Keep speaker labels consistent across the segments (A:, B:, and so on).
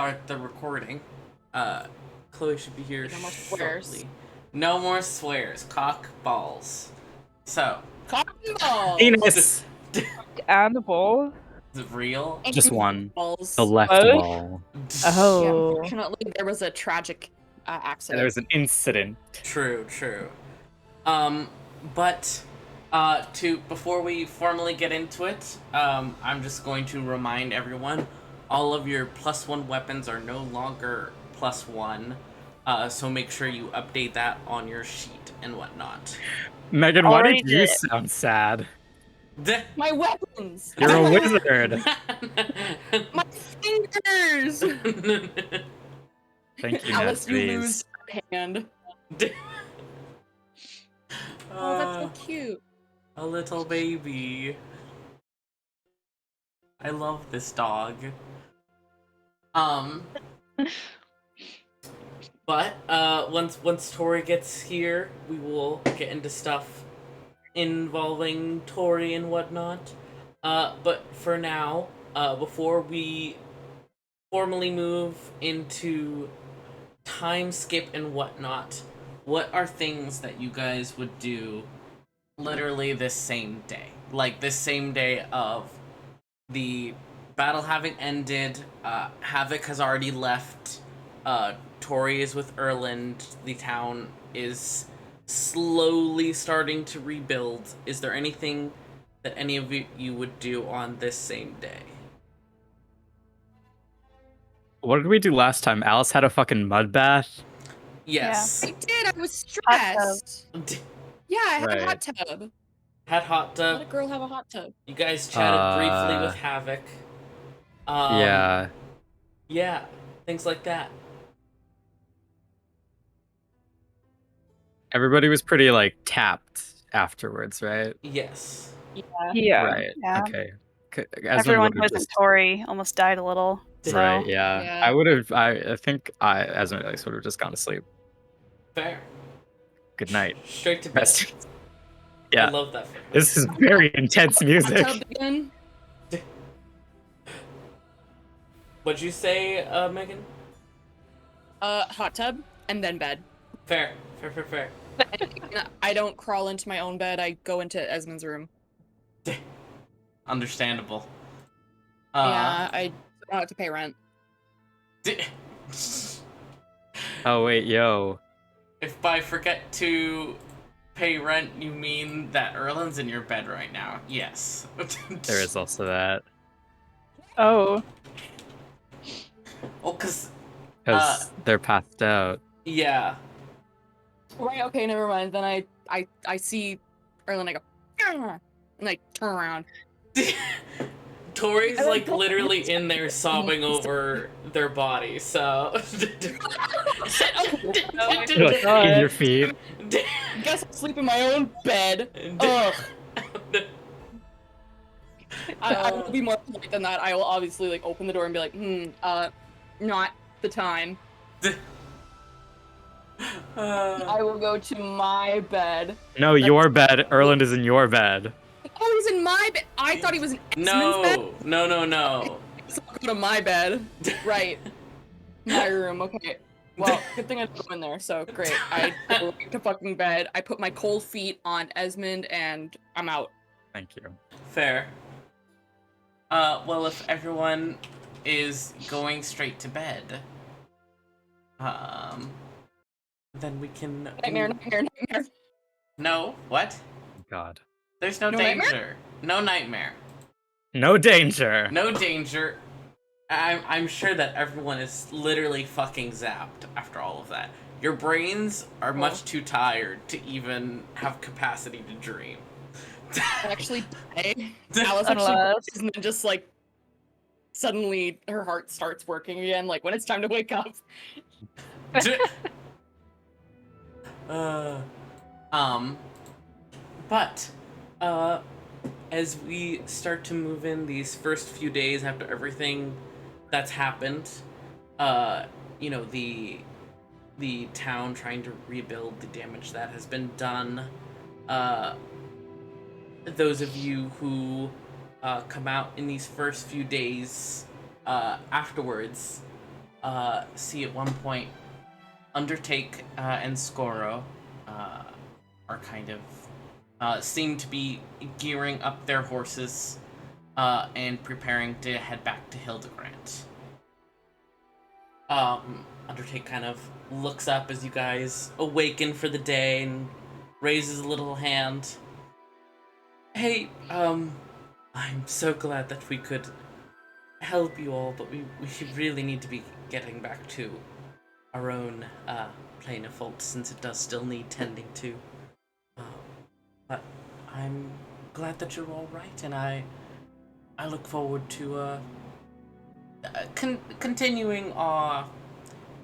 A: start the recording. Chloe should be here
B: No more swears.
A: shortly. No more swears. Cock balls. So.
B: Cock balls.
C: Penis.
D: And ball.
A: Is it real?
C: Just one.
B: Balls.
C: The left
D: Both?
C: ball.
B: Yeah,
D: Oh.
B: unfortunately, there was a tragic accident.
C: There was an incident.
A: True. But before we formally get into it, I'm just going to remind everyone, all of your +1 weapons are no longer +1. So make sure you update that on your sheet and whatnot.
C: Megan, why
D: Already
C: did you
D: did.
C: sound sad?
B: My weapons!
C: You're a wizard.
B: My fingers!
C: Thank you,
B: Alice, you
C: Nazis.
B: lose a hand. Oh, that's so cute.
A: A little baby. I love this dog. But once Tori gets here, we will get into stuff involving Tori and whatnot. But for now, before we formally move into time skip and whatnot, what are things that you guys would do literally this same day? Like this same day of the battle having ended, Havoc has already left, Tori is with Erland, the town is slowly starting to rebuild. Is there anything that any of you would do on this same day?
C: What did we do last time? Alice had a fucking mud bath.
A: Yes.
B: I did, I was stressed. Yeah, I had
C: Right.
B: a hot tub.
A: Had hot
B: Let a
A: tub.
B: girl have a hot tub.
A: You guys chatted briefly with Havoc.
C: Yeah.
A: Yeah, things like that.
C: Everybody was pretty, like, tapped afterwards, right?
A: Yes.
D: Yeah.
C: Right.
D: Yeah.
C: Okay.
D: Everyone who wasn't Tori almost died a little. So.
C: Right, yeah.
B: Yeah.
C: I would have, I think Esmond at least would have just gone to sleep.
A: Fair.
C: Good night.
A: Straight to bed.
C: Rest. Yeah.
A: I love that.
C: This is very intense
B: Hot
C: music.
B: tub again.
A: What'd you say, Megan?
B: Hot tub, and then bed.
A: Fair.
B: And I don't crawl into my own bed, I go into Esmond's room.
A: Understandable.
B: Yeah, I don't have to pay rent.
C: Oh, wait, yo.
A: If by forget to pay rent you mean that Erland's in your bed right now, yes.
C: There is also that.
D: Oh.
A: Oh, cause
C: Because they're passed out.
A: yeah.
B: Right, okay, never mind. Then I see Erland, I go, "Argh!" and I turn around.
A: Tori's like literally in there sobbing over their body, so
C: You're like, in your feet.
B: Guess I'll sleep in my own bed. Ugh. I will be more polite than that. I will obviously like open the door and be like, not the time. I will go to my bed.
C: No, your bed. Erland is in your bed.
B: Oh, he's in my bed. I thought he was in Esmond's bed.
A: No.
B: So I'll go to my bed. Right. My room. Okay. Well, good thing I didn't go in there. So great. I go right to fucking bed. I put my cold feet on Esmond, and I'm out.
C: Thank you.
A: Fair. Well, if everyone is going straight to bed, then we can.
B: Nightmare.
A: No, what?
C: God.
A: There's no
B: No
A: danger.
B: nightmare?
A: No nightmare.
C: No danger.
A: No danger. I'm sure that everyone is literally fucking zapped after all of that. Your brains are much too tired to even have capacity to dream.
B: Actually, Alice actually and then just like suddenly her heart starts working again. Like when it's time to wake up.
A: But as we start to move in these first few days after everything that's happened, you know, the town trying to rebuild the damage that has been done, those of you who come out in these first few days afterwards, see at one point Undertake and Skoro are kind of seem to be gearing up their horses and preparing to head back to Hildegrand. Undertake kind of looks up as you guys awaken for the day and raises a little hand. Hey, I'm so glad that we could help you all, but we really need to be getting back to our own plane of fault, since it does still need tending to. But I'm glad that you're all right, and I look forward to continuing our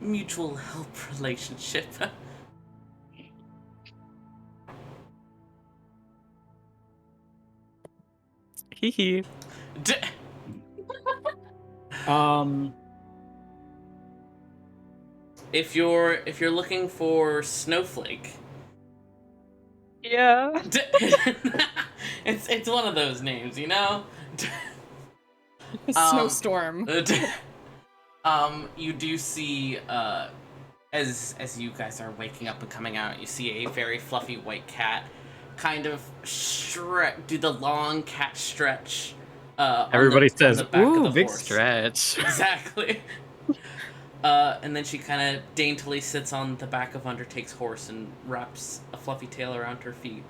A: mutual help relationship.
C: Hee hee.
A: D- if you're looking for Snowflake,
D: Yeah.
A: it's one of those names, you know.
B: Snowstorm.
A: You do see as you guys are waking up and coming out, you see a very fluffy white cat kind of do the long cat stretch.
C: Everybody
A: on
C: says,
A: the back
C: "Ooh,
A: of the
C: big
A: horse.
C: stretch."
A: Exactly. And then she kind of daintily sits on the back of Undertake's horse and wraps a fluffy tail around her feet.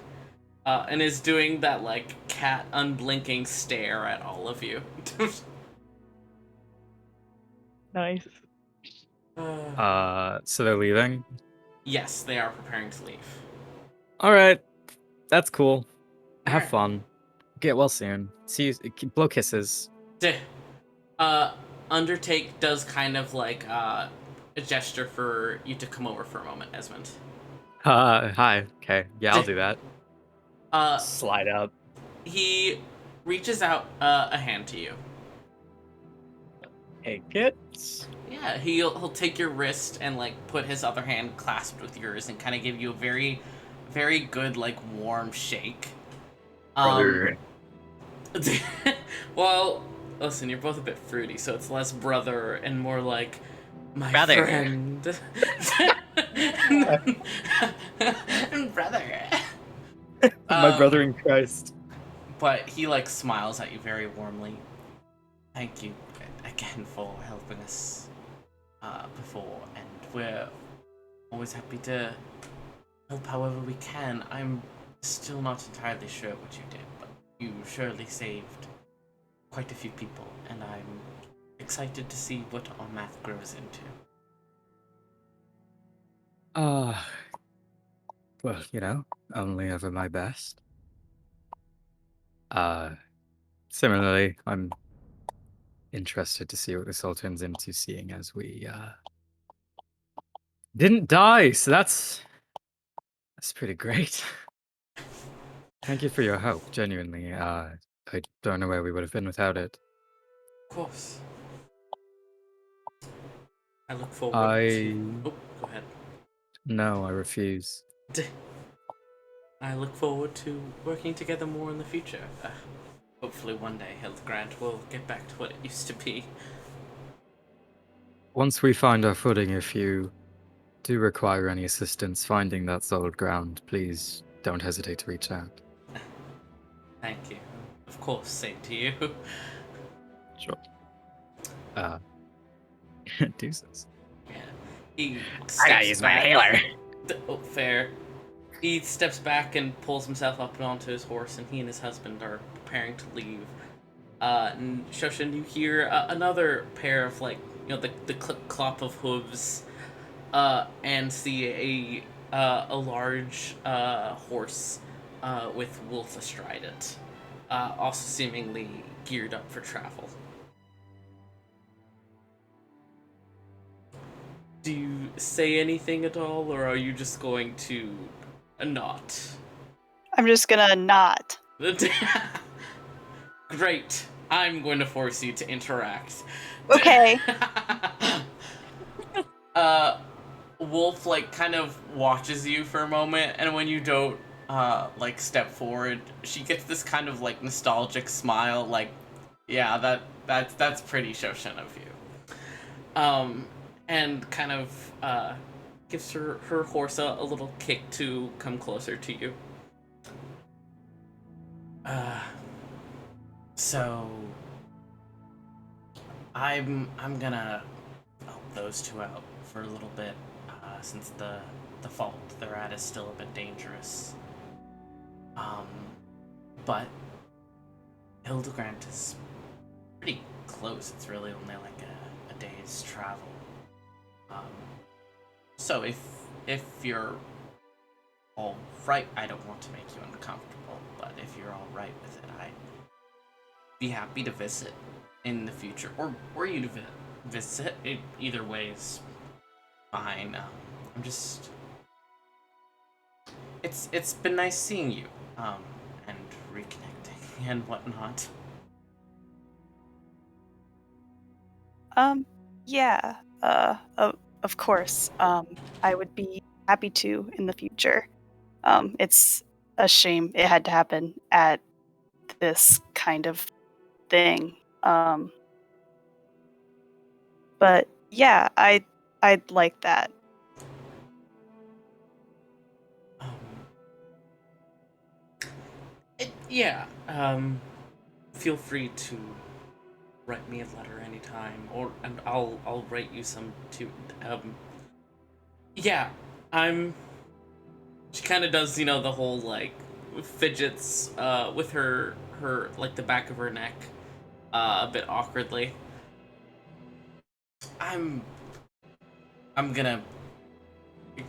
A: And is doing that, like, cat unblinking stare at all of you.
D: Nice.
C: So they're leaving?
A: Yes, they are preparing to leave.
C: Alright. That's cool. Have
A: Alright.
C: fun. Get well soon. See you. Blow kisses.
A: Undertake does kind of like a gesture for you to come over for a moment, Esmond.
C: Hi. Okay. Yeah, I'll do that. Slide out.
A: He reaches out a hand to you.
C: Hey, kids.
A: Yeah, he'll take your wrist and like put his other hand clasped with yours and kind of give you a very, very good like warm shake.
C: Brother.
A: Well, listen, you're both a bit fruity, so it's less brother and more like my
C: Brother.
A: friend. Brother.
C: My brother in Christ.
A: But he like smiles at you very warmly. Thank you again for helping us before, and we're always happy to help however we can. I'm still not entirely sure what you did, but you surely saved quite a few people, and I'm excited to see what our math grows into.
C: Well, only ever my best. Similarly, I'm interested to see what this all turns into, seeing as we didn't die, so that's pretty great. Thank you for your help, genuinely. I don't know where we would have been without it.
A: Of course. I look forward to... Oh, go ahead.
C: No, I refuse.
A: I look forward to working together more in the future. Hopefully one day Hildegrand will get back to what it used to be.
C: Once we find our footing, if you do require any assistance finding that solid ground, please don't hesitate to reach out.
A: Thank you. Of course, same to you.
C: Sure. Deuces.
A: Yeah. He
C: I gotta use my inhaler.
A: Oh, fair. He steps back and pulls himself up onto his horse, and he and his husband are preparing to leave. And Shoshin, you hear another pair of, like, the clip-clop of hooves, and see a large horse with wolf astride it, also seemingly geared up for travel. Do you say anything at all, or are you just going to not?
D: I'm just gonna not.
A: Great. I'm going to force you to interact.
D: Okay.
A: Wolf, like, kind of watches you for a moment, and when you don't, like, step forward, she gets this kind of, like, nostalgic smile, like, yeah, that's pretty Shoshin of you. and kind of gives her horse a little kick to come closer to you. Uh, so I'm gonna help those two out for a little bit, since the fault they're at is still a bit dangerous. But Hildegrand is pretty close. It's really only like a day's travel. So if you're all right, I don't want to make you uncomfortable, but if you're all right with it, I'd be happy to visit in the future, or you to visit. Either way is fine. I'm just. It's been nice seeing you, and reconnecting and whatnot.
D: Yeah. Of course. I would be happy to in the future. It's a shame it had to happen at this kind of thing. But yeah, I'd like that.
A: Um, yeah. Feel free to write me a letter anytime, and I'll write you some too. Yeah, I'm. She kind of does, the whole like fidgets with her like the back of her neck, a bit awkwardly. I'm gonna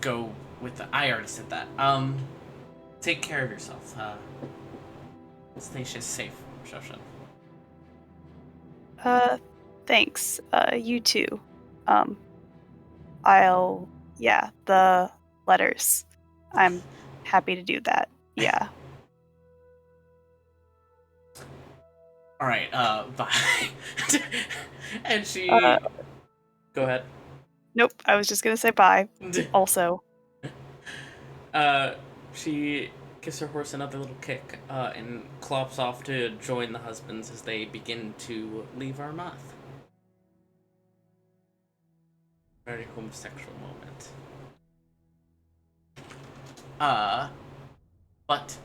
A: go with the. I already said that. Take care of yourself. Stay safe, Shoshan.
D: Thanks. You too. Yeah, the letters. I'm happy to do that. Yeah.
A: All right. Bye. And she.
D: Uh,
A: Go ahead.
D: Nope, I was just gonna say bye. Also.
A: She gives her horse another little kick, and clops off to join the husbands as they begin to leave Armath. Very homosexual moment. But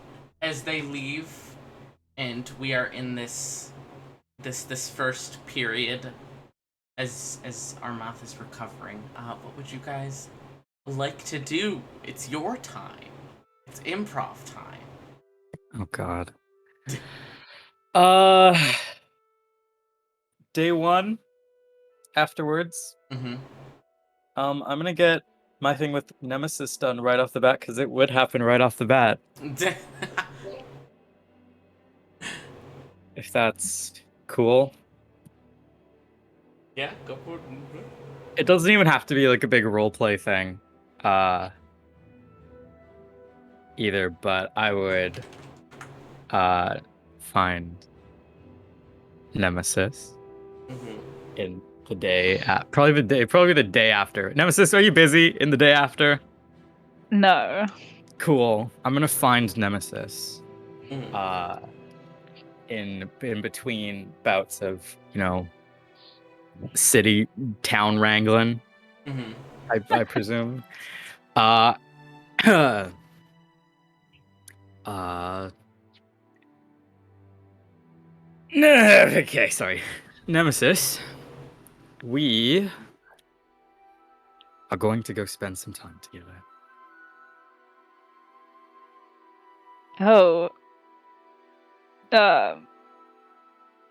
A: as they leave, and we are in this first period, as Armath is recovering, what would you guys like to do? It's your time. It's improv time.
C: Oh God. Uh, day one. Afterwards,
A: Mm-hmm.
C: I'm gonna get my thing with Nemesis done right off the bat because it would happen right off the bat if that's cool.
A: Yeah, go for it.
C: It doesn't even have to be like a big role play thing, either. But I would find Nemesis
A: Mm-hmm.
C: in the day probably the day after. Nemesis, are you busy in the day after?
E: No.
C: Cool. I'm gonna find Nemesis.
A: Mm-hmm.
C: In between bouts of city town wrangling,
A: Mm-hmm.
C: I presume. Uh, okay, sorry. Nemesis, we are going to go spend some time together.
E: Oh.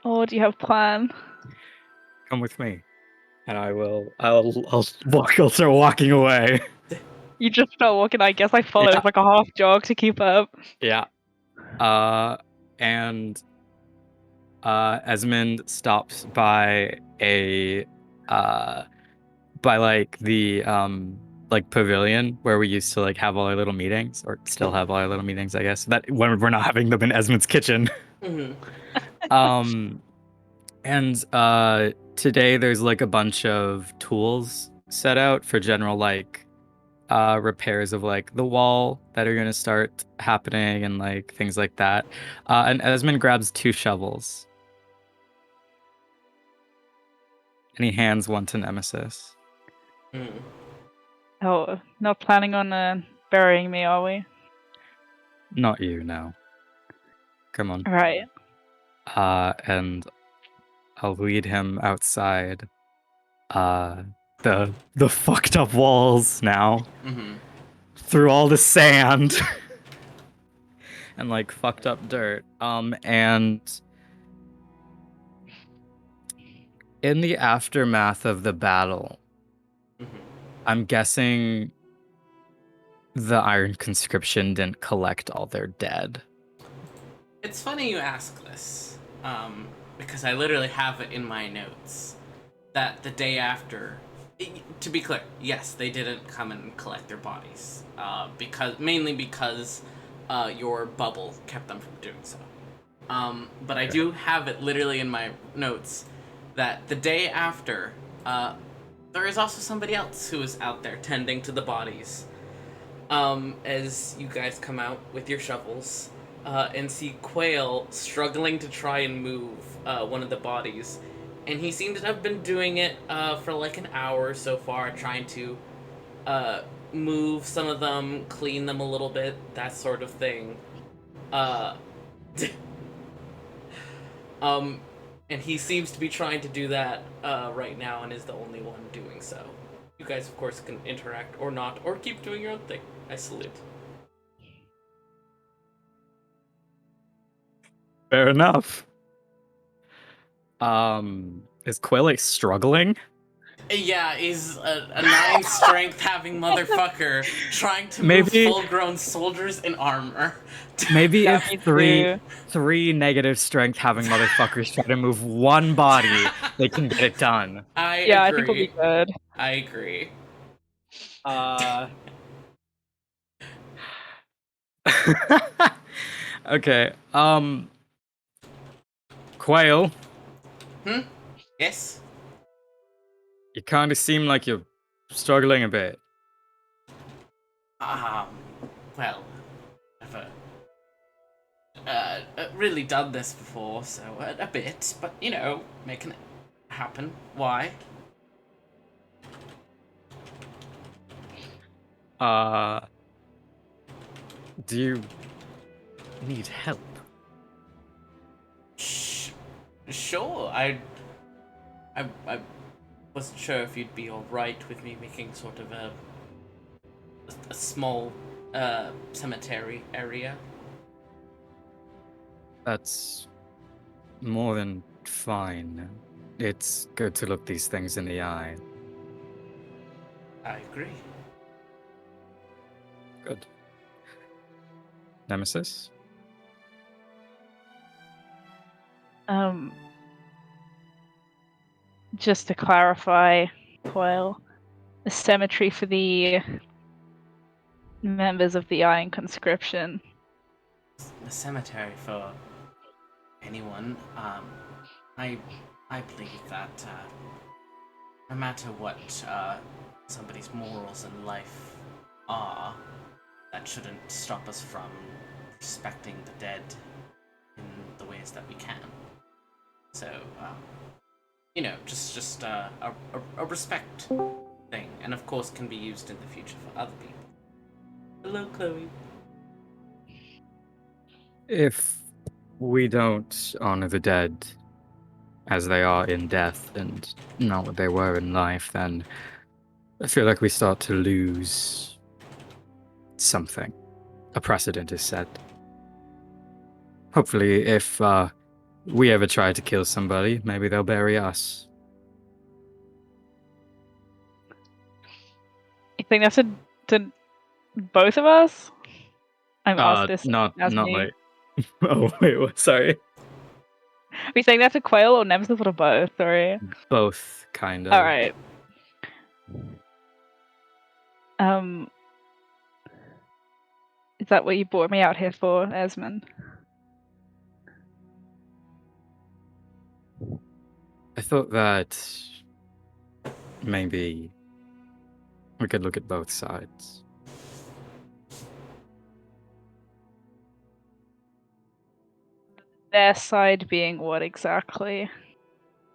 E: What do you have planned?
C: Come with me, and I'll start walking away.
E: You just start walking, I guess I follow.
C: Yeah.
E: It's like a half jog to keep up.
C: Yeah. And Esmond stops by by like the like pavilion where we used to like have all our little meetings, or still have all our little meetings, I guess. That when we're not having them in Esmond's kitchen.
A: Mm-hmm.
C: And today there's like a bunch of tools set out for general like repairs of like the wall that are gonna start happening and like things like that. And Esmond grabs 2 shovels. And he hands one to Nemesis.
A: Hmm.
E: Oh, not planning on burying me, are we?
C: Not you, no. Come on.
E: Right.
C: And I'll lead him outside. The fucked up walls now.
A: Mm-hmm.
C: Through all the sand. And like fucked up dirt. And in the aftermath of the battle,
A: Mm-hmm.
C: I'm guessing the Iron Conscription didn't collect all their dead.
A: It's funny you ask this, because I literally have it in my notes that the day after, to be clear, yes, they didn't come and collect their bodies, mainly because your bubble kept them from doing so. But I do have it literally in my notes that the day after, there is also somebody else who is out there tending to the bodies. As you guys come out with your shovels, and see Quail struggling to try and move one of the bodies. And he seems to have been doing it for like an hour so far, trying to move some of them, clean them a little bit, that sort of thing. Uh, and he seems to be trying to do that right now and is the only one doing so. You guys, of course, can interact or not, or keep doing your own thing. I salute.
C: Fair enough. Is Quayle struggling?
A: Yeah, he's a 9 strength having motherfucker trying to
C: Maybe-
A: move full-grown soldiers in armor.
C: Maybe
E: Yeah,
C: if
E: me
C: three
E: too.
C: negative strength having motherfuckers try to move one body, they can get it done.
A: I
E: Yeah, I
A: agree.
E: think we'll be good.
A: I agree.
C: Okay. Quail,
A: Yes?
C: you kind of seem like you're struggling a bit.
A: Well, I've really done this before, so a bit, but, you know, making it happen. Why?
C: Do you need help?
A: Sure, I wasn't sure if you'd be alright with me making sort of a small cemetery area.
C: That's more than fine. It's good to look these things in the eye.
A: I agree.
C: Good. Nemesis?
E: Just to clarify, Coil, the cemetery for the members of the Iron Conscription.
A: The cemetery for anyone. I believe that no matter what somebody's morals in life are, that shouldn't stop us from respecting the dead in the ways that we can. So, you know, just a respect thing, and of course can be used in the future for other people. Hello, Chloe.
C: If we don't honor the dead as they are in death and not what they were in life, then I feel like we start to lose something. A precedent is set. Hopefully, if we ever try to kill somebody, maybe they'll bury us.
E: You think that's to both of us? I'm asked this
C: not
E: as me.
C: like. Oh wait, what? Sorry.
E: Are you saying that to Quail or Nemesis or both? Sorry.
C: Both, kind of.
E: All right. Is that what you brought me out here for, Esmond?
C: I thought that maybe we could look at both sides.
E: Their side being what exactly?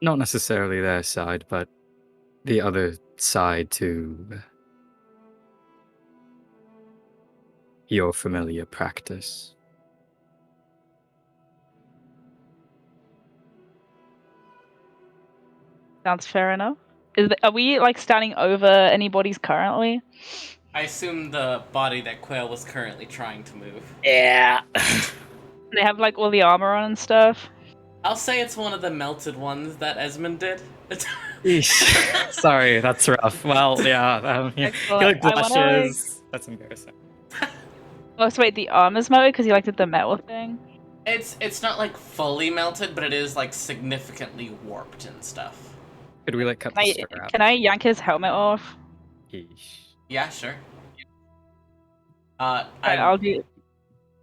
C: Not necessarily their side, but the other outside to your familiar practice.
E: Sounds fair enough. Are we like standing over any bodies currently?
A: I assume the body that Quail was currently trying to move.
C: Yeah.
E: They have like all the armor on and stuff.
A: I'll say it's one of the melted ones that Esmond did.
C: Eesh. Sorry, that's rough. Well, yeah, he
E: Excellent.
C: like
E: I wanna, like-
C: blushes. That's embarrassing.
E: Oh, so wait, the armor's melted because you like did the metal thing?
A: It's not like fully melted, but it is like significantly warped and stuff.
C: Could we like cut the strap?
E: Can I yank his helmet off?
C: Eesh.
A: Yeah, sure.
E: Right, I'll do.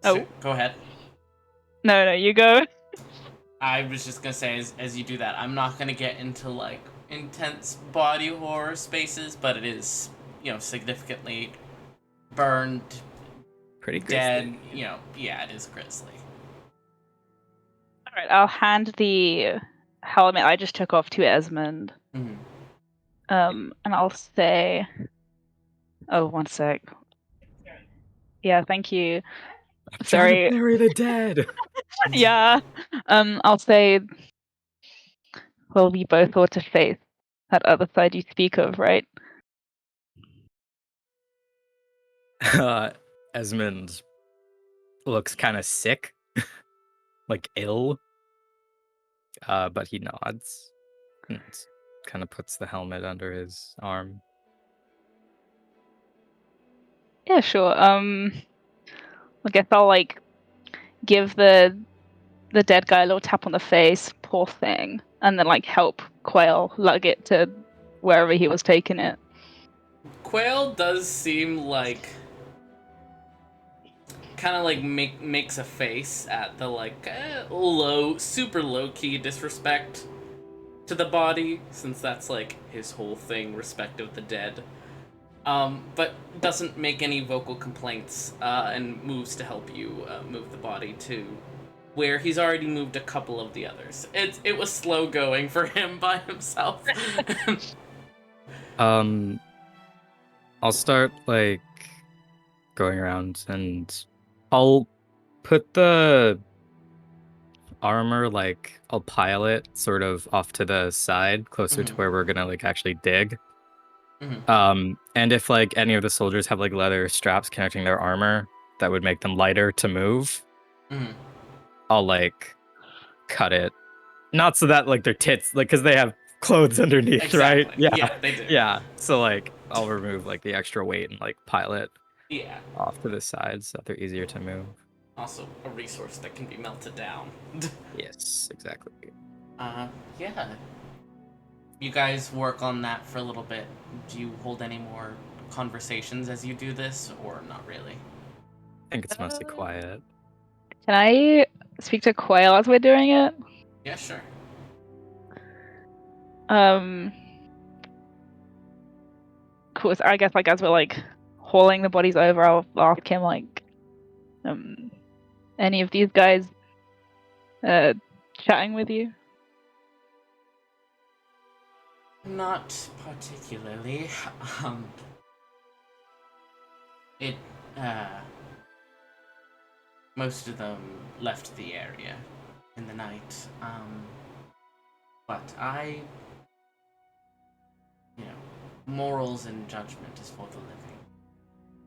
E: Oh.
A: Go ahead.
E: No, you go.
A: I was just gonna say, as you do that, I'm not gonna get into like intense body horror spaces, but it is, significantly burned,
C: Pretty
A: dead.
C: grisly.
A: Yeah, it is grisly.
E: Alright, I'll hand the helmet I just took off to Esmond.
A: Mm-hmm.
E: And I'll say. Oh, one sec. Yeah, thank you. Sorry.
C: Bury the dead.
E: Yeah. I'll say. Well, we both ought to face that other side you speak of, right?
C: Esmond looks kind of sick, like ill. But he nods and kind of puts the helmet under his arm.
E: Yeah, sure. I guess I'll like give the dead guy a little tap on the face, poor thing, and then like help Quail lug it to wherever he was taking it.
A: Quail does seem like kind of like makes a face at the like super low key disrespect to the body, since that's like his whole thing, respect of the dead. But doesn't make any vocal complaints, and moves to help you move the body to where he's already moved a couple of the others. It was slow going for him by himself.
C: I'll start like going around and I'll put the armor, like I'll pile it sort of off to the side, closer to where we're gonna like actually dig. And if like any of the soldiers have like leather straps connecting their armor that would make them lighter to move, I'll like cut it, not so that like their tits, like, because they have clothes underneath,
A: Exactly.
C: right? Yeah,
A: Yeah, they do.
C: Yeah, so like I'll remove like the extra weight and like pile it
A: Yeah.
C: off to the side so that they're easier to move.
A: Also, a resource that can be melted down.
C: Yes, exactly.
A: Yeah. You guys work on that for a little bit. Do you hold any more conversations as you do this, or not really?
C: I think it's mostly quiet.
E: Can I speak to Quail as we're doing it?
A: Yeah, sure.
E: Cool. So I guess like as we're like hauling the bodies over, I'll ask him like, any of these guys chatting with you?
A: Not particularly. Most of them left the area in the night. But morals and judgment is for the living.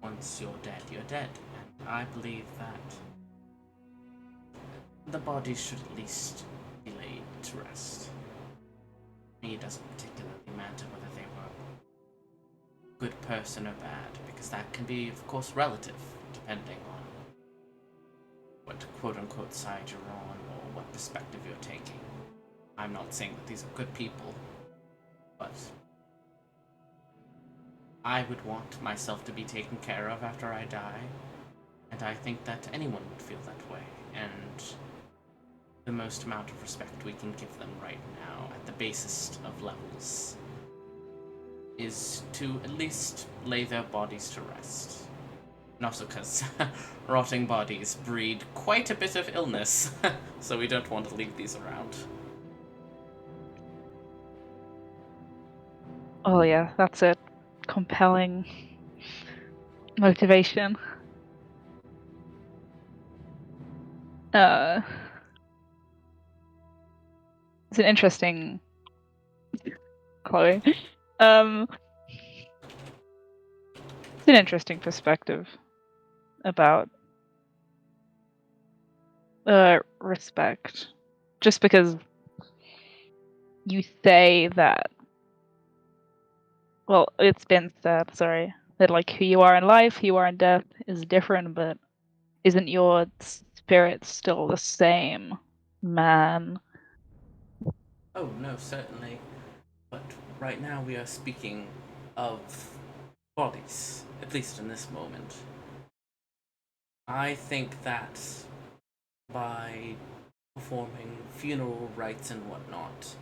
A: Once you're dead. And I believe that the body should at least be laid to rest. Me, it doesn't particularly matter whether they were a good person or bad, because that can be, of course, relative, depending on what quote-unquote side you're on or what perspective you're taking. I'm not saying that these are good people, but I would want myself to be taken care of after I die, and I think that anyone would feel that way, and the most amount of respect we can give them right now at the basest of levels is to at least lay their bodies to rest. And also because rotting bodies breed quite a bit of illness, so we don't want to leave these around.
E: Oh yeah, that's a compelling motivation. It's an interesting Chloe. It's an interesting perspective about respect. Just because you say that, well, it's been said, sorry, that like who you are in life, who you are in death is different, but isn't your spirit still the same, man?
A: Oh, no, certainly. But right now we are speaking of bodies, at least in this moment. I think that by performing funeral rites and whatnot,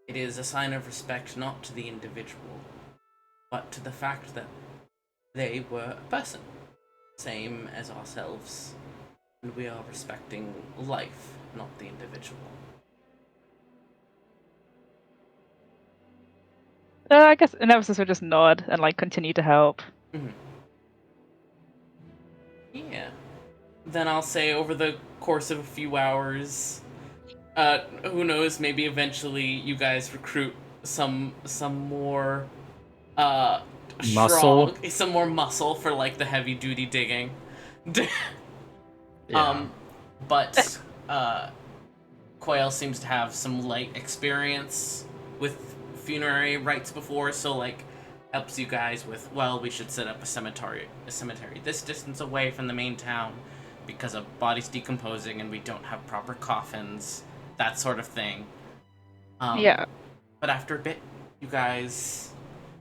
A: it is a sign of respect not to the individual, but to the fact that they were a person, same as ourselves, and we are respecting life, not the individual.
E: I guess Nemesis would just nod and like continue to help.
A: Mm-hmm. Yeah. Then I'll say over the course of a few hours, who knows, maybe eventually you guys recruit some more uh
C: Muscle.
A: some more muscle for like the heavy duty digging.
C: Yeah.
A: But Quail seems to have some light experience with funerary rites before, so like helps you guys with, well, we should set up a cemetery this distance away from the main town because of bodies decomposing and we don't have proper coffins, that sort of thing.
E: Yeah.
A: But after a bit, you guys,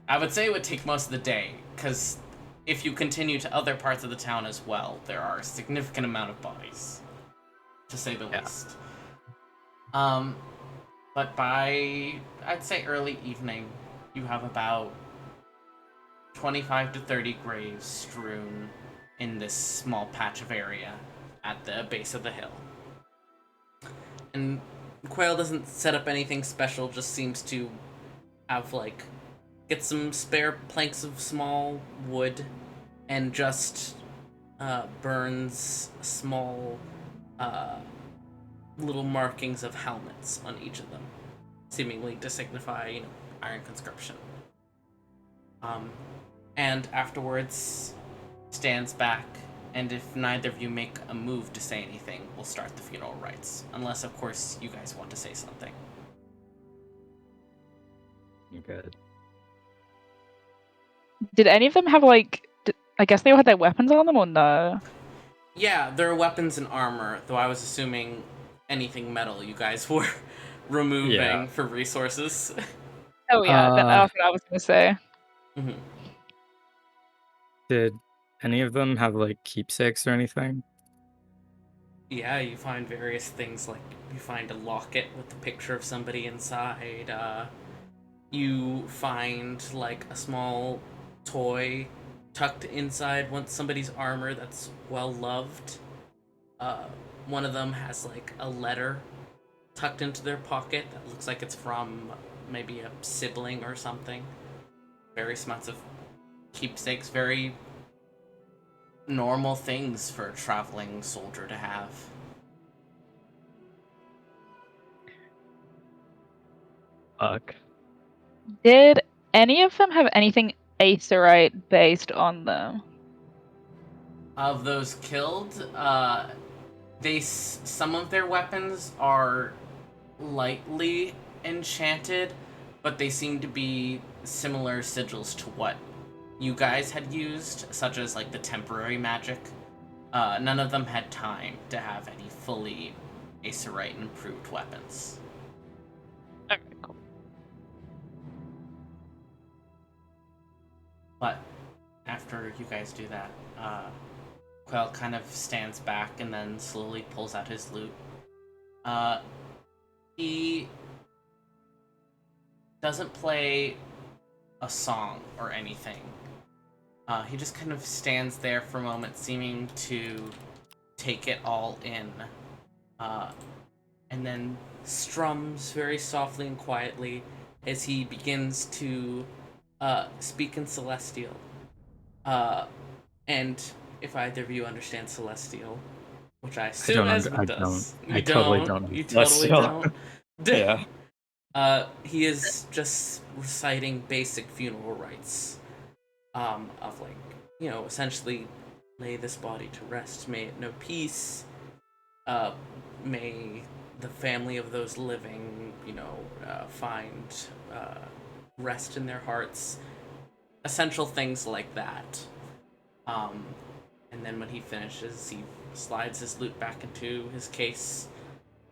A: I would say it would take most of the day, because if you continue to other parts of the town as well, there are a significant amount of bodies, to say the least. But by, I'd say early evening, you have about 25 to 30 graves strewn in this small patch of area at the base of the hill. And Quail doesn't set up anything special, just seems to have, like, get some spare planks of small wood and just burns small little markings of helmets on each of them, seemingly to signify, iron conscription. And afterwards stands back, and if neither of you make a move to say anything, we'll start the funeral rites. Unless, of course, you guys want to say something.
C: You're good.
E: Did any of them have like? I guess they all had their weapons on them, or no?
A: Yeah, there are weapons and armor, though I was assuming anything metal you guys were removing
C: Yeah.
A: for resources.
E: Oh yeah, that's what I was gonna say.
A: Mm-hmm.
C: Did any of them have like keepsakes or anything?
A: Yeah, you find various things, like you find a locket with the picture of somebody inside. You find like a small toy tucked inside somebody's armor that's well loved. One of them has like a letter tucked into their pocket that looks like it's from maybe a sibling or something. Various amounts of keepsakes, very normal things for a traveling soldier to have.
C: Fuck.
E: Did any of them have anything Acerite based on them?
A: Of those killed, some of their weapons are lightly enchanted, but they seem to be similar sigils to what you guys had used, such as like the temporary magic. None of them had time to have any fully Acerite improved weapons.
E: Okay, cool.
A: But after you guys do that, Quell kind of stands back and then slowly pulls out his lute. He doesn't play a song or anything. He just kind of stands there for a moment, seeming to take it all in. And then strums very softly and quietly as he begins to speak in Celestial. And if either of you understand Celestial, which I assume Esmond does,
C: I totally don't.
A: You totally don't.
C: Yeah.
A: He is just reciting basic funeral rites, of like, essentially lay this body to rest. May it know peace. May the family of those living, find rest in their hearts. Essential things like that. And then when he finishes, he slides his lute back into his case,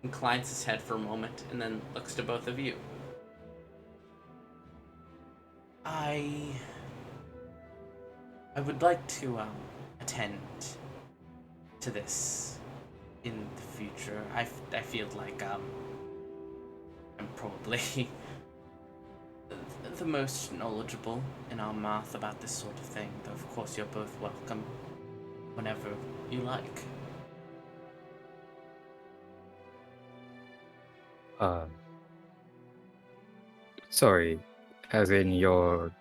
A: inclines his head for a moment, and then looks to both of you. I would like to attend to this in the future. I feel like I'm probably the most knowledgeable in our math about this sort of thing, though of course you're both welcome whenever you like.
C: Sorry, as in your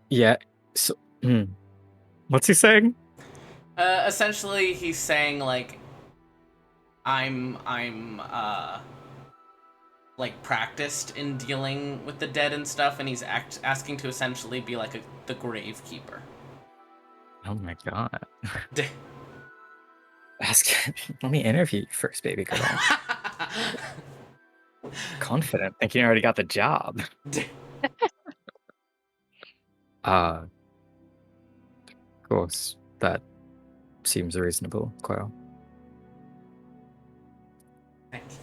C: yeah. So, what's he saying?
A: Essentially, he's saying like, I'm like practiced in dealing with the dead and stuff, and he's asking to essentially be like the gravekeeper.
C: Oh my god. Let me interview you first, baby girl. Confident, thinking you already got the job. Of course, that seems reasonable, Quail.
A: Thank you.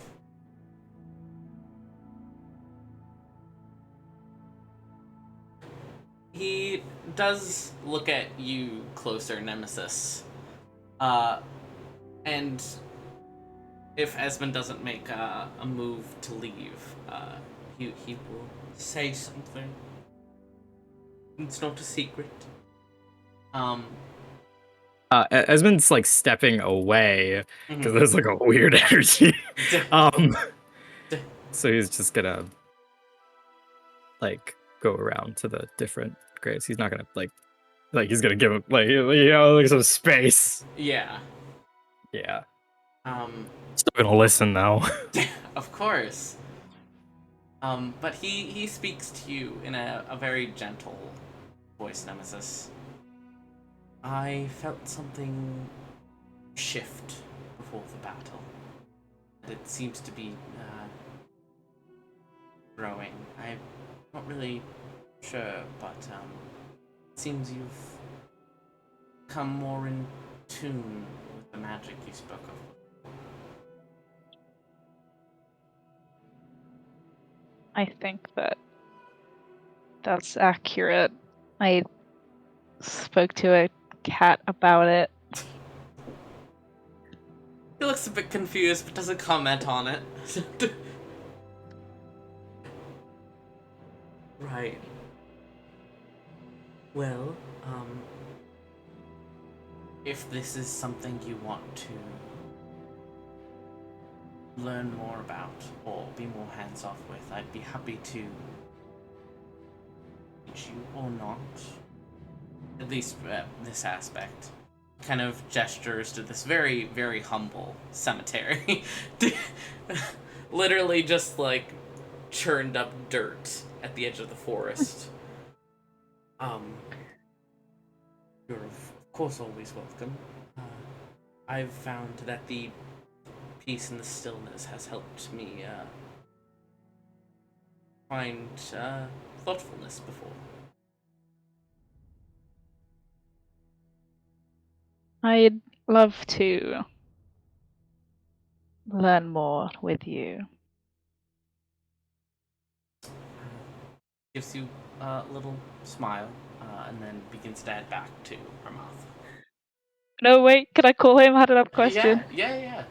A: He does look at you closer, Nemesis. And if Esmond doesn't make a move to leave, he will say something. It's not a secret.
C: Esmond's like stepping away because there's like a weird energy. So he's just gonna like go around to the different graves. He's not gonna like he's gonna give him like some space.
A: Yeah.
C: Yeah. Still gonna listen though.
A: Of course. But he speaks to you in a very gentle voice, Nemesis. I felt something shift before the battle. It seems to be growing. I'm not really sure, but it seems you've come more in tune with the magic you spoke of.
E: I think that's accurate. I spoke to a cat about it.
A: He looks a bit confused, but doesn't comment on it. Right. Well, if this is something you want to learn more about or be more hands-off with, I'd be happy to teach you or not. At least this aspect. Kind of gestures to this very, very humble cemetery. Literally just like churned up dirt at the edge of the forest. You're of course always welcome. I've found that the peace and the stillness has helped me find thoughtfulness before.
E: I'd love to learn more with you.
A: Gives you a little smile, and then begins to add back to her mouth.
E: No, wait, could I call him? I had another question.
A: Yeah.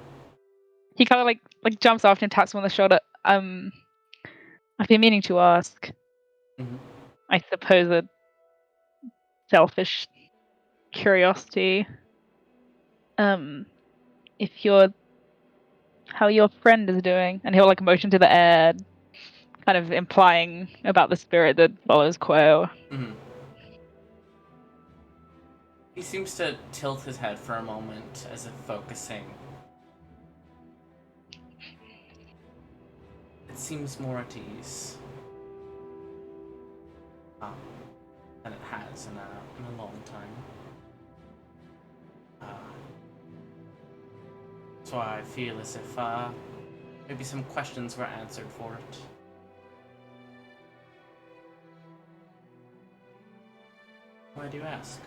E: He kind of like jumps off and taps him on the shoulder. I've been meaning to ask.
A: Mhm.
E: I suppose a selfish curiosity. If you're how your friend is doing. And he'll like motion to the air, kind of implying about the spirit that follows Quail.
A: Mm-hmm. He seems to tilt his head for a moment as if focusing. It seems more at ease than it has in a long time. So I feel as if maybe some questions were answered for it. Why do you ask?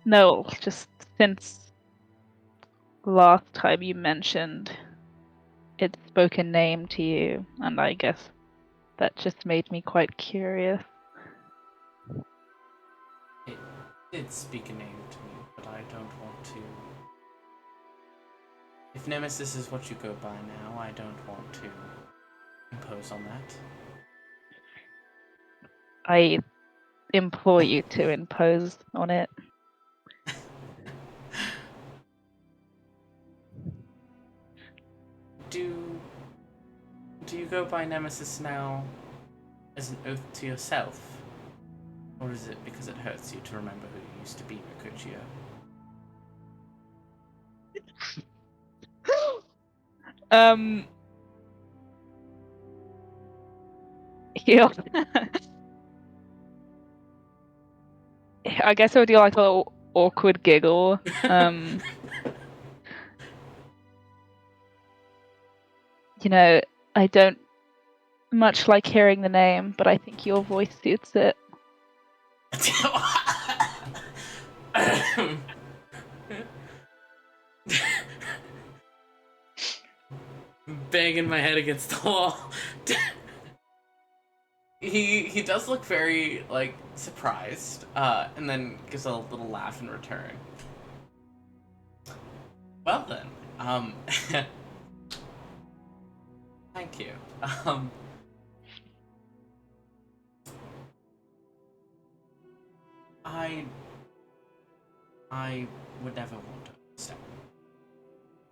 E: No, just since last time you mentioned its spoken name to you, and I guess that just made me quite curious.
A: It did speak a name to me, but I don't want to. If Nemesis is what you go by now, I don't want to impose on that.
E: I implore you to impose on it.
A: Do you go by Nemesis now as an oath to yourself? Or is it because it hurts you to remember who you used to be, Mercutio?
E: Yeah. I guess I would do like a little awkward giggle. You know, I don't much like hearing the name, but I think your voice suits it.
A: Banging my head against the wall. He does look very like surprised, and then gives a little laugh in return. Well then, thank you. I would never want to step.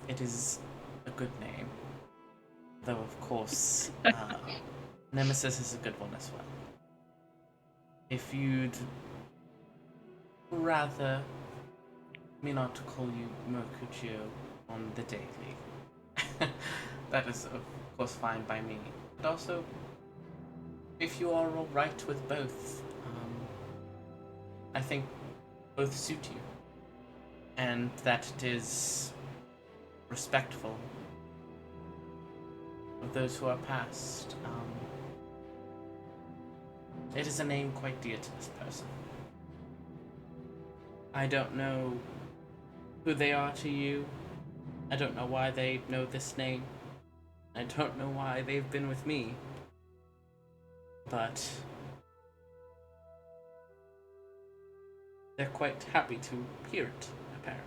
A: It is a good name, though of course, Nemesis is a good one as well. If you'd rather me not to call you Mercutio on the daily, that is of course fine by me. But also, if you are all right with both, I think both suit you, and that it is respectful of those who are past. It is a name quite dear to this person. I don't know who they are to you. I don't know why they know this name. I don't know why they've been with me. But they're quite happy to hear it, apparently.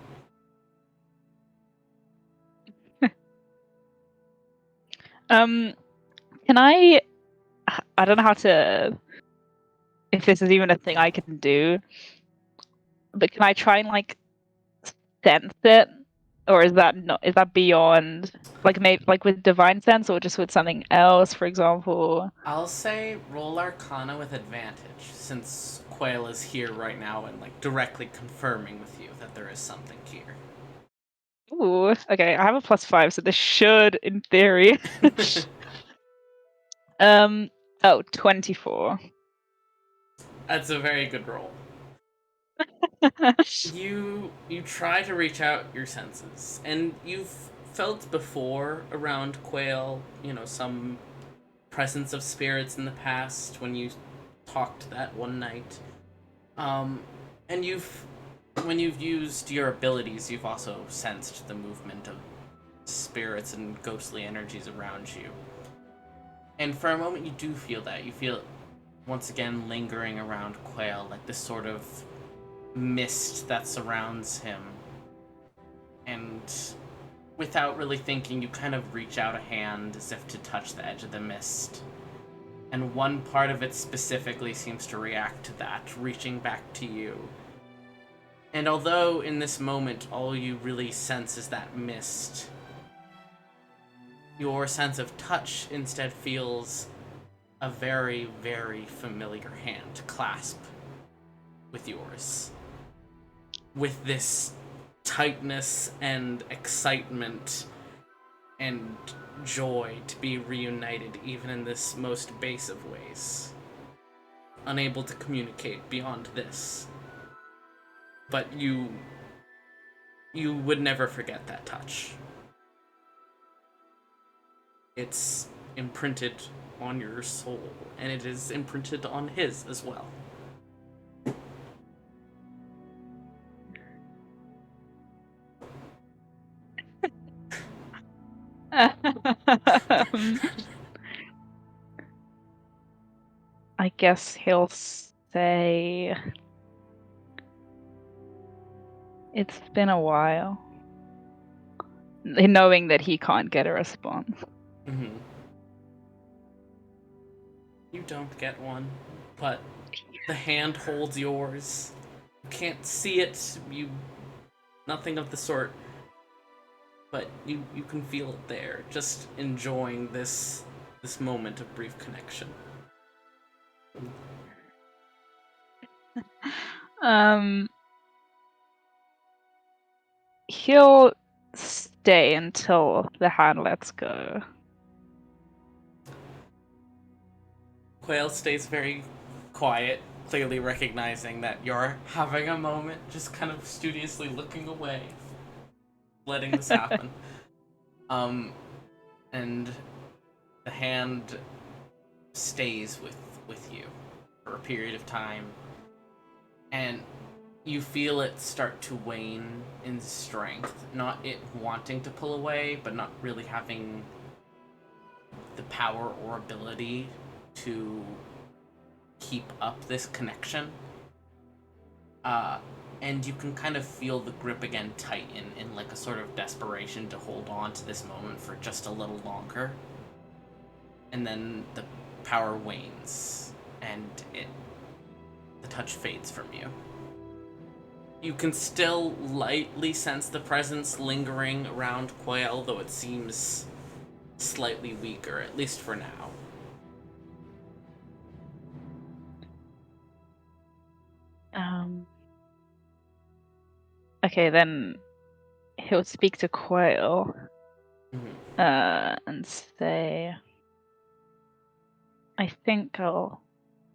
E: Can I don't know how to, if this is even a thing I can do, but can I try and like sense it? Or is that beyond, like maybe like with divine sense or just with something else, for example?
A: I'll say roll Arcana with advantage, since Quail is here right now and like directly confirming with you that there is something here.
E: Ooh, okay, I have a +5, so this should, in theory. 24.
A: That's a very good roll. You try to reach out your senses, and you've felt before around Quail, some presence of spirits in the past when you talked that one night. And when you've used your abilities, you've also sensed the movement of spirits and ghostly energies around you. And for a moment you do feel that. You feel it once again lingering around Quail, like this sort of mist that surrounds him. And without really thinking, you kind of reach out a hand as if to touch the edge of the mist. And one part of it specifically seems to react to that, reaching back to you. And although in this moment all you really sense is that mist, your sense of touch instead feels a very, very familiar hand clasp with yours. With this tightness and excitement and joy to be reunited even in this most base of ways. Unable to communicate beyond this. But you would never forget that touch. It's imprinted on your soul, and it is imprinted on his as well.
E: I guess he'll say, it's been a while. Knowing that he can't get a response.
A: Mm-hmm. You don't get one, but the hand holds yours. You can't see it, nothing of the sort, but you can feel it there, just enjoying this moment of brief connection.
E: He'll stay until the hand lets go.
A: Quail stays very quiet, clearly recognizing that you're having a moment, just kind of studiously looking away, letting this happen. And the hand stays with you for a period of time, and you feel it start to wane in strength. Not it wanting to pull away, but not really having the power or ability to keep up this connection. And you can kind of feel the grip again tighten in like a sort of desperation to hold on to this moment for just a little longer. And then the power wanes, and the touch fades from you. You can still lightly sense the presence lingering around Quail, though it seems slightly weaker, at least for now.
E: Okay, then he'll speak to Quail and say, I think I'll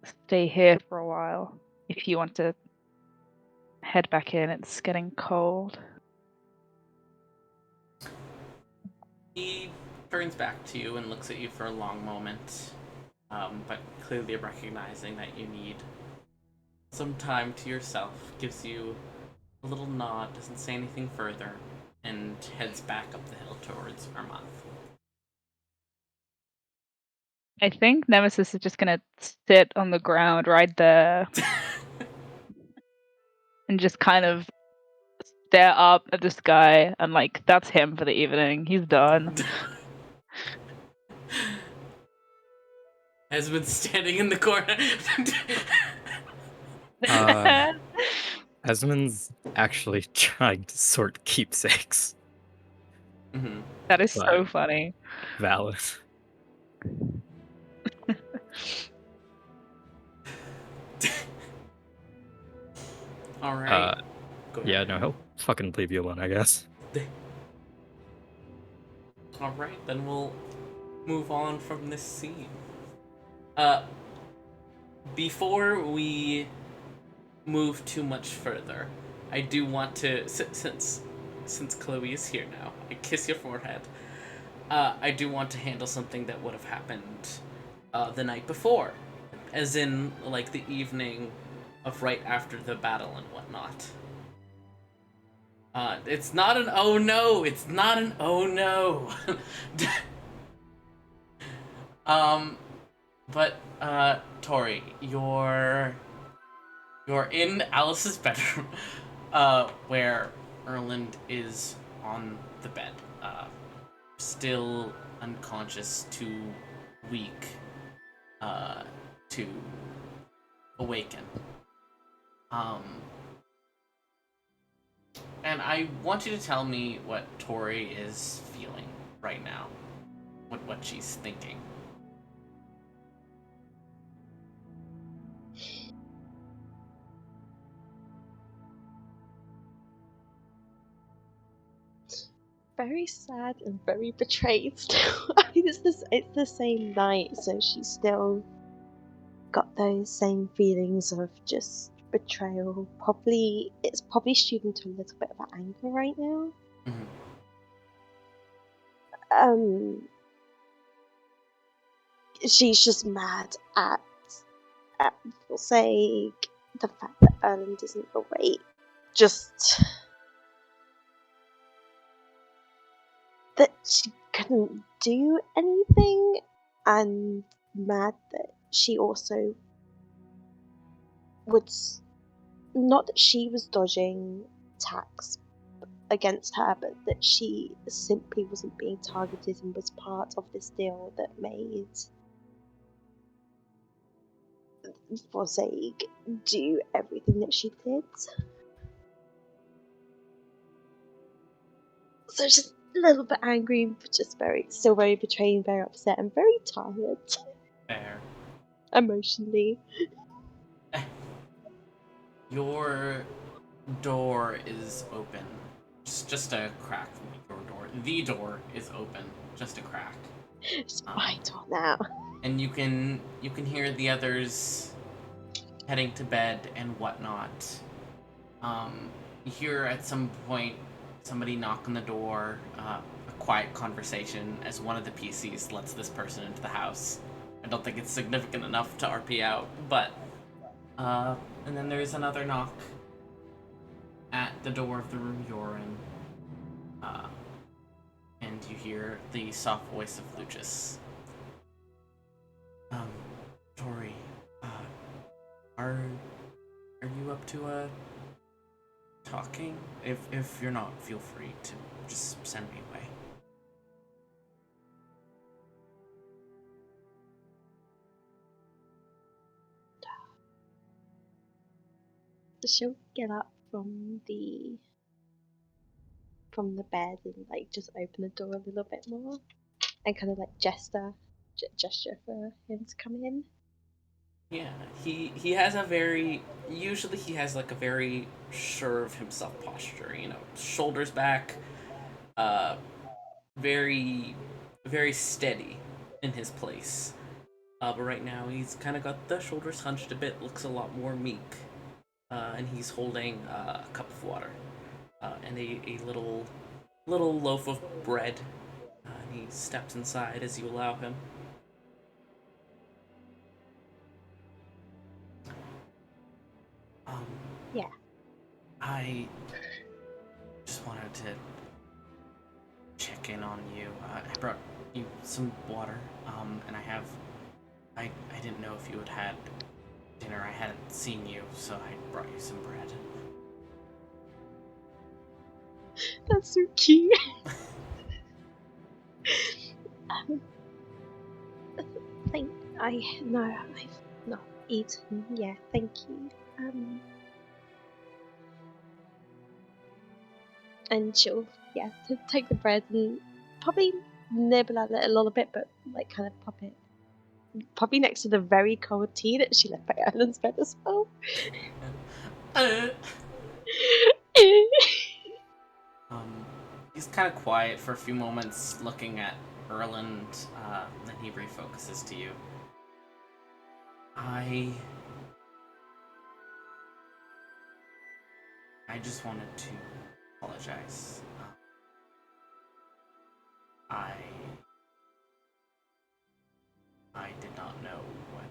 E: stay here for a while. If you want to head back in, it's getting cold.
A: He turns back to you and looks at you for a long moment, but clearly recognizing that you need some time to yourself, gives you a little nod, doesn't say anything further, and heads back up the hill towards Armath.
E: I think Nemesis is just gonna sit on the ground right there and just kind of stare up at the sky, and like, that's him for the evening. He's done.
A: Has been standing in the corner.
C: Esmond's actually trying to sort keepsakes.
A: Mm-hmm.
E: That is
C: But-
E: so funny.
C: Valid.
A: All right.
C: Yeah, no, he'll fucking leave you alone, I guess.
A: All right, then we'll move on from this scene. Before we move too much further, I do want to, since Chloe is here now, I kiss your forehead. I do want to handle something that would have happened the night before, as in like the evening of right after the battle and whatnot. It's not an oh no. It's not an oh no. But Tori, you're in Alice's bedroom, where Erland is on the bed, still unconscious, too weak, to awaken. And I want you to tell me what Tori is feeling right now. What she's thinking.
F: Very sad and very betrayed still. I mean, it's the same night, so she's still got those same feelings of just betrayal. It's probably streaming to a little bit of anger right now.
A: Mhm.
F: She's just mad at for sake, the fact that Erland isn't awake. Just that she couldn't do anything, and mad that she also would. Not that she was dodging attacks against her, but that she simply wasn't being targeted and was part of this deal that made Forsake do everything that she did. So just a little bit angry, but just still very betrayed, very upset, and very tired.
A: Fair.
F: Emotionally.
A: Your door is open. Just a crack from your door. The door is open. Just a crack.
F: It's my door now.
A: And you can hear the others heading to bed and whatnot. You hear at some point somebody knock on the door, a quiet conversation as one of the PCs lets this person into the house. I don't think it's significant enough to RP out, but and then there's another knock at the door of the room you're in. And you hear the soft voice of Lucius. Tori, are you up to talking? If you're not, feel free to just send me away.
F: She'll get up from the bed and like just open the door a little bit more and kind of like gesture for him to come in.
A: Yeah, he has usually he has like a very sure of himself posture, shoulders back, very very steady in his place. But right now he's kind of got the shoulders hunched a bit, looks a lot more meek. And he's holding a cup of water and a little loaf of bread. And he steps inside as you allow him.
F: Yeah.
A: I just wanted to check in on you. I brought you some water, and I didn't know if you had dinner. I hadn't seen you, so I brought you some bread.
F: That's so cute. I've not eaten. Yeah, thank you. And she'll take the bread and probably nibble at it a little bit, but like kind of pop it probably next to the very cold tea that she left by Erland's bed as well.
A: He's kind of quiet for a few moments, looking at Erland, then he refocuses to you. I just wanted to apologize. I did not know what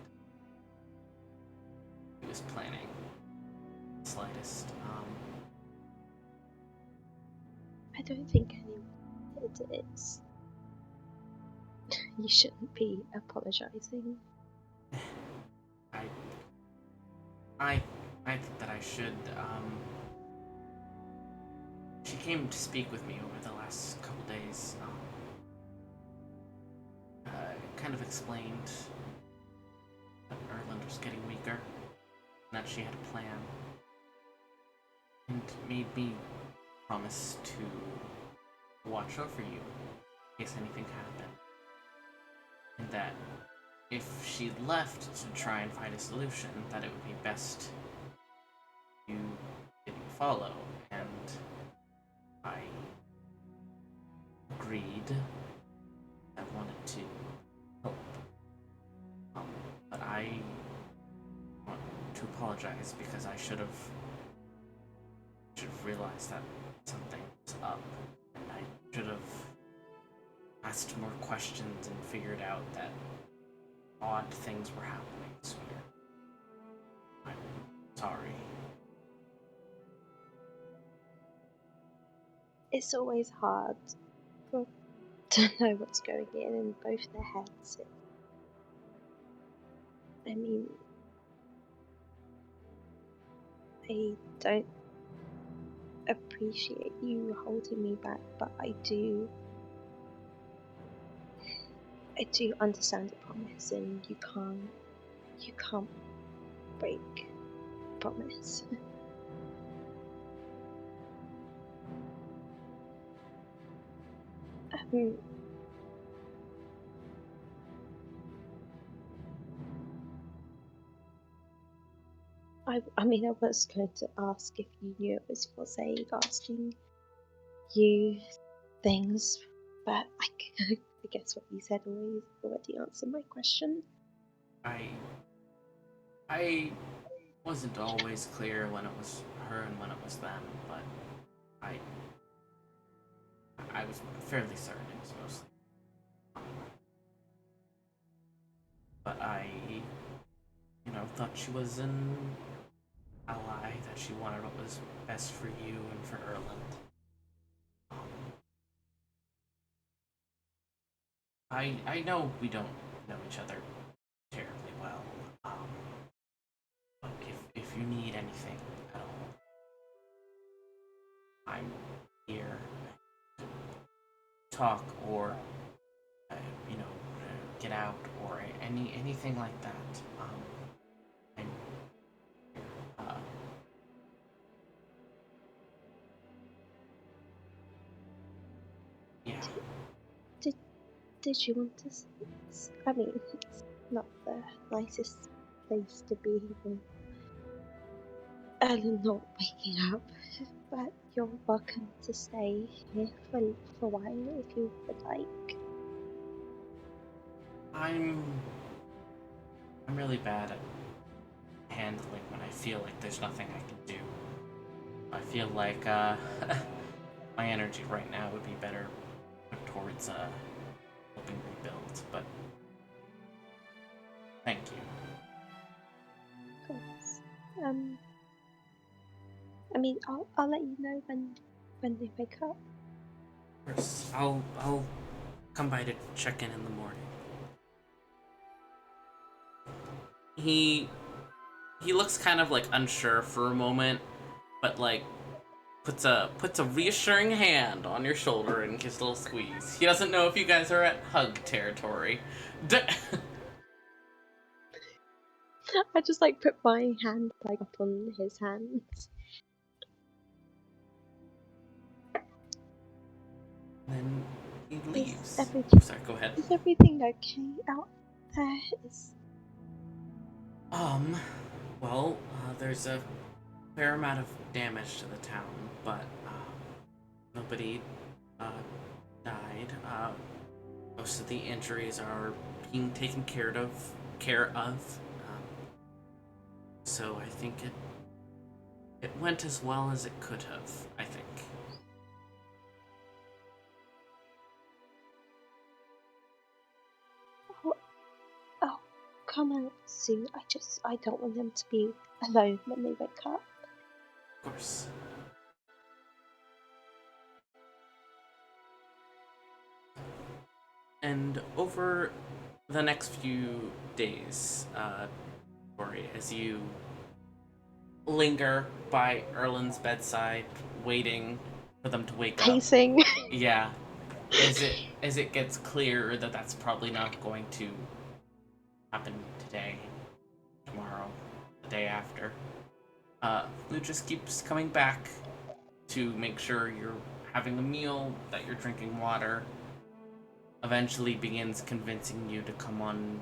A: he was planning. The slightest.
F: I don't think anyone did. It's you shouldn't be apologizing.
A: I think that I should. She came to speak with me over the last couple days. Kind of explained that Erland was getting weaker, and that she had a plan, and made me promise to watch over you in case anything happened. And that if she left to try and find a solution, that it would be best you didn't follow. And I agreed. I wanted to help. But I want to apologize because I should have realized that something was up. And I should have asked more questions and figured out that odd things were happening sooner. I'm sorry.
F: It's always hard to know what's going in both their heads. I mean, I don't appreciate you holding me back, but I do understand the promise, and you can't break promise. I mean, I was going to ask if you knew it was for sake asking you things, but I guess what you said already answered my question.
A: I wasn't always clear when it was her and when it was them, but I was fairly certain it was mostly. But I, thought she was an ally, that she wanted what was best for you and for Erland. I know we don't know each other terribly well. But if you need anything at all, I'm here to talk or get out or anything like that. I'm here. Yeah.
F: Did you want to? I mean, it's not the nicest place to be when Ellen not waking up, but you're welcome to stay here for a while if you would like.
A: I'm really bad at handling when I feel like there's nothing I can do. I feel like my energy right now would be better put towards helping rebuild, but thank you.
F: Of course. I mean, I'll let you know when they wake up.
A: Of course, I'll come by to check in the morning. He looks kind of like unsure for a moment, but like puts a reassuring hand on your shoulder and gives a little squeeze. He doesn't know if you guys are at hug territory.
F: I just like put my hand like up on his hand.
A: Then he leaves. Sorry, go ahead.
F: Is everything okay out there?
A: Well, there's a fair amount of damage to the town, but nobody died. Most of the injuries are being taken care of. So I think it went as well as it could have, I think.
F: Oh, come out soon. I don't want them to be alone when they wake up.
A: Of course. And over the next few days, Tori, as you linger by Erland's bedside, waiting for them to wake
F: Pacing.
A: up. Yeah. As it gets clear that that's probably not going to happen today, tomorrow, the day after. Lou just keeps coming back to make sure you're having a meal, that you're drinking water, eventually begins convincing you to come on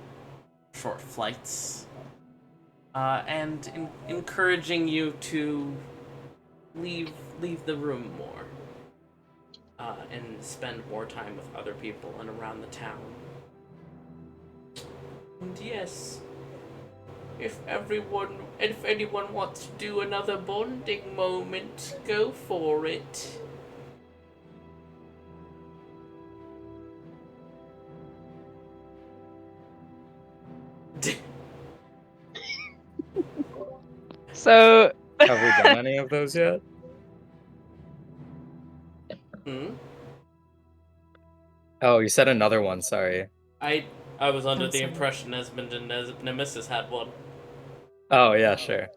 A: short flights, and encouraging you to leave the room more, and spend more time with other people and around the town. And yes, if anyone wants to do another bonding moment, go for it.
E: So,
C: Have we done any of those yet?
A: Hmm?
C: Oh, you said another one. Sorry.
A: I was under
B: I'm
A: the
B: sorry.
A: impression Esmond and Nemesis had one.
C: Oh yeah, sure.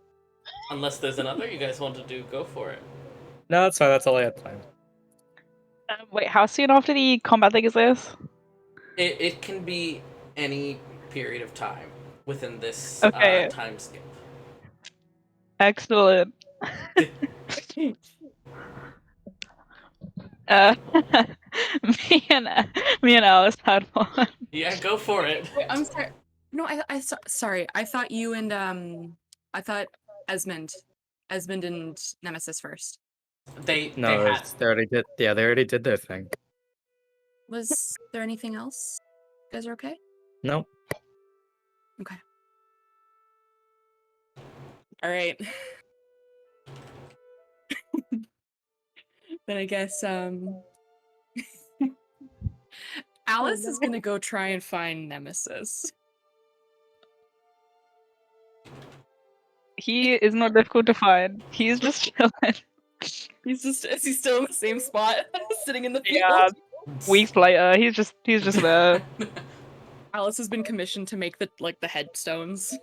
A: Unless there's another you guys want to do, go for it.
C: No, that's fine. That's all I had planned.
E: wait, how soon after the combat thing is this?
A: It can be any period of time within this
E: Okay.
A: time skip.
E: Excellent. Uh, me and Alice had one.
A: Yeah, go for it.
B: Wait, I'm sorry. No, sorry. I thought you and I thought Esmond and Nemesis first.
A: They
C: No,
A: had.
C: they already did. Yeah, they already did their thing.
B: Was there anything else? You guys are okay?
C: Nope.
B: Okay. All right. Then I guess Alice is gonna go try and find Nemesis.
E: He is not difficult to find. He's just chilling.
B: Is he still in the same spot, sitting in the field?
E: Yeah. Weeks later, he's just there.
B: Alice has been commissioned to make the headstones.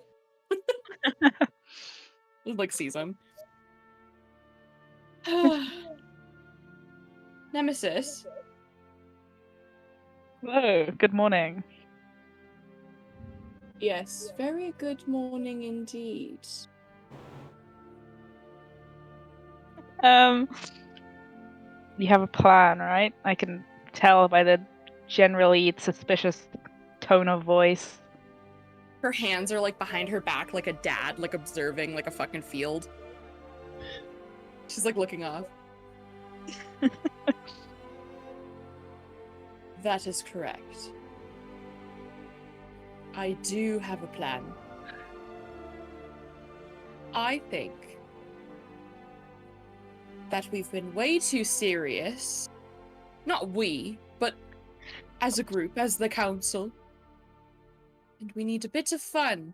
B: Like sees him. Nemesis.
E: Hello. Good morning.
B: Yes, very good morning indeed.
E: You have a plan, right? I can tell by the generally suspicious tone of voice.
B: Her hands are like behind her back, like a dad, like observing like a fucking field. She's like looking off. That is correct. I do have a plan. I think that we've been way too serious. Not we, but as a group, as the council. And we need a bit of fun.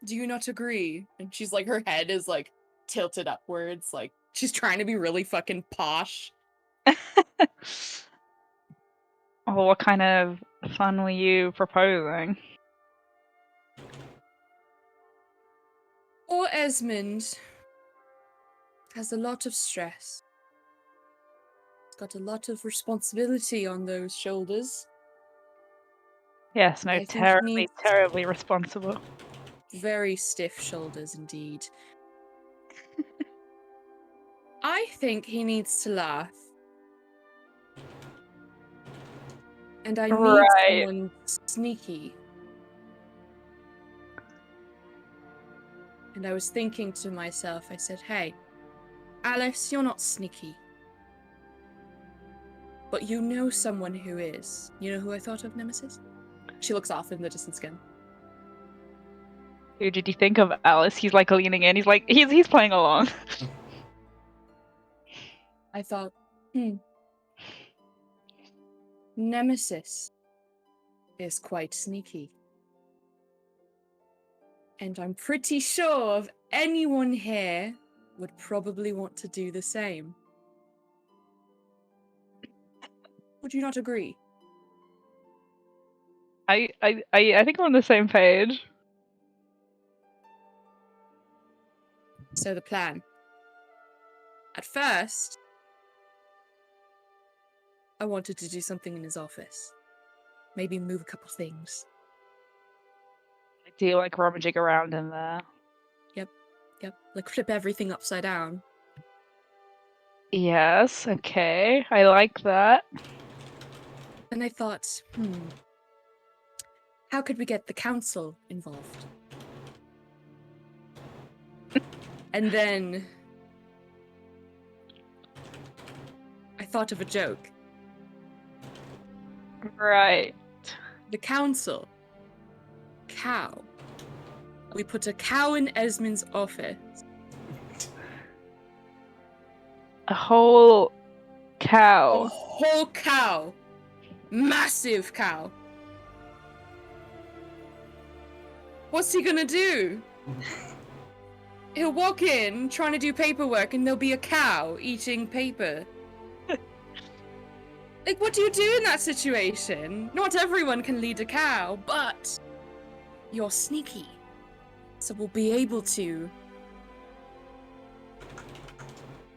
B: Do you not agree? And she's like, her head is like tilted upwards, like she's trying to be really fucking posh.
E: Oh, what kind of fun were you proposing?
B: Poor Esmond has a lot of stress. He's got a lot of responsibility on those shoulders.
E: Yes, no,
B: I think he needs
E: terribly responsible.
B: very stiff shoulders indeed. I think he needs to laugh. And I need
E: Right.
B: someone sneaky. And I was thinking to myself, I said, hey, Alice, you're not sneaky. But you know someone who is. You know who I thought of, Nemesis? She looks off in the distance again.
E: Who did you think of, Alice? He's like leaning in. He's like he's playing along.
B: I thought, Nemesis is quite sneaky. And I'm pretty sure if anyone here would probably want to do the same. Would you not agree?
E: I think we're on the same page.
B: So the plan. At first, I wanted to do something in his office. Maybe move a couple things.
E: Do you like rummaging around in there?
B: Yep. Like flip everything upside down.
E: Yes, okay. I like that.
B: And I thought, how could we get the council involved? And then I thought of a joke.
E: Right.
B: The council. Cow. We put a cow in Esmond's office.
E: A whole
B: A
E: cow.
B: whole cow. Massive cow. What's he gonna do? He'll walk in trying to do paperwork and there'll be a cow eating paper. Like, what do you do in that situation? Not everyone can lead a cow, but you're sneaky. So we'll be able to.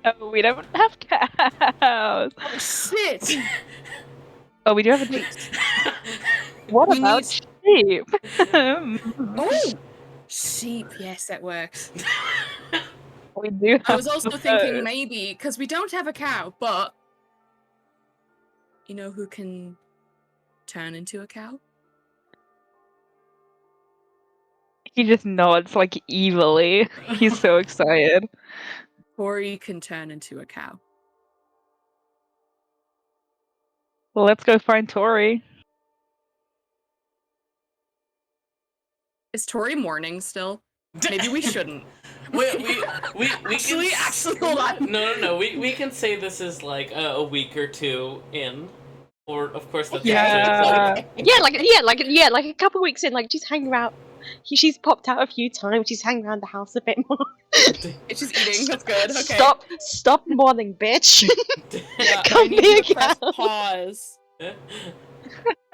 E: Oh, we don't have cows.
B: Oh, shit!
E: Oh, we do have a
B: Wait.
E: What
B: We
E: about sheep?
B: Oh! Sheep, yes, that works.
E: We do have
B: I was also thinking
E: those.
B: maybe, because we don't have a cow, but you know who can turn into a cow?
E: He just nods like evilly. He's so excited.
B: Tori can turn into a cow.
E: Well, let's go find Tori.
B: Is Tori mourning still? Maybe we shouldn't.
A: we
B: Actually,
A: can
B: hold on.
A: no we can say this is like a week or two in, or of course that's
E: Yeah.
F: Like a couple weeks in, like she's hanging around. She's popped out a few times. She's hanging around the house a bit more.
B: She's eating. That's good. Okay.
F: Stop mourning, bitch.
B: Yeah,
F: Come
B: I need
F: be
B: you
F: a
B: to press
F: cow.
B: pause.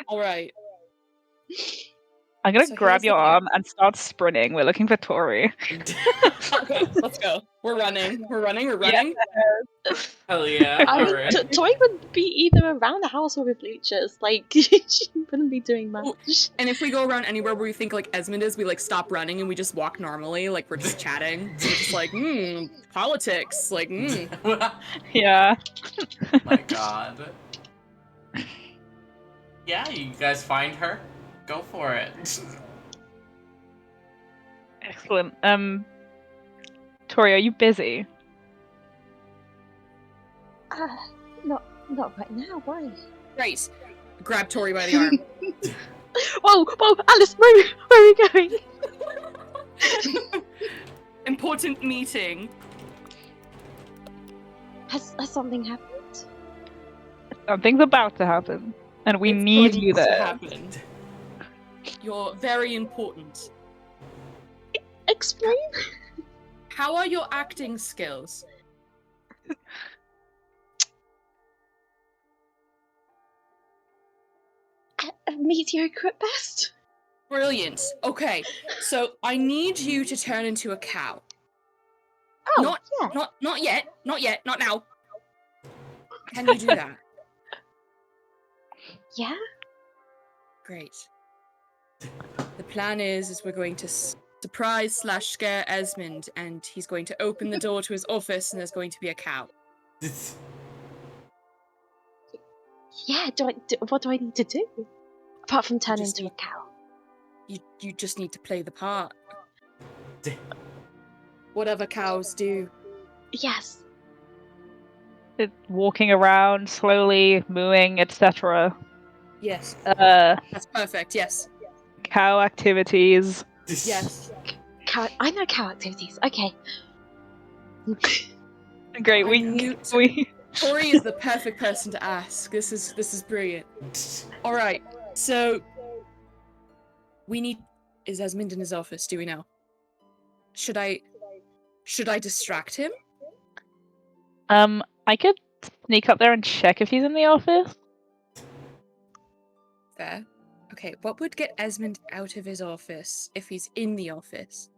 B: All right.
E: I'm gonna
B: So
E: grab
B: here's the
E: your
B: thing.
E: arm and start sprinting. We're looking for Tori.
B: Okay, let's go. We're running. We're running.
A: Hell yeah!
F: I mean,
A: Alright.
F: Tori would be either around the house or with bleachers. Like she wouldn't be doing much.
B: Ooh. And if we go around anywhere where we think like Esmond is, we like stop running and we just walk normally, like we're just chatting. So we're just like, politics, like,
E: Yeah.
A: My god. Yeah, you guys find her. Go for it.
E: Excellent. Tori, are you busy?
F: Not right now. Why?
B: Great. Grab Tori by the arm.
F: Whoa, Alice, where are you going?
B: Important meeting.
F: Has something happened?
E: Something's about to happen, and we
B: It's
E: need
B: going
E: you
B: to
E: there.
B: happen. You're very important.
F: Explain.
B: How are your acting skills?
F: Mediocre at best.
B: Brilliant. Okay, so I need you to turn into a cow.
F: Oh,
B: Not yet. Not now. Can you do that?
F: yeah.
B: Great. The plan is we're going to surprise/scare Esmond, and he's going to open the door to his office, and there's going to be a cow.
F: Yeah. What do I need to do? Apart from turn
B: just
F: into a
B: need-
F: cow.
B: You just need to play the part. Whatever cows do.
F: Yes.
E: Walking around, slowly mooing, etc.
B: Yes.
E: Uh,
B: That's perfect. Yes.
E: cow activities.
B: Yes.
F: Cow. I know cow activities. Okay.
E: Great.
B: I knew Tori is the perfect person to ask. This is brilliant. All right. So is Esmond in his office? Do we know? Should I distract him?
E: I could sneak up there and check if he's in the office.
B: Fair. Okay, what would get Esmond out of his office if he's in the office?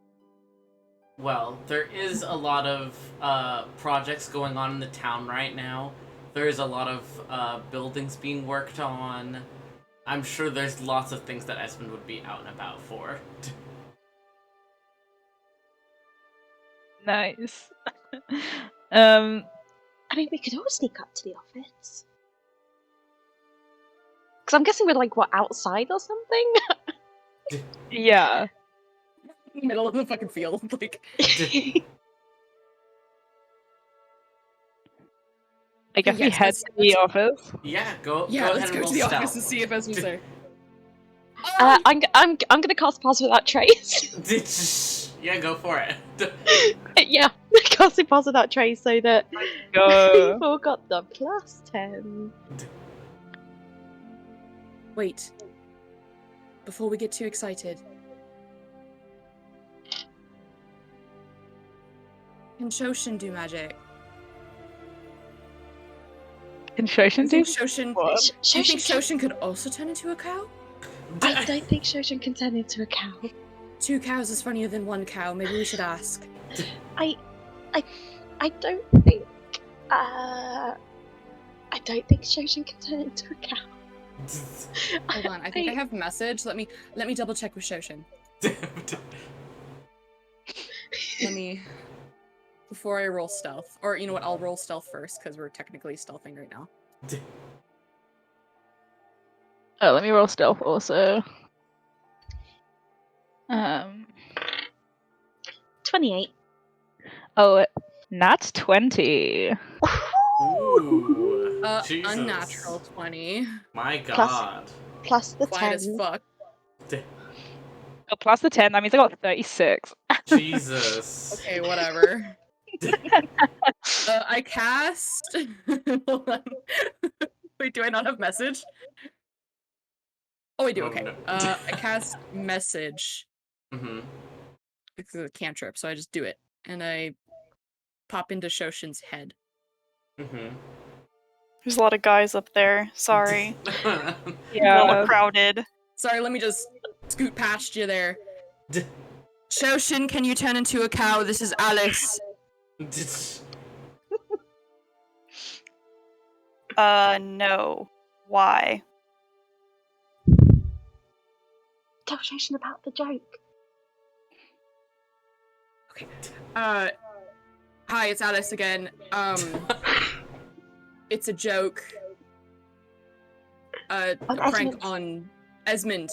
A: Well, there is a lot of projects going on in the town right now. There is a lot of buildings being worked on. I'm sure there's lots of things that Esmond would be out and about for.
E: Nice.
F: I mean, we could all sneak up to the office. Because I'm guessing we're like, what, outside or something?
E: Yeah.
B: Middle of the fucking field, like.
E: I guess we
B: yes,
E: head
B: let's-
E: to the office.
A: Yeah, go
B: Yeah,
A: go
B: let's
A: ahead
B: go
A: and
B: to
A: roll
B: the office
A: stealth.
B: and see if Esme's there.
F: I'm gonna cast Pass Without Trace.
A: Yeah, go for it.
F: Yeah, casting Pass Without Trace so that
E: Go.
F: we've all got the +10.
B: Wait. Before we get too excited. Can Shoshin do magic?
E: Can Shoshin
B: Do you
E: do?
B: think Shoshin,
E: What?
B: do you think Shoshin could also turn into a cow?
F: I don't think Shoshin can turn into a cow.
B: 2 cows is funnier than 1 cow. Maybe we should ask.
F: I don't think. I don't think Shoshin can turn into a cow.
B: Hold on, I think I have message. Let me double check with Shoshin. Let me before I roll stealth. Or you know what, I'll roll stealth first, because we're technically stealthing right now.
E: Oh, let me roll stealth also.
F: 28.
E: Oh, nat 20.
A: Ooh, Jesus.
B: Unnatural 20.
A: My God.
F: Plus the
B: Quiet as
F: 10.
B: fuck.
E: Oh, plus the 10, that means I got 36.
A: Jesus.
B: Okay, whatever. I cast. Hold on. Wait, do I not have message? Oh, I do.
A: Oh,
B: Okay.
A: no.
B: I cast message.
A: Mm-hmm.
B: It's a cantrip, so I just do it, and I pop into Shoshin's head.
A: Mm-hmm.
D: There's a lot of guys up there. Sorry. A
E: Yeah.
D: little crowded.
B: Sorry, let me just scoot past you there. Shoshin, can you turn into a cow? This is Alice.
D: No. Why?
F: Tell Shoshin about the joke.
B: Okay. Hi, it's Alice again. It's a joke. A prank
F: Esmond.
B: on Esmond.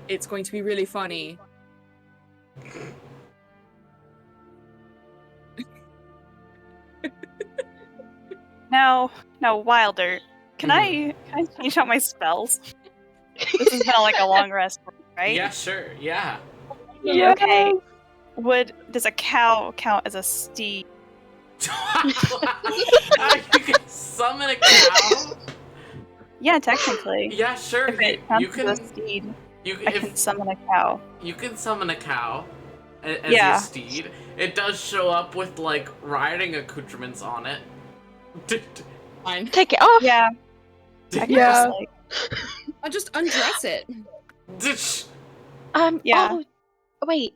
B: It's going to be really funny.
D: Now, Wilder, can I change out my spells? This has been like a long rest, right?
A: Yeah, sure. Yeah.
E: Yeah.
D: Okay. Does a cow count as a steed?
A: You can summon a cow.
D: Yeah, technically.
A: Yeah, sure.
D: If it
A: You
D: counts as a
A: can.
D: steed,
A: You
D: I can summon a cow.
A: You can summon a cow as
D: Yeah.
A: your steed. It does show up with like riding accoutrements on it.
B: Fine.
F: Take it off!
D: Yeah. I can
E: Yeah.
D: just, like,
B: I'll just undress it.
D: Yeah.
F: Oh, wait.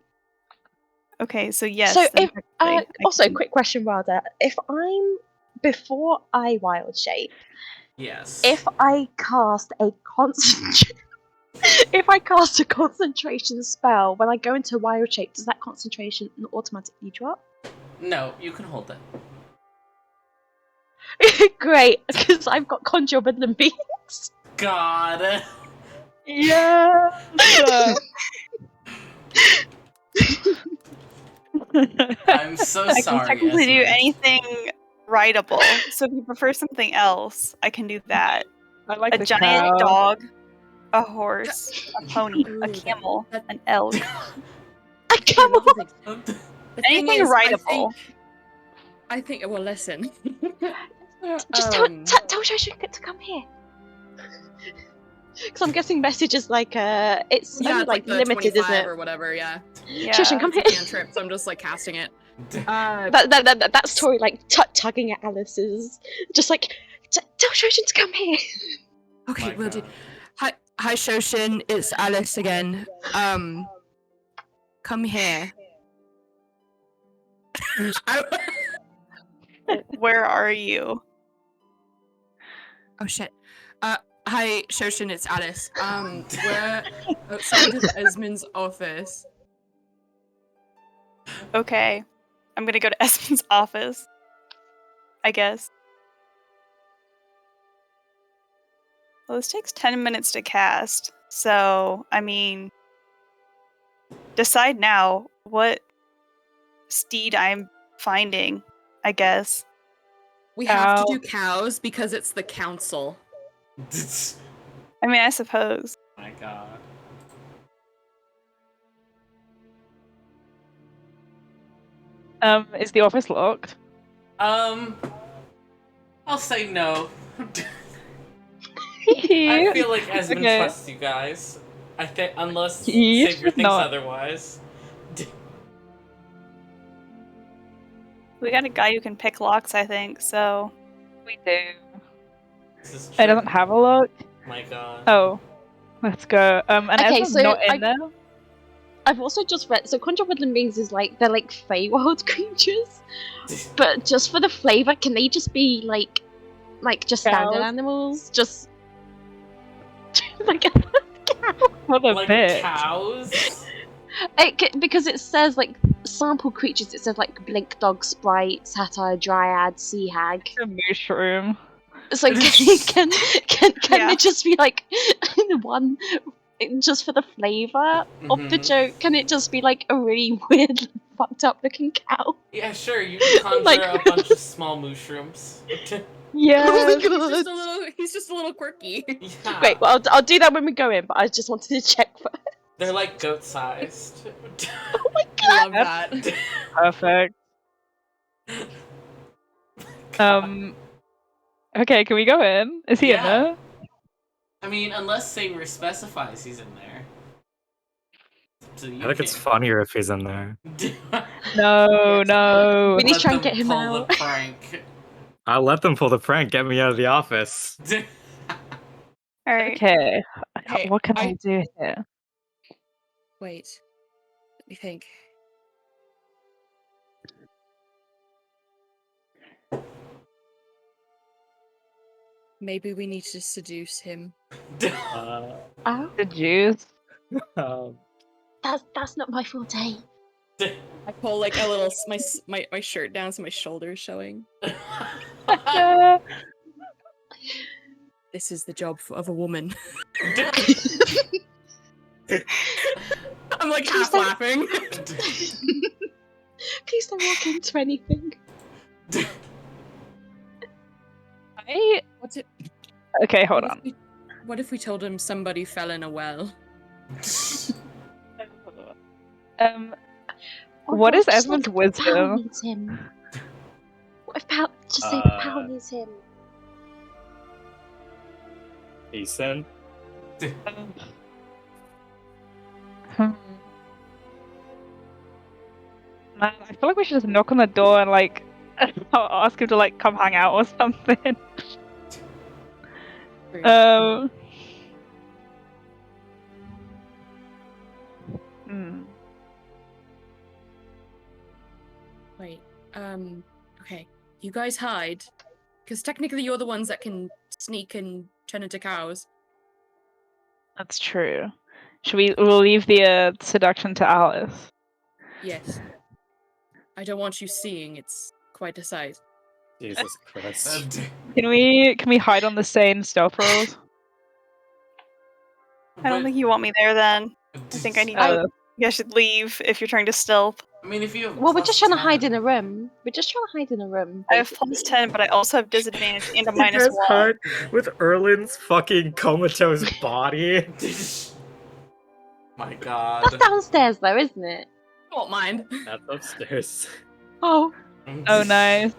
D: okay, so yes.
F: So
D: then
F: if
D: technically I
F: also,
D: can-
F: quick question, Wilder. If I'm before I wild shape,
A: Yes.
F: if I cast a concentration spell when I go into wild shape, does that concentration automatically drop?
A: No, you can hold it.
F: Great, because I've got conjure woodland beings.
A: God.
E: Yeah.
A: I'm so
D: I can
A: sorry.
D: technically do
A: Esmond.
D: anything rideable. So if you prefer something else, I can do that.
E: I like
D: A
E: the
D: giant
E: cow.
D: dog, a horse, a pony, a
B: Ooh,
D: camel,
B: that-
D: an elk.
F: I come on.
B: The thing
D: Anything
B: is,
D: rideable.
B: I think. Well, listen.
F: Just tell Shoshin to come here. Because I'm guessing message is like it's
B: Yeah,
F: only
B: it's
F: like
B: the
F: limited, isn't
B: 25
F: it?
B: or whatever. Yeah.
D: Yeah.
F: Shoshin, come here.
B: It's a cantrip, so I'm just like casting it.
F: That's Tori like tugging at Alice's, just like tell Shoshin to come here.
B: Okay,
A: My
B: we'll do.
A: God.
B: Hi, Shoshin. It's Alice again. Come here.
D: Where are you?
B: Oh shit. Hi, Shoshin. It's Alice. We're outside of Esmond's office.
D: Okay. I'm gonna go to Espen's office. I guess. Well, this takes 10 minutes to cast. So, I mean, decide now what steed I'm finding, I guess.
B: We have to
E: Cow.
B: do cows because it's the council.
D: I mean, I suppose.
A: My god.
E: Is the office locked?
A: I'll say no. I feel like Esmond
E: Okay.
A: trusts you guys. I think, unless
E: You
A: Savior
E: should
A: thinks
E: not.
A: otherwise.
D: We got a guy who can pick locks, I think, so.
E: We do.
A: This is
E: It
A: true.
E: doesn't have a lock.
A: My god.
E: Oh, let's go. And
F: Okay,
E: Esmond's
F: so
E: not in
F: I-
E: there.
F: I've also just read, so conjure woodland beings is like, they're like Feywild creatures, but just for the flavor, can they just be like just standard
E: Cows?
F: animals? Just like
E: What the
A: Like
E: bitch?
A: cows?
F: because it says like sample creatures. It says like blink dog, sprite, satyr, dryad, sea hag.
E: A mushroom.
F: So can
D: Yeah.
F: it just be like one just for the flavor of the
A: Mhm.
F: joke? Can it just be like a really weird, fucked up looking cow?
A: Yeah, sure, you can conjure
F: Like-
A: a bunch of small mushrooms.
E: Yeah.
F: Oh my
B: He's
F: god!
B: just a little quirky.
A: Yeah.
F: Great. Well, I'll do that when we go in. But I just wanted to check first.
A: They're like goat-sized.
F: Oh my
B: I love
E: That's-
B: that.
E: Perfect. Okay, can we go in? Is he
A: Yeah.
E: in
A: I mean, unless Saber specifies he's in there. So you
C: I think it's funnier if he's in there.
E: there? No, no.
F: We need to
A: Let
F: try and
A: them
F: get him
A: pull
F: out.
A: the prank.
C: I'll let them pull the prank, get me out of the office.
D: Alright.
E: Okay.
B: Hey,
E: What can I
B: I-
E: do here?
B: Wait. Let me think. Maybe we need to seduce him.
C: Uh,
F: Oh,
E: The juice?
C: um,
F: that's not my forte.
B: I pull like a little my shirt down so my shoulder's showing. This is the job of a woman. I'm like
F: Please
B: half
F: don't-
B: laughing.
F: Please don't walk into anything.
B: What's it?
E: Okay, hold on.
B: What if we told him somebody fell in a well?
F: Or
E: What
F: what
E: is
F: if just,
E: Esmond's
F: like,
E: wisdom?
F: Power needs him. What if just say Power needs him?
C: Ethan?
E: Hmm. Man, I feel like we should just knock on the door and like ask him to like come hang out or something. Hmm.
B: Wait. Okay. You guys hide, because technically you're the ones that can sneak and turn into cows.
E: That's true. We'll leave the seduction to Alice.
B: Yes. I don't want you seeing. It's quite a sight.
C: Jesus Christ.
E: Can we hide on the same stealth rolls?
D: I don't think you want me there then. I think I need to. You guys should leave if you're trying to stealth.
A: I mean, if you have
F: Well, we're
A: plus
F: just trying to
A: 10.
F: hide in a room. We're just trying to hide in a room.
D: I have plus 10, but I also have disadvantage and a minus 1.
C: hard with Erlin's fucking comatose body.
A: My god.
F: That's downstairs, though, isn't it?
B: I won't mind.
C: That's upstairs.
F: Oh,
E: Oh, nice.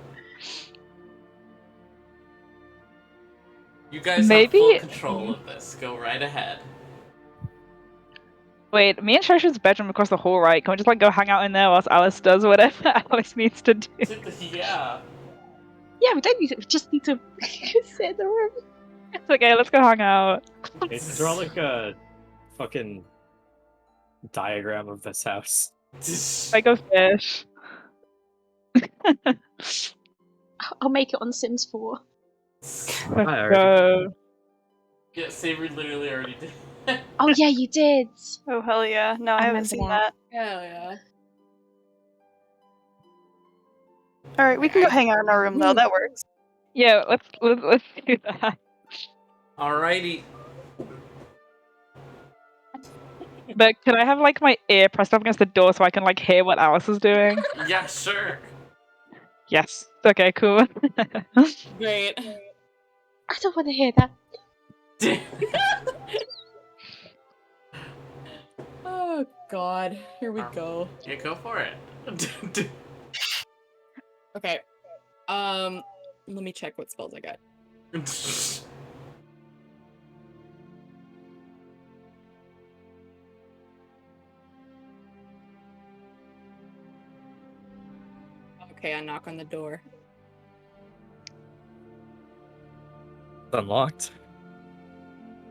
A: You guys
E: Maybe-
A: have full control of this. Go right ahead.
E: Wait, me and Shoshu's bedroom across the hall, right? Can we just like go hang out in there whilst Alice does whatever Alice needs to do?
A: Yeah.
F: yeah. We don't need to. We just need to sit in the room.
E: It's okay, let's go hang out.
C: Need to draw like a fucking diagram of this house.
E: Like a fish.
F: I'll make it on Sims 4.
E: Let's
C: already-
E: go.
A: Yeah, Savory literally already did.
F: Oh yeah, you did.
D: Oh, hell yeah. No, I haven't
F: remember
D: seen
F: that.
D: that.
B: Hell yeah.
D: Alright, we can go hang out in our room though. That works.
E: Yeah, let's do that.
A: Alrighty.
E: But can I have like my ear pressed up against the door so I can like hear what Alice is doing?
A: Yeah, sure.
E: Yes. Okay, cool.
B: Great.
F: I don't want to hear that.
B: Oh god, here we go.
A: Yeah, go for it.
B: Okay. Let me check what spells I got. Okay, I knock on the door.
C: It's unlocked.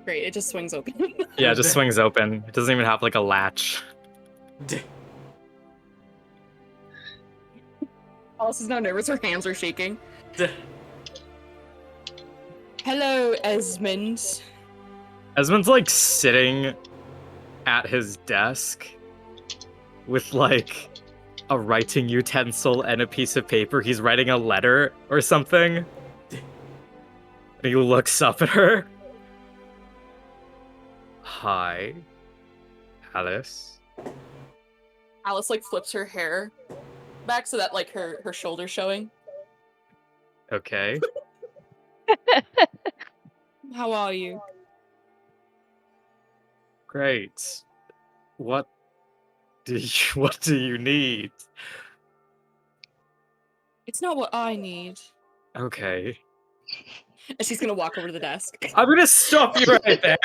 B: Great, it just swings open.
C: Yeah, it just swings open. It doesn't even have like a latch.
B: Alice is now nervous, her hands are shaking. Hello, Esmond.
C: Esmond's like sitting at his desk with like a writing utensil and a piece of paper. He's writing a letter or something. And he looks up at her. Hi, Alice.
B: Alice like flips her hair back so that like her shoulder's showing.
C: Okay.
B: How are you?
C: Great. What do you need?
B: It's not what I need.
C: Okay.
B: And she's gonna walk over to the desk.
C: I'm gonna stop you right there.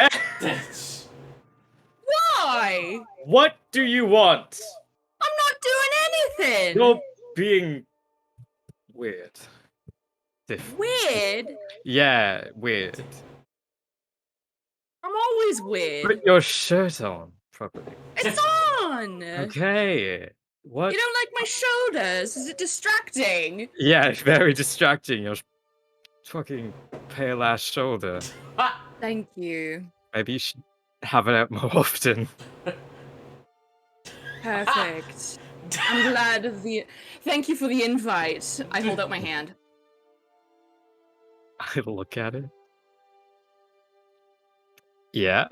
B: Why?
C: What do you want?
B: I'm not doing anything!
C: You're being weird.
B: Weird?
C: Yeah, weird.
B: I'm always weird.
C: Put your shirt on properly.
B: It's on!
C: Okay. What?
B: You don't like my shoulders? Is it distracting?
C: Yeah, very distracting. Your fucking pale ass shoulder.
B: Thank you.
C: Maybe you should have it out more often.
B: Perfect. I'm glad of the... Thank you for the invite. I hold out my hand.
C: I look at it. Yeah.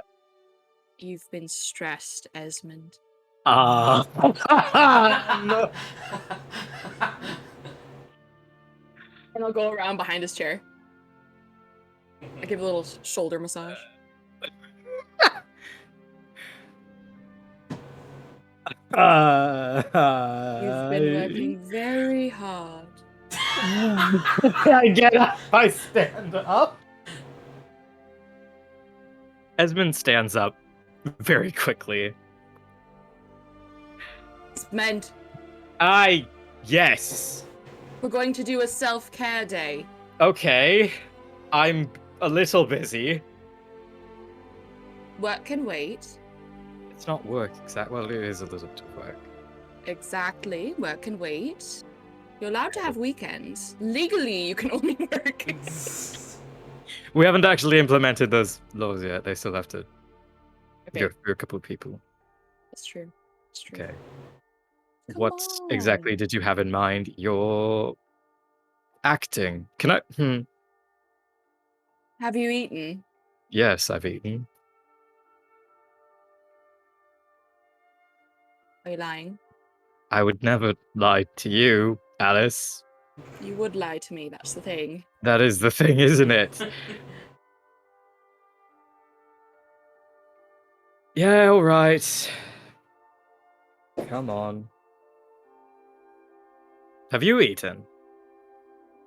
B: You've been stressed, Esmond.
C: No.
B: And I'll go around behind his chair. I give a little shoulder massage. You've been working very hard.
C: I get up. I stand up. Esmond stands up very quickly.
B: Esmond,
C: Yes.
B: we're going to do a self-care day.
C: Okay. I'm a little busy.
B: Work can wait.
C: It's not work exactly. Well, it is a little bit of work.
B: Exactly. Work can wait. You're allowed to have weekends. Legally, you can only work.
C: We haven't actually implemented those laws yet. They still have to go
B: Okay,
C: through a couple of people.
B: that's true. That's true.
C: Okay.
B: Come
C: What exactly
B: on.
C: did you have in mind? Your acting. Can I?
B: Have you eaten?
C: Yes, I've eaten.
B: Are you lying?
C: I would never lie to you, Alice.
B: You would lie to me, that's the thing.
C: That is the thing, isn't it? Yeah, all right. Come on. Have you eaten?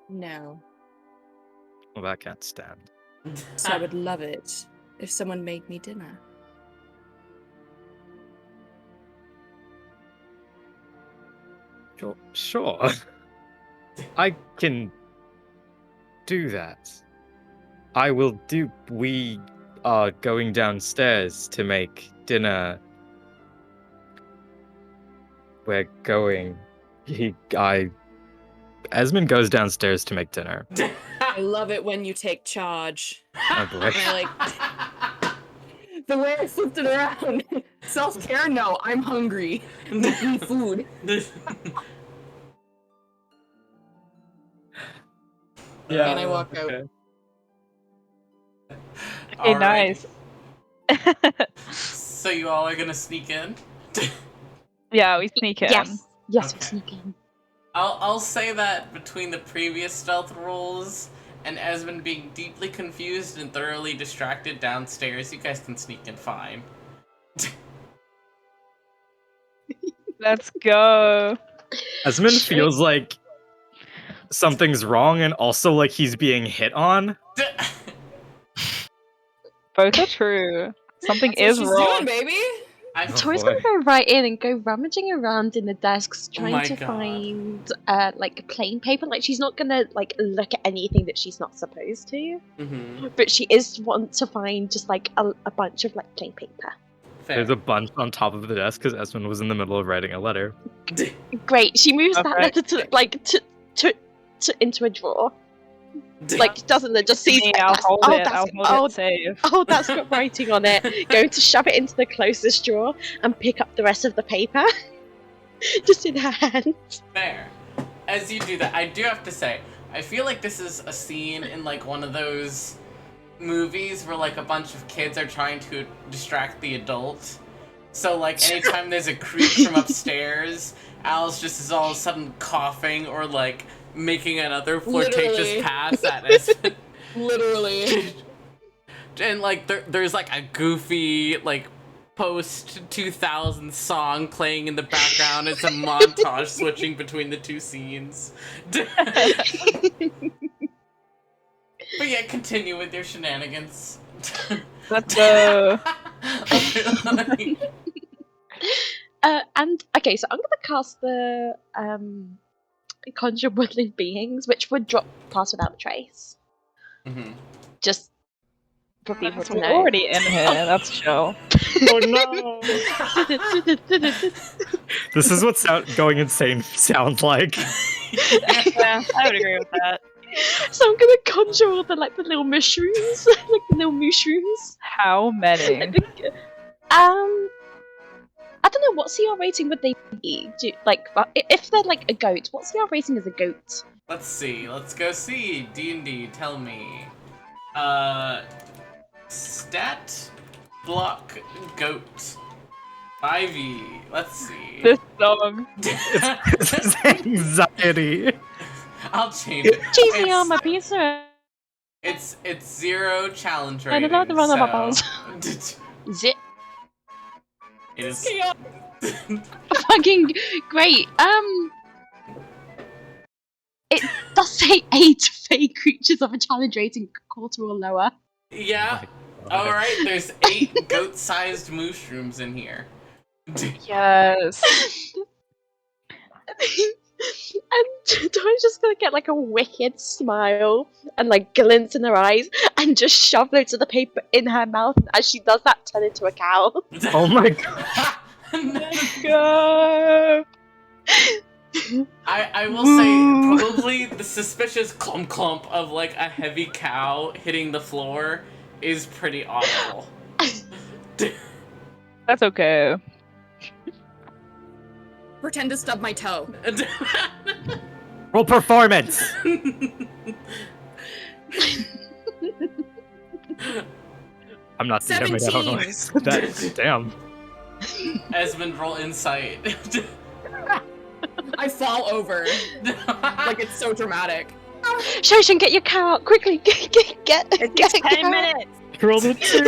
B: No.
C: Well, that can't stand.
B: So I would love it if someone made me dinner.
C: Sure. I can do that. I will do. We are going downstairs to make dinner. We're going. Esmond goes downstairs to make dinner.
B: I love it when you take charge.
C: Oh boy.
B: And I like the way I flipped it around. Self-care? No, I'm hungry. Make me food.
C: Yeah.
B: And I walk out.
C: okay.
E: Okay,
A: Alrighty.
E: nice.
A: So you all are gonna sneak in?
E: Yeah, we sneak in.
F: Yes, yes,
A: Okay.
F: we're sneaking.
A: I'll say that between the previous stealth rolls and Esmond being deeply confused and thoroughly distracted downstairs, you guys can sneak in fine.
E: Let's go.
C: Esmond feels like something's wrong and also like he's being hit on.
E: Both are true. Something
B: That's
E: is
B: what she's
E: wrong.
B: doing, baby.
A: I
F: Tori's
C: boy.
F: gonna go right in and go rummaging around in the desks,
A: Oh
F: trying
A: my
F: to
A: God.
F: find like plain paper. Like she's not gonna like look at anything that she's not supposed to,
A: Mm-hmm.
F: but she is want to find just like a bunch of like plain paper.
A: Fair.
C: There's a bunch on top of the desk because Esmond was in the middle of writing a letter.
F: Great. She moves that
E: Perfect.
F: letter to like to into a drawer. Like doesn't it? Just sees
E: Me,
F: it.
E: I'll
F: That's,
E: hold
F: oh,
E: it.
F: that's
E: I'll hold
F: oh,
E: it safe.
F: oh, that's got writing on it. Going to shove it into the closest drawer and pick up the rest of the paper, just in her hand.
A: Fair. As you do that, I do have to say, I feel like this is a scene in like one of those movies where like a bunch of kids are trying to distract the adult. So like anytime there's a creak from upstairs, Alice just is all of a sudden coughing or like making another flirtatious
B: Literally.
A: pass at Esmond.
B: Literally.
A: And like there's like a goofy like post 2000 song playing in the background. It's a montage switching between the two scenes. But yeah, continue with your shenanigans.
E: Let's go.
F: And okay, so I'm gonna cast the conjure woodland beings, which would drop pass without a trace.
A: Mhm.
F: Just for people to
E: We're
F: know.
E: already in here. That's chill.
C: Oh no! This is what going insane sounds like.
D: Yeah, I would agree with that.
F: So I'm gonna conjure all the the little mushrooms, like the little mushrooms.
E: How many?
F: I don't know what CR rating would they be? If they're like a goat, what CR rating is a goat?
A: Let's see. Let's go see. D&D, tell me. Stat block goat. 5e. Let's see.
E: This song.
C: This is anxiety.
A: I'll change it.
F: Cheesy
A: It's-
F: armor pizza.
A: It's 0 challenge
F: I
A: rating.
F: love the run of
A: so-
F: apples. Zip.
A: It is.
F: Fucking great. It does say 8 fake creatures of a challenge rating quarter or lower.
A: Yeah. Alright, there's 8 goat-sized mushrooms in here.
E: Yes.
F: And Tori's just gonna get like a wicked smile and like glints in her eyes and just shove loads of the paper in her mouth. And as she does that, turn into a cow.
C: Oh my god.
E: Let's go.
A: I will say, probably the suspicious clump clump of like a heavy cow hitting the floor is pretty audible.
E: That's okay.
B: Pretend to stub my toe.
C: Roll performance. I'm not damn it, I don't know why I said that. Damn.
A: Esmond, roll insight.
B: I fall over. Like it's so dramatic.
F: Shoshin, get your cow out quickly! Get
D: It's
F: a
D: 10
F: cow.
D: minutes!
C: Rolled a 2.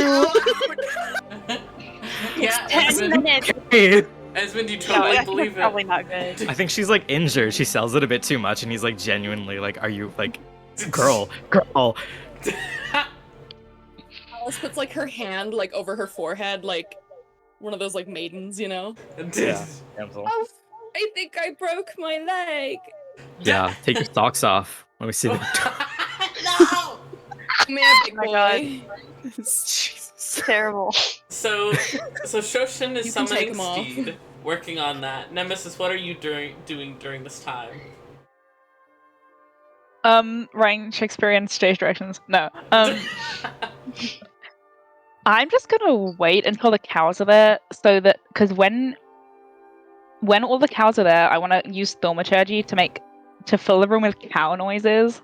A: Yeah,
D: 10
A: Esmond,
D: minutes!
A: Esmond, you
D: No,
A: totally
D: that's
A: believe it.
D: probably not good.
C: I think she's like injured. She sells it a bit too much, and he's like genuinely like, "Are you like, girl?"
B: Alice puts like her hand like over her forehead, like one of those like maidens, you know?
C: Yeah, damsel.
B: Oh, I think I broke my leg.
C: Yeah, take your socks off. Let me see them.
A: No!
B: Man, big
D: my
B: boy.
D: God.
C: Jesus.
D: Terrible.
A: So Shoshin is
B: You can take
A: summoning
B: 'em off.
A: Steed, working on that. Nemesis, what are you doing during this time?
E: Writing Shakespearean stage directions. No. I'm just gonna wait until the cows are there, so that because when all the cows are there, I want to use thaumaturgy to make to fill the room with cow noises,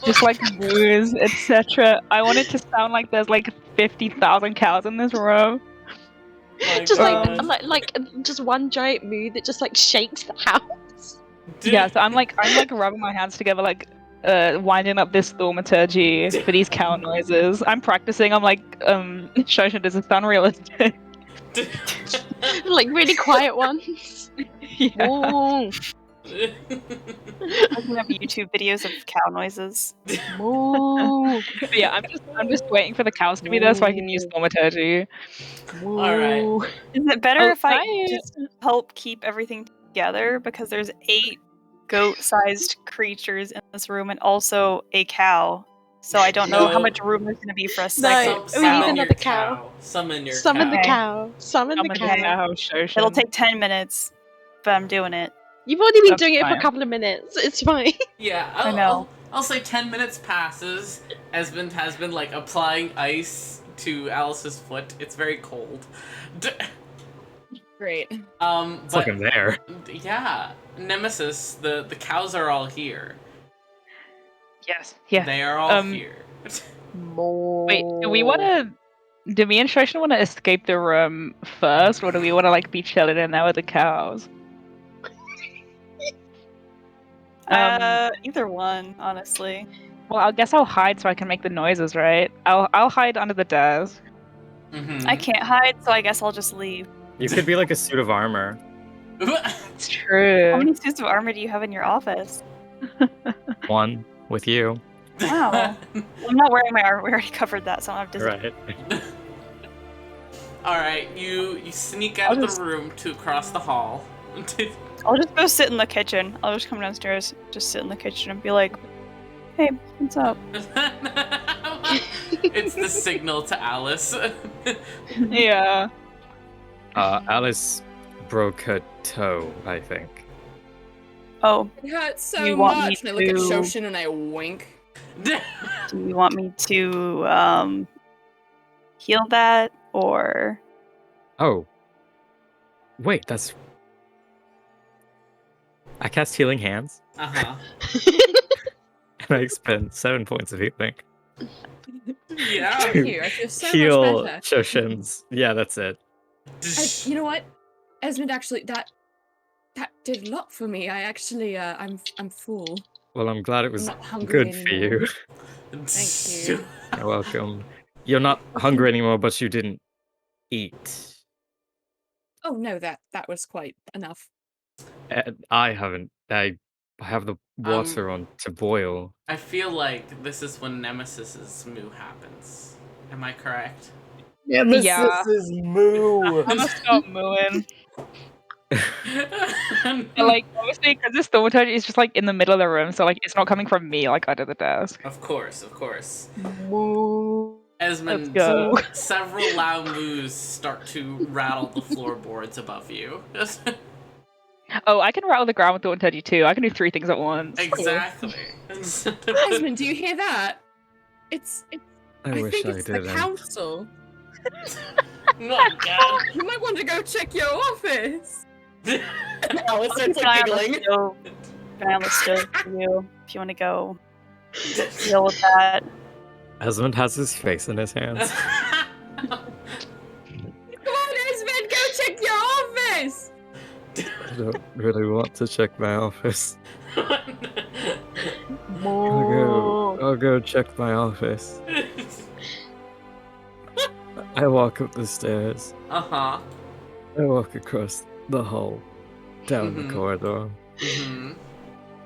E: just like moos, etc. I want it to sound like there's like 50,000 cows in this room.
A: My
F: Just
A: God.
F: like just one giant moo that just like shakes the house.
E: Yeah, so I'm like rubbing my hands together, like winding up this thaumaturgy for these cow noises. I'm practicing. I'm like, Shosha, does it sound realistic?
F: Like really quiet ones.
E: Yeah.
F: Moo.
D: Looking up YouTube videos of cow noises.
F: Moo.
E: But yeah, I'm just waiting for the cows to be there so I can use thaumaturgy.
A: All right.
F: Moo.
D: Is it better
E: Oh,
D: if I
E: I-
D: just help keep everything together? Because there's 8 goat-sized creatures in this room and also a cow. So I don't know how
A: No.
D: much room there's going to be for a
F: No,
D: second
F: we need
D: cow.
F: another cow.
A: Summon your
F: Summon the
A: cow.
F: cow. Summon the
E: I'm
F: cow.
E: in the house, Shosha.
D: It'll take 10 minutes, but I'm doing it.
F: You've already been
E: That's
F: doing it for a
E: fine.
F: couple of minutes. It's fine.
A: Yeah,
D: I know.
A: I'll say 10 minutes passes. Esmond has been like applying ice to Alice's foot. It's very cold.
B: Great.
C: It's
A: But
C: fucking there.
A: yeah, Nemesis, the cows are all here.
E: Yes. Yeah.
A: They are all
E: Um,
A: here.
F: Moo.
E: Wait, do me and Shosha want to escape the room first, or do we want to like be chilling in there with the cows?
D: Either one, honestly.
E: Well, I guess I'll hide so I can make the noises, right? I'll hide under the desk.
A: Mhm.
D: I can't hide, so I guess I'll just leave.
C: You could be like a suit of armor.
E: It's true.
D: How many suits of armor do you have in your office?
C: One with you.
D: Wow. I'm not wearing my armor. We already covered that, so I don't have to.
C: Right.
A: All right, you sneak out of the room to across the hall.
D: I'll just go sit in the kitchen. I'll just come downstairs, just sit in the kitchen and be like, "Hey, what's up?"
A: It's the signal to Alice.
E: Yeah.
C: Alice broke her toe, I think.
D: Oh,
B: It hurts so
D: You want me
B: much. And I look at
D: to-
B: Shoshin and I wink.
D: do you want me to heal that or?
C: Oh. Wait, that's... I cast Healing Hands,
A: Uh-huh.
C: and I expend 7 points of healing.
A: Yeah.
B: Thank you. I feel so
C: Heal
B: much better.
C: Shoshin's. Yeah, that's it.
B: You know what, Esmond? Actually, that did a lot for me. I actually, I'm full.
C: Well, I'm glad it
B: I'm
C: was
B: not hungry
C: good for
B: anymore.
C: you.
B: Thank you.
C: You're welcome. You're not hungry anymore, but you didn't eat.
B: Oh no, that was quite enough.
C: I haven't. I have the water on to boil.
A: I feel like this is when Nemesis's moo happens. Am I correct?
E: Yeah.
C: is moo.
E: I'm gonna stop mooing. But, like, obviously, because this thaumaturgy is just like in the middle of the room, so like it's not coming from me like under the desk.
A: Of course.
F: Moo.
A: Esmond,
E: Let's go.
A: several loud moos start to rattle the floorboards above you.
E: Oh, I can rattle the ground with thaumaturgy too. I can do 3 things at once.
A: Exactly.
B: Esmond, do you hear that? It's.
C: I
B: I
C: wish
B: think
C: I
B: it's the
C: didn't.
B: council.
A: Oh God.
B: You might want to go check your office. Alice
D: I'll
B: starts
D: keep an eye
B: like
D: on the
B: giggling.
D: stove. Keep an eye on the stove for you if you want to go deal with that.
C: Esmond has his face in his hands.
B: Come on, Esmond, go check your office.
C: I don't really want to check my office.
F: Moo.
C: I'll go check my office. I walk up the stairs.
A: Uh-huh.
C: I walk across the hall, down
A: Mhm.
C: the corridor.
A: Mm-hmm.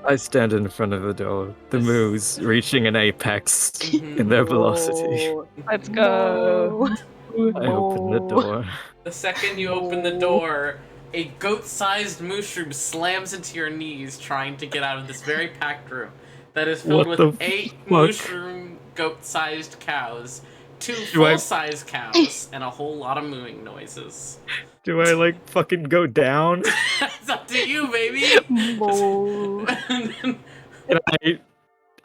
C: I stand in front of the door, the moos reaching an apex
A: Mhm.
C: in their velocity.
F: Moo.
E: Let's go.
C: I open the
F: Moo.
C: door.
A: The second you open the door, a goat-sized mushroom slams into your knees trying to get out of this very packed room that is filled
C: What
A: with
C: the
A: 8
C: fuck?
A: mushroom goat-sized cows, 2
C: Do I-
A: full-sized cows, and a whole lot of mooing noises.
C: Do I like fucking go down?
A: It's up to you, baby!
F: Moo.
C: Can I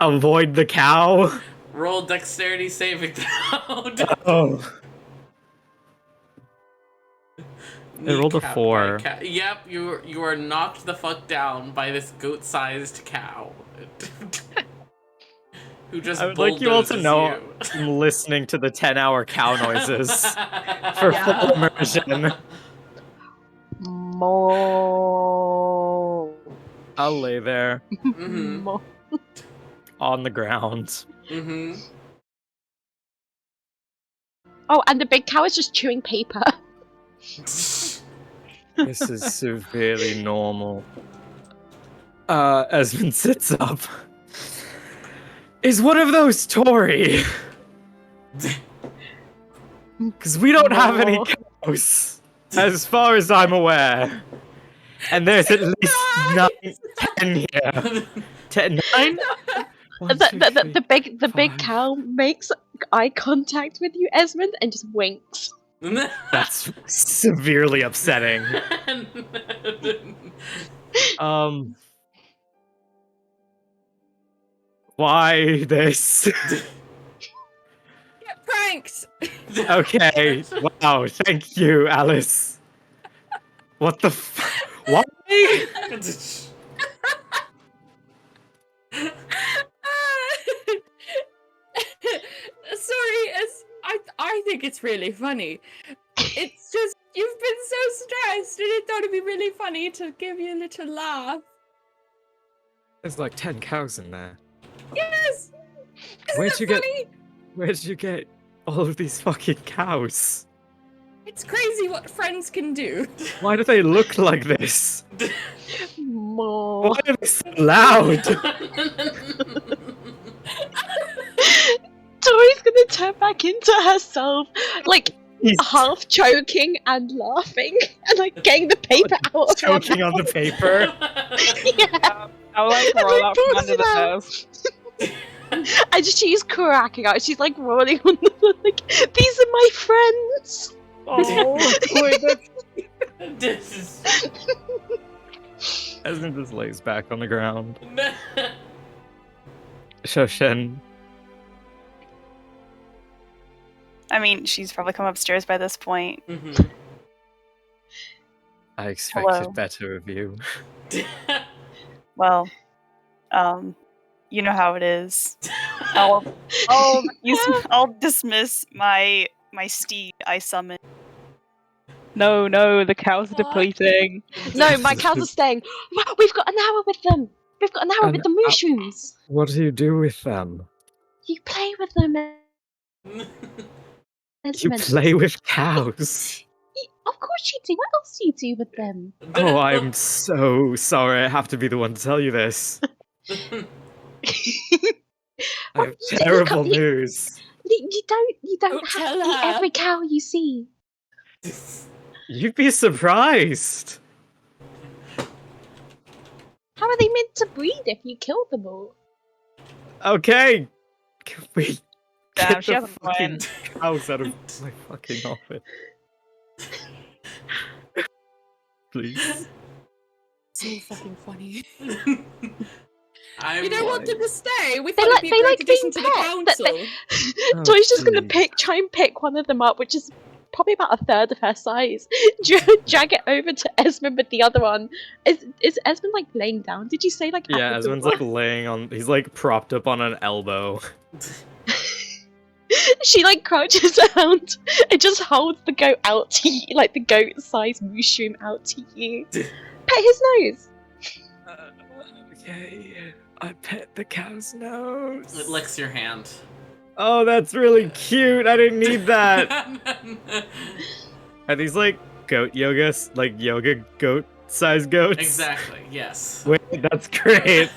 C: avoid the cow?
A: Roll dexterity saving throw.
C: Oh. I rolled a
A: Kneecapped by
C: 4.
A: Yep, you are knocked the fuck down by this goat-sized cow. Who just
C: I would like you all to
A: bulldozes
C: know
A: you.
C: I'm listening to the 10-hour cow noises for
B: Yeah.
C: full immersion.
F: Mo.
C: I'll lay there
A: Mm-hmm.
F: Mo.
C: on the ground.
A: Mm-hmm.
F: Oh, and the big cow is just chewing paper.
C: This is severely normal. Esmond sits up. Is one of those Tory? Because we don't have any
F: Mo.
C: cows, as far as I'm aware. And there's at least 10 here. 9?
F: The big
C: 5.
F: cow makes eye contact with you, Esmond, and just winks.
C: That's severely upsetting. Why this?
B: Get pranked!
C: Okay, wow, thank you, Alice. What the Why?
B: Sorry, I think it's really funny. It's just, you've been so stressed, and I thought it'd be really funny to give you a little laugh.
C: There's like 10 cows in there.
B: Yes!
C: Where'd
B: Isn't
C: you
B: it
C: get-
B: funny?
C: Where'd you get all of these fucking cows?
B: It's crazy what friends can do.
C: Why do they look like this?
F: Mo.
C: Why are they so loud?
F: Tori's gonna turn back into herself, like
C: He's
F: half choking and laughing, and like getting the paper out of her
C: choking on the paper.
F: Yeah.
E: I'll like
F: And,
E: roll
F: like,
E: out from
F: pulls
E: under
F: it
E: the
F: out.
E: nose.
F: And she's cracking out. She's like rolling on the floor, like, these are my friends.
C: Oh, boy,
A: This is...
C: Esmond just lays back on the ground. Shoshin,
D: I mean, she's probably come upstairs by this point.
A: Mhm.
C: I expected
D: Hello.
C: better of you.
D: Well, you know how it is. I'll dismiss my steed I summon.
E: No, the cows are
B: What?
E: depleting.
F: No, my cows are staying. We've got an hour with them. We've got an hour
C: An
F: with the mushrooms.
C: What do you do with them?
F: You play with them,
C: You
F: Esmond.
C: play with cows.
F: Of course you do. What else do you do with them?
C: Oh, I'm so sorry. I have to be the one to tell you this. I have terrible news.
F: You don't
B: Don't
F: have
B: tell
F: to eat
B: her.
F: every cow you see.
C: You'd be surprised.
F: How are they meant to breed if you kill them all?
C: Okay. Can we
E: Damn,
C: get
E: she
C: the
E: has a
C: fucking
E: plan.
C: cows out of my fucking office? Please.
B: So fucking funny.
A: I'm
B: We don't want them to stay. We
F: They
B: thought it'd
F: like-
B: be a
F: they
B: great
F: like
B: addition
F: being
B: to the
F: pets, but
B: council.
C: Oh,
F: Tori's just gonna
C: please.
F: try and pick one of them up, which is probably about a third of her size. Drag it over to Esmond with the other one. Is Esmond like laying down? Did you say like? at
C: Yeah,
F: the
C: Esmond's
F: door?
C: like laying on. He's like propped up on an elbow.
F: She like crouches around and just holds the goat out to you, like the goat-sized mushroom out to you. Pet his nose.
C: Okay, I pet the cow's nose.
A: It licks your hand.
C: Oh, that's really cute. I didn't need that. Are these like goat yoga, like yoga goat-sized goats?
A: Exactly, yes.
C: Wait, that's great.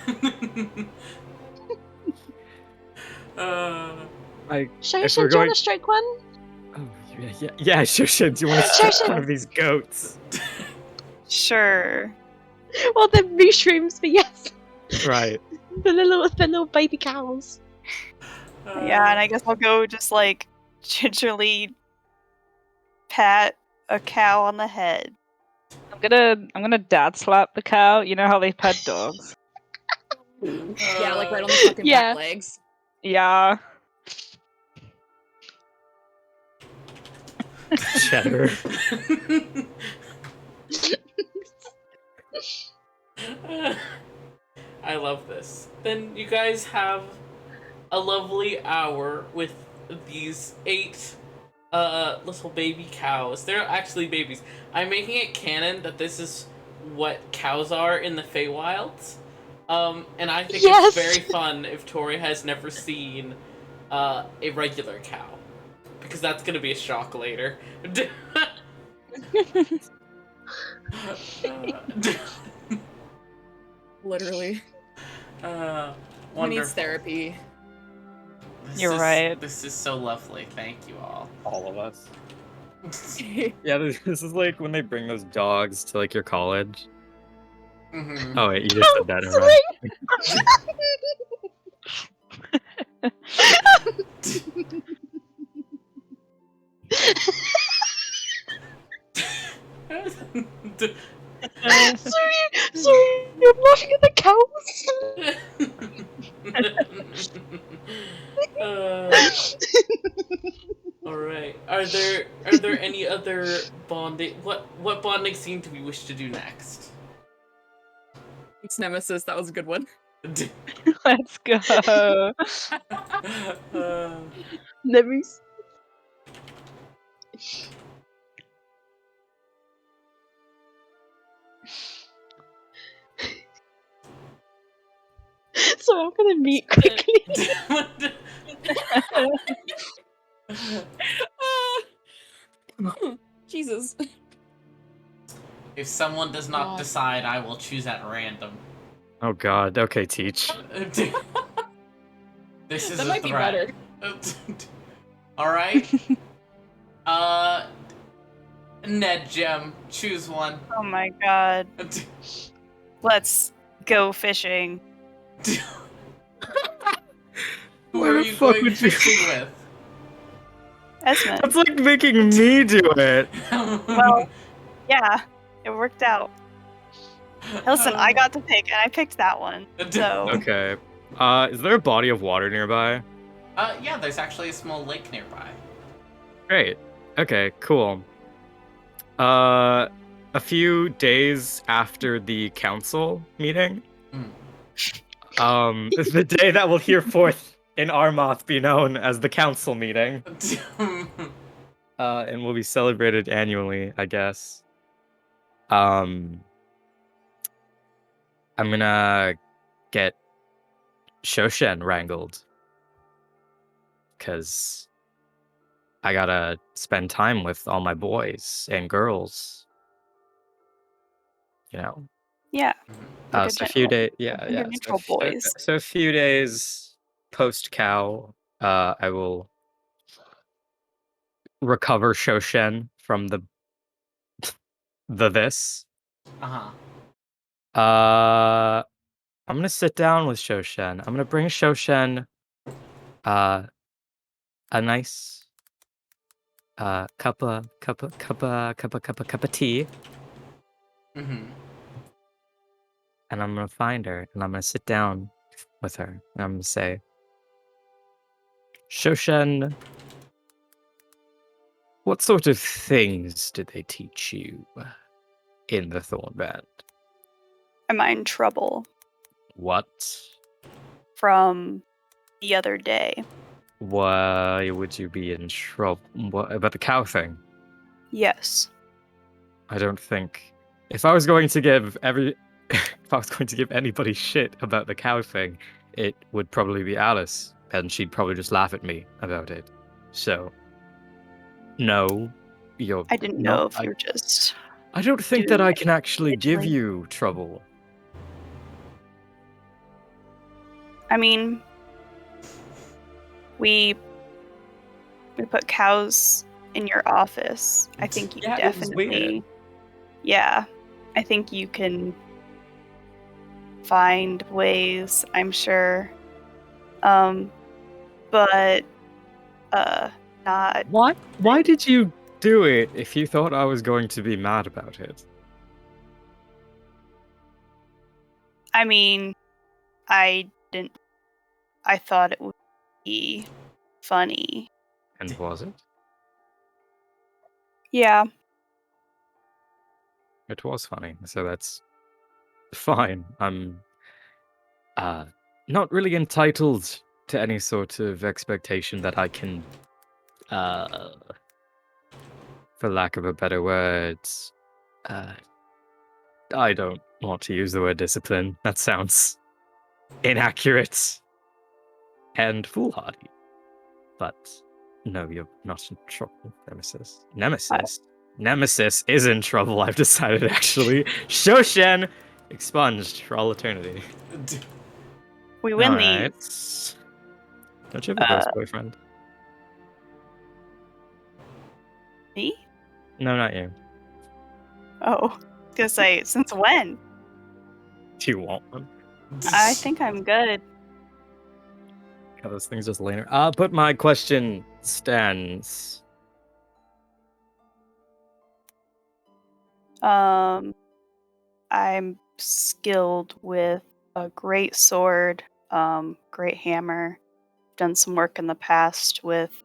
C: I.
F: Shoshin,
C: If
F: do
C: we're
F: you
C: going-
F: want to stroke one?
C: Oh, yeah. Shoshin, do you want to stroke
F: Shoshin.
C: one of these goats?
D: Sure.
F: Well, the mushrooms, but yes,
C: Right.
F: the little baby cows.
D: Yeah, and I guess I'll go just like gingerly pat a cow on the head.
E: I'm gonna dad slap the cow. You know how they pet dogs?
B: Yeah, like right on the fucking
F: Yeah.
B: back legs.
E: Yeah.
C: Cheddar.
A: of this, then you guys have a lovely hour with these 8 little baby cows. They're actually babies. I'm making it canon that this is what cows are in the Feywilds. And I think
F: Yes!
A: it's very fun if Tori has never seen a regular cow. Because that's gonna be a shock later.
B: Literally. Who needs
A: Wonderful.
B: therapy?
E: You're right.
A: This is so lovely. Thank you all.
C: All of us. Yeah, this is like when they bring those dogs to like your college.
A: Mhm.
C: Oh wait, you just said that. Never mind.
F: Sorry, I'm laughing at the cows.
A: All right. Are there any other bonding? What bonding scene do we wish to do next?
B: It's Nemesis. That was a good one.
E: Let's go.
F: Never. So I'm gonna mute quickly.
B: Jesus.
A: If someone does not
B: God.
A: decide, I will choose at random.
C: Oh god. Okay, teach.
A: This is
B: That
A: a
B: might be
A: threat.
B: better.
A: All right. Ned Gem, choose one.
D: Oh my god. Let's go fishing.
A: Who
C: Why
A: are
C: the
A: you
C: fuck
A: going
C: would you-
A: fishing with?
D: Esmond.
C: That's like making me do it.
D: Well, yeah, it worked out. Listen, I got to pick, and I picked that one. So,
C: Okay. Is there a body of water nearby?
A: Yeah, there's actually a small lake nearby.
C: Great. Okay, cool. A few days after the council meeting, the day that will hereforth in Armoth be known as the council meeting, and will be celebrated annually, I guess. I'm gonna get Shoshen wrangled, because I gotta spend time with all my boys and girls. You know.
D: yeah. Like
C: So a few days,
D: gender neutral boys.
C: So a few days post cow, I will recover Shoshen from the this.
A: Uh-huh.
C: I'm gonna sit down with Shoshen. I'm gonna bring Shoshen a nice cup of tea,
A: Mm-hmm.
C: and I'm gonna find her, and I'm gonna sit down with her, and I'm gonna say, Shoshen, what sort of things did they teach you in the Thornband?
D: Am I in trouble
C: What?
D: from the other day?
C: Why would you be in trouble? What about the cow thing?
D: Yes.
C: I don't think. If I was going to give if I was going to give anybody shit about the cow thing, it would probably be Alice, and she'd probably just laugh at me about it. So, no, you're.
D: I didn't
C: not,
D: know if you're just.
C: I don't think that
D: doing
C: I can actually give
D: individually.
C: you trouble.
D: I mean, we put cows in your office. I think you
C: Yeah, it was
D: definitely.
C: weird.
D: Yeah, I think you can find ways, I'm sure. But not.
C: Why did you do it if you thought I was going to be mad about it?
D: I mean, I didn't. I thought it would be funny.
C: And was it?
D: Yeah.
C: It was funny, so that's fine. not really entitled to any sort of expectation that I can, for lack of a better word, I don't want to use the word discipline. That sounds inaccurate and foolhardy. But no, you're not in trouble, Nemesis. Nemesis is in trouble, I've decided, actually. Shoshan expunged for all eternity.
D: We win
C: Alright.
D: these.
C: Don't you have a ghost boyfriend?
D: Me?
C: No, not you.
D: Oh, I was gonna say, since when?
C: Do you want one?
D: I think I'm good.
C: God, those things just later. But my question stands.
D: I'm skilled with a great sword, great hammer. Done some work in the past with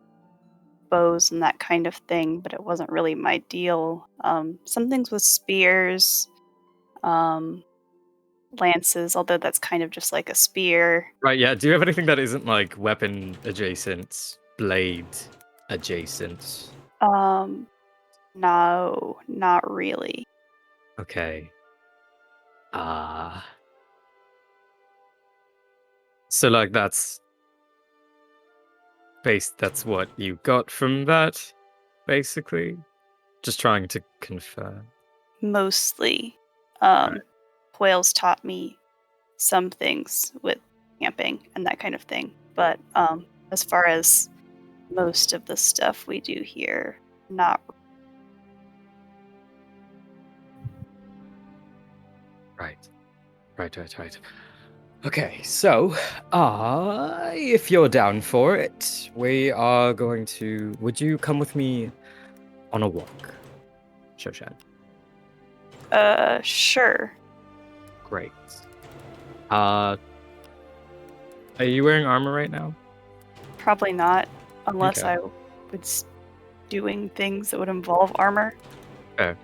D: bows and that kind of thing, but it wasn't really my deal. Some things with spears, lances, although that's kind of just like a spear.
C: Right, yeah. Do you have anything that isn't like weapon adjacent, blade adjacent?
D: No, not really.
C: Okay. So like that's what you got from that, basically? Just trying to confirm.
D: Mostly.
C: Right.
D: Whales taught me some things with camping and that kind of thing. But as far as most of the stuff we do here, not.
C: Right. Okay, so, if you're down for it, we are going to. Would you come with me on a walk, Shoshan?
D: Sure.
C: Great. Are you wearing armor right now?
D: Probably not, unless
C: Okay.
D: I was doing things that would involve armor.
C: Okay.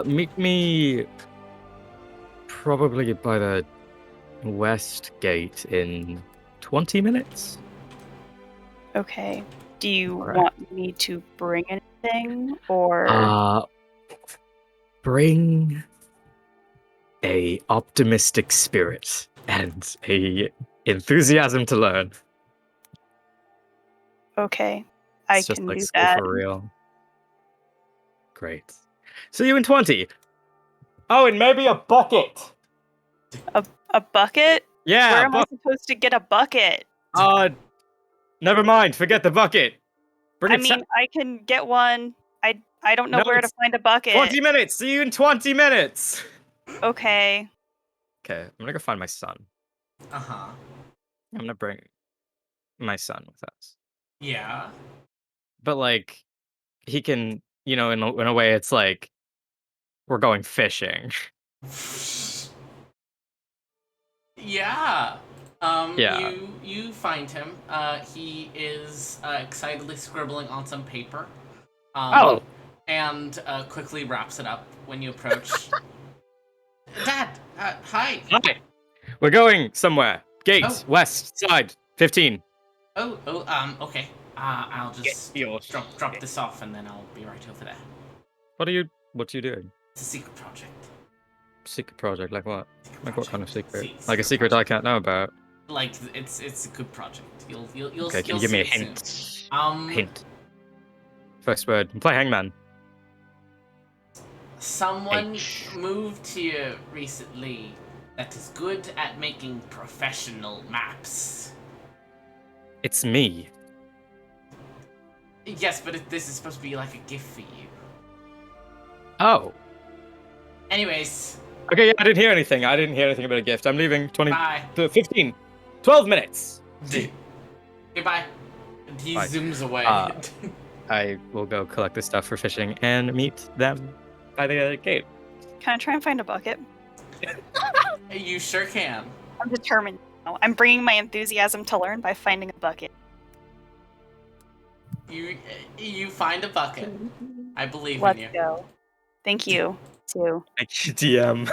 C: Meet me probably by the west gate in 20 minutes.
D: Okay. Do you
C: Alright.
D: want me to bring anything, or?
C: Bring a optimistic spirit and a enthusiasm to learn.
D: Okay, I
C: It's just
D: can
C: like
D: do
C: school
D: that.
C: for real. Great. See you in 20. Oh, and maybe a bucket.
D: A bucket?
C: Yeah.
D: Where am I supposed to get a bucket?
C: Never mind. Forget the bucket. Bring
D: I
C: it.
D: mean, I can get one. I don't know
C: No,
D: where to
C: it's
D: find a bucket.
C: 20 minutes. See you in 20 minutes.
D: Okay.
C: Okay, I'm gonna go find my son.
A: Uh-huh.
C: I'm gonna bring my son with us.
A: Yeah.
C: But like, he can, in a way, it's like we're going fishing.
A: Yeah.
C: Yeah.
A: You find him. He is excitedly scribbling on some paper. And quickly wraps it up when you approach. Dad, hi.
C: Hi. We're going somewhere. Gate,
A: Oh.
C: west side, 15.
A: Okay. I'll just drop this off and then I'll be right over there.
C: What are you doing?
A: It's a secret project.
C: Secret project, like what? Like what kind of secret?
A: Secret
C: Like a secret
A: project.
C: I can't know about.
A: Like it's a good project. You'll
C: Okay, can you
A: you'll
C: give me a
A: see it
C: hint?
A: soon.
C: Hint. First word. Play hangman.
A: Someone
C: H.
A: moved here recently that is good at making professional maps.
C: It's me.
A: Yes, but this is supposed to be like a gift for you.
C: Oh.
A: Anyways.
C: Okay, yeah, I didn't hear anything. About a gift. I'm leaving 20
A: Bye.
C: 15. 12 minutes.
A: Goodbye. And he
C: Bye.
A: zooms away.
C: I will go collect the stuff for fishing and meet them by the gate.
D: Can I try and find a bucket?
A: You sure can.
D: I'm determined. I'm bringing my enthusiasm to learn by finding a bucket.
A: You find a bucket. I believe
D: Let's
A: in you.
D: go. Thank you, too.
C: Thank you, DM.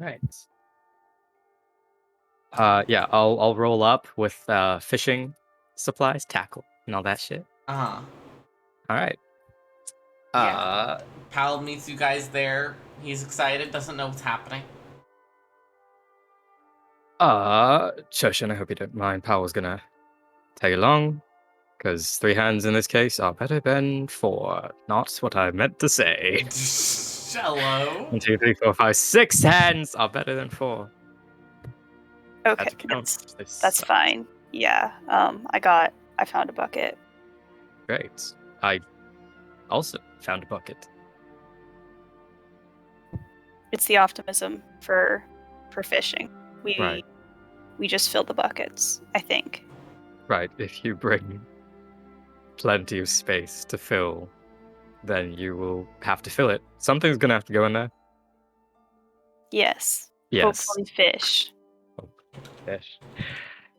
C: Right. Yeah, I'll roll up with fishing supplies, tackle, and all that shit.
A: Uh-huh.
C: All right.
A: Yeah. Pal meets you guys there. He's excited, doesn't know what's happening.
C: Shoshin, I hope you don't mind. Pal was gonna tag along, because 3 hands in this case are better than 4. Not what I meant to say.
A: Hello.
C: 1, 2, 3, 4, 5, 6 hands are better than 4.
D: Okay,
C: That's a count.
D: that's fine. Yeah. I found a bucket.
C: Great. I also found a bucket.
D: It's the optimism for fishing.
C: Right.
D: We just fill the buckets, I think.
C: Right. If you bring plenty of space to fill, then you will have to fill it. Something's gonna have to go in there.
D: Yes.
C: Yes.
D: Hopefully fish.
C: Fish.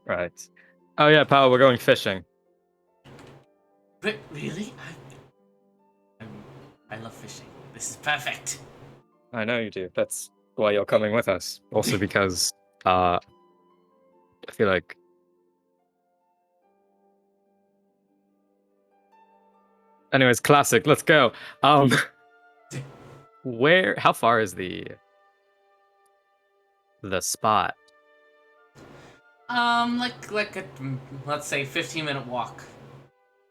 C: Right. Oh yeah, pal, we're going fishing.
A: But really? I love fishing. This is perfect.
C: I know you do. That's why you're coming with us. Also because I feel like anyways, classic, let's go. How far is the spot?
A: Like a, let's say 15-minute walk.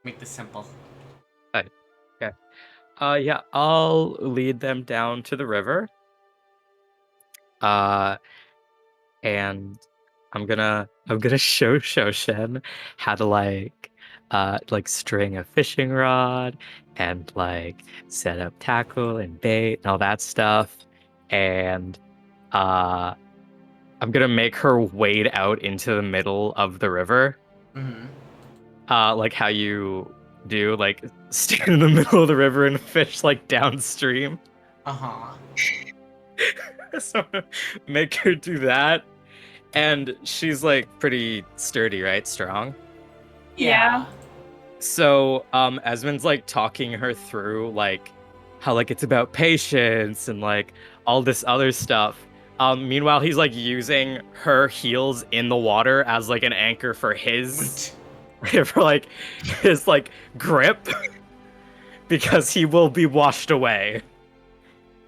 A: Make this simple.
C: Right. Okay. Yeah, I'll lead them down to the river. And I'm gonna show Shoshen how to like string a fishing rod and like set up tackle and bait and all that stuff. And I'm gonna make her wade out into the middle of the river.
A: Mm-hmm.
C: Like how you do, like stand in the middle of the river and fish like downstream.
A: Uh-huh.
C: So make her do that. And she's like pretty sturdy, right? Strong.
A: Yeah.
C: So Esmond's like talking her through like how like it's about patience and like all this other stuff. Meanwhile, he's like using her heels in the water as like an anchor for his for like his like grip because he will be washed away.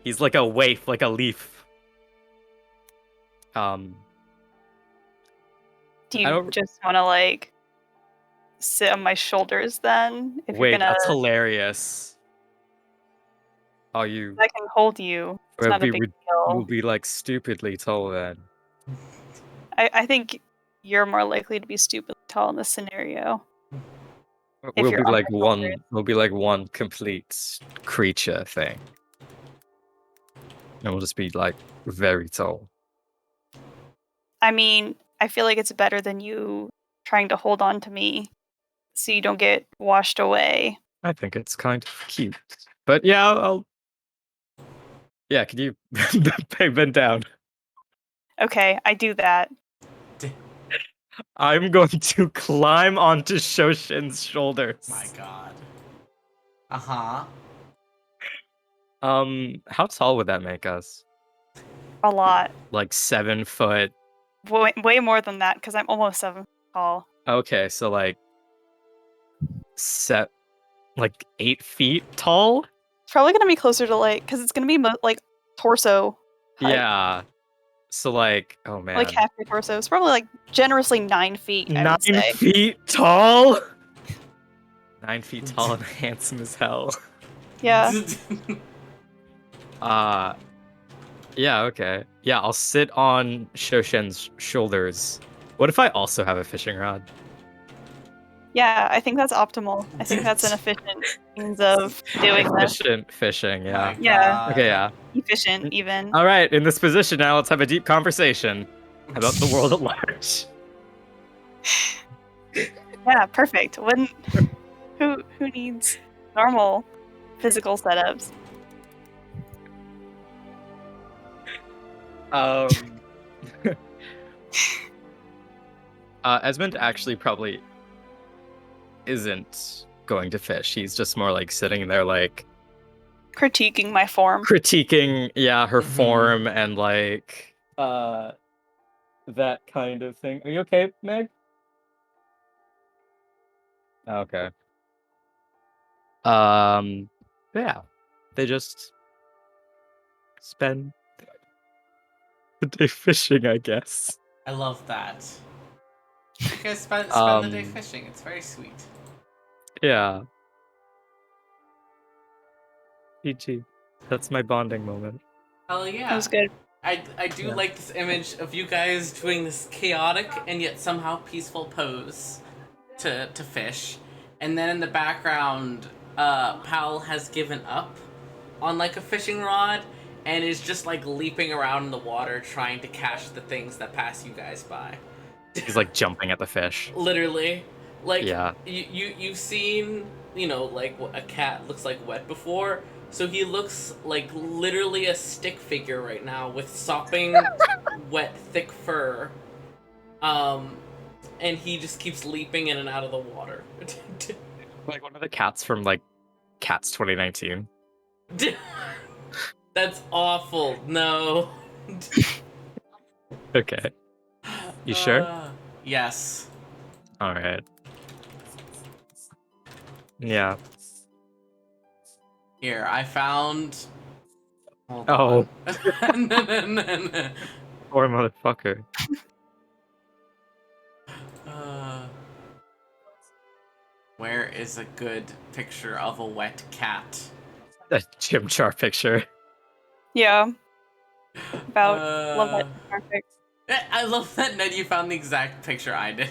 C: He's like a waif, like a leaf.
D: Do you just want to like sit on my shoulders then? If
C: Wait,
D: you're gonna,
C: that's hilarious. Are you?
D: I can hold you. It's not a big
C: We'll
D: deal.
C: be like stupidly tall then.
D: I think you're more likely to be stupidly tall in this scenario.
C: We'll
D: you're
C: be
D: on
C: like
D: my
C: one.
D: shoulders.
C: We'll be like one complete creature thing, and we'll just be like very tall.
D: I mean, I feel like it's better than you trying to hold on to me so you don't get washed away.
C: I think it's kind of cute, but yeah, I'll. Yeah, can you bend down?
D: Okay, I do that.
C: I'm going to climb onto Shoshin's shoulders.
A: My god. Uh-huh.
C: How tall would that make us?
D: A lot.
C: Like 7 foot.
D: Way more than that, because I'm almost 7 feet tall.
C: Okay, so like 8 feet tall?
D: It's probably gonna be closer to like, because it's gonna be like torso height.
C: Yeah. So like, oh man.
D: Like half your torso. It's probably like generously 9 feet, I
C: 9
D: would say.
C: feet tall? 9 feet tall and handsome as hell.
D: Yeah.
C: Yeah, okay. Yeah, I'll sit on Shoshen's shoulders. What if I also have a fishing rod?
D: Yeah, I think that's optimal. I think that's an efficient means of doing this.
C: Efficient fishing, yeah.
D: Yeah.
C: Okay, yeah.
D: Efficient, even.
C: All right, in this position now, let's have a deep conversation about the world at large.
D: Yeah, perfect. Who needs normal physical setups?
C: Esmond actually probably isn't going to fish. He's just more like sitting there like
D: Critiquing my form.
C: critiquing, yeah, her form and like that kind of thing. Are you okay, Meg? Okay. Yeah. They just spend the day fishing, I guess.
A: I love that. You guys spend the day fishing. It's very sweet.
C: Yeah. PG. That's my bonding moment.
A: Hell yeah.
D: That was good.
A: I do like this image of you guys doing this chaotic and yet somehow peaceful pose to fish. And then in the background, Powell has given up on like a fishing rod and is just like leaping around in the water trying to catch the things that pass you guys by.
C: He's like jumping at the fish.
A: Literally. Like,
C: Yeah.
A: you've seen, like what a cat looks like wet before. So he looks like literally a stick figure right now with sopping, wet, thick fur. And he just keeps leaping in and out of the water.
C: Like one of the cats from like Cats 2019.
A: That's awful. No.
C: Okay. You sure?
A: Yes.
C: Alright. Yeah.
A: Here, I found. Hold
C: Oh.
A: on. No.
C: Poor motherfucker.
A: Where is a good picture of a wet cat?
C: A chimchar picture.
D: Yeah. Love that. Perfect.
A: I love that, Ned, you found the exact picture I did.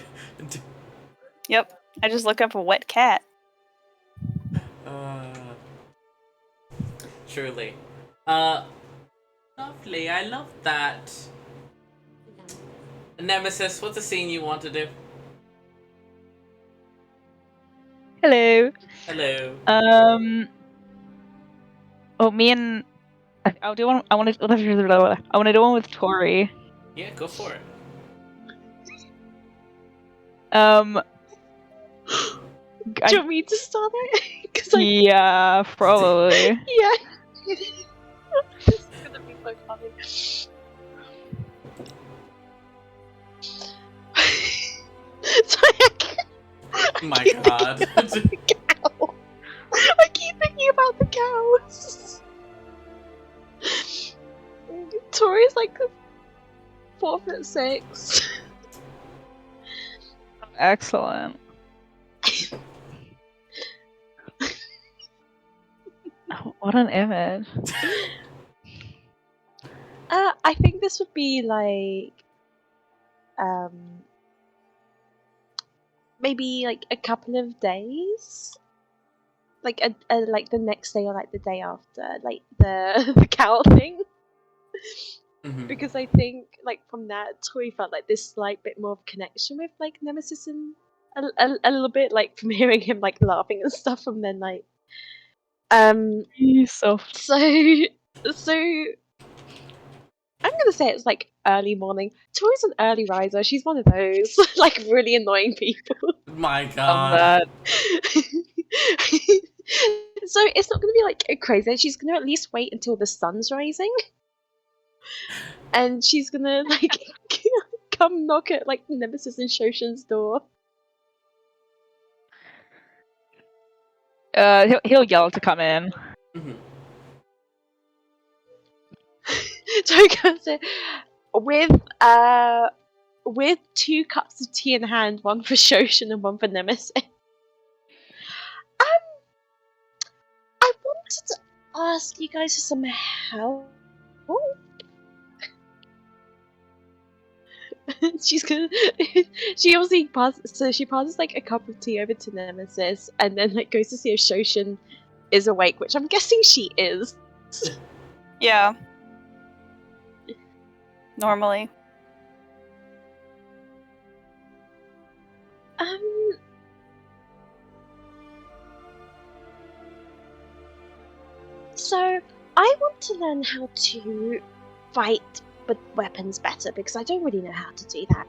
D: Yep. I just look up a wet cat.
A: Truly. Lovely. I love that. Nemesis, what's a scene you want to do?
E: Hello.
A: Hello.
E: Oh, me and I'll do one. I want to do one with Tori.
A: Yeah, go for it.
F: Do you want me to start it? 'Cause
E: yeah, probably.
F: yeah. This is gonna be so funny. Sorry,
A: My god.
F: I keep thinking about the cows. Tori's like 4'6".
E: Excellent. What an image.
F: I think this would be like, maybe like a couple of days, like like the next day or like the day after, like the cow thing.
A: Mhm.
F: Because I think like from that, Tori felt like this slight bit more of connection with like Nemesis and a little bit like from hearing him like laughing and stuff, and then like
E: Soft.
F: so I'm gonna say it's like early morning. Tori's an early riser. She's one of those like really annoying people.
A: My god.
E: That.
F: So it's not gonna be like crazy. She's gonna at least wait until the sun's rising, and she's gonna like come knock at like Nemesis and Shoshin's door.
E: He'll yell to come in.
A: Mhm.
F: Tori comes in with 2 cups of tea in hand, one for Shoshin and one for Nemesis. I wanted to ask you guys for some help. She's gonna. She obviously passes. So she passes like a cup of tea over to Nemesis, and then like goes to see if Shoshin is awake, which I'm guessing she is.
D: Yeah. Normally.
F: So I want to learn how to fight with weapons better because I don't really know how to do that.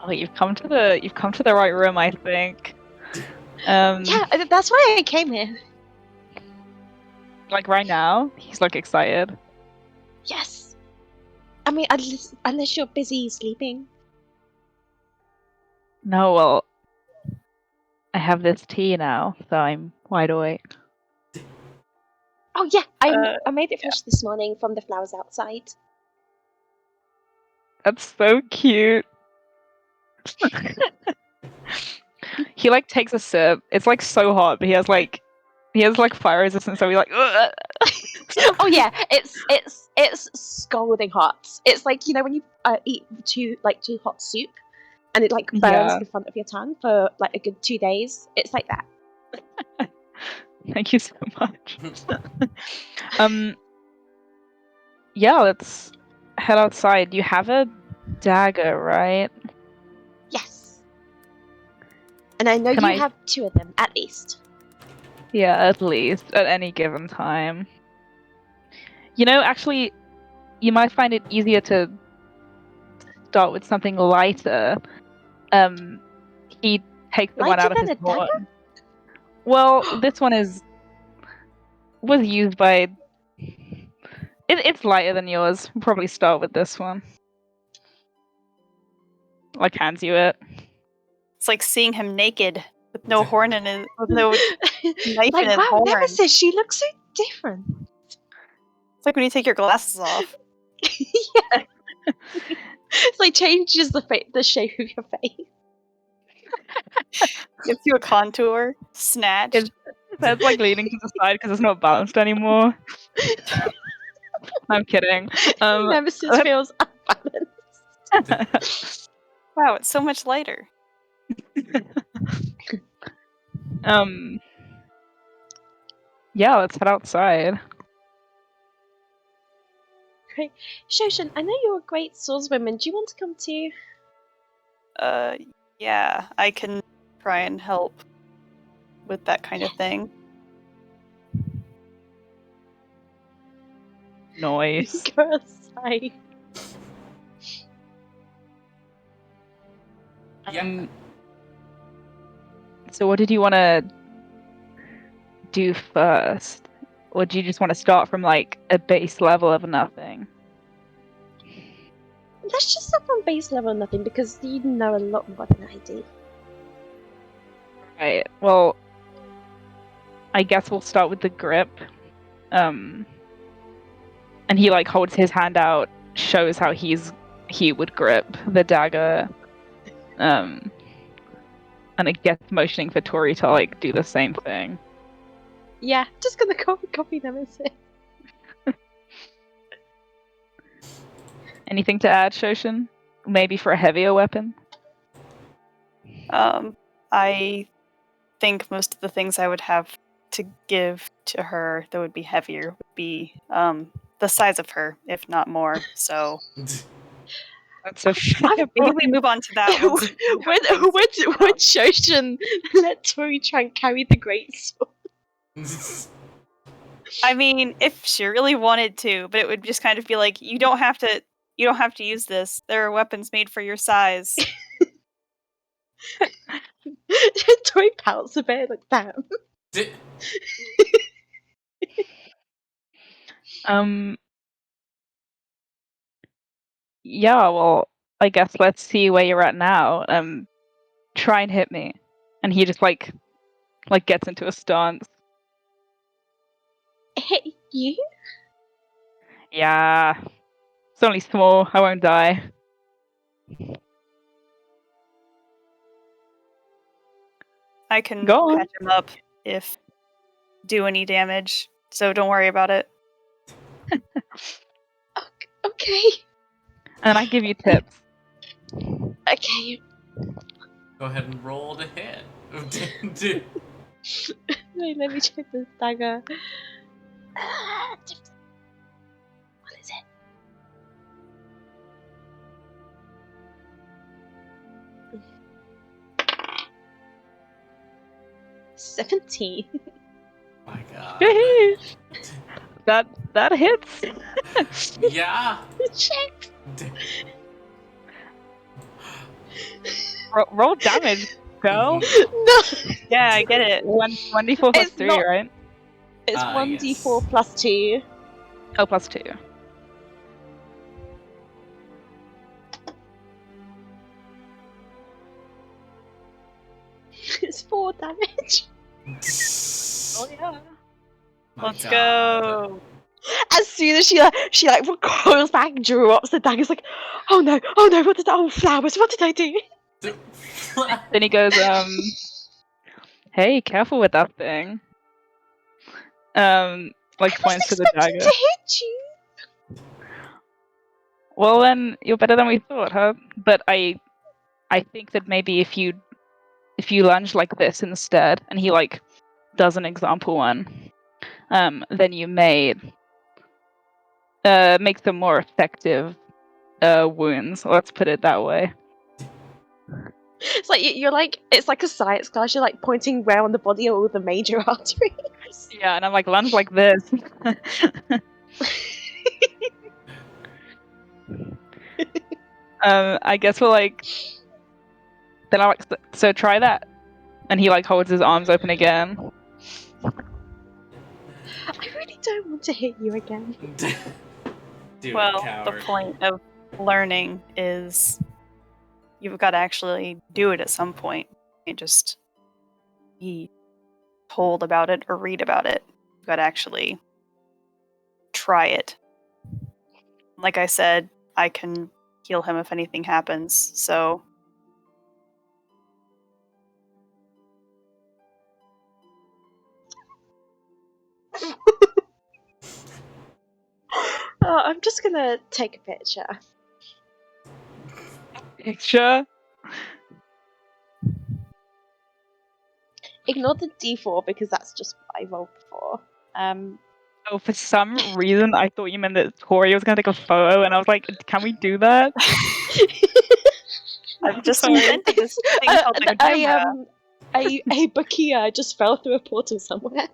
E: Oh, you've come to the right room, I think.
F: Yeah, that's why I came here.
E: Like right now, he's like excited.
F: Yes. I mean, unless you're busy sleeping.
E: No, well, I have this tea now, so I'm wide awake.
F: Oh yeah, I made it fresh this morning from the flowers outside.
E: That's so cute. He like takes a sip. It's like so hot, but he has like fire resistance, so he's like, ugh.
F: Oh yeah, it's scalding hot. It's like, you know, when you eat too hot soup, and it like burns
E: Yeah.
F: in front of your tongue for like a good 2 days. It's like that.
E: Thank you so much. Yeah, let's head outside. You have a dagger, right?
F: Yes. And I know
E: Can
F: you
E: I-
F: have 2 of them at least.
E: Yeah, at least at any given time. You know, actually, you might find it easier to start with something lighter. He takes the one
F: Lighter
E: out of
F: than
E: his
F: a dagger?
E: horn. Well, this one was used by. It's lighter than yours. We'll probably start with this one. Like hands you it.
D: It's like seeing him naked with no horn in his, with no knife
F: Like,
D: in his
F: wow,
D: horn.
F: Nemesis, she looks so different.
D: It's like when you take your glasses off.
F: Yeah. It's like changes the shape of your face.
D: Gives you a contour. Snatched.
E: That's like leaning to the side because it's not balanced anymore. I'm kidding.
F: Nemesis feels unbalanced.
D: Wow, it's so much lighter.
E: Yeah, let's head outside.
F: Great. Shoshin, I know you're a great swordswoman. Do you want to come too?
D: Yeah, I can try and help with that kind of thing.
E: Noise.
F: Go outside.
A: Yeah.
E: So what did you want to do first? Or do you just want to start from like a base level of nothing?
F: Let's just stop on base level nothing because you know a lot more than I do.
E: Right. Well, I guess we'll start with the grip. And he like holds his hand out, shows how he would grip the dagger. And it gets motioning for Tori to like do the same thing.
F: Yeah, just gonna copy Nemesis.
E: Anything to add, Shoshin? Maybe for a heavier weapon?
D: I think most of the things I would have to give to her that would be heavier would be the size of her, if not more. So
E: That's a
D: maybe we move on to that.
F: Would Shoshin let Tori try and carry the great sword?
D: I mean, if she really wanted to, but it would just kind of be like, you don't have to use this. There are weapons made for your size.
F: Tori pouts a bit like that.
E: Yeah, well, I guess let's see where you're at now. Try and hit me. And he just like gets into a stance.
F: Hit you?
E: Yeah. It's only small, I won't die.
D: I can
E: Go on.
D: catch him up if do any damage, so don't worry about it.
F: Okay.
E: And I give you tips.
F: Okay.
A: Go ahead and roll to hit.
F: Wait, let me check this dagger. What is it? $17.
A: My God.
E: that hits.
A: Yeah.
F: Check.
E: Roll damage, girl.
F: No.
D: Yeah, I get it.
E: 1d4 plus
F: It's
E: 3,
F: not-
E: right?
F: It's 1d4
A: yes.
F: plus 2.
E: Oh, plus 2.
F: It's 4 damage.
E: Oh yeah.
A: My
D: Let's
A: God.
D: go.
F: As soon as she recoils back, drops the dagger, like, oh no, what did flowers, what did I do?
E: Then he goes, hey, careful with that thing. Like
F: I
E: points to
F: wasn't
E: the
F: expecting
E: dagger.
F: to hit you.
E: Well then, you're better than we thought, huh? But I think that maybe if you lunge like this instead, and he like does an example one, then you may make them more effective wounds. Let's put it that way.
F: It's like you're like, it's like a science class. You're like pointing where on the body are all the major arteries.
E: Yeah, and I'm like lunge like this. I guess we're like. Then I like so try that, and he like holds his arms open again.
F: I really don't want to hit you again.
A: Dude,
D: Well,
A: coward.
D: the point of learning is you've got to actually do it at some point. You can't just be told about it or read about it. You've got to actually try it. Like I said, I can heal him if anything happens, so
F: Oh, I'm just gonna take a picture.
E: Picture.
F: Ignore the D4 because that's just what I rolled before.
E: Oh, for some reason I thought you meant that Tori was gonna take a photo, and I was like, can we do that?
D: I've just
E: Sorry.
D: invented this thing called the camera.
F: a Bakia just fell through a portal somewhere.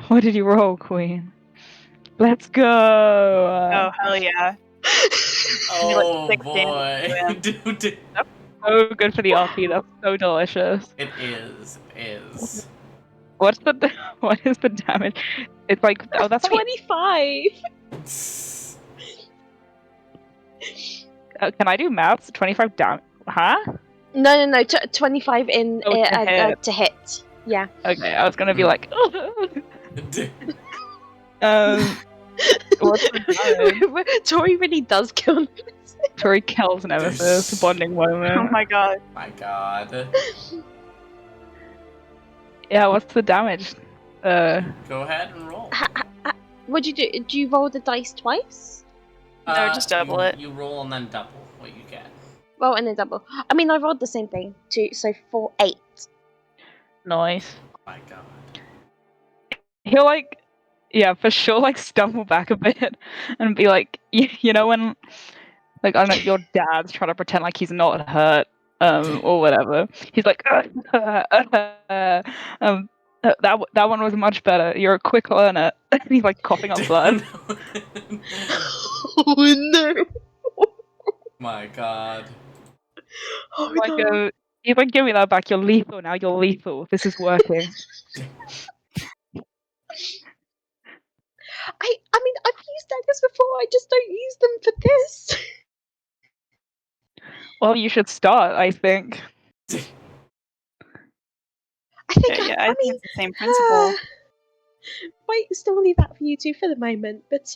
E: What did you roll, Queen? Let's go.
D: Oh hell yeah!
A: Oh
D: 6 damage to
A: boy.
D: him.
A: Dude.
E: So good for the RP. That's so delicious.
A: It is.
E: What is the damage? It's like that's
F: 25.
E: can I do maths? 25 damage? Huh?
F: No. 25 in
E: Oh, to hit.
F: to hit. Yeah.
E: Okay, I was gonna be like, what's the damage?
F: Tori really does kill.
E: Tori kills Nemesis. Bonding moment.
D: Oh my god!
A: My God.
E: Yeah, what's the damage?
A: Go ahead and roll.
F: What'd you do? Do you roll the dice twice?
D: No, just double it.
A: You roll and then double what you get.
F: Roll and then double. I mean, I rolled the same thing too. So 4, 8.
E: Nice.
A: My God.
E: He'll like, yeah, for sure, like stumble back a bit and be like, you know when, like, I don't know, your dad's trying to pretend like he's not hurt, or whatever. He's like, that one was much better. You're a quick learner. And he's like coughing up blood.
F: Oh no!
A: My God.
F: Oh
E: Like,
F: no!
E: he's like, give me that back. You're lethal now. You're lethal. This is working.
F: I mean, I've used daggers before. I just don't use them for this.
E: Well, you should start. I think.
F: I think.
D: Yeah,
F: I
D: I think
F: mean,
D: it's the same principle.
F: might still leave that for you two for the moment, but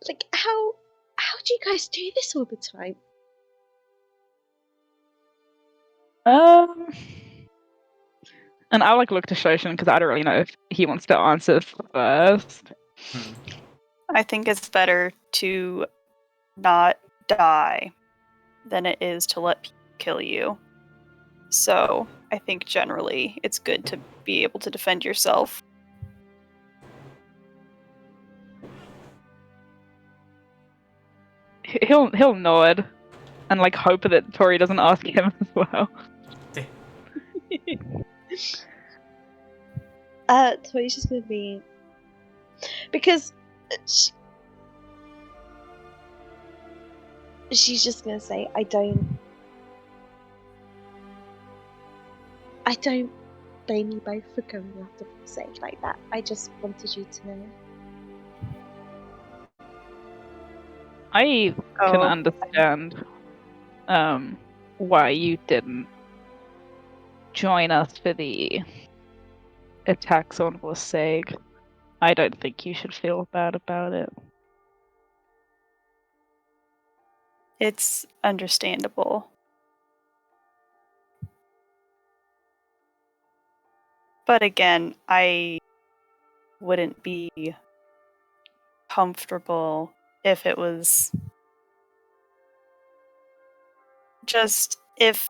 F: like how do you guys do this all the time?
E: And I like look to Shoshin because I don't really know if he wants to answer first.
D: I think it's better to not die than it is to let people kill you. So I think generally it's good to be able to defend yourself.
E: He'll nod and like hope that Tori doesn't ask him as well.
F: Tori's just gonna be because she's just gonna say, I don't blame you both for going after sake like that. I just wanted you to know.
E: I can
D: Oh,
E: understand why you didn't join us for the attacks on Vorsag. I don't think you should feel bad about it.
D: it's understandable. But again, I wouldn't be comfortable if it was just if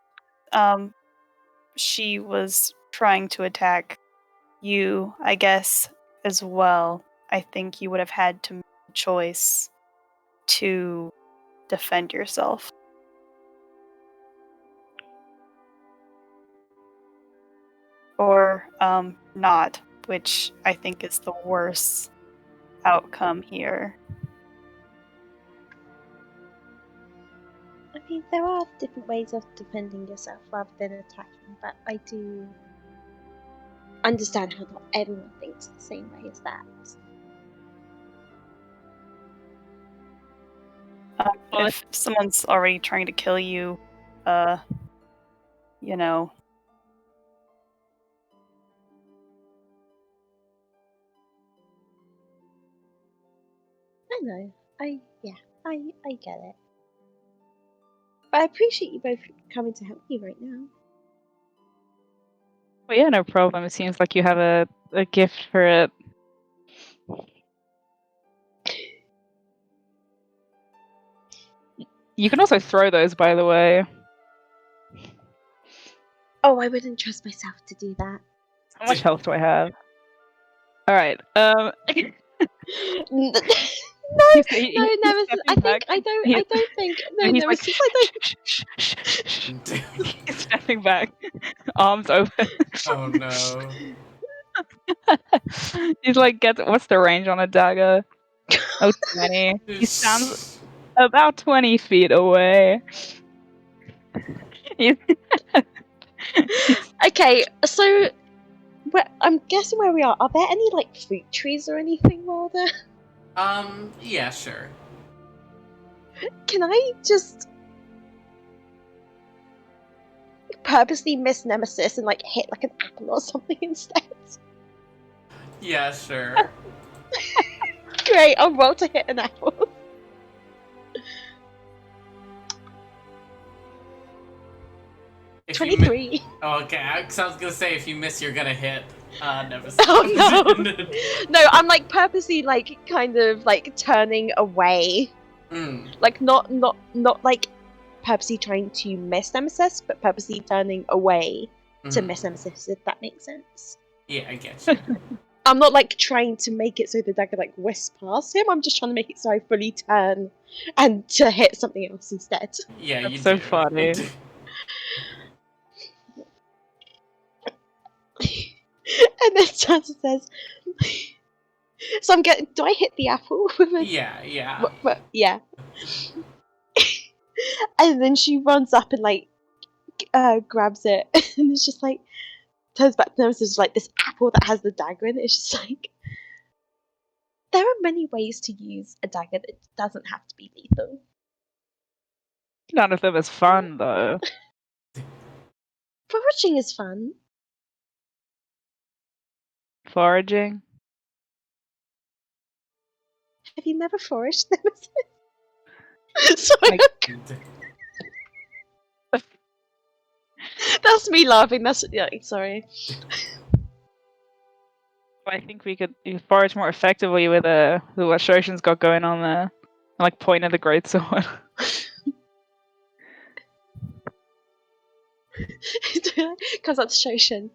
D: she was trying to attack you, I guess, as well. I think you would have had to make a choice to defend yourself. Or not, which I think is the worst outcome here.
F: I mean, there are different ways of defending yourself rather than attacking, but I do understand how not everyone thinks the same way as that.
D: If someone's already trying to kill you, you know,
F: I know. I get it. But I appreciate you both coming to help me right now.
E: Well, yeah, no problem. It seems like you have a gift for it. You can also throw those, by the way.
F: Oh, I wouldn't trust myself to do that.
E: How much health do I have? Alright,
F: No,
E: He's-
F: no,
E: he-
F: Nemesis.
E: stepping
F: I
E: back.
F: don't think. No,
E: he's like,
F: Nemesis. I don't.
E: shh, shh, shh, shh. He's stepping back, arms open.
A: Oh no.
E: He's like, what's the range on a dagger? Oh, 20. He stands about 20 feet away. He's-
F: Okay, so I'm guessing where we are. Are there any like fruit trees or anything while there?
A: Yeah, sure.
F: Can I just purposely miss Nemesis and like hit like an apple or something instead?
A: Yeah, sure.
F: Great, I'll roll to hit an apple.
A: If you
F: 23.
A: Oh, okay, so I was gonna say if you miss, you're gonna hit. Never.
F: Oh no! No, I'm like purposely like kind of like turning away, like not like purposely trying to miss Nemesis, but purposely turning away to miss Nemesis. If that makes sense.
A: Yeah, I get you.
F: I'm not like trying to make it so the dagger like whisks past him. I'm just trying to make it so I fully turn and to hit something else instead.
A: Yeah,
E: That's
A: you
E: so
A: do.
E: funny.
F: And then Sansa says, "So I'm getting. Do I hit the apple with a?
A: Yeah.
F: Yeah." And then she runs up and like grabs it, and it's just like turns back to Nemesis like this apple that has the dagger in it. It's just like there are many ways to use a dagger that doesn't have to be lethal.
E: None of them is fun, though.
F: Foraging is fun.
E: Foraging?
F: Have you never foraged Nemesis? Sorry, that's me laughing. That's sorry.
E: I think you could forage more effectively with what Shoshin's got going on there. And, like, point at the greatsword.
F: Comes out to Shoshin.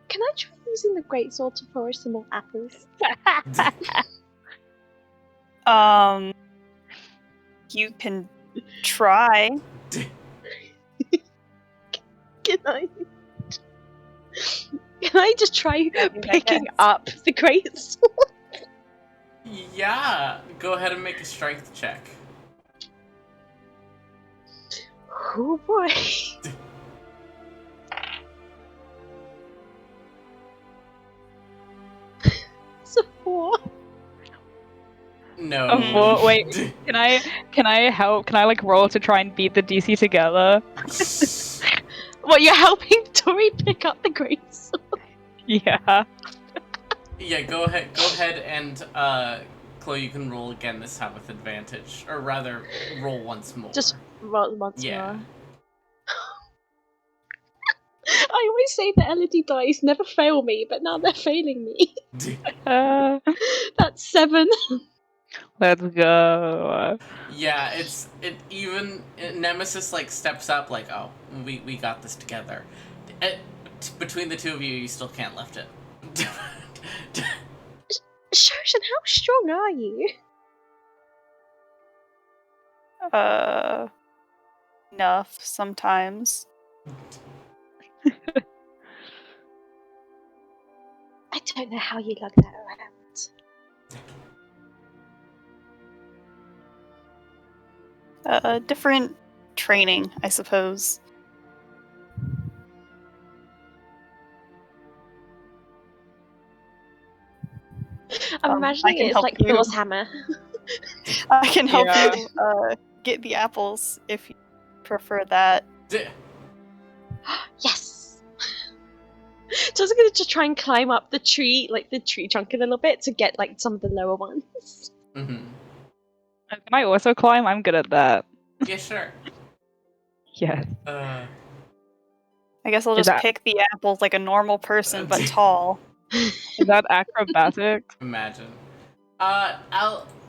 F: Can I try using the greatsword to forage some more apples?
D: You can try.
F: Can I? Can I just try picking up the greatsword?
A: Yeah. Go ahead and make a strength check.
F: Oh boy. It's a 4.
A: No.
E: Oh, wait. Can I help? Can I like roll to try and beat the DC together?
F: What, you're helping Tori pick up the greatsword?
E: Yeah.
A: Yeah, go ahead and Chloe, you can roll again this time with advantage. Or rather, roll once more.
F: Just roll once
A: Yeah.
F: more. I always say the LED dice never fail me, but now they're failing me. That's 7.
E: Let's go.
A: Yeah, even Nemesis like steps up like, oh, we got this together. Between the two of you, you still can't lift it.
F: Shoshan, how strong are you?
D: Enough sometimes.
F: I don't know how you lug that around.
D: Different training, I suppose.
F: I'm
D: I
F: imagining
D: can
F: it's
D: help
F: like
D: you.
F: Thor's hammer.
D: I can help
E: Yeah.
D: you get the apples if you prefer that.
F: Yes! So I was gonna just try and climb up the tree, like the tree trunk a little bit to get like some of the lower ones.
A: Mm-hmm.
E: Can I also climb? I'm good at that.
A: Yeah, sure.
E: Yes.
D: I guess I'll
E: Is
D: just
E: that-
D: pick the apples like a normal person, but tall.
E: Is that acrobatic?
A: Imagine.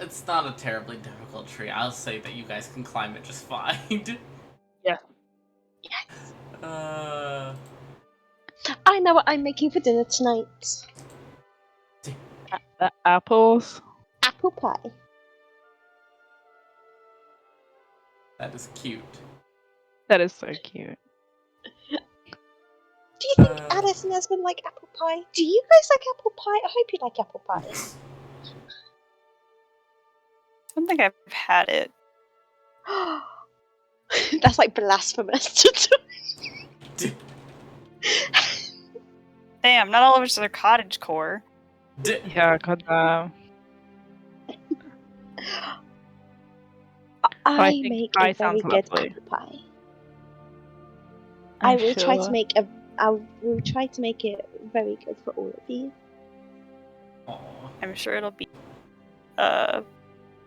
A: It's not a terribly difficult tree. I'll say that you guys can climb it just fine.
E: Yeah.
F: Yes!
B: I know what I'm making for dinner tonight.
E: Apples?
B: Apple pie.
A: That is cute.
E: That is so cute.
B: Do you think Alice and Esmond like apple pie? Do you guys like apple pie? I hope you like apple pie.
D: I don't think I've had it.
B: That's like blasphemous to do.
D: Damn, not all of us are cottage core.
E: Yeah, God.
B: I
E: think
B: make
E: pie
B: a very
E: sounds
B: good
E: lovely.
B: apple pie.
E: I'm
B: I will try to
E: sure.
B: make it very good for all of you.
A: Aw.
D: I'm sure it'll be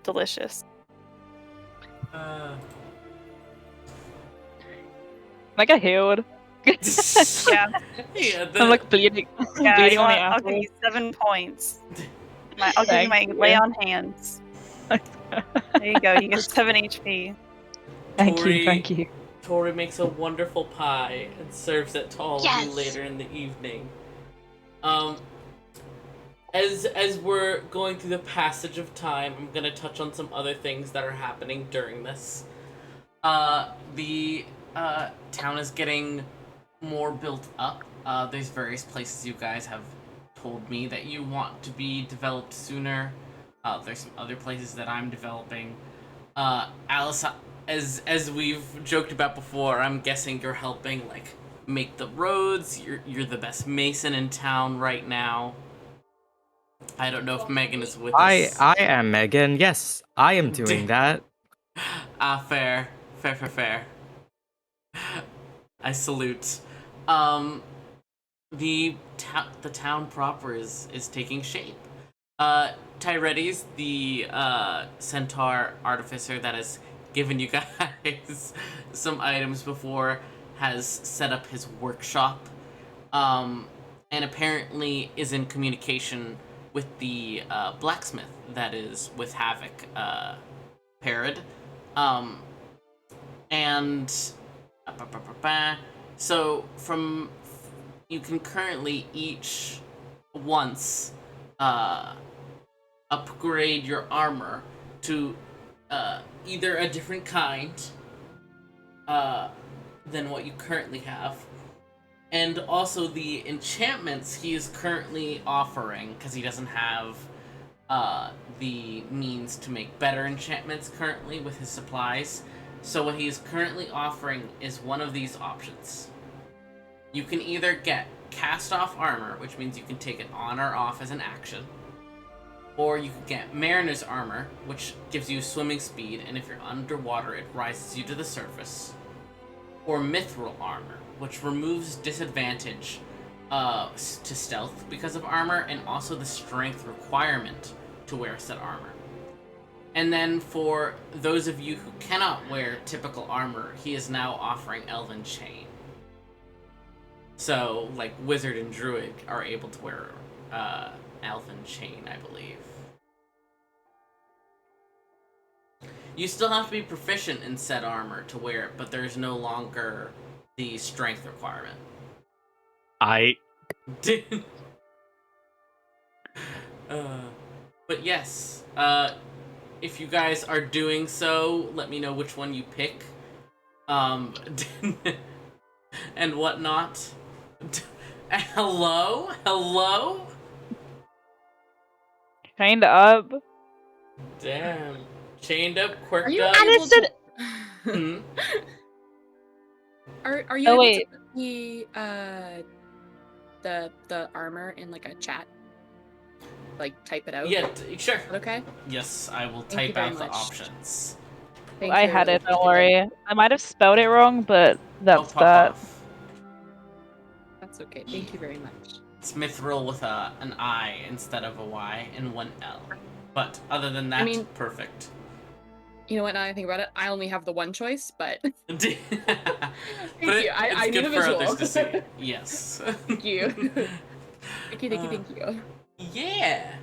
D: delicious.
E: Like I healed.
D: Yeah,
A: Yeah,
E: I'm like bleeding.
D: yeah.
E: bleeding on the
D: I'll
E: apple.
D: give you 7 points. I'll give you my
E: Thank you.
D: lay on hands. There you go. You get 7 HP.
E: Thank you.
A: Tori makes a wonderful pie and serves it to all of you
B: Yes!
A: later in the evening. As we're going through the passage of time, I'm gonna touch on some other things that are happening during this. The town is getting more built up. There's various places you guys have told me that you want to be developed sooner. There's some other places that I'm developing. Alice, as we've joked about before, I'm guessing you're helping like make the roads. You're the best mason in town right now. I don't know if Megan is with us.
C: I am Megan. Yes, I am doing that.
A: Fair. I salute. The town proper is taking shape. Tyredes, the centaur artificer that has given you guys some items before, has set up his workshop, and apparently is in communication with the blacksmith that is with Havoc, Parad. And so you can currently each once upgrade your armor to either a different kind than what you currently have, and also the enchantments he is currently offering, because he doesn't have the means to make better enchantments currently with his supplies. So what he is currently offering is one of these options. You can either get cast off armor, which means you can take it on or off as an action, Or you could get Mariner's Armor, which gives you swimming speed, and if you're underwater, it rises you to the surface. Or Mithril Armor, which removes disadvantage to stealth because of armor, and also the strength requirement to wear said armor. And then for those of you who cannot wear typical armor, he is now offering Elven Chain. So, like, Wizard and Druid are able to wear Elven Chain, I believe. You still have to be proficient in said armor to wear it, but there's no longer the strength requirement. But yes, if you guys are doing so, let me know which one you pick. And whatnot. Hello? Hello?
E: Chained up.
A: Damn. Chained up, quirked
B: Are you
A: up.
B: able to...
A: Hmm?
B: Are you
E: Oh,
B: able
E: wait.
B: to put the armor in like a chat? Like type it out?
A: Yeah, sure.
B: Is that okay?
A: Yes, I will
B: Thank you
A: type
B: very
A: out the
B: much.
A: options.
B: Thank
E: I
B: you.
E: had it, don't
B: Thank you.
E: worry. I might have spelled it wrong, but that's
A: Pop
E: that.
A: off.
B: That's okay. Thank you very much.
A: It's Mithril with an I instead of a Y and one L. But other than that,
B: mean-
A: perfect.
B: You know what? Now I think about it, I only have the one choice, but
A: Thank
B: you. I
A: it's
B: need
A: good
B: a
A: for
B: visual.
A: others to see. Yes.
B: Thank you. Thank you.
A: Yeah.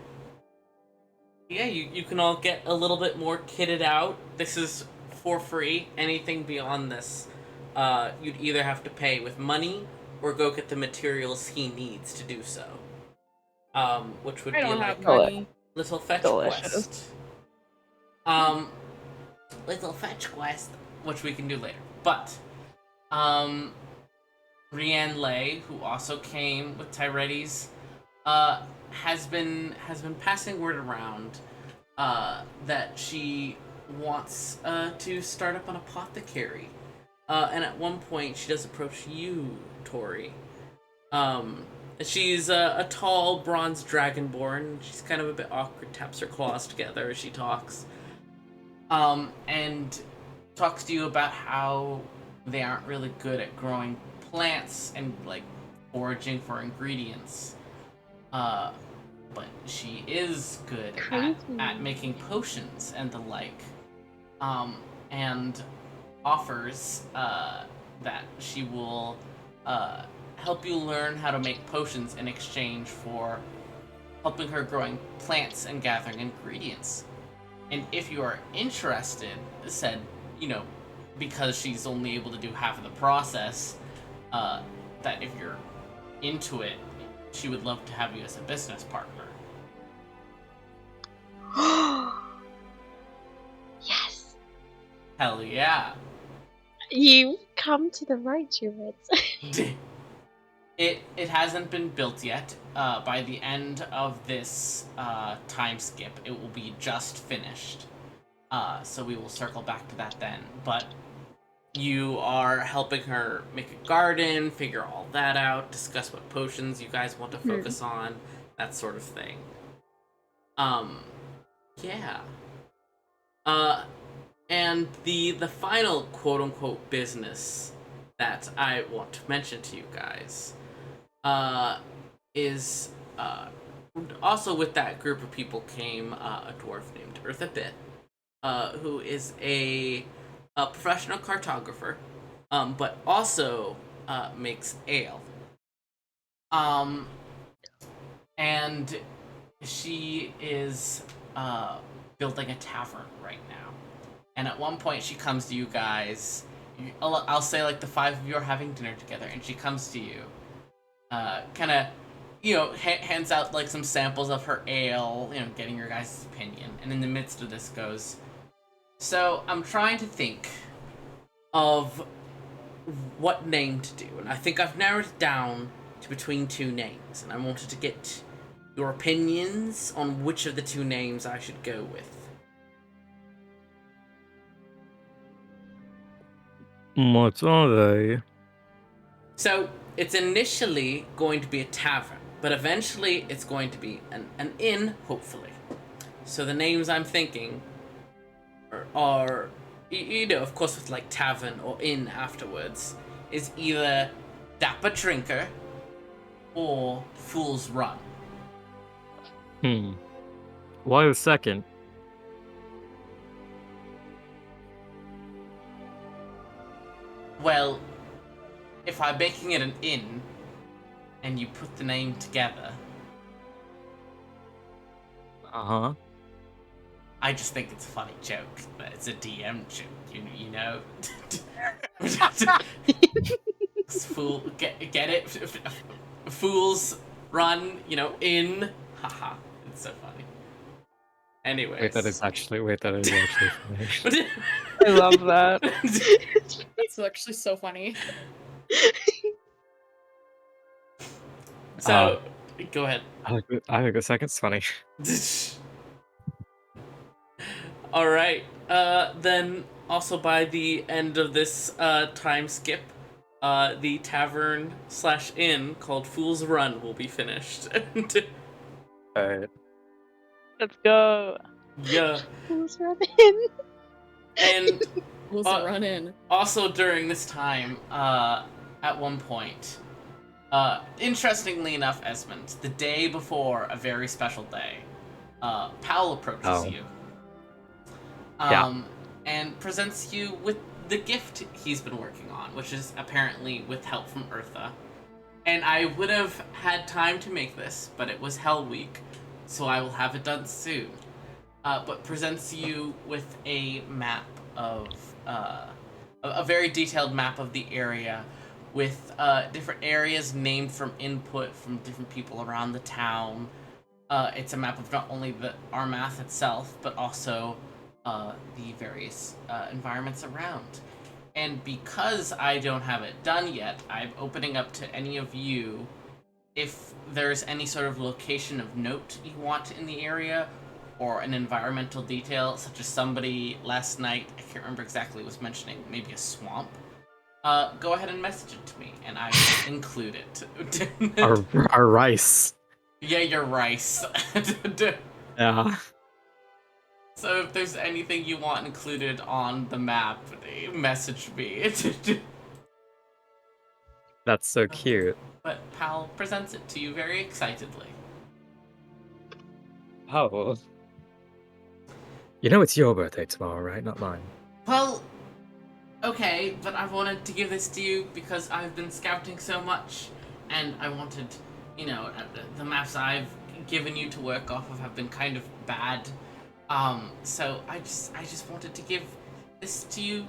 A: Yeah, you can all get a little bit more kitted out. This is for free. Anything beyond this, you'd either have to pay with money or go get the materials he needs to do so. Which would
B: I
A: be
B: don't
A: like
B: have money.
A: little fetch
E: Delicious.
A: quest. Little fetch quest, which we can do later. But, Rianne Lay, who also came with Tyredes, has been passing word around that she wants to start up an apothecary. And at one point, she does approach you, Tori. She's a tall, bronze dragonborn. She's kind of a bit awkward, taps her claws together as she talks. And talks to you about how they aren't really good at growing plants and, like, foraging for ingredients. But she is good at making potions and the like. And offers that she will help you learn how to make potions in exchange for helping her growing plants and gathering ingredients. And if you are interested, said, because she's only able to do half of the process, that if you're into it, she would love to have you as a business partner.
F: Yes.
A: Hell yeah.
F: You've come to the right, Druids.
A: It hasn't been built yet. By the end of this time skip, it will be just finished. So we will circle back to that then. But you are helping her make a garden, figure all that out, discuss what potions you guys want to focus on, that sort of thing. Yeah. And the final quote-unquote business that I want to mention to you guys is also with that group of people came a dwarf named Earthabit, who is a professional cartographer, but also makes ale. And she is building a tavern right now. And at one point she comes to you guys. I'll say like the five of you are having dinner together, and she comes to you, kind of, hands out like some samples of her ale, getting your guys' opinion. And in the midst of this goes, so I'm trying to think of what name to do, and I think I've narrowed it down to between two names, and I wanted to get your opinions on which of the two names I should go with.
C: What are they?
A: So, it's initially going to be a tavern, but eventually it's going to be an inn, hopefully. So the names I'm thinking are of course, with like tavern or inn afterwards, is either Dapper Drinker or Fool's Run.
C: Why the second?
A: Well, if I'm making it an inn and you put the name together,
C: Uh-huh.
A: I just think it's a funny joke. But it's a DM joke, you know. Fool, get it? Fools run, in. Haha, it's so funny. Anyways.
C: Wait, that is actually funny.
E: I love that.
B: It's actually so funny.
A: So, go ahead.
C: I think the second's funny.
A: All right. Then also by the end of this time skip, the tavern/inn called Fool's Run will be finished.
C: Alright.
E: Let's go.
A: Yeah.
F: Who's running?
A: And
B: Who's run in?
A: also during this time, at one point, interestingly enough, Esmond, the day before a very special day, Powell approaches you. And presents you with the gift he's been working on, which is apparently with help from Eartha. And I would have had time to make this, but it was Hell Week, so I will have it done soon. But presents you with a map of, a very detailed map of the area with different areas named from input from different people around the town. It's a map of not only the Armath itself, but also the various environments around. And because I don't have it done yet, I'm opening up to any of you if there's any sort of location of note you want in the area, or an environmental detail, such as somebody last night, I can't remember exactly, was mentioning maybe a swamp. Go ahead and message it to me, and I will include it.
C: Our rice.
A: Yeah, your rice.
C: Yeah.
A: So if there's anything you want included on the map, message me.
C: That's so cute.
A: But Pal presents it to you very excitedly.
C: Oh. You know it's your birthday tomorrow, right? Not mine.
A: Well, okay, but I wanted to give this to you because I've been scouting so much, and I wanted, the maps I've given you to work off of have been kind of bad. So I just wanted to give this to you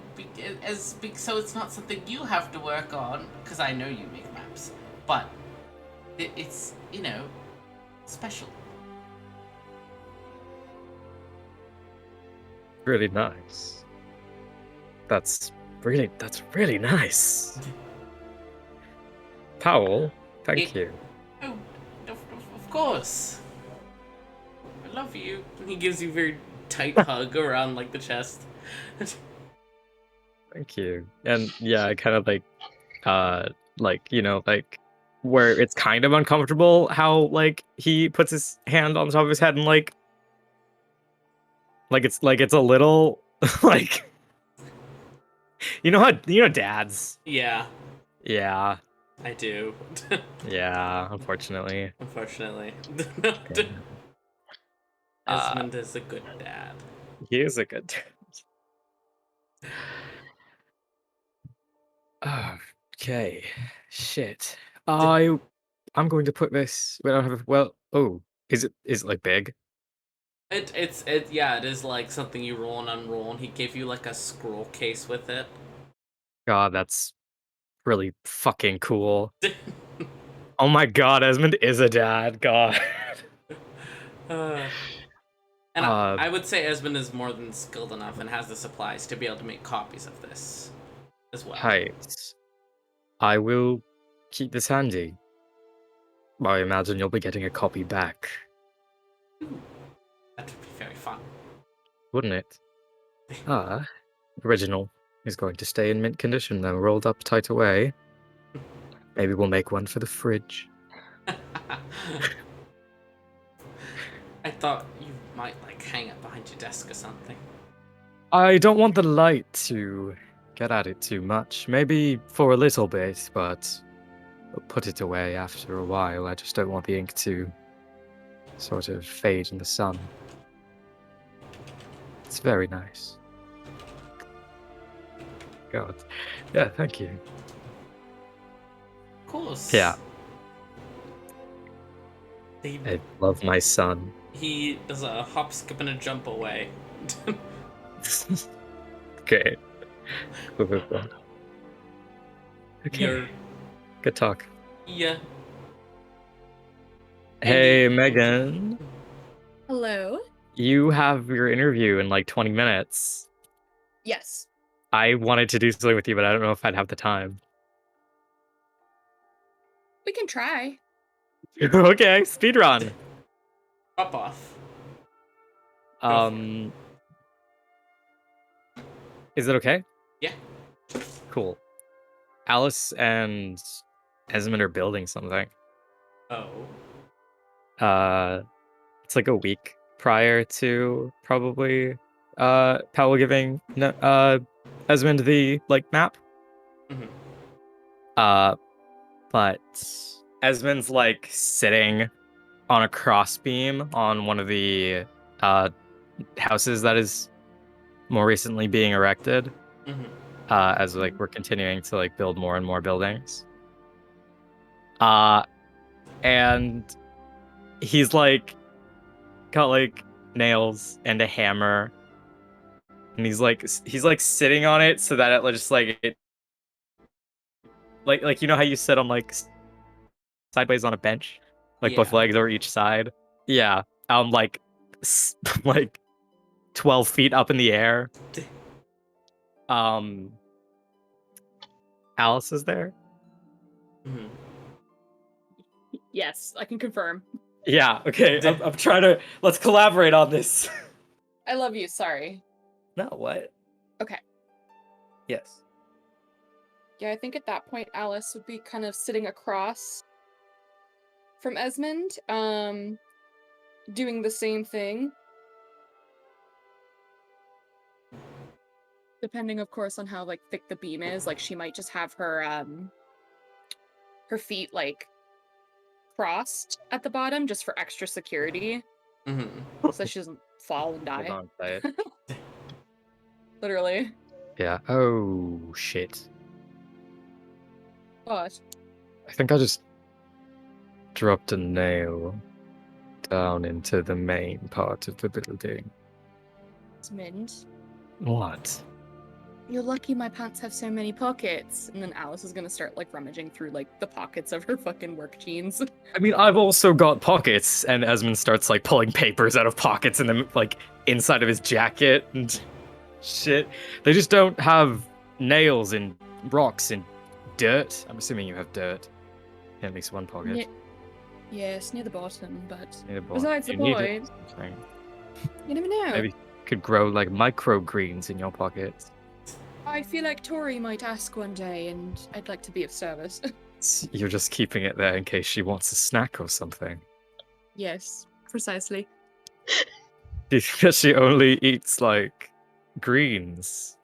A: so it's not something you have to work on, because I know you make maps, but it's, special.
C: Really nice. That's really nice. Powell, thank you.
A: Oh, of course. I love you. And he gives you a very tight hug around, the chest.
C: Thank you. And yeah, I kind of where it's kind of uncomfortable how he puts his hand on top of his head and it's a little dads.
A: Yeah,
C: Yeah.
A: I do.
C: Yeah, unfortunately.
A: Unfortunately. Esmond is a good dad.
C: He is a good dad. Okay. Shit. I'm going to put this. Is it big?
A: It is something you roll and unroll, and he gave you a scroll case with it.
C: God, that's really fucking cool. Oh my god, Esmond is a dad. God.
A: And I would say Esmond is more than skilled enough and has the supplies to be able to make copies of this as well.
C: Right. I will keep this handy. I imagine you'll be getting a copy back.
A: That would be very fun.
C: Wouldn't it? Original is going to stay in mint condition, though, rolled up tight away. Maybe we'll make one for the fridge.
A: I thought you might like hang it behind your desk or something.
C: I don't want the light to get at it too much. Maybe for a little bit, but I'll put it away after a while. I just don't want the ink to sort of fade in the sun. It's very nice. God. Yeah, thank you.
A: Of course.
C: Yeah.
A: They,
C: I love my son.
A: he does a hop, skip, and a jump away.
C: Okay. Okay.
A: You're,
C: Good talk.
A: yeah.
C: Hey,
A: Andy.
C: Megan.
B: Hello.
C: You have your interview in like 20 minutes.
B: Yes.
C: I wanted to do something with you, but I don't know if I'd have the time.
B: We can try.
C: Okay, speedrun.
A: Drop off. Go for it.
C: Is it okay?
A: Yeah.
C: Cool. Alice and Esmond are building something.
A: Oh.
C: It's like a week prior to probably Powell giving Esmond the like map.
A: Mhm.
C: But Esmond's like sitting on a crossbeam on one of the houses that is more recently being erected.
A: Mhm.
C: As like we're continuing to like build more and more buildings. And he's like got like nails and a hammer, and he's like sitting on it so that it just like it like you know how you sit on like sideways on a bench, like both
A: Yeah.
C: legs over each side. Yeah, like like 12 feet up in the air. Alice is there.
A: Mhm.
B: Yes, I can confirm.
C: Yeah, okay. I'm trying to let's collaborate on this.
B: I love you. Sorry.
C: No, what?
B: Okay.
C: Yes.
B: Yeah, I think at that point Alice would be kind of sitting across from Esmond, doing the same thing. Depending, of course, on how like thick the beam is, like she might just have her feet like crossed at the bottom just for extra security, so she doesn't fall and
C: Hold
B: die.
C: on, say it.
B: Literally.
C: Yeah. Oh shit.
B: What?
C: I think I just dropped a nail down into the main part of the building.
B: Esmond,
C: What?
B: you're lucky my pants have so many pockets. And then Alice is gonna start like rummaging through like the pockets of her fucking work jeans.
C: I mean, I've also got pockets, and Esmond starts like pulling papers out of pockets and then like inside of his jacket and shit. They just don't have nails and rocks and dirt. I'm assuming you have dirt in at least one pocket.
B: Yes, near the bottom, but
C: Near the bottom.
B: besides the
C: You need
B: point,
C: something.
B: you never know.
C: Maybe you could grow like microgreens in your pockets.
B: I feel like Tori might ask one day, and I'd like to be of service.
C: You're just keeping it there in case she wants a snack or something.
B: Yes, precisely.
C: Because she only eats like greens.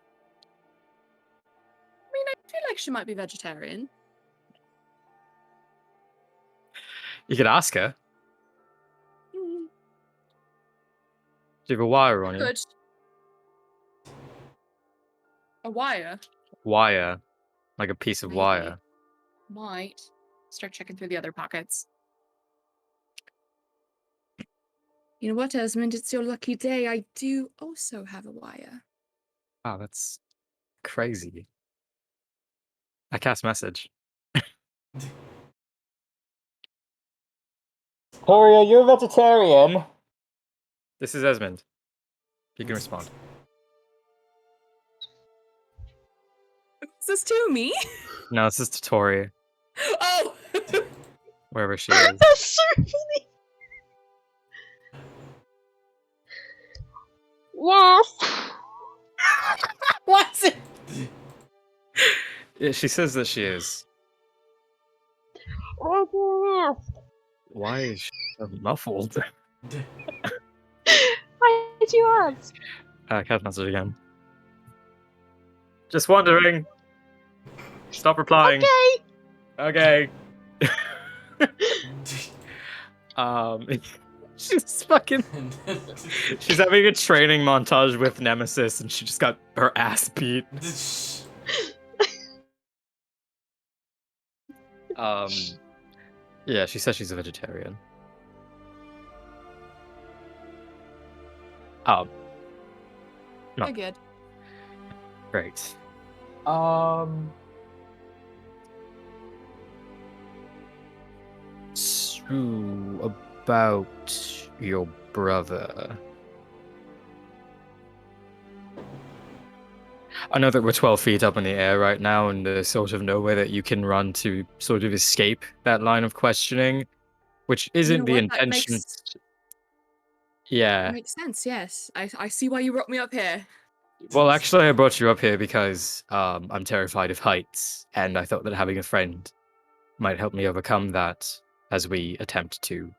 B: I mean, I feel like she might be vegetarian.
C: You could ask her.
B: Mm,
C: Do you have a wire on you?
B: good. A wire?
C: Wire. Like a piece of
B: Maybe.
C: wire.
B: Might. Start checking through the other pockets. You know what, Esmond? It's your lucky day. I do also have a wire.
C: Wow, that's crazy. I cast message. Toria, you're a vegetarian. This is Esmond. You can respond.
B: Is this to me?
C: No, this is to Tori,
B: Oh!
C: wherever she is.
F: That's so funny. Yes.
A: What's it?
C: Yeah, she says that she is.
F: Oh,
C: Why is she so muffled?
F: did you ask?
C: Cast message again. Just wondering. Stop replying.
F: Okay.
C: Okay. She's fucking. She's having a training montage with Nemesis, and she just got her ass beat. Yeah, she says she's a vegetarian. No.
B: You're good.
C: Great. So, about your brother. I know that we're 12 feet up in the air right now, and there's sort of nowhere that you can run to sort of escape that line of questioning, which isn't the
B: That
C: intention.
B: makes,
C: Yeah.
B: makes sense, yes. I see why you brought me up here.
C: Well, actually, I brought you up here because I'm terrified of heights, and I thought that having a friend might help me overcome that as we attempt to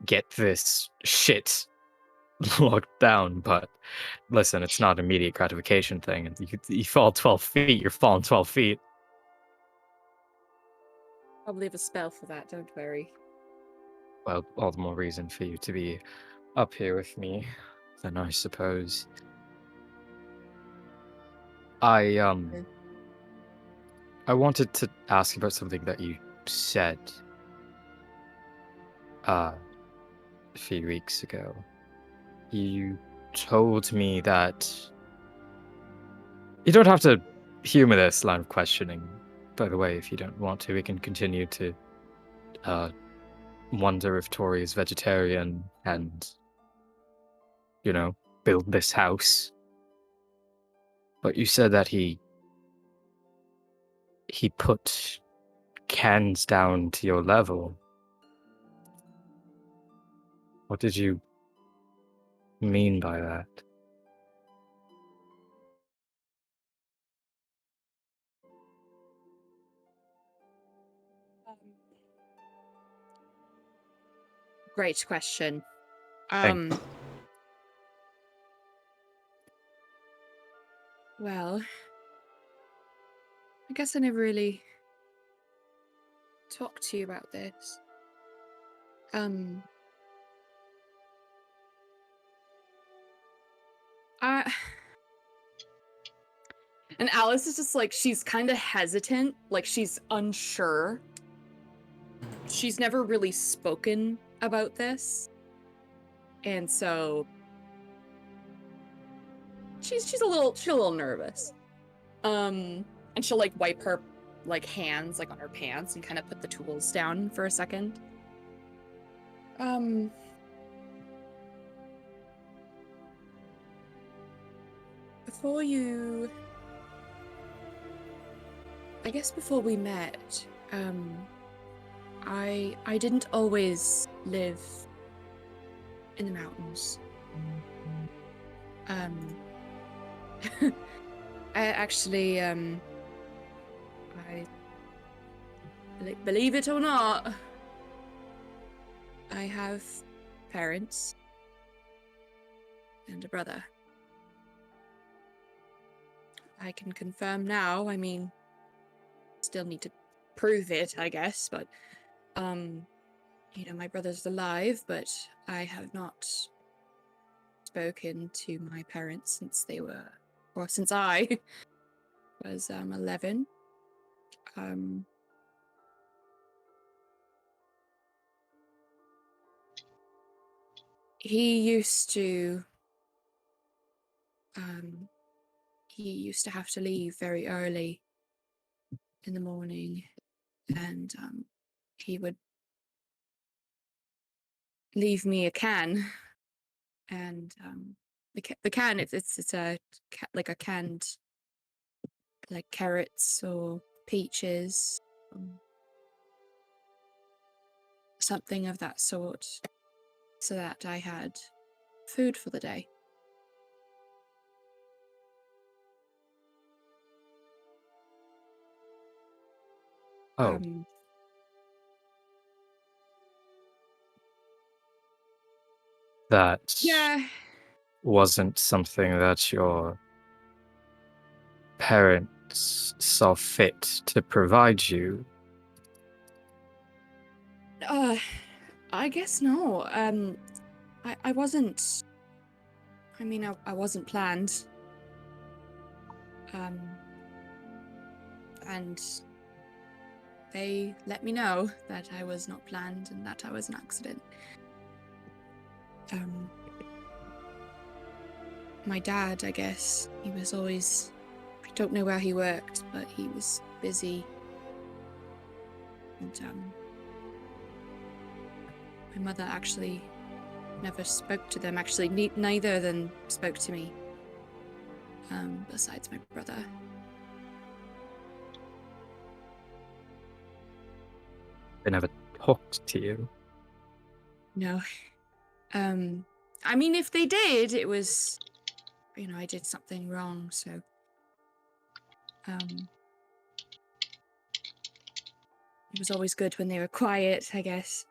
C: get this shit locked down. But listen, it's not an immediate gratification thing. You fall 12 feet, you're falling 12 feet.
B: Probably have a spell for that, don't worry.
C: Well, all the more reason for you to be up here with me, then I suppose. I wanted to ask about something that you said a few weeks ago. You told me that you don't have to humor this line of questioning. By the way, if you don't want to, we can continue to wonder if Tori is vegetarian and, build this house. But you said that he put cans down to your level. What did you mean by that?
B: Great question.
C: Thanks.
B: Well, I guess I never really talked to you about this. And Alice is just like, she's kind of hesitant, like she's unsure. She's never really spoken about this. And so she's a little nervous. And she'll like wipe her like hands like on her pants and kind of put the tools down for a second. Before we met, I didn't always live in the mountains. I actually, believe it or not, I have parents and a brother. I can confirm now, I mean, still need to prove it, I guess, but, my brother's alive, but I have not spoken to my parents since I was 11. He used to have to leave very early in the morning, and he would leave me a can, and the can it's like a canned like carrots or peaches, something of that sort, so that I had food for the day.
C: Oh. that
B: Yeah.
C: wasn't something that your parents saw fit to provide you.
B: I guess no. I wasn't. I mean, I wasn't planned. And they let me know that I was not planned and that I was an accident. My dad, I guess, he was always. I don't know where he worked, but he was busy. And my mother actually never spoke to them. Actually, neither of them spoke to me. Besides my brother.
C: They never talked to you.
B: No. I mean, if they did, it was, I did something wrong, so. It was always good when they were quiet, I guess.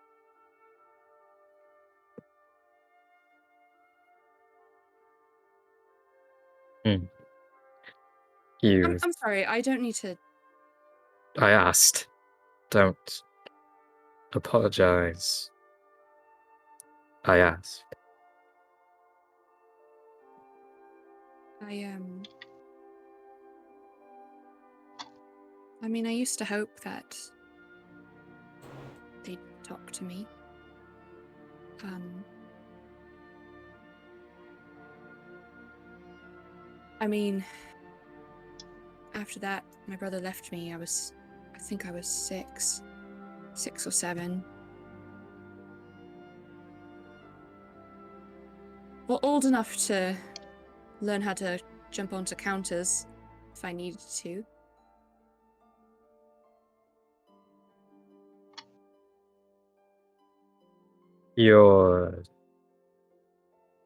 B: I'm sorry, I don't need to.
C: I asked. Don't apologize. I asked.
B: I mean, I used to hope that they'd talk to me. I mean, after that, my brother left me. I think I was 6 or 7. Well, old enough to learn how to jump onto counters if I needed to.
C: Your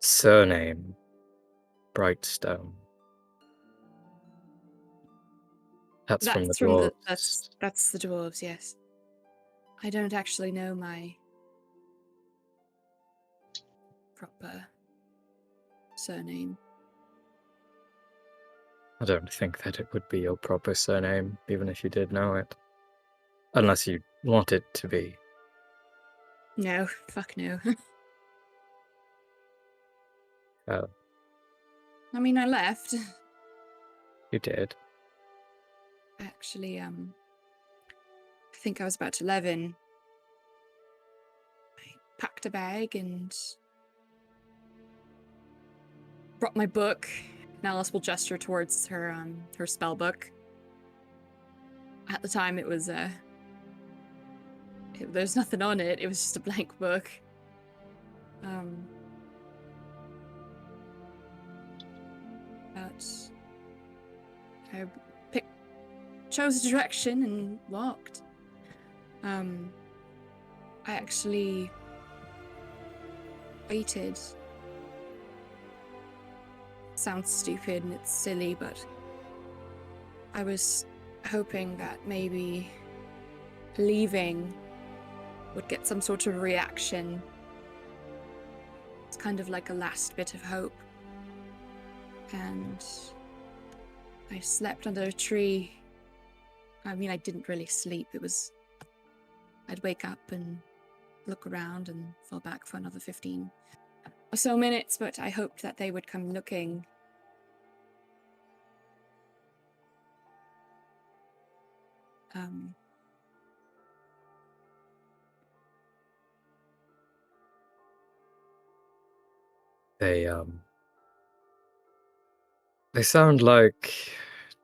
C: surname, Brightstone. That's from the dwarves.
B: That's the dwarves, yes. I don't actually know my proper surname.
C: I don't think that it would be your proper surname, even if you did know it. Unless you want it to be.
B: No, fuck no.
C: Oh.
B: I mean, I left.
C: You did.
B: Actually, I think I was about 11. I packed a bag and brought my book. And Alice will gesture towards her spell book. At the time, it was there's nothing on it. It was just a blank book. But I chose a direction and walked. I actually waited. Sounds stupid and it's silly, but I was hoping that maybe leaving would get some sort of reaction. It's kind of like a last bit of hope. And I slept under a tree. I mean, I didn't really sleep. I'd wake up and look around and fall back for another 15 or so minutes, but I hoped that they would come looking.
C: They sound like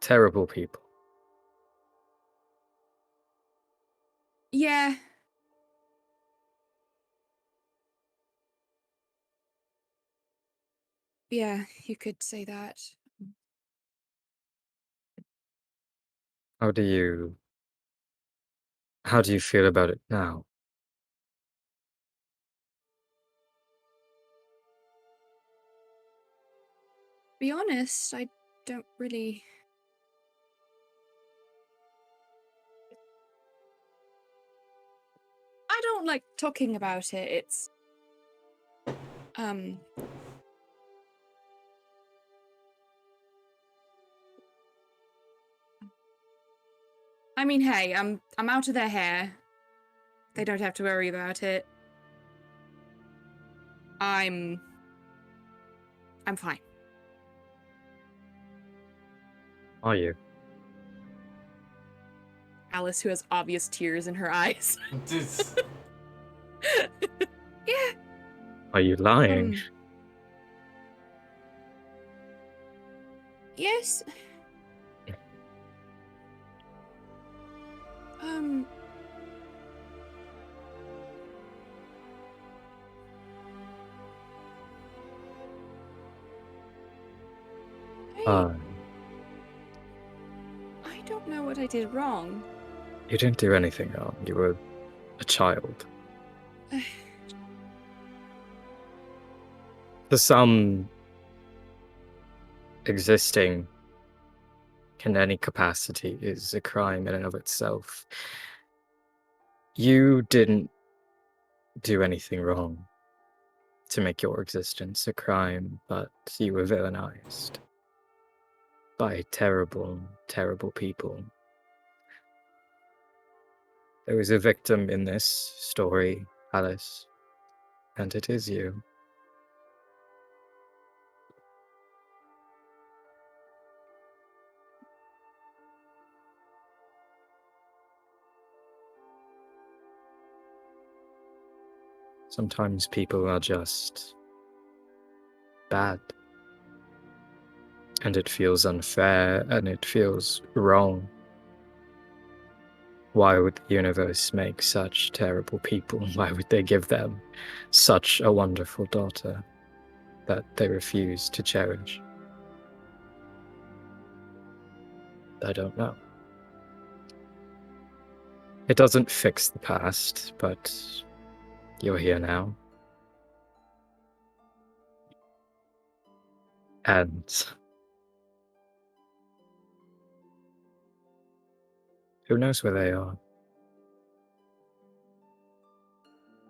C: terrible people.
B: Yeah. Yeah, you could say that.
C: How do you feel about it now?
B: Be honest, I don't really. I don't like talking about it. I mean, hey, I'm out of their hair. They don't have to worry about it. I'm fine.
C: Are you?
B: Alice, who has obvious tears in her eyes. Yeah.
C: Are you lying?
B: Yes. I don't know what I did wrong.
C: You didn't do anything wrong. You were a child. For some, existing in any capacity is a crime in and of itself. You didn't do anything wrong to make your existence a crime, but you were villainized by terrible, terrible people. There was a victim in this story, Alice, and it is you. Sometimes people are just bad. And it feels unfair, and it feels wrong. Why would the universe make such terrible people? Why would they give them such a wonderful daughter that they refuse to cherish? I don't know. It doesn't fix the past, but you're here now. And who knows where they are?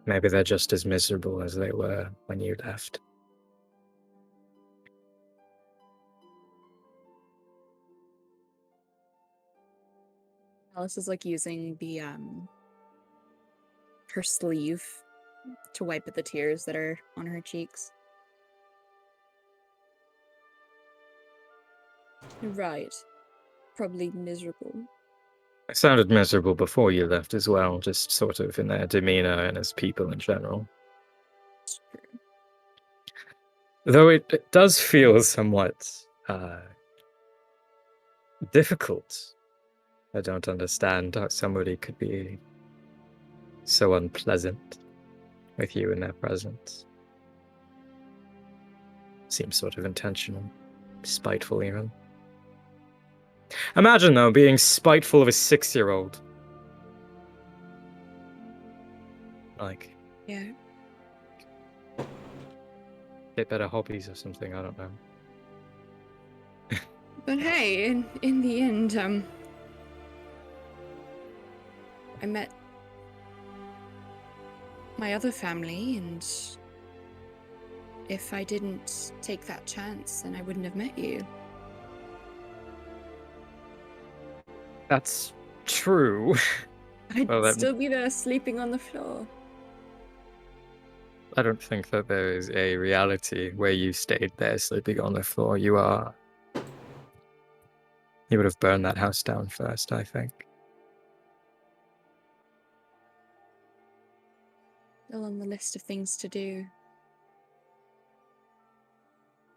C: Maybe they're just as miserable as they were when you left.
B: Alice is like using the her sleeve to wipe at the tears that are on her cheeks. Right. Probably miserable.
C: I sounded miserable before you left as well, just sort of in their demeanor and as people in general.
B: It's true.
C: Though it does feel somewhat difficult. I don't understand how somebody could be so unpleasant with you in their presence. Seems sort of intentional, spiteful even. Imagine, though, being spiteful of a 6-year-old. Like,
B: Yeah.
C: get better hobbies or something, I don't know.
B: But hey, in the end, I met my other family, and if I didn't take that chance, then I wouldn't have met you.
C: That's true.
B: I'd
C: Well,
B: still be there sleeping on the floor.
C: I don't think that there is a reality where you stayed there sleeping on the floor. You would have burned that house down first, I think.
B: Still on the list of things to do.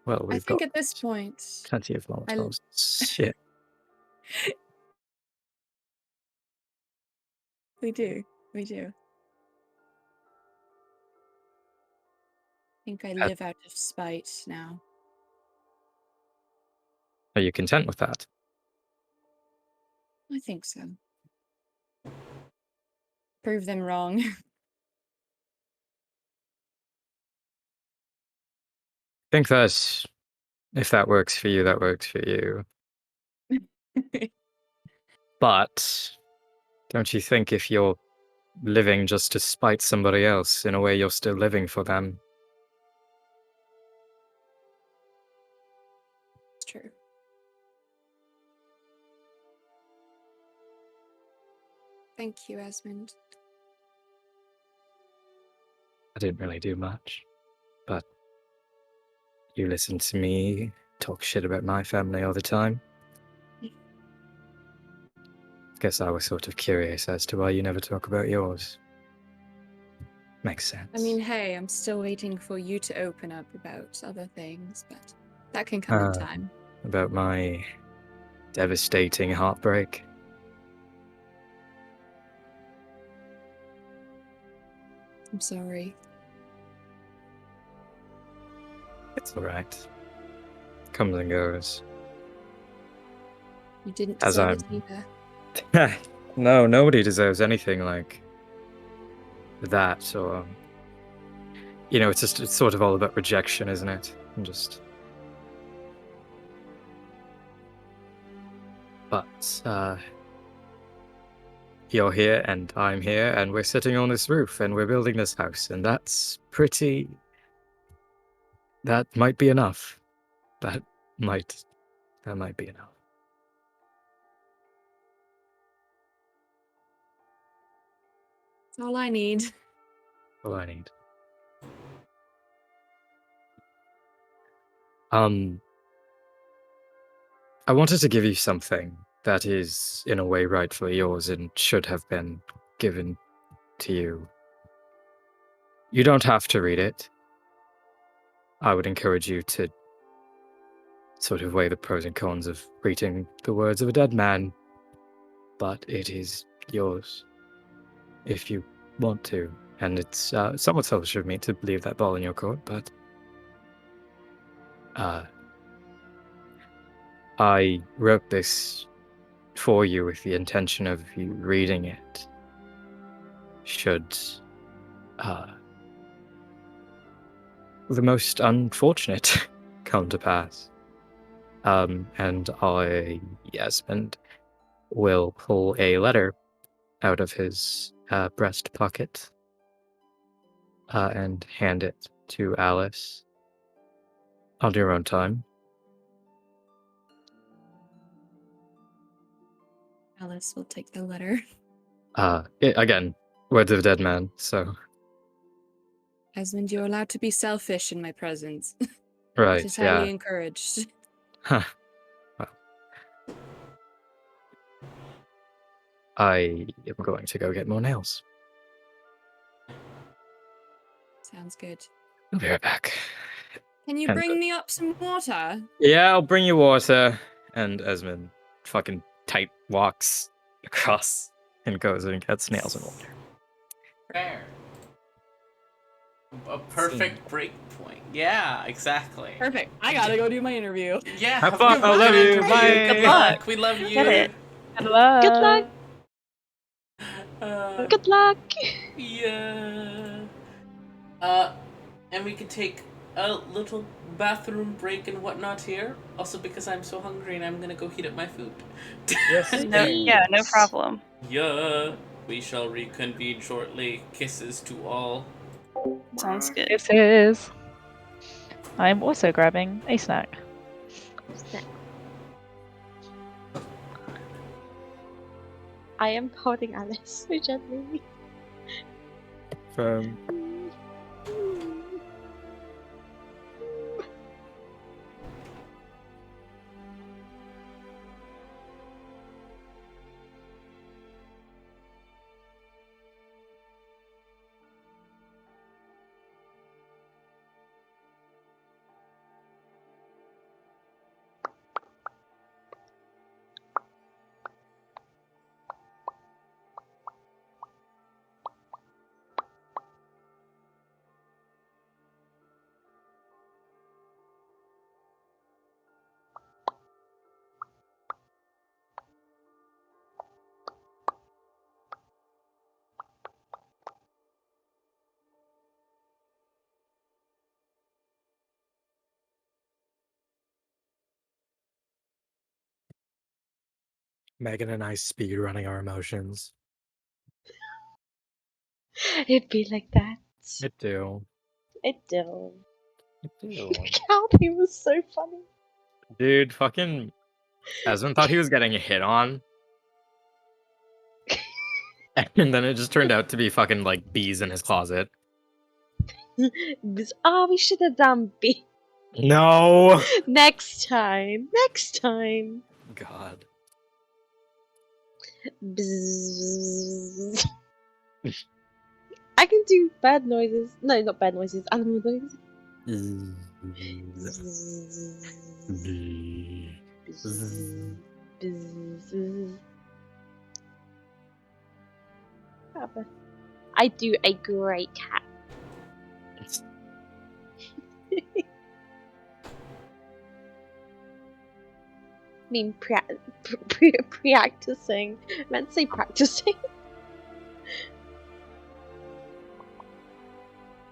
C: Well,
B: I
C: we've
B: think
C: got
B: at this point,
C: plenty of Molotovs. Shit.
B: we do. I think I live out of spite now.
C: Are you content with that?
B: I think so. Prove them wrong.
C: I think that if that works for you, that works for you. But don't you think if you're living just to spite somebody else, in a way you're still living for them?
B: true. Thank you, Esmond.
C: I didn't really do much, but you listen to me talk shit about my family all the time. Guess I was sort of curious as to why you never talk about yours. Makes sense.
B: I mean, hey, I'm still waiting for you to open up about other things, but that can come in time.
C: About my devastating heartbreak.
B: I'm sorry.
C: It's alright. Comes and goes.
B: You didn't
C: As
B: deserve
C: I'm-
B: it either.
C: No, nobody deserves anything like that, or it's sort of all about rejection, isn't it? But you're here and I'm here and we're sitting on this roof and we're building this house, and that might be enough. That might be enough.
B: That's all I need.
C: All I need. I wanted to give you something that is, in a way, rightfully yours and should have been given to you. You don't have to read it. I would encourage you to sort of weigh the pros and cons of reading the words of a dead man, but it is yours if you want to. And it's somewhat selfish of me to leave that ball in your court, but I wrote this for you with the intention of you reading it should the most unfortunate come to pass. And Esmond will pull a letter out of his breast pocket and hand it to Alice on your own time.
B: Alice will take the letter.
C: Again, words of a dead man, so...
B: Esmond, you're allowed to be selfish in my presence.
C: Right,
B: It is highly
C: yeah.
B: encouraged.
C: Huh. Well. I am going to go get more nails.
B: Sounds good.
C: I'll be right back.
B: Can you
C: And,
B: bring me up some water?
C: Yeah, I'll bring you water. And Esmond fucking tight walks across and goes and gets nails and water.
A: Fair. A perfect break point. Yeah, exactly.
B: Perfect. I gotta go do my interview.
A: Yeah,
C: Have fun. I love you. Bye.
A: Good luck. We love you.
D: Get it.
E: Good luck.
F: Good luck.
A: Uh,
F: Good luck.
A: Yeah. And we could take a little bathroom break and whatnot here. Also because I'm so hungry and I'm gonna go heat up my food.
C: Yes.
D: No, yeah, no problem.
A: Yeah. We shall reconvene shortly. Kisses to all.
D: Sounds good.
E: This is. I'm also grabbing a snack.
F: I am holding Alice so gently.
C: Megan and I speed running our emotions.
F: It'd be like that.
C: It do.
F: It do.
C: It do.
F: Calvin was so funny.
C: Dude, fucking Esmond thought he was getting hit on. And then it just turned out to be fucking like bees in his closet.
F: Oh, we should have done B.
C: No!
F: Next time. Next time.
C: God.
F: Bzzz. I can do bird noises. No, not bird noises. Animal noises. Bzzz. I do a great cat. I mean, practicing. I meant to say practicing.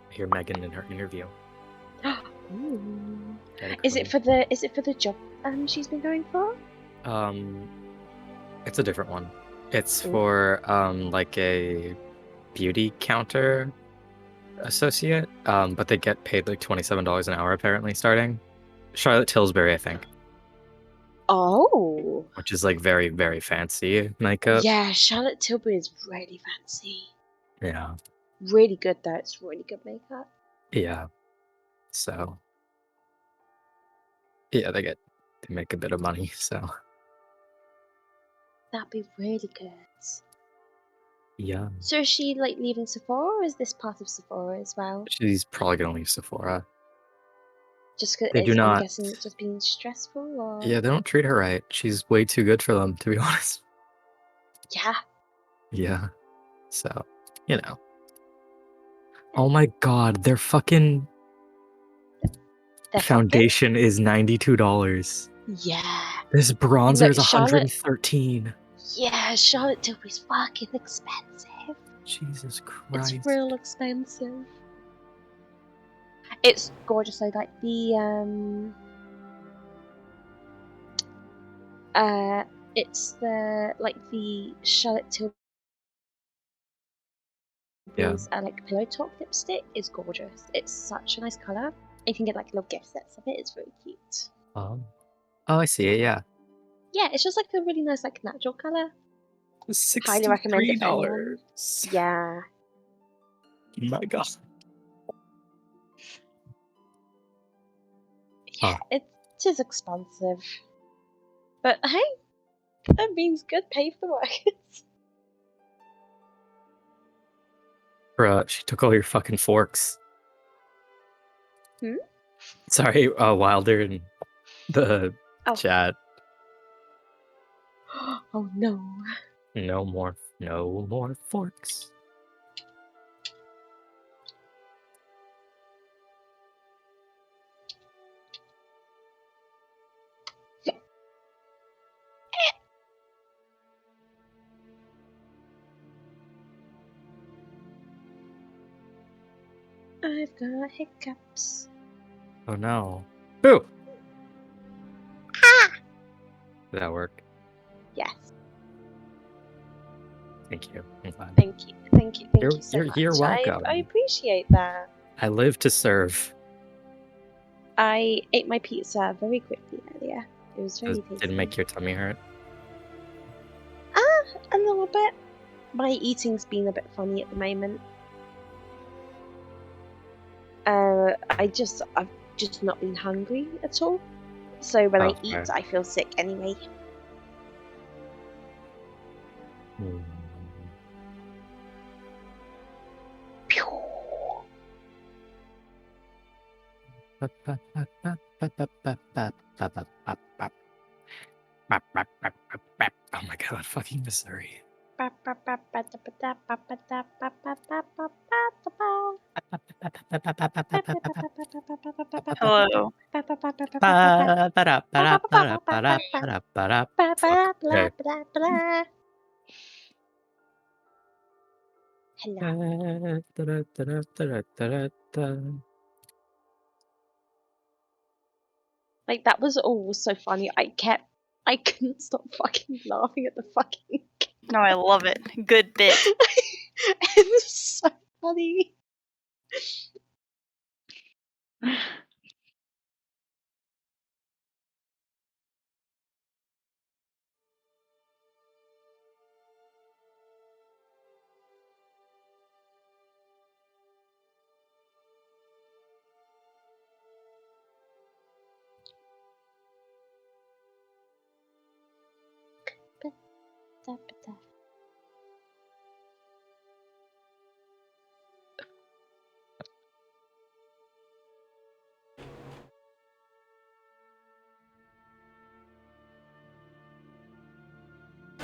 C: I hear Megan in her interview.
F: Ooh.
C: Get a
F: Is it
C: clue.
F: for the job she's been going for?
C: It's a different one. It's
F: Ooh.
C: for like a beauty counter associate. But they get paid like $27 an hour apparently starting. Charlotte Tilbury, I think.
F: Oh.
C: Which is like very, very fancy makeup.
F: Yeah, Charlotte Tilbury is really fancy.
C: Yeah.
F: Really good though. It's really good makeup.
C: Yeah. So yeah, they make a bit of money, so
F: That'd be really good.
C: yeah.
F: So is she like leaving Sephora, or is this part of Sephora as well?
C: She's probably gonna leave Sephora.
F: Just because
C: They do
F: I'm
C: not.
F: guessing it's just being stressful, or
C: Yeah, they don't treat her right. She's way too good for them, to be honest.
F: yeah.
C: Yeah. So, you know. Oh my god, their fucking
F: They're
C: foundation is $92.
F: Yeah.
C: This bronzer
F: Look,
C: is $113.
F: Yeah, Charlotte Tilbury's fucking expensive.
C: Jesus Christ.
F: It's real expensive. It's gorgeous. I like the it's the Charlotte Tilbury's like pillow top lipstick is gorgeous. It's such a nice color. You can get like little gift sets of it. It's very cute.
C: Oh, I see it, yeah.
F: Yeah, it's just like a really nice like natural color.
C: $63.
F: Highly recommend it for anyone. Yeah.
C: My god.
F: Yeah, it is expensive. But hey, that means good pay for the workers.
C: Bruh, she took all your fucking forks.
F: Hmm?
C: Sorry, Wilder and the chat.
F: Oh no.
C: No more forks.
F: I've got hiccups.
C: Oh no. Boo!
F: Ah!
C: Did that work?
F: Yes.
C: Thank you. I'm glad.
F: Thank you so much.
C: You're welcome.
F: I appreciate that.
C: I live to serve.
F: I ate my pizza very quickly earlier. It was very tasty.
C: Didn't make your tummy hurt?
F: A little bit. My eating's been a bit funny at the moment. I've just not been hungry at all. So when I eat, I feel sick anyway.
C: Oh my god, fucking Missouri.
D: Hello.
F: Like that was all so funny. I couldn't stop fucking laughing at the fucking.
D: No, I love it. Good bit.
F: It was so funny.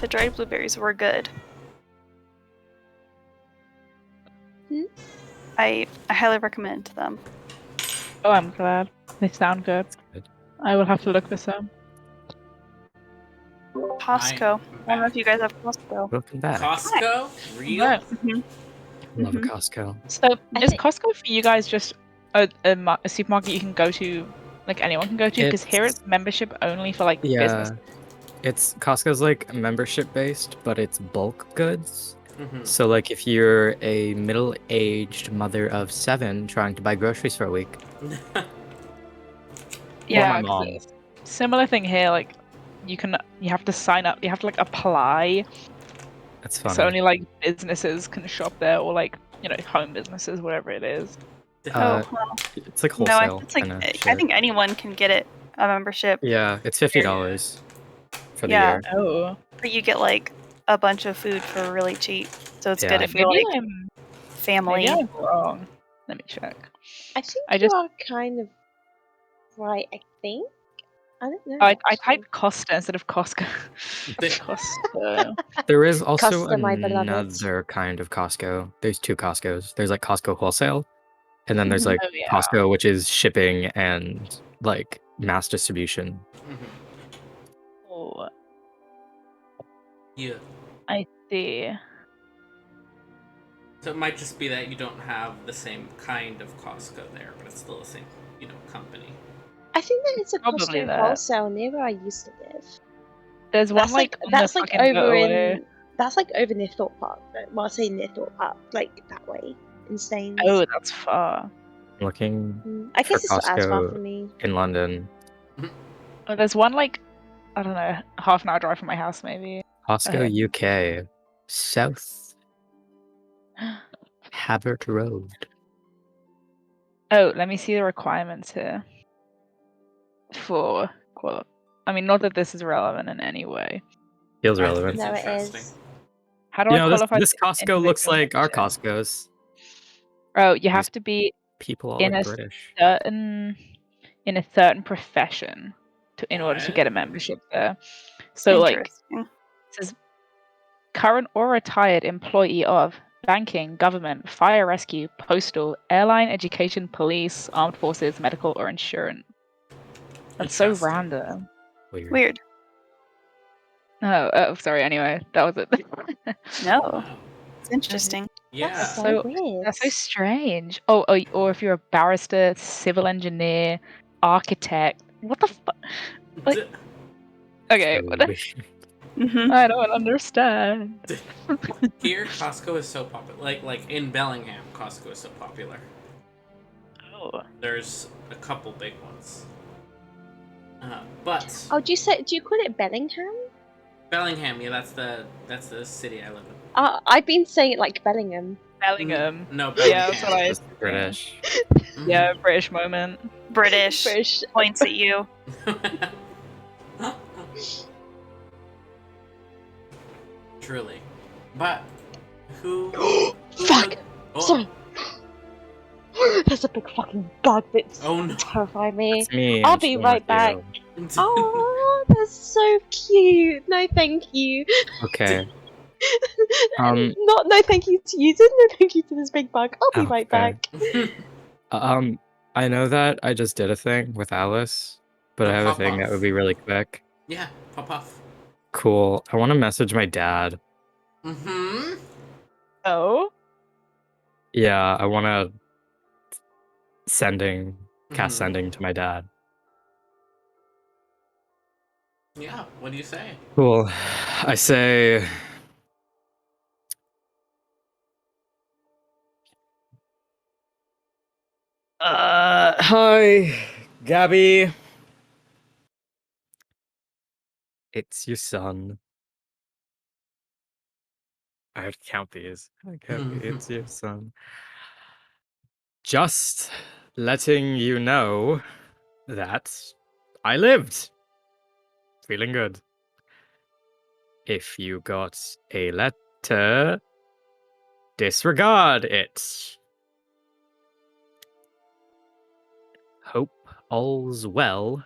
D: The dried blueberries were good. I highly recommend them.
E: Oh, I'm glad. They sound good.
C: Good.
E: I will have to look this up.
D: Costco. I don't know if you guys have Costco.
C: Welcome back.
A: Costco? Real?
E: No.
C: Love a
D: Mhm.
C: Costco.
E: So
F: I
E: is
F: think-
E: Costco for you guys just a supermarket you can go to, like anyone can go to? Because here it's membership only for like business.
C: It's Costco's like membership based, but it's bulk goods.
A: Mm-hmm.
C: So like if you're a middle-aged mother of 7 trying to buy groceries for a week,
E: Yeah,
C: my
E: 'cause
C: mom.
E: it's similar thing here. Like you have to sign up. You have to like apply.
C: That's funny.
E: So only like businesses can shop there, or like home businesses, whatever it is.
C: Uh,
D: Oh, well,
C: It's like
D: no,
C: wholesale.
D: it's like
C: kinda
D: I
C: shit.
D: think anyone can get it a membership.
C: Yeah, it's $50 for the
D: Yeah.
C: year.
E: Oh,
D: But you get like a bunch of food for really cheap. So it's
C: Yeah.
D: good if you're
E: maybe
D: like
E: I'm
D: family.
E: maybe I'm wrong. Let me check.
F: I think
E: I
F: you
E: just-
F: are kind of right. I think. I don't know.
E: I
F: actually.
E: typed Costa instead of Costco. Costa.
C: There is also
F: Costa, my beloved.
C: another kind of Costco. There's 2 Costcos. There's like Costco wholesale, and then there's
D: Mhm.
C: like
E: Oh, yeah.
C: Costco, which is shipping and like mass distribution.
A: Mm-hmm.
E: Oh,
A: Yeah.
E: I see.
A: So it might just be that you don't have the same kind of Costco there, but it's still the same, company.
F: I think that it's a
E: Probably
F: Costco
E: that.
F: wholesale near where I used to live.
E: There's one
F: That's like
E: on the
F: that's like
E: fucking
F: over
E: motorway.
F: in that's like over near Thorpe Park. Well, I say near Thorpe Park, like that way in Staines.
E: Oh, that's far.
C: Looking
F: I
C: for
F: guess it's not as far
C: Costco
F: from me.
C: in London.
E: Oh, there's one like I don't know, half an hour drive from my house maybe.
C: Costco
E: Okay.
C: UK, South Habert Road.
E: Oh, let me see the requirements here. For I mean, not that this is relevant in any way.
C: Feels
A: I think
C: relevant.
A: it's
F: No, it
A: interesting.
F: is.
E: How do
C: You
E: I
C: know,
E: qualify?
C: this
E: to
C: Costco looks
E: individual
C: like our
E: membership?
C: Costco's.
E: Oh, you
C: These
E: have to be
C: People all
E: in
C: look
E: a
C: British.
E: in a certain profession in order to
A: What?
E: get a membership there. So like
D: Interesting.
E: it says current or retired employee of banking, government, fire rescue, postal, airline, education, police, armed forces, medical, or insurance. That's so
A: Interesting.
E: random.
D: Weird.
E: Oh, sorry. Anyway, that was it.
D: No,
A: Wow.
D: it's interesting.
A: Yeah.
F: That's so
E: So-
F: weird.
E: That's so strange. Or if you're a barrister, civil engineer, architect. What the fuck? like-
A: D-
E: Okay,
C: So
E: what
C: weird.
D: Hmm.
E: I don't understand.
A: Here, Costco is so popular. Like in Bellingham, Costco is so popular.
E: Oh,
A: There's a couple big ones. But
F: Oh, do you call it Bellingham?
A: Bellingham, yeah, that's the city I live in.
F: I've been saying it like Bellingham.
E: Bellingham.
A: No, Bellingham.
E: Yeah, that's what I.
C: Just British.
A: Mhm.
E: Yeah, British moment.
D: British
F: British.
D: points at you.
A: Truly. But who
F: Fuck!
A: Oh,
F: Sorry. There's a big fucking bug that's
A: oh no.
F: terrified me.
C: It's me.
F: I'll
C: I'm
F: be
C: chilling
F: right
C: with
F: back.
C: you.
F: Oh, that's so cute. No, thank you.
C: Okay.
F: No, thank you to you. No, thank you to this big bug. I'll be right
C: Okay.
F: back.
C: I know that I just did a thing with Alice, but
A: Oh,
C: I have a
A: pop
C: thing that
A: off.
C: would be really quick.
A: Yeah, pop off.
C: Cool. I want to message my dad.
A: Mm-hmm.
E: Oh.
C: Yeah, I want to cast
A: Mhm.
C: sending to my dad.
A: Yeah, what do you say?
C: Cool. I say, hi, Gabby. It's your son. I have to count these. Hi, Gabby, it's your son. Just letting you know that I lived. Feeling good. If you got a letter, disregard it. Hope all's well.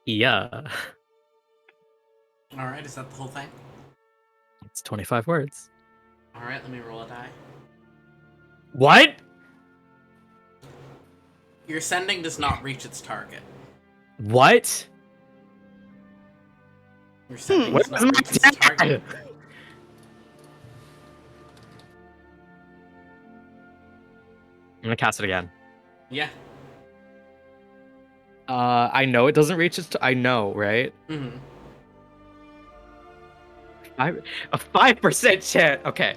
C: Yeah.
A: All right, is that the whole thing?
C: It's 25 words.
A: All right, let me roll a die.
C: What?
A: Your sending does not reach its target.
C: What?
A: Your sending
C: Where's
A: does not reach its target.
C: I'm gonna cast it again.
A: Yeah.
C: I know it doesn't reach its. I know, right?
A: Mm-hmm.
C: A 5% chance. Okay,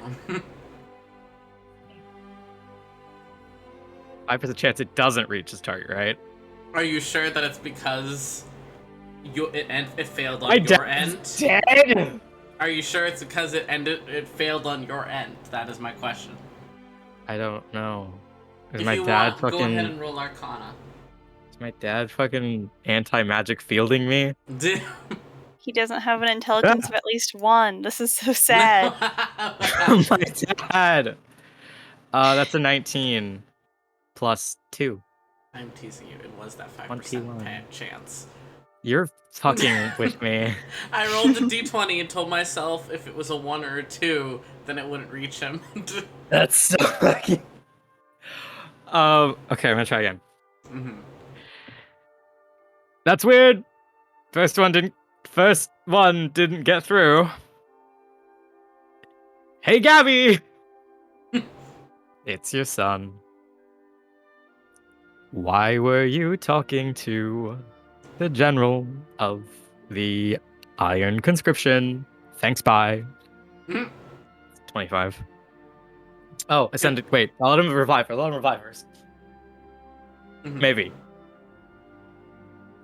C: 5% chance it doesn't reach its target, right?
A: Are you sure that it's because it failed
C: My
A: on your
C: dad's
A: end?
C: dead.
A: Are you sure it's because it failed on your end? That is my question.
C: I don't know. Is
A: If
C: my
A: you
C: dad
A: want,
C: fucking?
A: go ahead and roll Arcana.
C: Is my dad fucking anti-magic fielding me?
D: He doesn't have an intelligence of at least 1. This is so sad.
C: My dad. That's a 19 plus 2.
A: I'm teasing you. It was that 5%
C: 21.
A: chance.
C: You're fucking with me.
A: I rolled a d20 and told myself if it was a 1 or a 2, then it wouldn't reach him.
C: That's so fucking. Okay, I'm gonna try again.
A: Mm-hmm.
C: That's weird. First one didn't get through. Hey, Gabby! It's your son. Why were you talking to the general of the Iron Conscription? Thanks, bye. 25. Oh, ascended. Wait, I'll let him revive first.
A: Mm-hmm.
C: Maybe.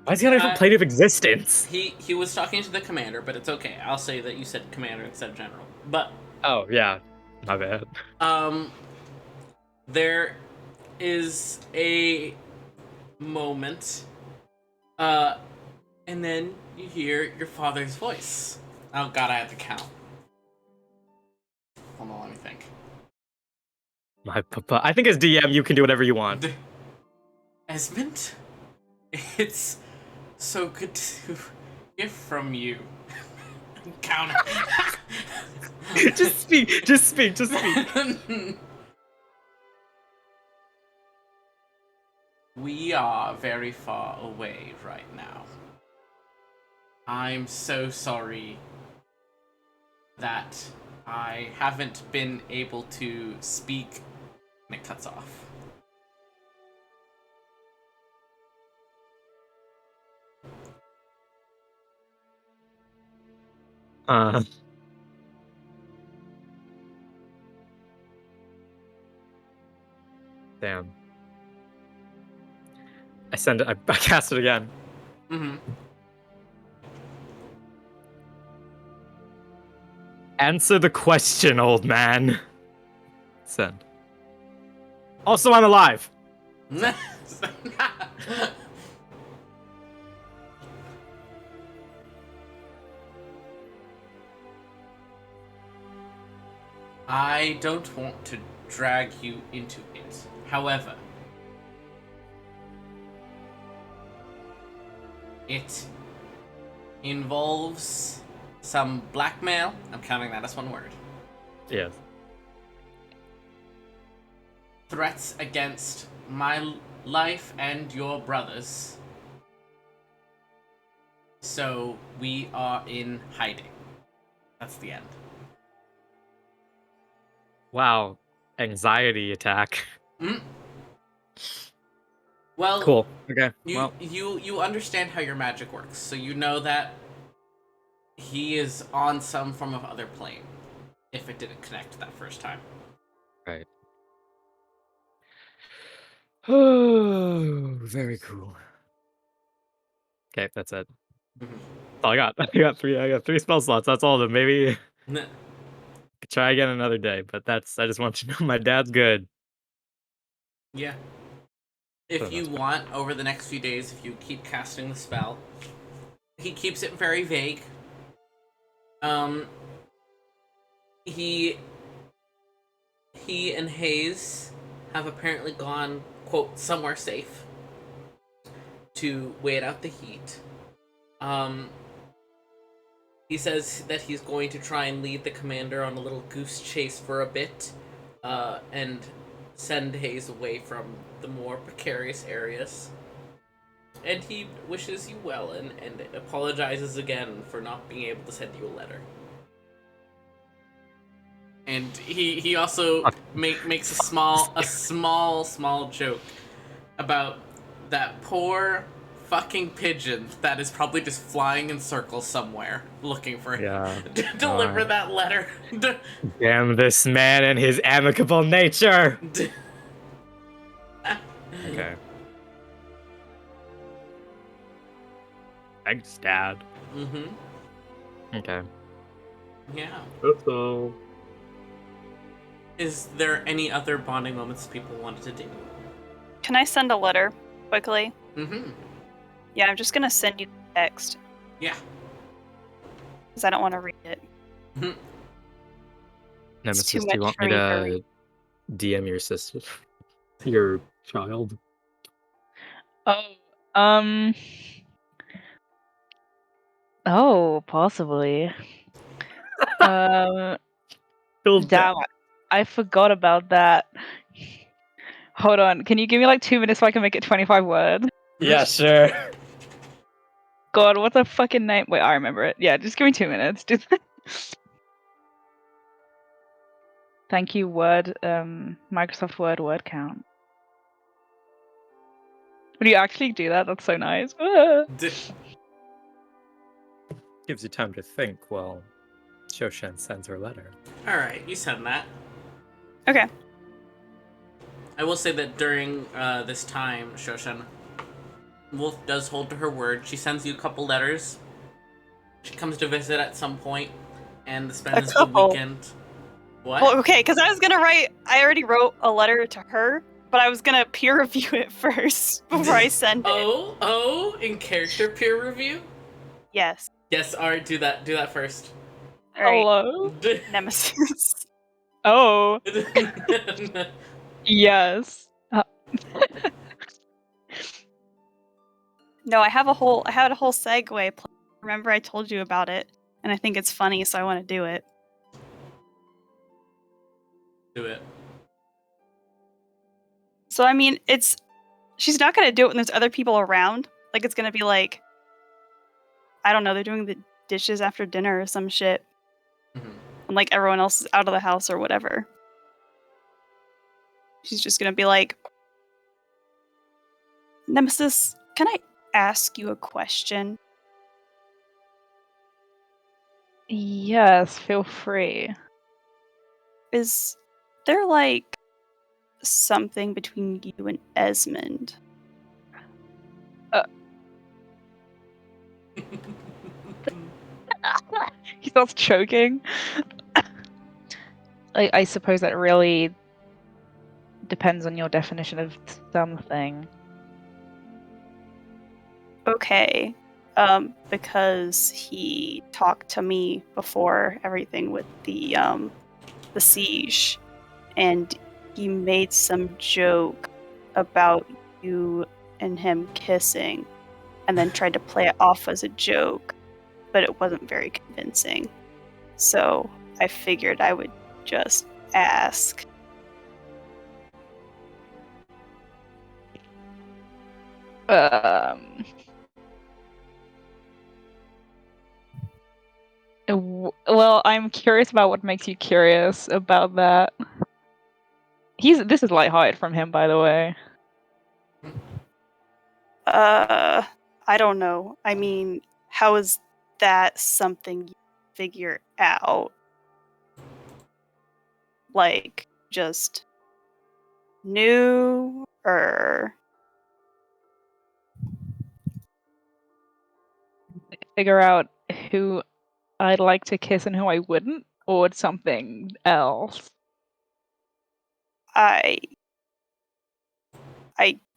C: Why is he on a different plane of existence?
A: He was talking to the commander, but it's okay. I'll say that you said commander instead of general. But
C: Oh, yeah. My bad.
A: there is a moment, and then you hear your father's voice. Oh god, I have to count. Hold on, let me think.
C: My papa. I think as DM, you can do whatever you want.
A: Esmond? It's so good to hear from you. Count it.
C: Just speak.
A: We are very far away right now. I'm so sorry that I haven't been able to speak. And it cuts off.
C: Damn. I cast it again.
A: Mm-hmm.
C: Answer the question, old man. Send. Also, I'm alive.
A: I don't want to drag you into it. However, it involves some blackmail. I'm counting that as one word.
C: Yes.
A: Threats against my life and your brother's. So we are in hiding. That's the end.
C: Wow. Anxiety attack.
A: Mm. Well,
C: Cool. Okay.
A: You understand how your magic works, so you know that he is on some form of other plane. If it didn't connect that first time.
C: Right. Oh, very cool. Okay, that's it.
A: Mm-hmm.
C: That's all I got. I got three spell slots. That's all of them. Maybe could try again another day, but I just want you to know my dad's good.
A: Yeah. If you want, over the next few days, if you keep casting the spell, he keeps it very vague. He and Hayes have apparently gone, quote, somewhere safe to wait out the heat. He says that he's going to try and lead the commander on a little goose chase for a bit, and send Hayes away from the more precarious areas. And he wishes you well and apologizes again for not being able to send you a letter. And he also makes a small joke about that poor fucking pigeon that is probably just flying in circles somewhere looking for
C: Yeah.
A: to deliver that letter.
C: Damn this man and his amicable nature. Okay. Thanks, Dad. Okay.
A: Yeah.
C: Uh-oh.
A: Is there any other bonding moments people wanted to do?
D: Can I send a letter quickly?
A: Mm-hmm.
D: Yeah, I'm just gonna send you the text
A: Yeah.
D: because I don't want to read it.
C: Nemesis,
D: too
C: do you
D: much
C: want
D: for
C: me
D: me to
C: to
D: read.
C: DM your sister? Your child?
E: Oh, oh, possibly. Damn, I forgot about that. Hold on, can you give me like 2 minutes so I can make it 25 words?
C: Yeah, sure.
E: God, what's a fucking name? Wait, I remember it. Yeah, just give me 2 minutes. Thank you, Word, Microsoft Word count. Would you actually do that? That's so nice.
C: Gives you time to think while Shoshan sends her letter.
A: Alright, you send that.
D: Okay.
A: I will say that during this time, Shoshan, Wolf does hold to her word. She sends you a couple letters. She comes to visit at some point and spends the
D: couple.
A: weekend. What?
D: Well, okay, because I was gonna write. I already wrote a letter to her, but I was gonna peer review it first before I send it.
A: Oh, in character peer review?
D: Yes.
A: Yes, alright, do that first.
D: All right.
E: Hello?
D: Nemesis.
E: Oh, yes.
D: No, I had a whole segue plan. Remember I told you about it, and I think it's funny, so I want to do it.
A: Do it.
D: So I mean, she's not gonna do it when there's other people around. Like it's gonna be like, I don't know, they're doing the dishes after dinner or some shit, and like everyone else is out of the house or whatever. She's just gonna be like, Nemesis, can I ask you a question?
E: Yes, feel free.
D: Is there like something between you and Esmond?
E: He starts choking. I suppose that really depends on your definition of something.
D: Okay. Because he talked to me before everything with the siege, and he made some joke about you and him kissing, and then tried to play it off as a joke, but it wasn't very convincing. So I figured I would just ask.
E: Well, I'm curious about what makes you curious about that. This is lighthearted from him, by the way.
D: I don't know. I mean, how is that something you figure out? Like, just new, or
E: Figure out who I'd like to kiss and who I wouldn't, or something else.
D: I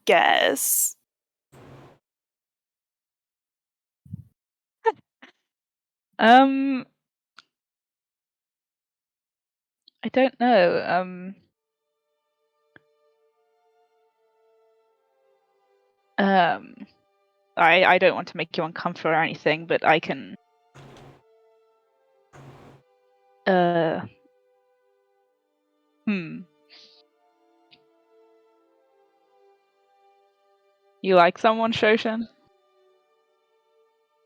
D: guess.
E: I don't know. I don't want to make you uncomfortable or anything, but I can. You like someone, Shoshin?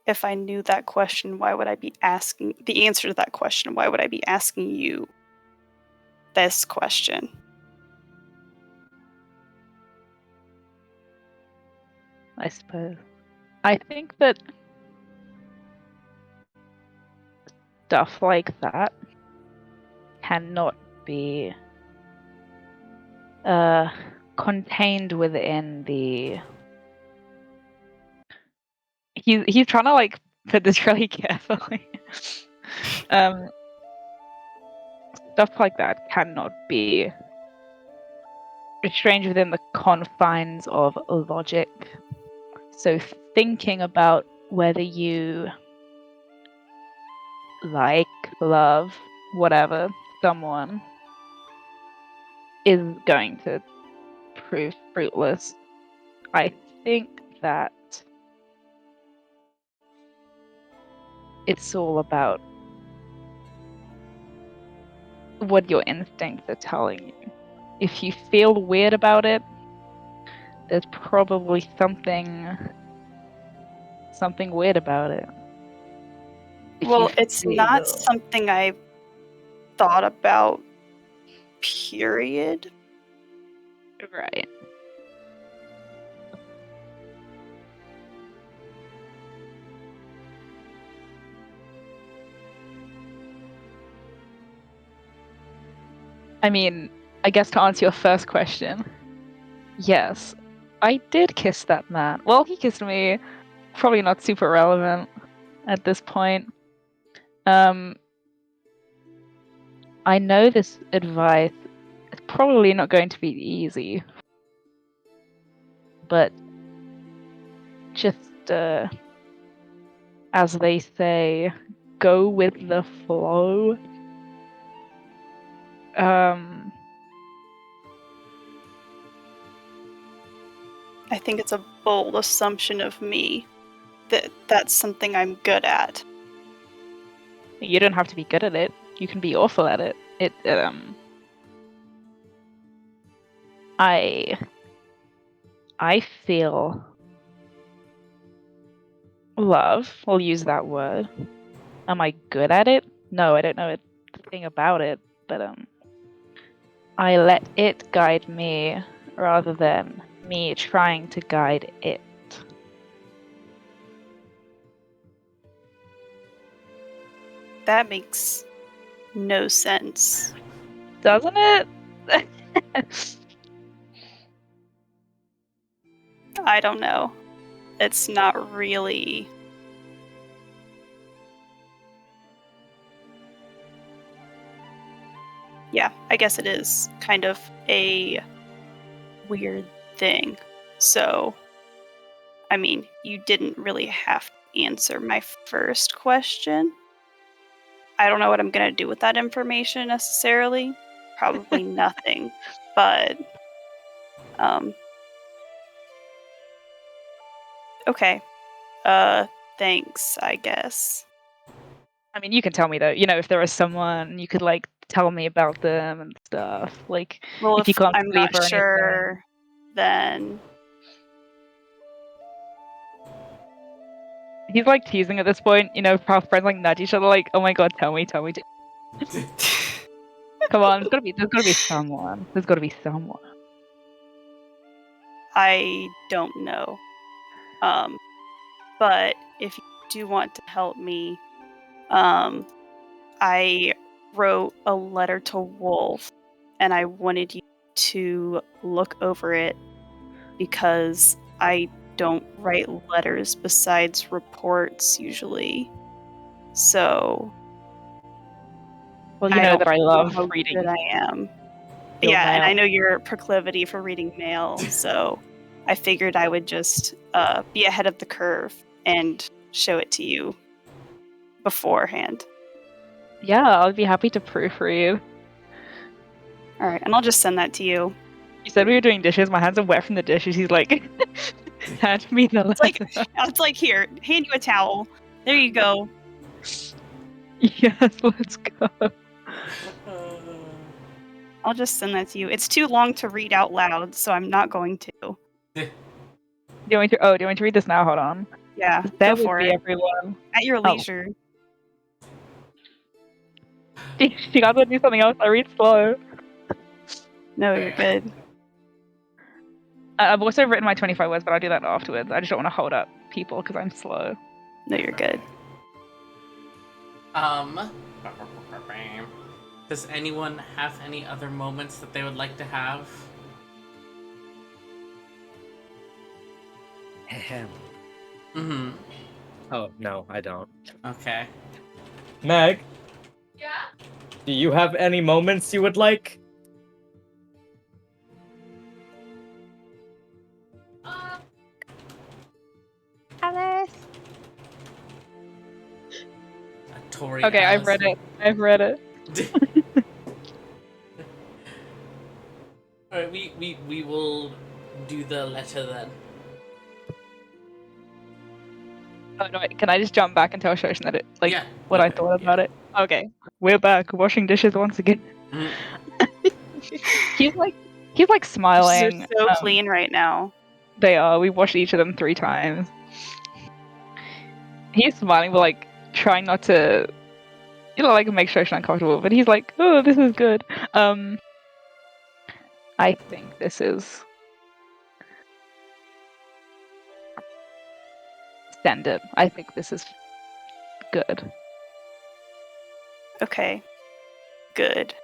D: If I knew that question, why would I be asking the answer to that question? Why would I be asking you this question?
E: I suppose. I think that stuff like that cannot be contained within the. He's trying to like put this really carefully. Stuff like that cannot be restrained within the confines of logic. So thinking about whether you like, love, whatever, someone is going to prove fruitless. I think that it's all about what your instincts are telling you. If you feel weird about it, there's probably something weird about it. If
D: Well,
E: you
D: it's not
E: feel-
D: something I've thought about, period.
E: right. I mean, I guess to answer your first question, yes, I did kiss that man. Well, he kissed me. Probably not super relevant at this point. I know this advice is probably not going to be easy, but just, as they say, go with the flow.
D: I think it's a bold assumption of me that that's something I'm good at.
E: You don't have to be good at it. You can be awful at it. I feel love. We'll use that word. Am I good at it? No, I don't know a thing about it, but I let it guide me rather than me trying to guide it.
D: That makes no sense.
E: Doesn't it?
D: I don't know. It's not really. Yeah, I guess it is kind of a weird thing. So, I mean, you didn't really have to answer my first question. I don't know what I'm going to do with that information necessarily. Probably nothing. But, okay. Thanks, I guess.
E: I mean, you can tell me though. You know, if there is someone, you could like tell me about them and stuff. Like,
D: Well,
E: if you can't
D: I'm
E: sleep
D: not
E: or anything.
D: sure, then
E: He's like teasing at this point. You know, our friends like nudge each other, like, "Oh my god, tell me." Come on, there's gotta be someone. There's gotta be someone.
D: I don't know. But if you do want to help me, I wrote a letter to Wolf, and I wanted you to look over it because I don't write letters besides reports usually. So
E: Well, you
D: I
E: know
D: don't
E: that I
D: know
E: love
D: how
E: reading
D: good I am.
E: your
D: Yeah, and
E: mail.
D: I know your proclivity for reading mail, so I figured I would just be ahead of the curve and show it to you beforehand.
E: Yeah, I'll be happy to proofread.
D: All right, and I'll just send that to you.
E: You said we were doing dishes. My hands are wet from the dishes. He's like, hand me the letter.
D: It's like here, hand you a towel. There you go.
E: Yes, let's go.
D: I'll just send that to you. It's too long to read out loud, so I'm not going to.
E: Do you want me to read this now? Hold on.
D: Yeah,
E: There
D: go for
E: would be
D: it.
E: everyone.
D: At your leisure.
E: You guys want to do something else? I read slow.
D: No, you're good.
E: I've also written my 25 words, but I'll do that afterwards. I just don't want to hold up people because I'm slow.
D: No, you're good.
A: Does anyone have any other moments that they would like to have?
G: Ahem.
A: Mm-hmm.
G: Oh, no, I don't.
A: Okay.
G: Meg? Yeah? Do you have any moments you would like?
F: Alice.
A: Tori.
E: Okay, I've read it.
A: Alright, we will do the letter then.
E: Oh no! Wait, can I just jump back and tell Shoshin that what I
A: okay,
E: thought about it? Okay, we're back, washing dishes once again. he's like smiling.
D: They're so clean right now.
E: They are. We washed each of them 3 times. He's smiling, but like trying not to, like make Shoshin uncomfortable. But he's like, "Oh, this is good." I think this is. Send it. I think this is good.
D: Okay. Good.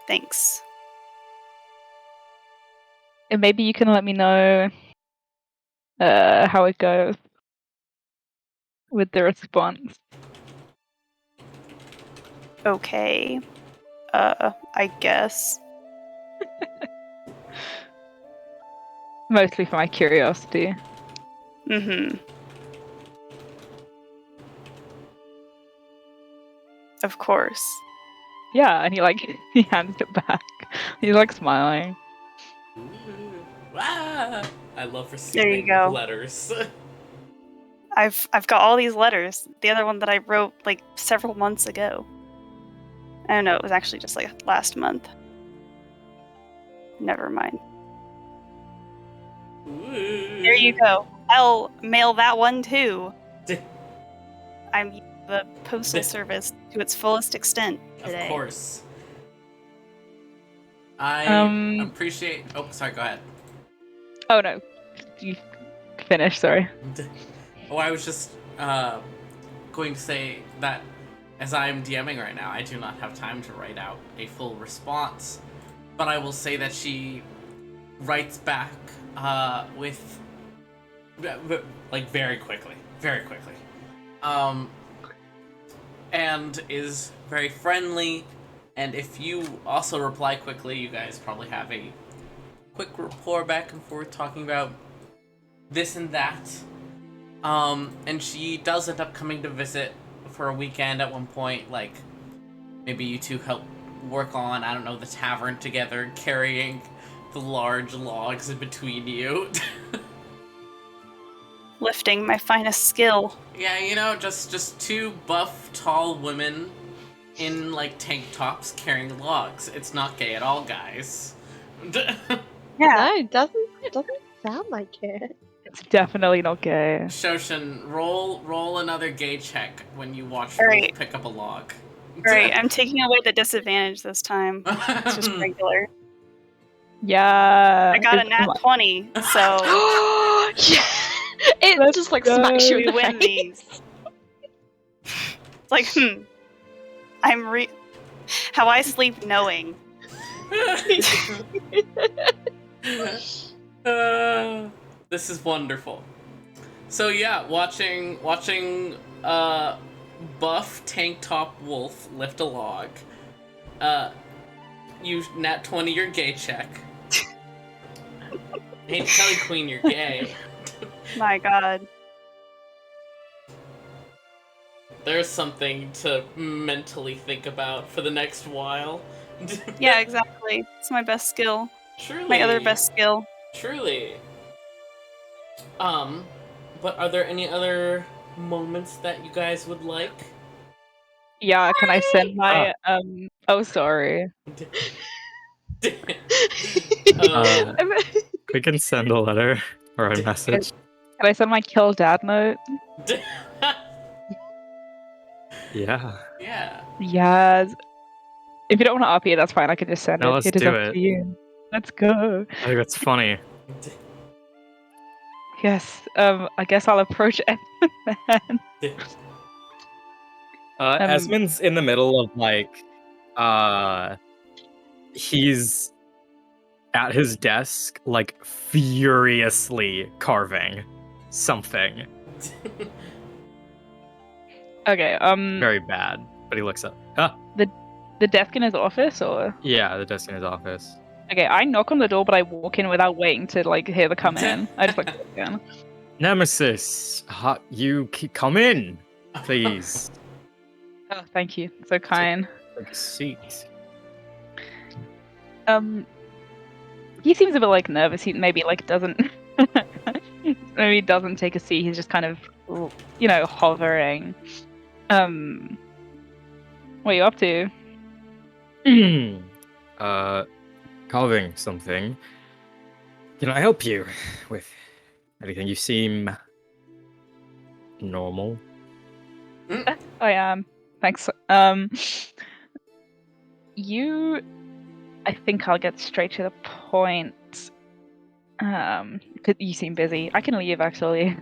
D: Thanks.
E: And maybe you can let me know how it goes with the response.
D: Okay. I guess.
E: Mostly for my curiosity.
D: Mm-hmm. Of course.
E: Yeah, and he hands it back. He's like smiling.
A: Ah! I love
D: There
A: receiving
D: you go.
A: letters.
D: I've got all these letters. The other one that I wrote like several months ago. I don't know, it was actually just like last month. Never mind. There you go. I'll mail that one too. I'm using the postal service to its fullest extent today.
A: Of course. I appreciate. Oh, sorry. Go ahead.
E: Oh no, you finish. Sorry.
A: Oh, I was just going to say that as I'm DMing right now, I do not have time to write out a full response, but I will say that she writes back with like very quickly, and is very friendly. And if you also reply quickly, you guys probably have a quick rapport back and forth talking about this and that. And she does end up coming to visit for a weekend at one point. Like, maybe you two help work on, I don't know, the tavern together, carrying the large logs in between you.
D: Lifting my finest skill.
A: Yeah, you know, just 2 buff, tall women in, like, tank tops carrying logs. It's not gay at all, guys.
D: Yeah.
F: No, it doesn't sound like it.
E: It's definitely not gay.
A: Shoshin, roll another gay check when you watch
D: Alright.
A: Wolf pick up a log.
D: Alright, I'm taking away the disadvantage this time. It's just regular.
E: Yeah.
D: I got a nat 20, so
F: Yeah. It just like smacks you in
D: we
F: the
D: win
F: face.
D: these. It's like, how I sleep knowing.
A: This is wonderful. So yeah, watching buff tank top wolf lift a log. You nat 20 your gay check. Hate to tell you, Queen, you're gay.
D: My god.
A: There's something to mentally think about for the next while.
D: Yeah, exactly. It's my best skill.
A: Truly.
D: My other best skill.
A: Truly. But are there any other moments that you guys would like?
E: Yeah, can I send my oh sorry.
A: Oh.
C: We can send a letter or a message.
E: Can I send my kill dad note?
C: Yeah.
A: Yeah.
E: Yes. If you don't want to RP it, that's fine. I can just send
C: No,
E: it.
C: let's
E: It is
C: do
E: up
C: it.
E: to you. Let's go.
C: I think that's funny.
E: Yes. I guess I'll approach Edmund then.
C: Esmond's in the middle of he's at his desk, like furiously carving something.
E: Okay.
C: Very bad. But he looks up.
E: The desk in his office, or
C: Yeah, the desk in his office.
E: okay. I knock on the door, but I walk in without waiting to like hear the come in. I just like walk in.
C: Nemesis, come in, please.
E: Oh, thank you. So kind.
C: Take a seat.
E: He seems a bit like nervous. He maybe like doesn't maybe doesn't take a seat. He's just kind of hovering. What are you up to?
C: Carving something. Can I help you with anything? You seem normal.
E: I am. Thanks. I think I'll get straight to the point. 'Cause you seem busy. I can leave actually.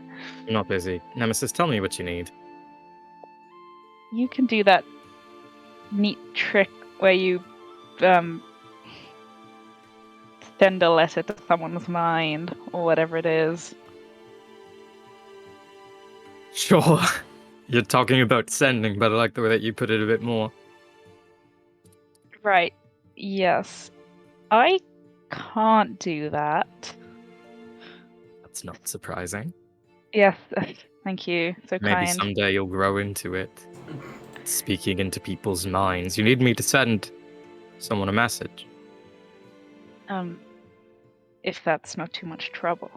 C: I'm not busy. Nemesis, tell me what you need.
E: You can do that neat trick where you send a letter to someone's mind or whatever it is.
C: Sure. You're talking about sending, but I like the way that you put it a bit more.
E: Right. Yes. I can't do that.
C: That's not surprising.
E: Yes. Thank you. So
C: Maybe
E: kind.
C: someday you'll grow into it. Speaking into people's minds. You need me to send someone a message.
E: If that's not too much trouble.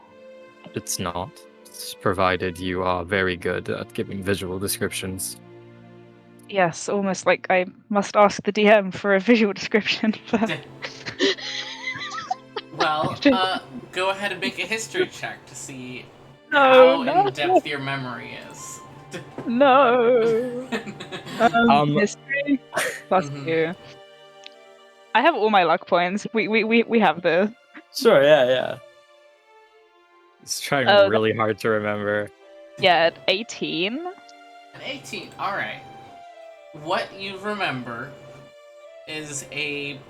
C: It's not. It's provided you are very good at giving visual descriptions.
E: Yes, almost like I must ask the DM for a visual description first.
A: Well, go ahead and make a history check to see
E: No,
A: how in depth your memory is.
E: No. History plus
A: Mhm.
E: 2. I have all my luck points. We have this.
C: Sure, yeah. It's trying really hard to remember.
E: Yeah, 18.
A: An 18. All right. What you remember is a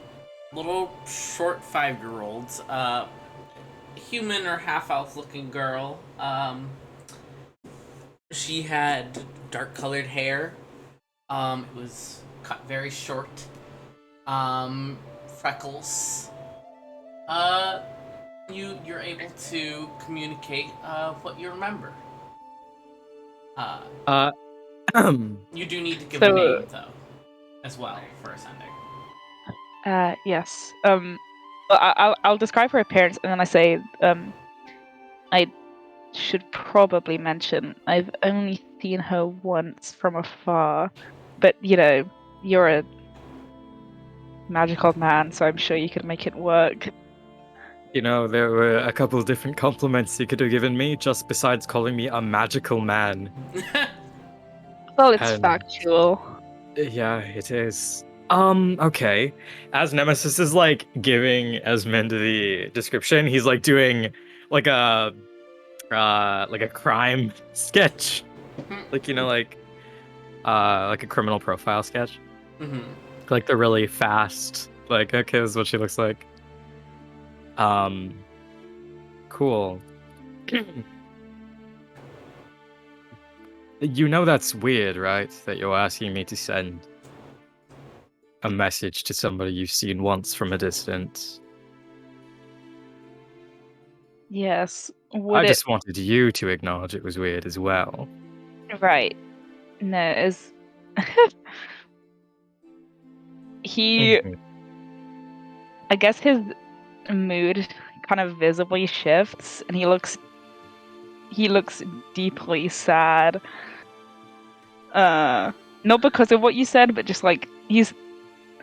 A: little short 5-year-old, human or half-elf looking girl. She had dark-colored hair. It was cut very short. Freckles. You're able to communicate what you remember. You do need to give a name though, as well for ascending.
E: Yes. I'll describe her appearance, and then I say, I should probably mention I've only seen her once from afar, but you're a magical man, so I'm sure you could make it work.
C: There were a couple of different compliments you could have given me, just besides calling me a magical man.
E: Well, it's factual.
C: Yeah, it is. Okay. As Nemesis is like giving Esmond the description, he's like doing like a crime sketch. Like a criminal profile sketch.
A: Mm-hmm.
C: Like the really fast, like, okay, this is what she looks like. Cool. That's weird, right? That you're asking me to send a message to somebody you've seen once from a distance.
E: Yes.
C: I just wanted you to acknowledge it was weird as well.
E: Right. No, it's he. I guess his mood kind of visibly shifts, and he looks deeply sad. Not because of what you said, but just like he's,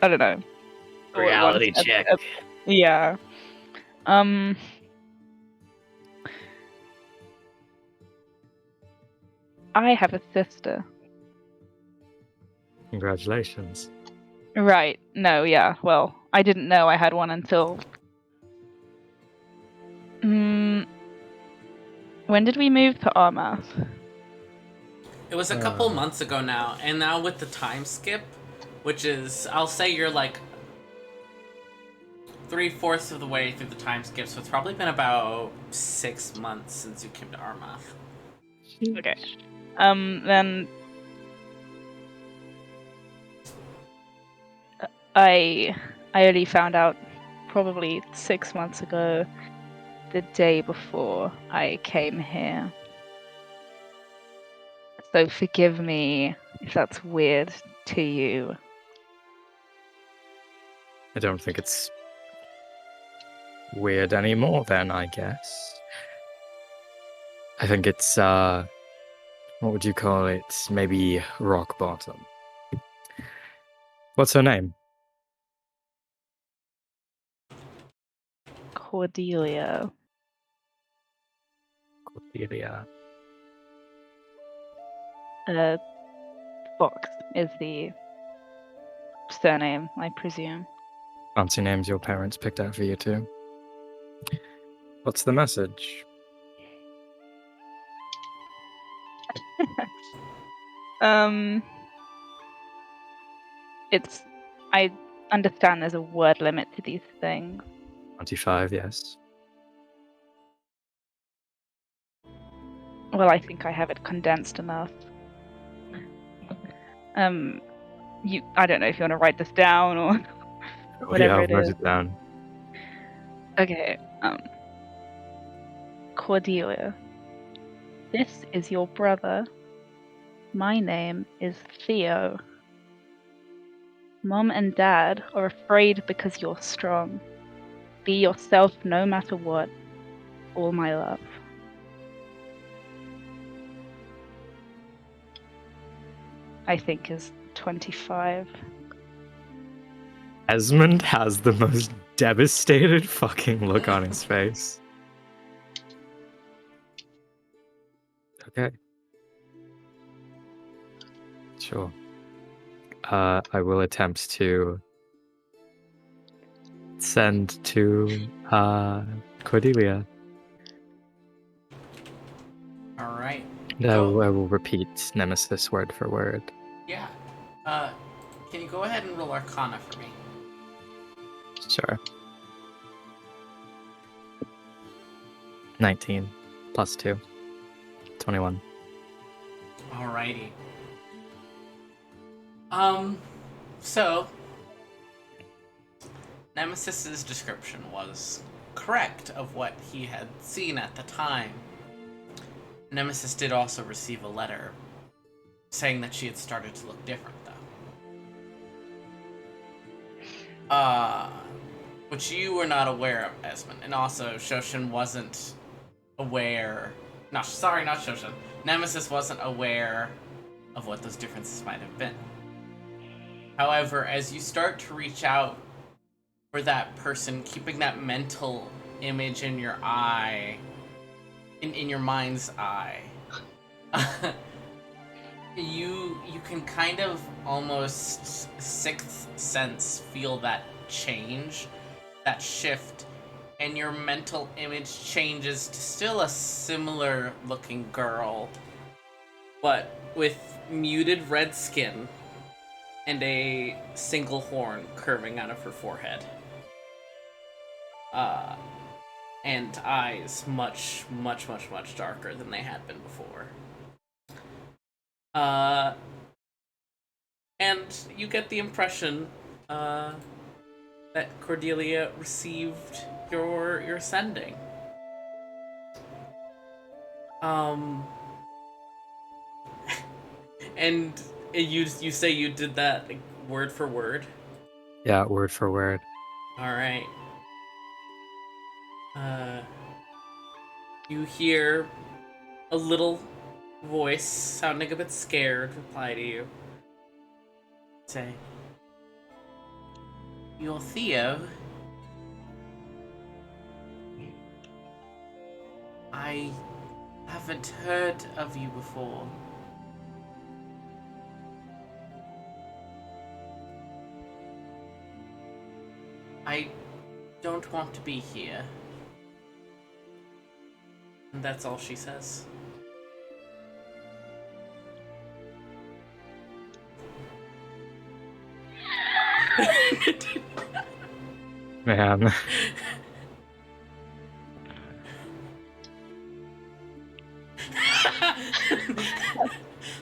E: I don't know. all at once.
G: Reality check.
E: Yeah. I have a sister.
C: Congratulations.
E: Right. No, yeah. Well, I didn't know I had one until. When did we move to Armath?
A: It was a couple months ago now, and now with the time skip, which is, I'll say you're like 3/4 of the way through the time skip, so it's probably been about 6 months since you came to Armath.
E: Okay. Then I only found out probably 6 months ago, the day before I came here. So forgive me if that's weird to you.
C: I don't think it's weird anymore then, I guess. I think it's, what would you call it? Maybe rock bottom. What's her name?
E: Cordelia.
C: Cordelia.
E: Fox is the surname, I presume.
C: Fancy names your parents picked out for you too. What's the message?
E: It's. I understand there's a word limit to these things.
C: 25, yes.
E: Well, I think I have it condensed enough. I don't know if you want to write this down or whatever it
C: I'll write
E: is.
C: it down.
E: Okay. Cordelia. This is your brother. My name is Theo. Mom and Dad are afraid because you're strong. Be yourself no matter what. All my love. I think is 25.
C: Esmond has the most devastated fucking look on his face. Okay. Sure. I will attempt to send to Cordelia.
A: Alright.
C: I will repeat Nemesis word for word.
A: Yeah. Can you go ahead and roll Arcana for me?
C: Sure. 19 plus 2. 21.
A: Alrighty. So Nemesis's description was correct of what he had seen at the time. Nemesis did also receive a letter saying that she had started to look different, though. Which you were not aware of, Esmond, and also Shoshin wasn't aware. Not Shoshin. Nemesis wasn't aware of what those differences might have been. However, as you start to reach out for that person, keeping that mental image in your eye, in your mind's eye, you can kind of almost sixth sense feel that change, that shift, and your mental image changes to still a similar looking girl, but with muted red skin and a single horn curving out of her forehead. And eyes much, much, much, much darker than they had been before. And you get the impression that Cordelia received your sending. And you say you did that like, word for word?
C: Yeah, word for word.
A: Alright. You hear a little voice, sounding a bit scared, reply to you. Say, "You're Theo? I haven't heard of you before." "I don't want to be here." And that's all she says.
C: Man.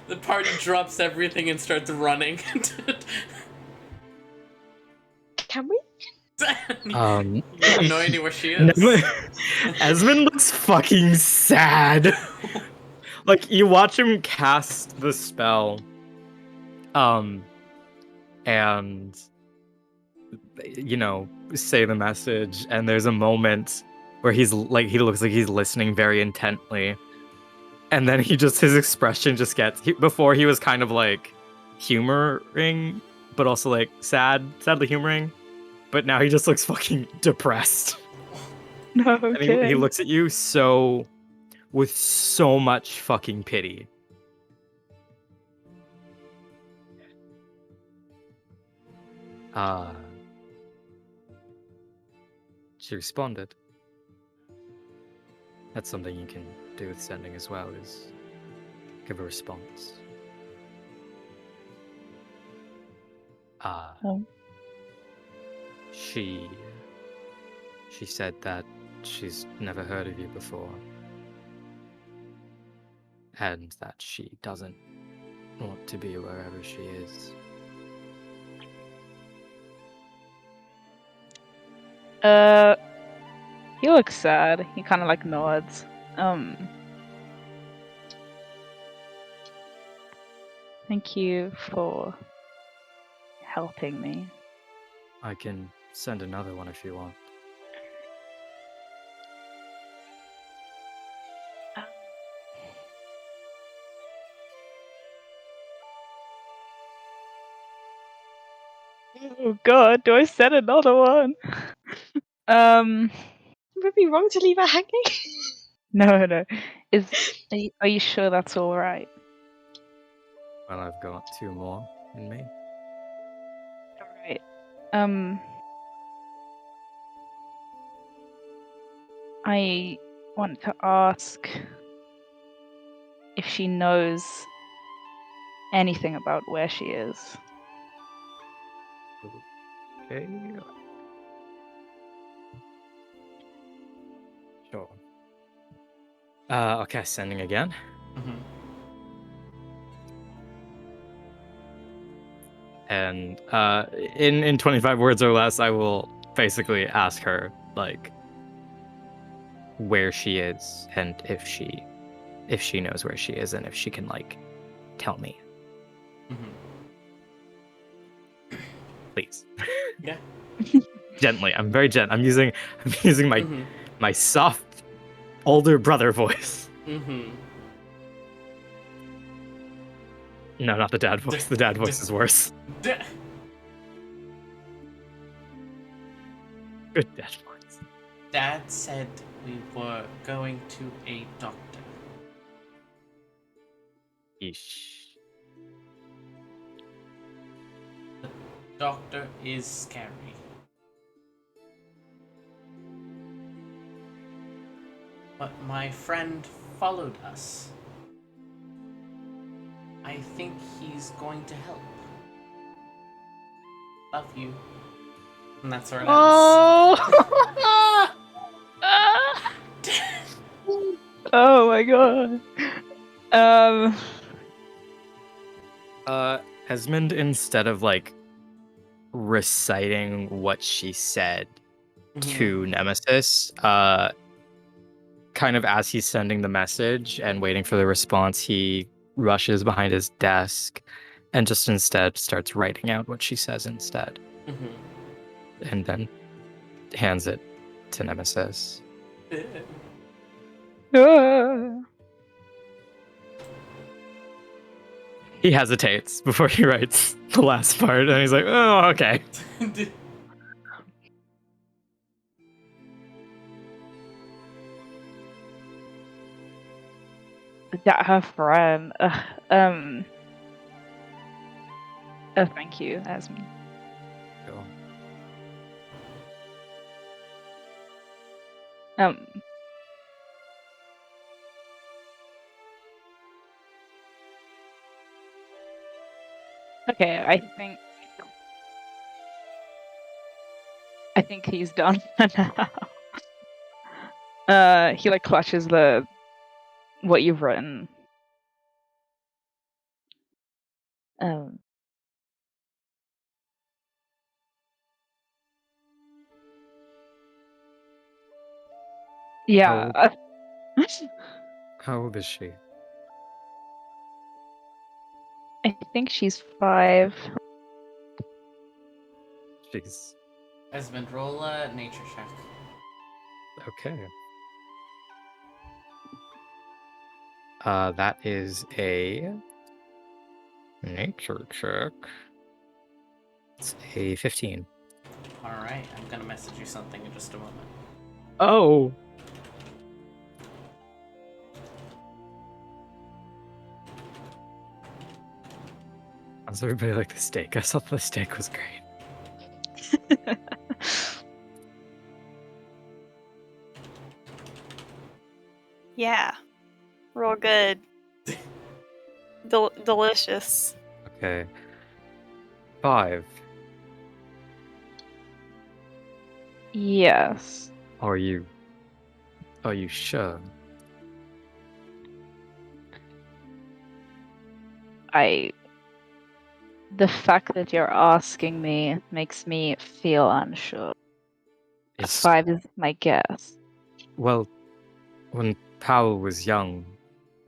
A: The party drops everything and starts running.
F: Can we?
A: You have no idea where she is.
C: Esmond looks fucking sad. Like, you watch him cast the spell, and, you know, say the message, and there's a moment where he looks like he's listening very intently, and then his expression just gets, before he was kind of like humoring, but also like sadly humoring, but now he just looks fucking depressed.
E: No,
C: And
E: okay.
C: he looks at you with so much fucking pity. She responded. That's something you can do with sending as well, is give a response.
E: Oh.
C: She said that she's never heard of you before, and that she doesn't want to be wherever she is.
E: He looks sad. He kind of like nods. Thank you for helping me.
C: I can send another one if you want.
E: Oh god, do I send another one?
F: Would it be wrong to leave her hanging?
E: No. Are you sure that's all right?
C: Well, I've got 2 more in me.
E: All right. I want to ask if she knows anything about where she is.
C: Okay. Sure. Okay, sending again.
A: Mm-hmm.
C: And in 25 words or less, I will basically ask her like where she is, and if she knows where she is, and if she can like tell me.
A: Mm-hmm.
C: Please.
A: Yeah.
C: Gently. I'm very I'm using my
A: Mm-hmm.
C: my soft older brother voice.
A: Mm-hmm.
C: No, not the dad voice. The dad voice is worse. Good dad voice.
A: Dad said we were going to a doctor.
C: Yeesh.
A: The doctor is scary. But my friend followed us. I think he's going to help. Love you. And that's where it ends.
E: Oh my god.
C: Esmond, instead of like reciting what she said to Nemesis, kind of as he's sending the message and waiting for the response, he rushes behind his desk and just instead starts writing out what she says instead. And then hands it to Nemesis. He hesitates before he writes the last part, and he's like, oh, okay.
E: That her friend. Thank you, Esme.
C: Cool.
E: Okay, I think he's done now. He like clutches what you've written. Yeah.
C: How old is she?
E: I think she's 5.
C: Jeez.
A: Esmond, roll a nature check.
C: Okay. That is a nature check. It's a 15.
A: Alright, I'm gonna message you something in just a moment.
C: Oh. How's everybody like the steak? I thought the steak was great.
D: Yeah. Real good. Delicious.
C: Okay. 5.
E: Yes.
C: Are you sure?
E: The fact that you're asking me makes me feel unsure.
C: It's
E: 5 is my guess.
C: well, when Powell was young,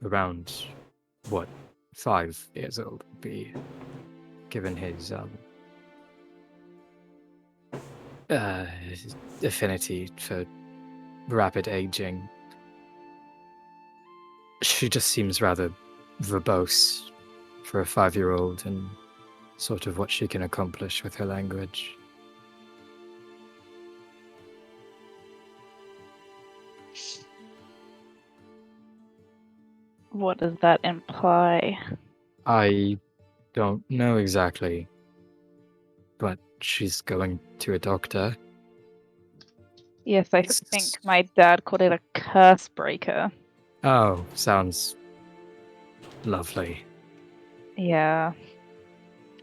C: around 5 years old would be, given his affinity for rapid aging. She just seems rather verbose for a 5-year-old and sort of what she can accomplish with her language.
E: What does that imply?
C: I don't know exactly, but she's going to a doctor.
E: Yes, I think my dad called it a curse breaker.
C: Oh, sounds lovely.
E: Yeah.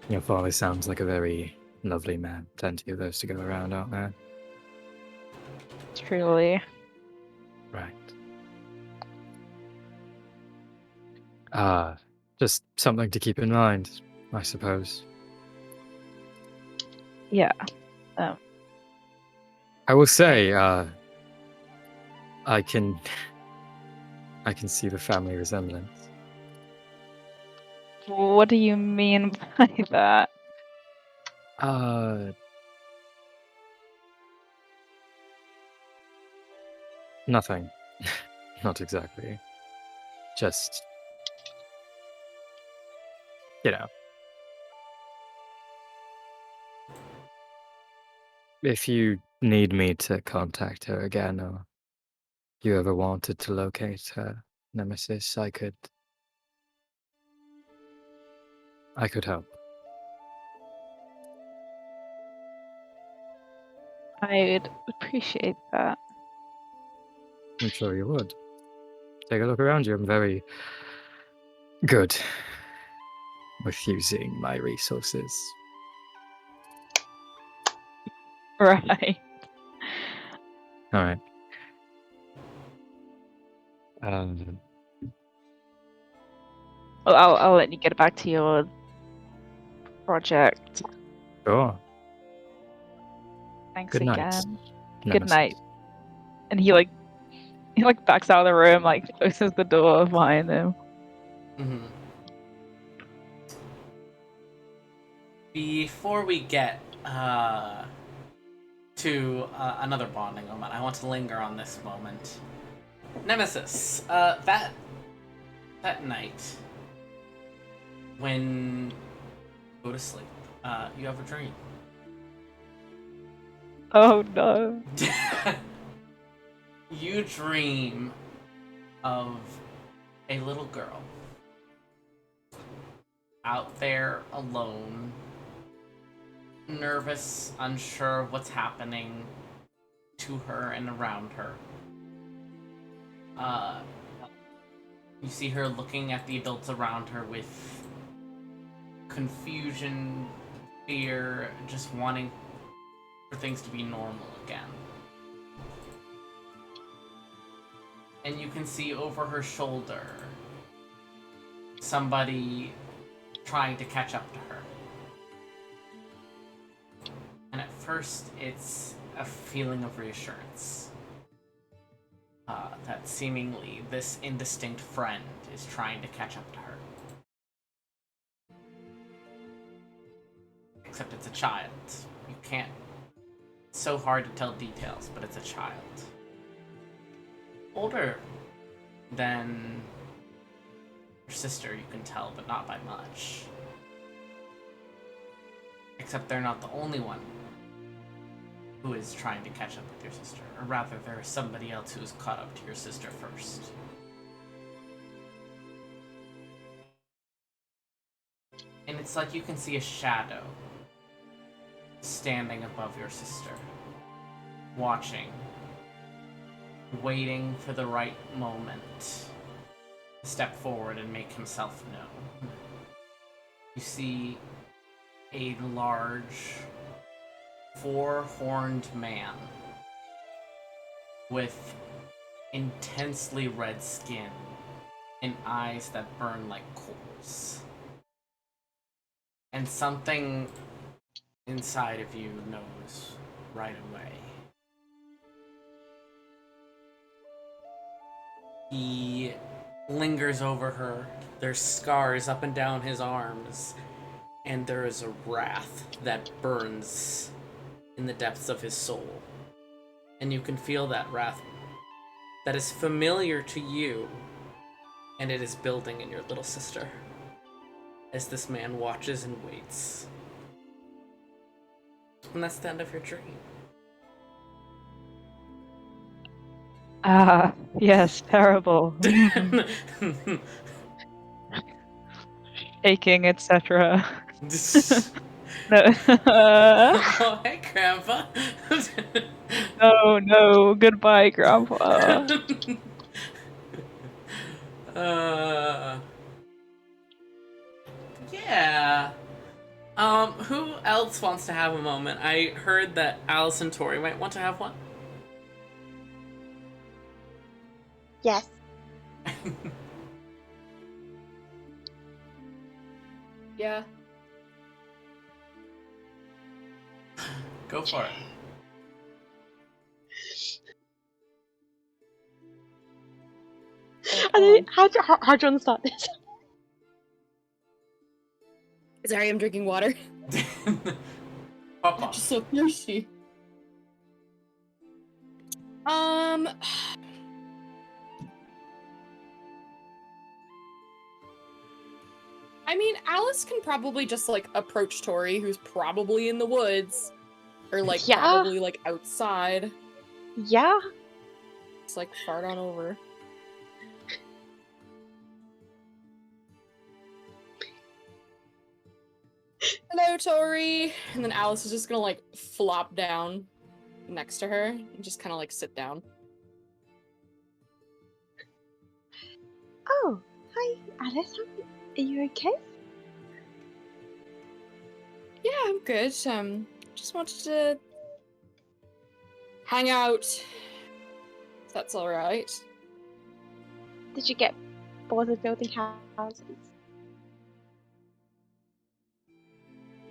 C: Your father sounds like a very lovely man. Plenty of those to go around, aren't there?
E: Truly.
C: Right. Just something to keep in mind, I suppose.
E: Yeah.
C: I will say, I can see the family resemblance.
E: What do you mean by that?
C: Nothing. Not exactly. Just, if you need me to contact her again, or you ever wanted to locate her nemesis, I could help.
E: I'd appreciate that.
C: I'm sure you would. Take a look around you. I'm very good with using my resources.
E: Right.
C: All right.
E: Well, I'll let you get back to your project.
C: Sure.
E: Thanks
C: Good night.
E: again. Good
C: Nemesis.
E: night. And he backs out of the room, closes the door behind him.
A: Mm-hmm. Before we get to another bonding moment, I want to linger on this moment. Nemesis, that night when you go to sleep, you have a dream.
E: Oh no.
A: You dream of a little girl out there alone, nervous, unsure of what's happening to her and around her. You see her looking at the adults around her with confusion, fear, just wanting for things to be normal again. And you can see over her shoulder somebody trying to catch up to her. And at first, it's a feeling of reassurance. That seemingly this indistinct friend is trying to catch up to her. Except it's a child. You can't... It's so hard to tell details, but it's a child. Older than your sister, you can tell, but not by much. Except they're not the only one who is trying to catch up with your sister. Or rather, there is somebody else who is caught up to your sister first. And it's like you can see a shadow standing above your sister, watching, waiting for the right moment to step forward and make himself known. You see a large, four-horned man with intensely red skin and eyes that burn like coals. And something inside of you knows right away. He lingers over her. There's scars up and down his arms, and there is a wrath that burns in the depths of his soul. And you can feel that wrath that is familiar to you, and it is building in your little sister as this man watches and waits. And that's the end of your dream.
E: Ah, yes, terrible. Shaking, etc. No.
A: Oh, hey, Grandpa.
E: No, no, goodbye, Grandpa.
A: Yeah. Who else wants to have a moment? I heard that Alice and Tori might want to have one.
F: Yes.
B: Yeah.
A: Go for it.
F: How do you want to start this?
B: Sorry, I'm drinking water.
A: Papa.
B: I'm just so thirsty. I mean, Alice can probably just, like, approach Tori, who's probably in the woods. Or, like,
F: Yeah.
B: probably, like, outside.
F: Yeah.
B: Just, like, fart on over. Hello, Tori! And then Alice is just gonna, like, flop down next to her and just kind of, like, sit down.
F: Oh, hi, Alice. Are you okay?
B: Yeah, I'm good. Just wanted to hang out. If that's alright.
F: Did you get bored of building houses?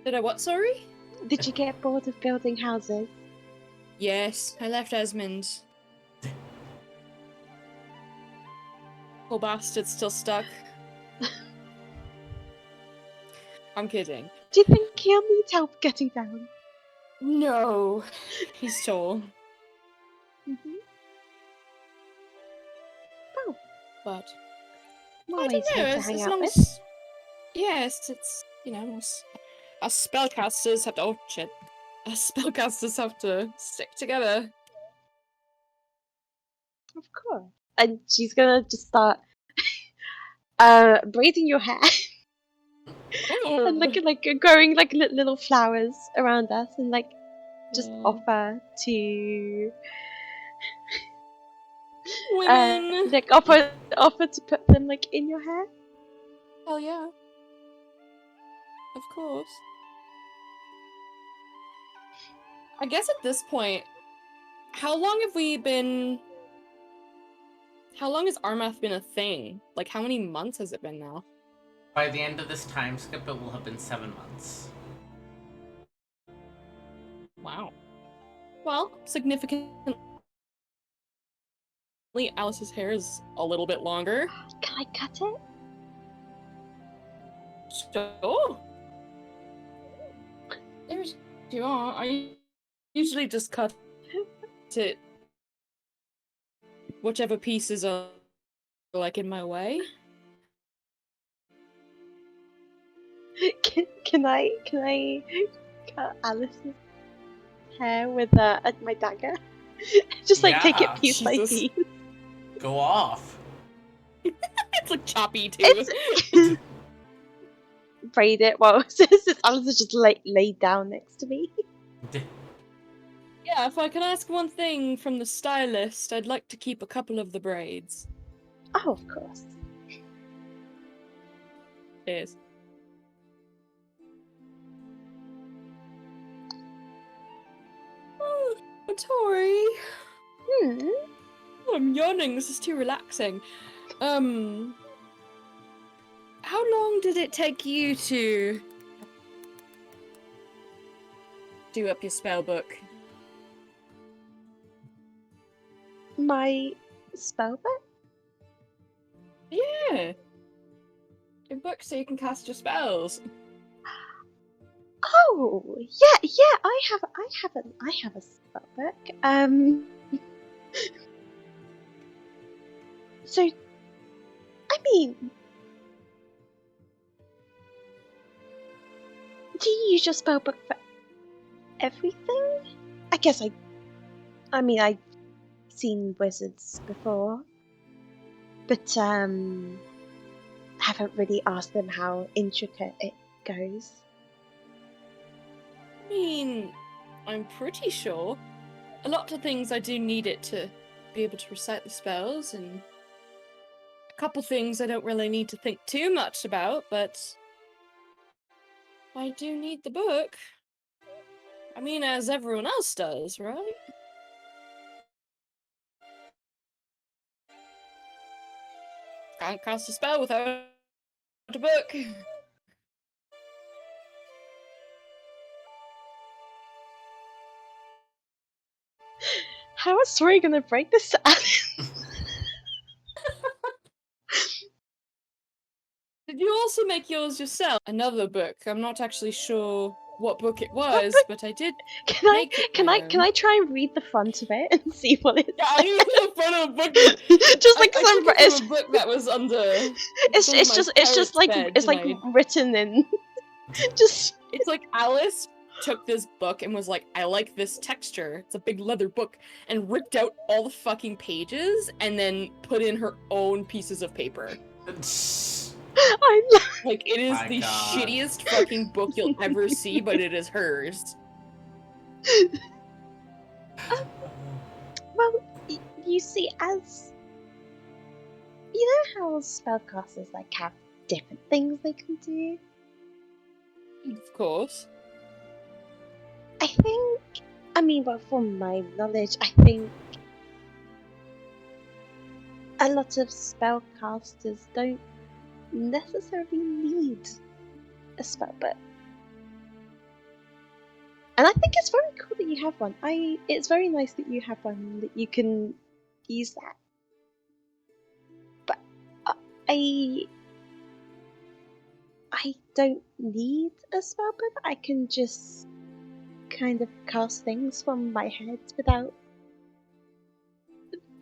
B: Did I what, sorry?
F: Did you get bored of building houses?
B: Yes, I left Esmond. Poor bastard's still stuck. I'm kidding.
F: Do you think he'll need help getting down?
B: No, he's tall.
F: Mm-hmm. Oh,
B: But
F: well,
B: I don't
F: he's
B: know,
F: here to hang
B: as
F: out
B: long
F: with.
B: as... Yes, it's, you know, us spellcasters have to... Oh, shit. Us spellcasters have to stick together.
F: Of course. And she's gonna just start braiding your hair and like growing like little flowers around us and like just offer to
B: Women!
F: like offer to put them like in your hair.
B: Hell yeah. Of course. I guess at this point, how long has Armath been a thing? Like, how many months has it been now?
A: By the end of this time skip, it will have been 7 months.
B: Wow. Well, significantly, Alice's hair is a little bit longer.
F: Can I cut it?
B: Sure. If you want, I usually just cut it whichever pieces are like in my way.
F: Can I cut Alice's hair with my dagger? Just like take it
A: Yeah.
F: piece by
B: Jesus.
F: piece.
A: Go off.
B: It's like choppy too.
F: It's braid it while Alice is just laid down next to me.
B: Yeah, if I can ask one thing from the stylist, I'd like to keep a couple of the braids.
F: Oh, of course.
B: Cheers. Oh, Tori.
F: Hmm.
B: Oh, I'm yawning. This is too relaxing. How long did it take you to do up your spell book?
F: My spell book?
B: Yeah. Your book so you can cast your spells.
F: Oh, yeah. I have a spell book. So, I mean, do you use your spell book for everything? I guess I mean, I've seen wizards before, but haven't really asked them how intricate it goes.
B: I mean, I'm pretty sure. A lot of things I do need it to be able to recite the spells, and a couple things I don't really need to think too much about, but I do need the book. I mean, as everyone else does, right? Can't cast a spell without a book.
F: How is Tori gonna break this to Alice?
B: Did you also make yours yourself? Another book. I'm not actually sure what book it was,
F: book?
B: but I did.
F: Can
B: Make it
F: I try and read the front of it and see what it
B: Yeah, I
F: says?
B: need the front of a book.
F: Just like
B: I
F: some,
B: took it from a book that was under.
F: it's
B: under my
F: just like
B: parrot's bed
F: it's like
B: tonight.
F: written in just
B: It's like Alice took this book and was like, I like this texture. It's a big leather book, and ripped out all the fucking pages and then put in her own pieces of paper.
F: I
B: Like, it is
A: My
B: the
A: God.
B: shittiest fucking book you'll ever see, but it is hers.
F: well, you see, as you know how spellcasters like have different things they can do.
B: Of course.
F: I think, I mean, well, from my knowledge, I think a lot of spellcasters don't necessarily need a spell book. And I think it's very cool that you have one. It's very nice that you have one that you can use that. But I I don't need a spellbook. I can just kind of cast things from my head without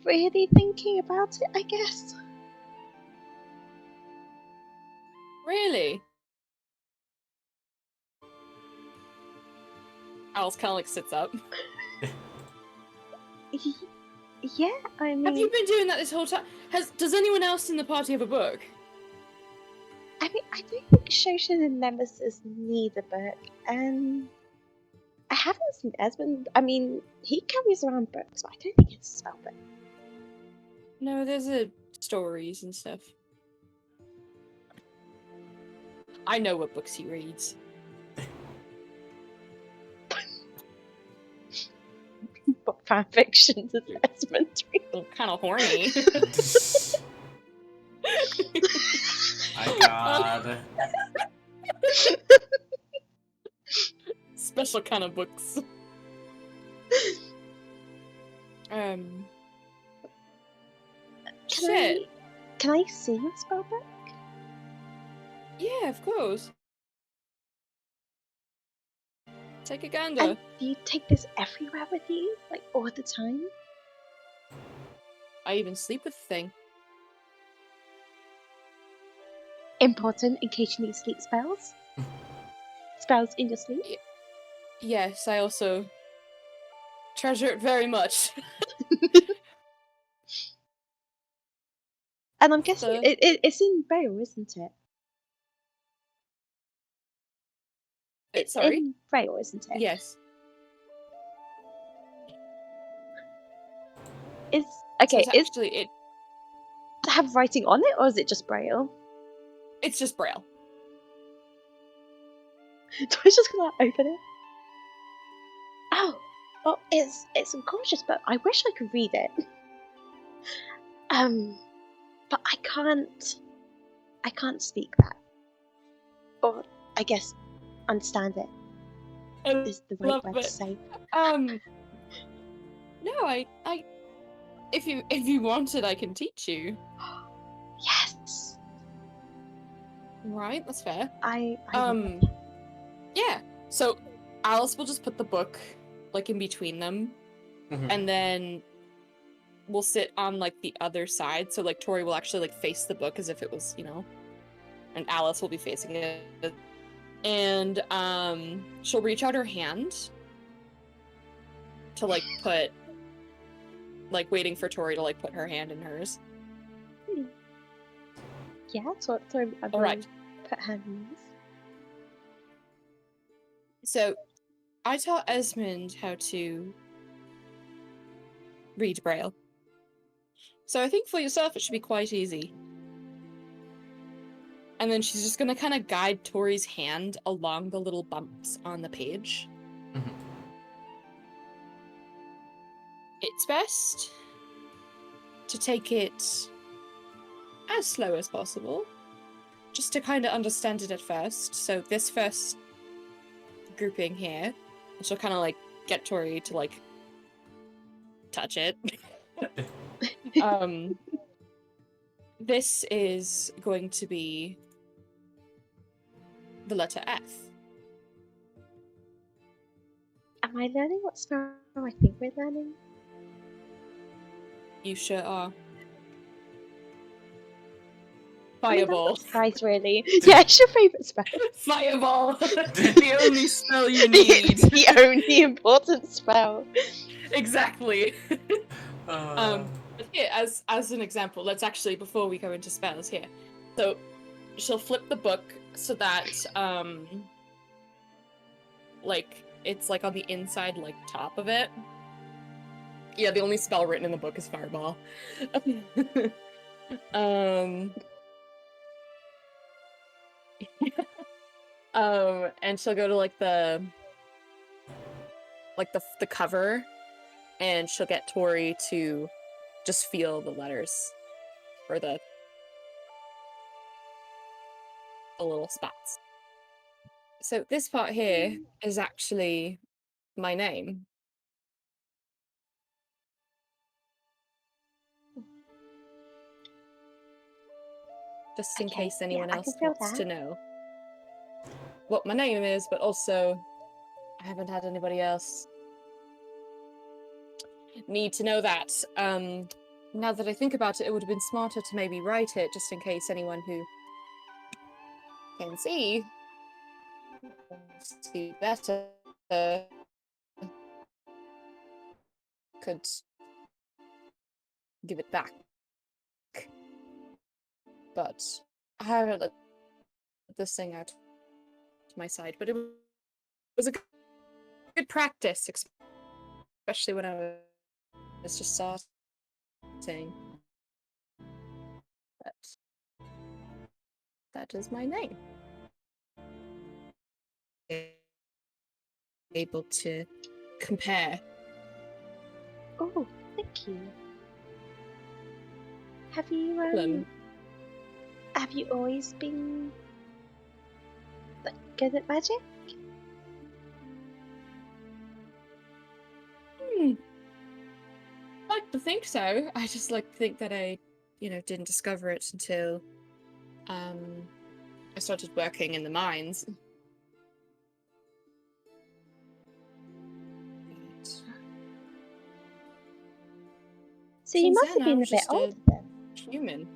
F: really thinking about it, I guess.
B: Really? Alice kind of like sits up.
F: Yeah, I mean...
B: Have you been doing that this whole time? Does anyone else in the party have a book?
F: I mean, I don't think Shoshin and Nemesis need a book, and I haven't seen Esmond. I mean, he carries around books, but I don't think it's a spell book.
B: No, there's stories and stuff. I know what books he reads.
F: What fanfiction does Esmond read?
B: Kind of horny.
A: My God.
B: Special kind of books. Shit.
F: Can I see your spell book?
B: Yeah, of course. Take a gander.
F: And do you take this everywhere with you? Like, all the time?
B: I even sleep with the thing.
F: Important in case you need sleep spells? Spells in your sleep?
B: Yes, I also treasure it very much.
F: And I'm guessing it's in Braille, isn't it? It's
B: sorry?
F: in Braille, isn't it?
B: Yes.
F: It's
B: So
F: okay.
B: it's actually
F: Does it have writing on it, or is it just Braille?
B: It's just Braille.
F: Do I just gonna open it? Oh, well, it's a gorgeous book. I wish I could read it. But I can't speak that. Or I guess understand it is the right word to say.
B: No, I if you wanted, I can teach you.
F: Yes.
B: Right, that's fair.
F: I
B: Yeah. So Alice will just put the book like in between them, and then we'll sit on like the other side. So like Tori will actually like face the book as if it was, and Alice will be facing it. And she'll reach out her hand to like put, like waiting for Tori to like put her hand in hers.
F: Yeah, so I
B: All right.
F: put hands.
B: So I taught Esmond how to read Braille. So I think for yourself it should be quite easy. And then she's just gonna kind of guide Tori's hand along the little bumps on the page. It's best to take it as slow as possible, just to kind of understand it at first. So this first grouping here, and she'll kind of like get Tori to like touch it. This is going to be the letter F.
F: Am I learning what spell I think we're learning?
B: You sure are.
F: I mean, I'm
B: Fireball.
F: not surprised, really. Yeah, it's your favourite spell.
B: Fireball! The only spell you need.
F: The only important spell.
B: Exactly. But here, as an example, let's actually, before we go into spells here. So, she'll flip the book so that, like, it's like on the inside, like, top of it. Yeah, the only spell written in the book is Fireball. And she'll go to like the cover, and she'll get Tori to just feel the letters or the little spots. So this part here is actually my name. Just in case anyone
F: I
B: else
F: can feel
B: wants
F: that.
B: to know. what my name is, but also I haven't had anybody else need to know that. Now that I think about it, it would have been smarter to maybe write it, just in case anyone who can see better could give it back. But I haven't let this thing out to my side. But it was a good practice, especially when I was just starting. But that is my name. Able to compare.
F: Oh, thank you. Have you always been like, good at magic?
B: I like to think so. I just like to think that I, didn't discover it until I started working in the mines.
F: So you
B: Since
F: must have
B: then, I
F: been a
B: was
F: bit
B: just a
F: older then.
B: human.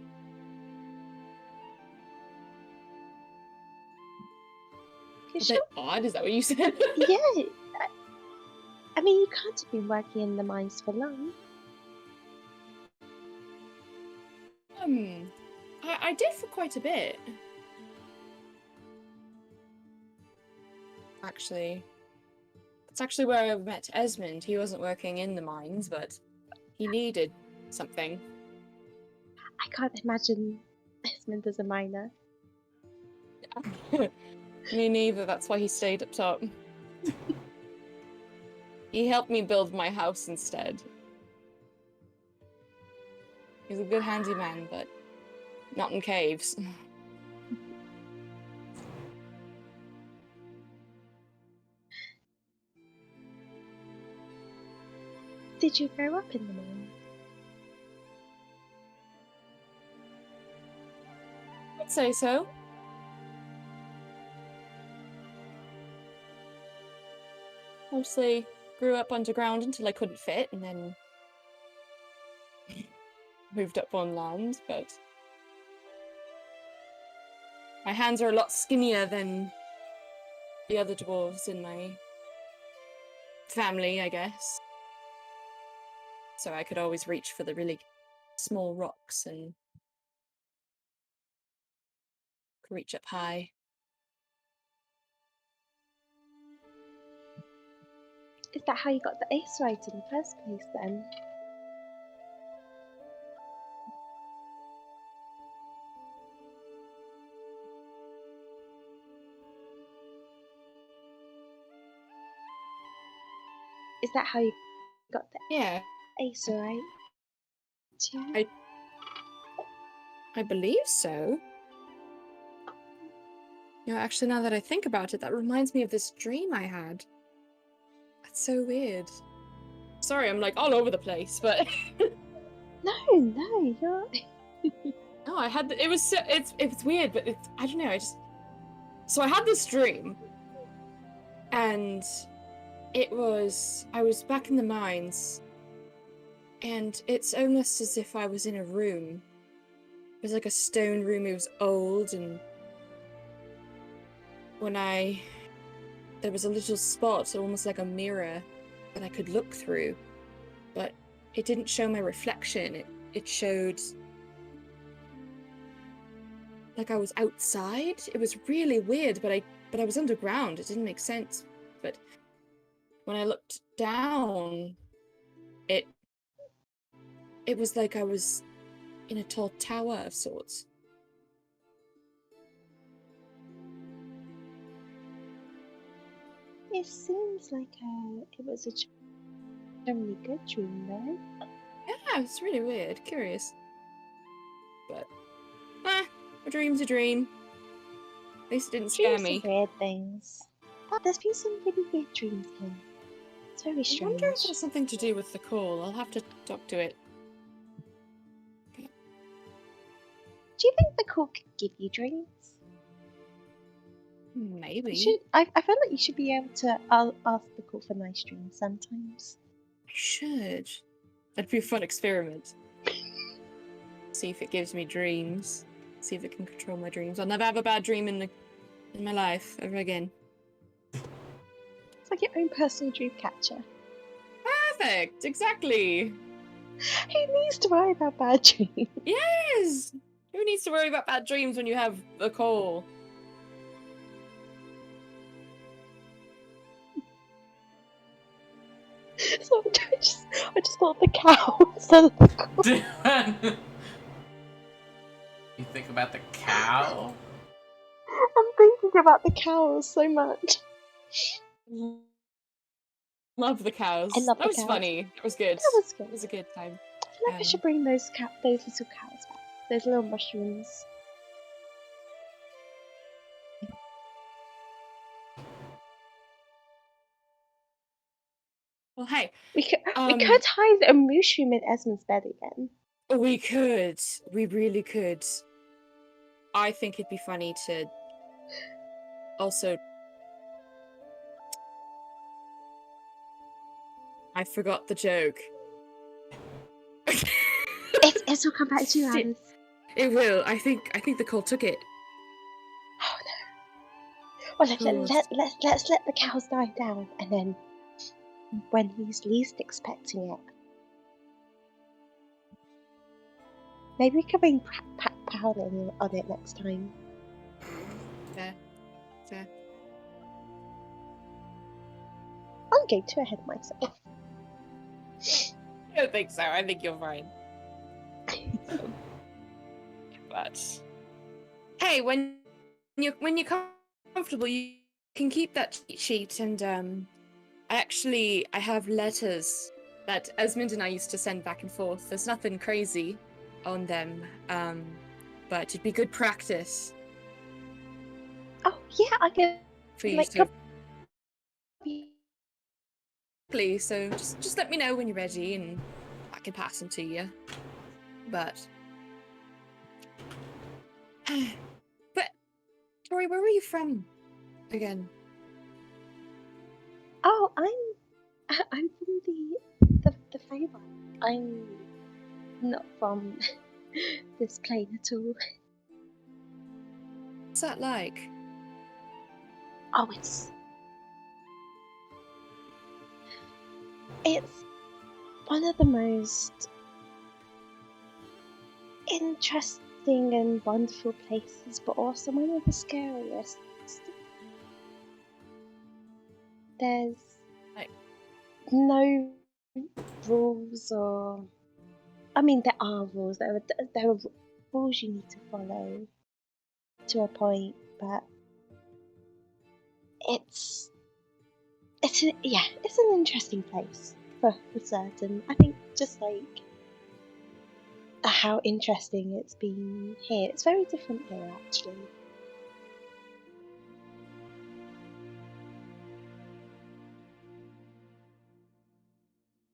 B: A
F: 'Cause
B: bit odd, is that what you said?
F: yeah, I mean, you can't have been working in the mines for long.
B: I did for quite a bit. Actually, that's actually where I met Esmond. He wasn't working in the mines, but he needed something.
F: I can't imagine Esmond as a miner.
B: Me neither, that's why he stayed up top. He helped me build my house instead. He's a good handyman, but not in caves.
F: Did you grow up in the mines?
B: I'd say so. Mostly grew up underground until I couldn't fit, and then moved up on land, but my hands are a lot skinnier than the other dwarves in my family, I guess. So I could always reach for the really small rocks and could reach up high.
F: Is that how you got the ace right in the first place then? Is that how you got the
B: Yeah,
F: ace right? Yeah.
B: I believe so. Actually, now that I think about it, that reminds me of this dream I had. That's so weird. Sorry, I'm like all over the place, but
F: No, you're.
B: no, I had it was weird, but I don't know. So I had this dream, and I was back in the mines, and it's almost as if I was in a room. It was like a stone room. It was old, and there was a little spot, almost like a mirror, that I could look through, but it didn't show my reflection. It showed like I was outside. It was really weird, but I was underground. It didn't make sense. But when I looked down, it was like I was in a tall tower of sorts.
F: It seems like it was a generally good dream, though.
B: Yeah, it's really weird, curious. But a dream's a dream. At least it didn't scare
F: Dreams
B: me.
F: are weird things. But there's been some really weird dreams here. It's very
B: I
F: strange.
B: wonder if it has something to do with the call. I'll have to talk to it.
F: Do you think the call could give you dreams?
B: Maybe.
F: I feel like you should be able to ask the call for nice dreams sometimes.
B: I should. That'd be a fun experiment. See if it gives me dreams. See if it can control my dreams. I'll never have a bad dream in my life ever again.
F: It's like your own personal dream catcher.
B: Perfect! Exactly!
F: Who needs to worry about bad dreams?
B: Yes! Who needs to worry about bad dreams when you have a call?
F: So I just thought the cow instead of the call.
A: You think about the cow?
F: I'm thinking about the cows so much.
B: Love the cows.
F: I love
B: that
F: the
B: was
F: cows.
B: funny. That was good.
F: That was good.
B: It was a good time.
F: I feel like I should bring those little cows back. Those little mushrooms.
B: Well, hey.
F: We could hide a mushroom in Esmond's bed again.
B: We could. We really could. I think it'd be funny to also... I forgot the joke.
F: It will come back to you, Alice.
B: It will. I think the call took it.
F: Oh no. Well, let's let the cows die down, and then when he's least expecting it, maybe we could bring powder on it next time.
B: Fair.
F: I'm getting too ahead of myself.
B: I don't think so. I think you're fine. But hey, when you're comfortable, you can keep that cheat sheet. And I have letters that Esmond and I used to send back and forth. There's nothing crazy on them, but it'd be good practice
F: Oh yeah, I can.
B: for you
F: Like,
B: to. So just let me know when you're ready, and I can pass them to you. But Tori, where were you from again?
F: Oh, I'm from the Feywild. I'm not from this plane at all.
B: What's that like?
F: Oh, it's one of the most interesting and wonderful places, but also one of the scariest. There's no rules, or I mean, there are rules. There are rules you need to follow to a point, but it's an interesting place for certain. I think just like how interesting it's been here. It's very different here, actually.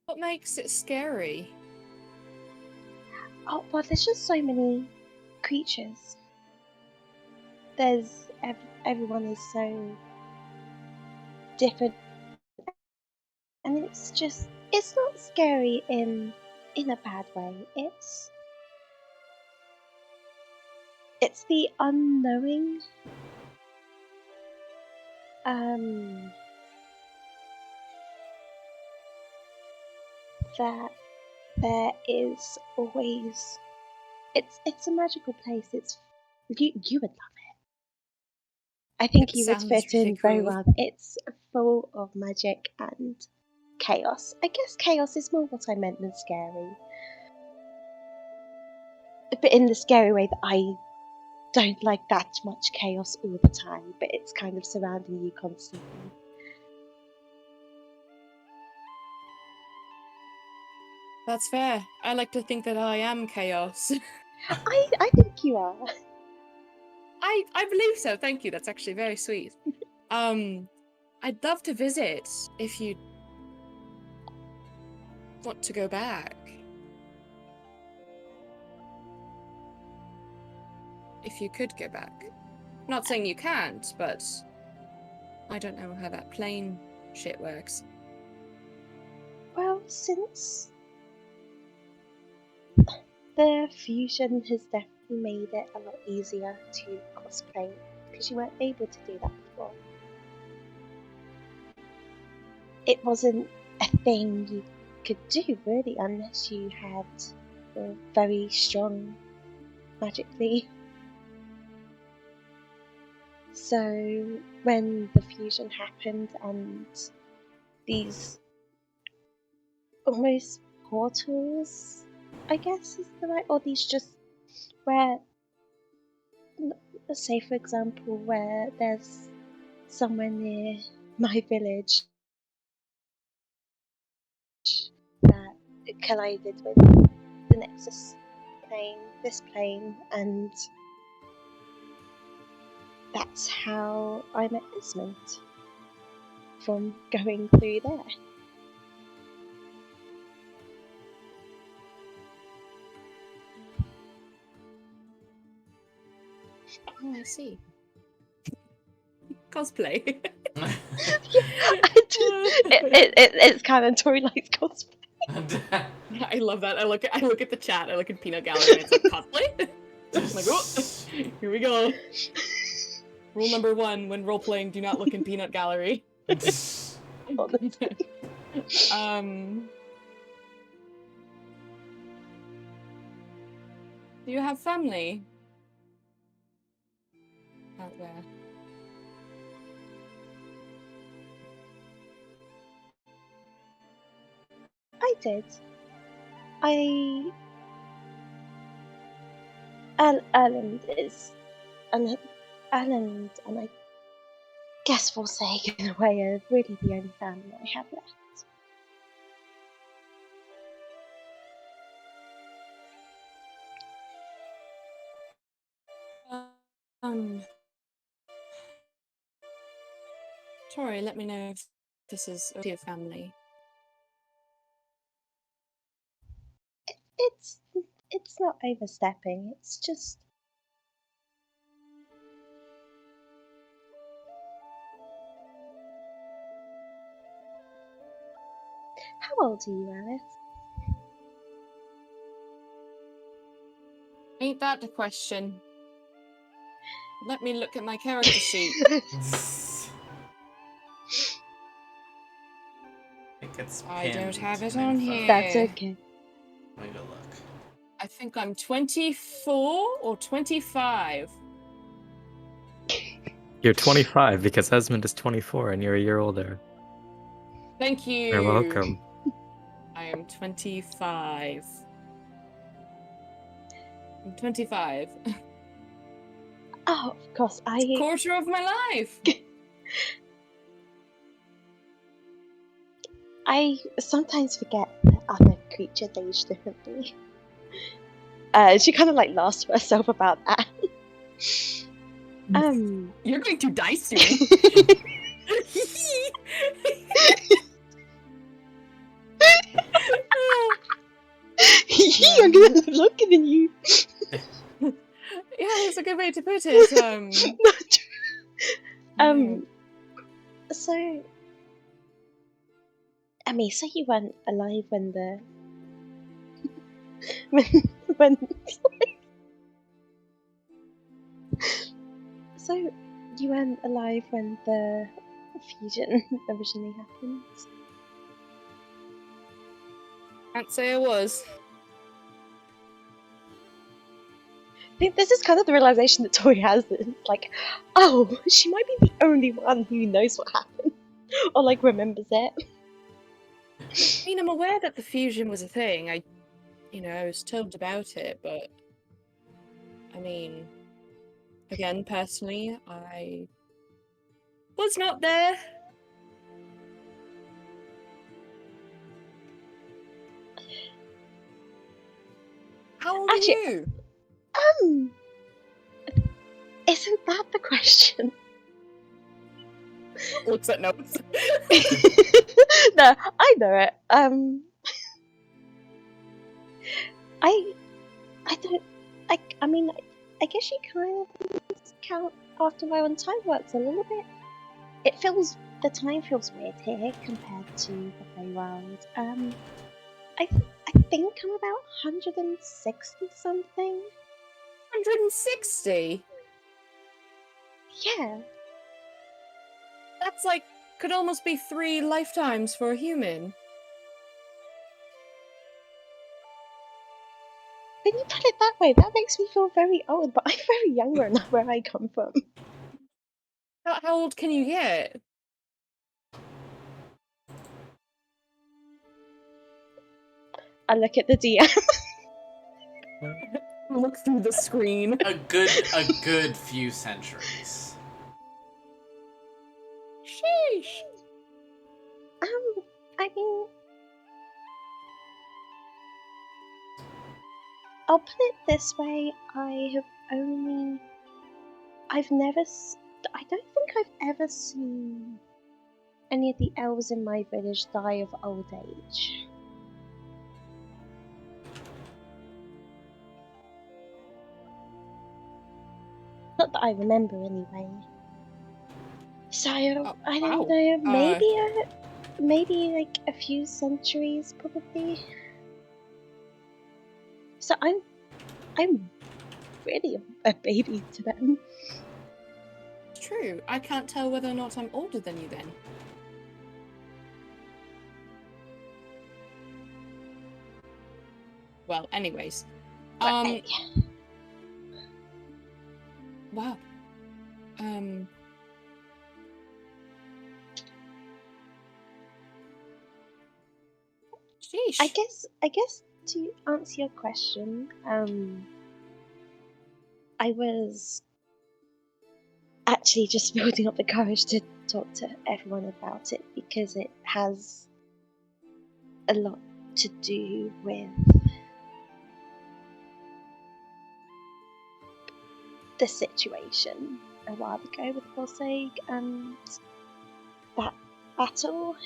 B: What makes it scary?
F: Oh well, there's just so many creatures. There's everyone is so different, and it's not scary in a bad way. It's the unknowing. That there is always. It's a magical place. You would love it. I think
B: It
F: you would
B: sounds
F: fit in
B: really
F: very
B: cool.
F: well. It's full of magic and chaos. I guess chaos is more what I meant than scary. But in the scary way that I don't like that much chaos all the time, but it's kind of surrounding you constantly.
B: That's fair. I like to think that I am chaos.
F: I think you are.
B: I believe so. Thank you. That's actually very sweet. I'd love to visit if you want to go back. If you could go back. Not saying you can't, but I don't know how that plane shit works.
F: Well, since the fusion has definitely made it a lot easier to cosplay, because you weren't able to do that before. It wasn't a thing you could do, really, unless you had a very strong magically. So when the fusion happened and these almost portals, I guess is the right, or these just where, say for example, where there's somewhere near my village that collided with the Nexus plane, this plane, and that's how I met Desmond, from going through there.
B: Oh, I see. Cosplay.
F: It's kind of Tori likes cosplay.
B: I love that. I look at the chat. I look at Peanut Gallery, and it's like cosplay. I'm like, oh, here we go. Rule number 1: when role playing, do not look in Peanut Gallery. Do you have family out there?
F: I did. Erland is, and Erland, and I guess we'll say in a way, are really the only family I have left.
B: Tori, let me know if this is your family.
F: It's not overstepping. It's just how old are you, Alice?
B: Ain't that the question? Let me look at my character sheet. I don't have it on here.
F: That's okay.
A: Let me go look.
B: I think I'm 24 or 25.
C: You're 25 because Esmond is 24 and you're a year older.
B: Thank you.
C: You're welcome.
B: I am 25. I'm 25.
F: Oh, of course.
B: Quarter of my life.
F: I sometimes forget that other creatures age differently. She kind of like laughs to herself about that.
B: You're going to die soon.
F: I'm gonna live longer than you.
B: Yeah, that's a good way to put it.
F: So, I mean, so you weren't alive when the when so you weren't alive when the fusion originally happened?
B: Can't say I was.
F: I think this is kind of the realization that Tori has. It's like, oh, she might be the only one who knows what happened, or like remembers it.
B: I mean, I'm aware that the fusion was a thing. I was told about it, but I mean, again, personally, I was not there. How old are you?
F: Isn't that the question?
B: Looks at notes.
F: No, I know it. I don't. I mean, I guess you kind of count after a while, and time works a little bit. The time feels weird here compared to the Fey world. I think I'm about 160 something.
B: 160?
F: Yeah.
B: That's like, could almost be 3 lifetimes for a human.
F: When you put it that way, that makes me feel very old, but I'm very young where I come from.
B: How old can you get?
F: I look at the DM.
B: Look through the screen.
H: A good few centuries.
B: Sheesh.
F: I mean, I'll put it this way: I don't think I've ever seen any of the elves in my village die of old age. Not that I remember, anyway. So I don't
B: wow.
F: know. Maybe like a few centuries, probably. So I'm really a baby to them.
B: It's true. I can't tell whether or not I'm older than you then. Well, anyways.
F: Yeah.
B: Wow. Sheesh.
F: I guess to answer your question, I was actually just building up the courage to talk to everyone about it because it has a lot to do with the situation a while ago with Forsage and that battle.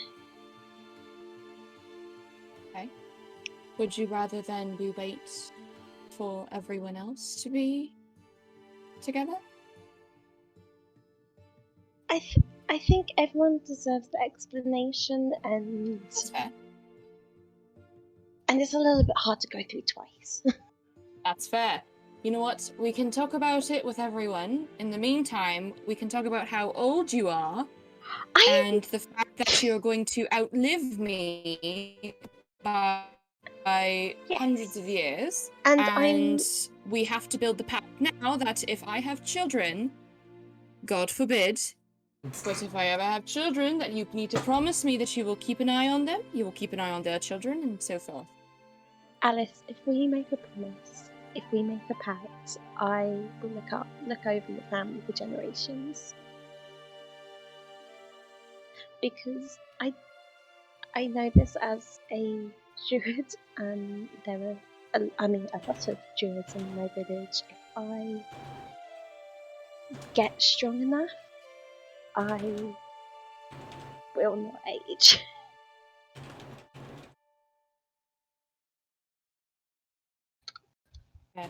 B: Okay. Would you rather then we wait for everyone else to be together?
F: I think everyone deserves the explanation, and
B: That's fair.
F: it's a little bit hard to go through twice.
B: That's fair. You know what? We can talk about it with everyone. In the meantime, we can talk about how old you are and the fact that you're going to outlive me by
F: Yes.
B: hundreds of years.
F: And
B: we have to build the pact now that if I have children, God forbid, but if I ever have children, that you need to promise me that you will keep an eye on them, you will keep an eye on their children, and so forth.
F: Alice, if we make a promise, if we make a pact, I will look over your family for generations. Because I know this as a druid, and there are a lot of druids in my village. If I get strong enough, I will not age.
B: Okay.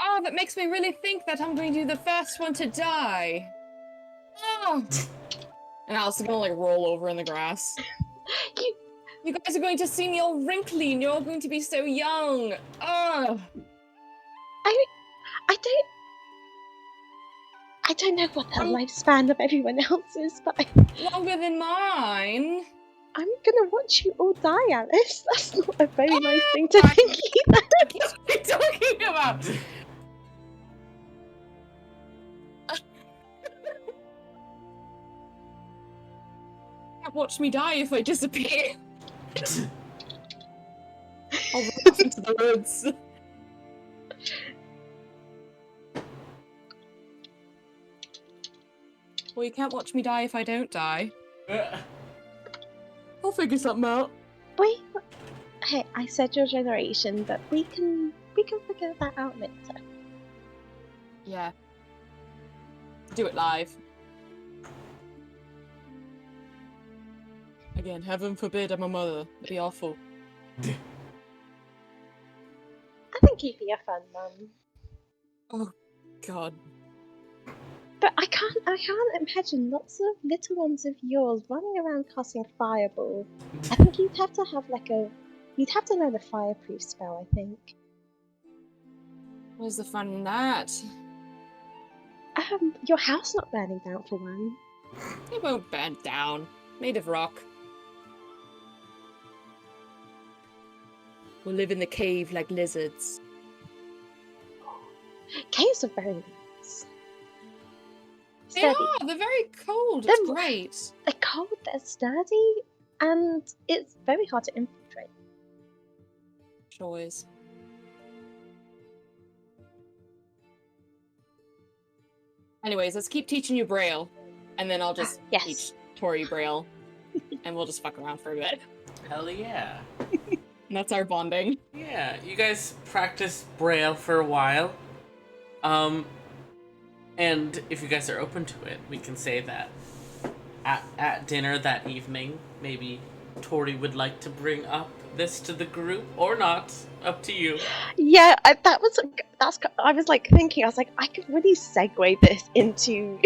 B: Oh, that makes me really think that I'm going to be the first one to die. Oh. And Alice is gonna like roll over in the grass. You guys are going to see me all wrinkly and you're all going to be so young. Oh.
F: I don't know what the lifespan of everyone else is, but
B: longer than mine.
F: I'm gonna watch you all die, Alice. That's not a very nice thing to think either.
B: What are you talking about? Watch me die if I disappear. I'll run off into the woods. Well, you can't watch me die if I don't die. I'll figure something out.
F: Wait, hey, I said your generation, but we can figure that out later.
B: Yeah. Do it live. Again, heaven forbid I'm a mother. It'd be awful.
F: I think keeping her fun, Mum.
B: Oh, God.
F: But I can't imagine lots of little ones of yours running around casting fireball. I think you'd have to have you'd have to learn a fireproof spell, I think.
B: Where's the fun in that?
F: Your house not burning down for one.
B: It won't burn down. Made of rock. We'll live in the cave like lizards.
F: Caves are very nice.
B: They
F: Sturdy.
B: are! They're very cold. It's
F: They're-
B: great.
F: They're cold, they're sturdy, and it's very hard to infiltrate.
B: Sure is. Anyways, let's keep teaching you Braille. And then I'll just
F: Yes.
B: teach Tori Braille. And we'll just fuck around for a bit.
H: Hell yeah.
B: And that's our bonding.
A: Yeah, you guys practiced Braille for a while. And if you guys are open to it, we can say that at dinner that evening, maybe Tori would like to bring up this to the group, or not. Up to you.
F: Yeah, I was like thinking, I was like, I could really segue this into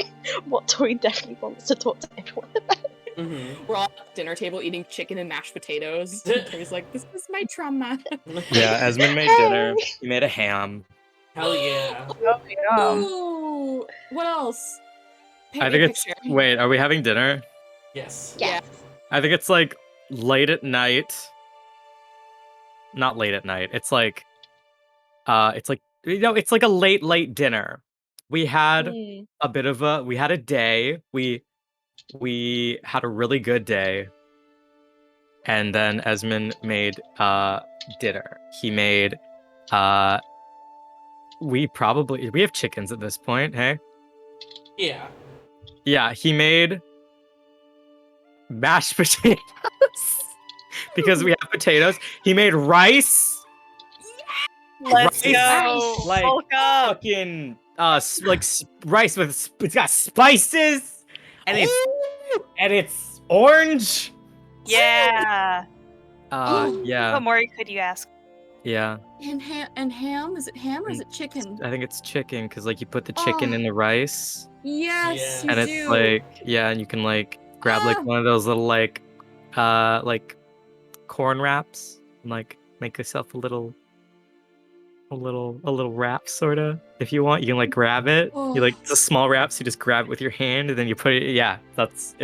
F: what Tori definitely wants to talk to everyone about.
A: Mm-hmm.
B: We're all at the dinner table eating chicken and mashed potatoes. And Tori's like, this is my trauma.
C: Yeah, Esmond made dinner. He made a ham.
A: Hell yeah.
D: Oh, yeah.
B: Ooh, what else? Paint
C: I
B: me a
C: think it's.
B: picture.
C: Wait, are we having dinner?
A: Yes.
B: Yeah.
C: I think it's like late at night. Not late at night. It's like it's like it's like a late dinner. We had
B: Mm.
C: we had a day. We had a really good day. And then Esmond made dinner. He made we have chickens at this point, hey?
A: Yeah.
C: Yeah, he made mashed potatoes. Because we have potatoes. He made rice.
D: Let's
C: Rice.
D: go.
C: Like
D: Bulk up.
C: fucking rice with it's got spices and it's orange.
D: Yeah.
C: Yeah.
D: What more could you ask?
C: Yeah.
B: And ham? Is it ham or is it chicken?
C: I think it's chicken because like you put the chicken in the rice
B: Yes,
A: Yeah.
B: you
C: and
B: do.
C: it's like and you can like grab like one of those little like corn wraps and like make yourself a little wrap sorta. If you want, you can like grab it. You like it's a small wrap, so you just grab it with your hand and then you put it. Yeah, it's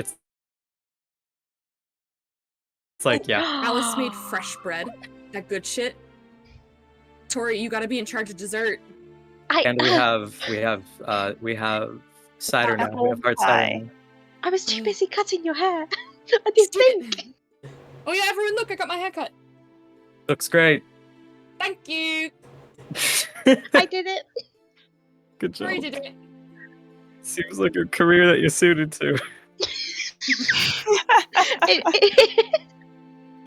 C: like
B: Alice made fresh bread. That good shit. Tori, you gotta be in charge of dessert.
C: and we have cider now. We have hard cider now.
F: I was too busy cutting your hair. I didn't think.
B: Oh yeah, everyone look, I got my hair cut.
C: Looks great.
B: Thank you.
F: I did it.
C: Good job.
B: Tori did it.
C: Seems like a career that you're suited to.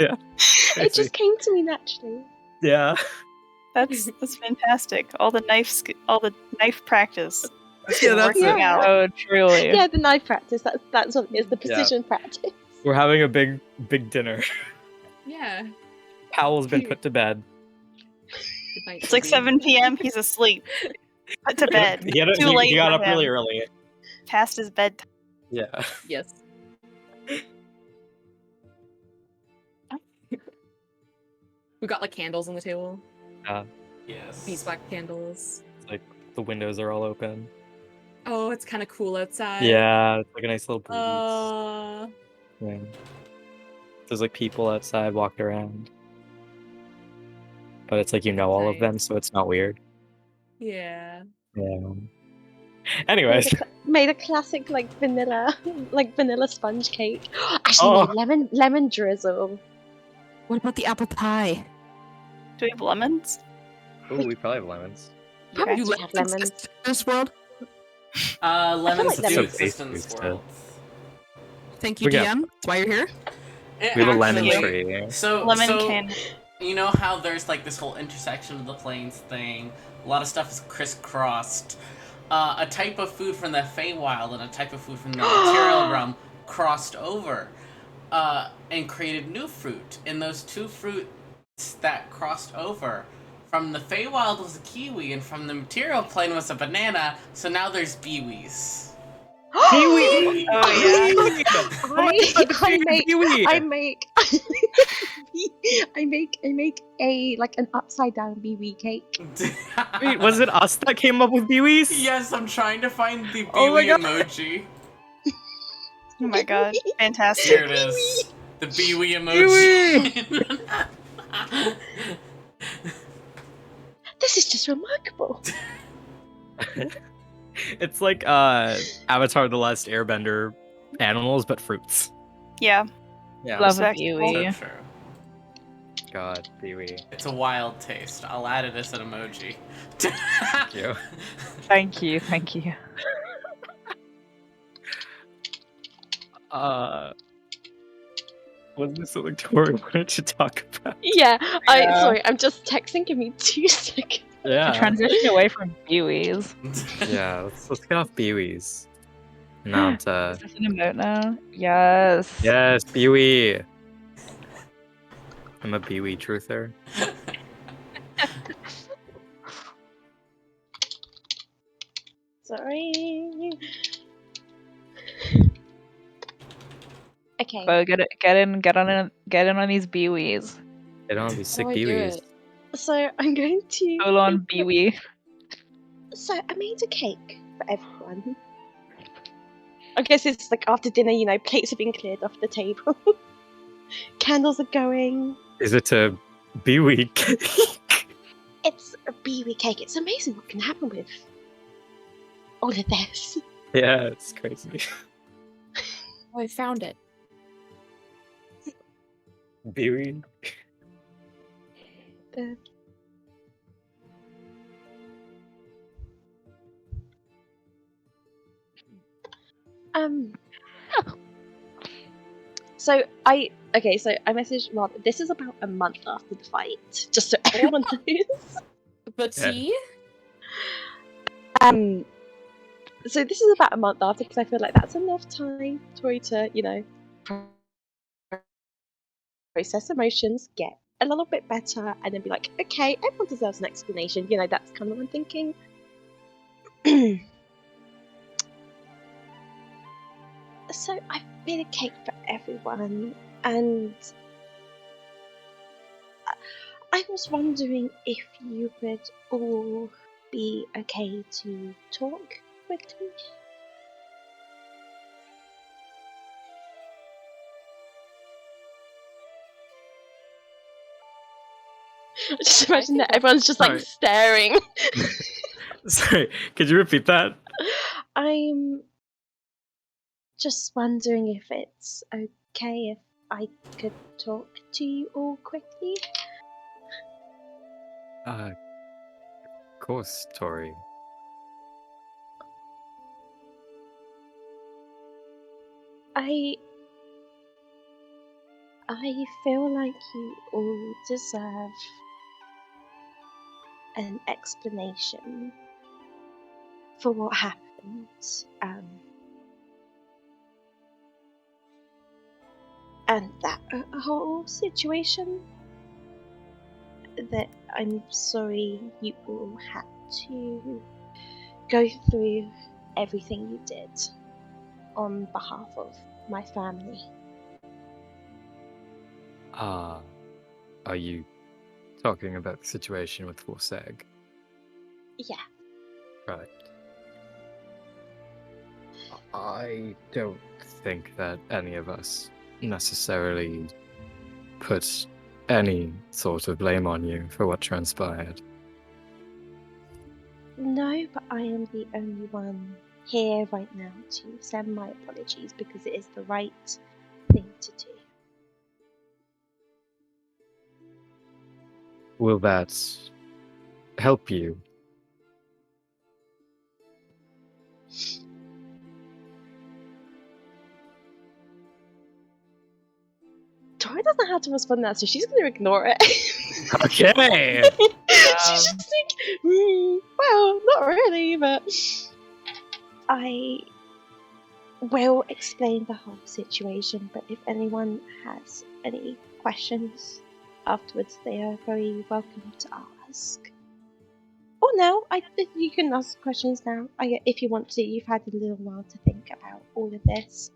C: Yeah.
F: It just came to me naturally.
C: Yeah.
D: That's fantastic. All the knife practice.
C: Yeah, that's
F: Yeah.
C: it.
D: Out.
E: Oh, truly.
F: Yeah, the knife practice. That's what it is. The precision practice.
C: We're having a big dinner.
B: Yeah.
C: Powell's been put to bed.
B: Good night,
D: It's like
B: Toby.
D: 7 p.m. He's asleep. Put to bed. Too late
C: He got
D: for
C: up really
D: him.
C: early.
D: Past his bedtime.
C: Yeah.
B: Yes. We got like candles on the table.
A: Yes.
B: Beeswax candles.
C: Like the windows are all open.
B: Oh, it's kind of cool outside.
C: Yeah, it's like a nice little breeze. Yeah. There's like people outside walking around. But it's like all of them, so it's not weird.
B: Yeah.
C: Yeah. Anyways.
F: Made a classic vanilla sponge cake. Actually, made lemon drizzle.
B: What about the apple pie?
D: Do we have lemons?
C: Ooh, we probably have lemons.
F: Probably
B: You
F: do have lemons.
B: exist in this world?
A: Lemons
F: like
A: do
F: lemons.
A: exist in this
C: So
A: world.
B: Thank you,
C: We got-
B: DM. That's why you're here.
C: We have a lemon
A: Actually,
C: tree.
A: So,
D: Lemon
A: so
D: candy.
A: you know how there's like this whole intersection of the plains thing. A lot of stuff is crisscrossed. A type of food from the Feywild and a type of food from the material realm crossed over and created new fruit. And those two fruits that crossed over
H: From the Feywild was a kiwi, and from the material plane was a banana, so now there's Biwis.
G: Biwi!
D: Oh, yeah.
F: I make I make a like an upside down Biwi cake.
C: Wait, was it us that came up with Biwis?
H: Yes, I'm trying to find the
C: Oh my
H: Biwi
C: God.
H: emoji.
D: Oh my god, fantastic.
H: Here it is. The Biwi emoji.
F: This is just remarkable.
C: It's like Avatar: The Last Airbender animals, but fruits.
D: Yeah.
C: Yeah.
E: Love a
D: Exactly.
H: So
E: Biwi.
H: true.
C: God, Biwi.
H: It's a wild taste. I'll add it as an emoji.
C: Thank you.
E: Thank you, thank you.
C: Was this something Tori wanted to talk about?
F: Yeah,
E: Yeah.
F: sorry, I'm just texting. Give me 2 seconds.
E: To
C: Yeah.
E: transition away from Biwis.
C: Yeah, let's get off Biwis. Not
E: Is this an emote now? Yes.
C: Yes, Biwi. I'm a Biwi truther.
F: Sorry. Okay.
E: Go get in on these Biwis.
C: They don't be sick
F: How do I do
C: Biwis.
F: it? So I'm going to.
E: Full on Biwi.
F: So I made a cake for everyone. I guess it's like after dinner, you know, plates have been cleared off the table. Candles are going.
C: Is it a Biwi cake?
F: It's a Biwi cake. It's amazing what can happen with all of this.
C: Yeah, it's crazy.
B: Oh, I found it.
C: Biwi.
F: The- So I messaged Rob. This is about a month after the fight, just so everyone knows.
B: The
C: Yeah.
B: tea?
F: So this is about a month after because I feel like that's enough time, Tori, to process emotions, get a little bit better, and then be like, okay, everyone deserves an explanation. You know, that's kind of what I'm thinking. So I've made a cake for everyone, and I was wondering if you would all be okay to talk quickly. Just imagine that everyone's just like
C: Sorry.
F: staring.
C: Sorry, could you repeat that?
F: I'm just wondering if it's okay if I could talk to you all quickly.
C: Of course, Tori.
F: I feel like you all deserve an explanation for what happened. And that whole situation. That I'm sorry you all had to go through everything you did on behalf of my family.
C: Are you talking about the situation with Forseg?
F: Yeah.
C: Right. I don't think that any of us necessarily put any sort of blame on you for what transpired.
F: No, but I am the only one here right now to send my apologies because it is the right thing to do.
C: Will that help you?
F: Tori doesn't know how to respond to that, so she's going to ignore it.
C: Okay.
F: She's just like, well, not really, but I will explain the whole situation. But if anyone has any questions afterwards, they are very welcome to ask. Oh no, you can ask questions now. If you want to. You've had a little while to think about all of this.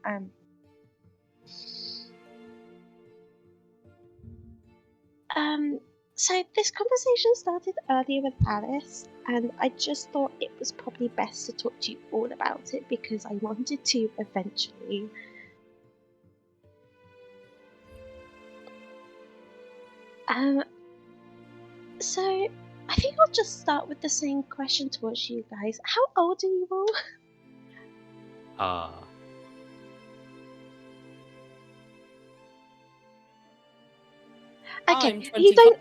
F: So this conversation started earlier with Alice, and I just thought it was probably best to talk to you all about it because I wanted to eventually. So I think I'll just start with the same question towards you guys. How old are you all? Okay,
B: I'm 25.
F: you don't.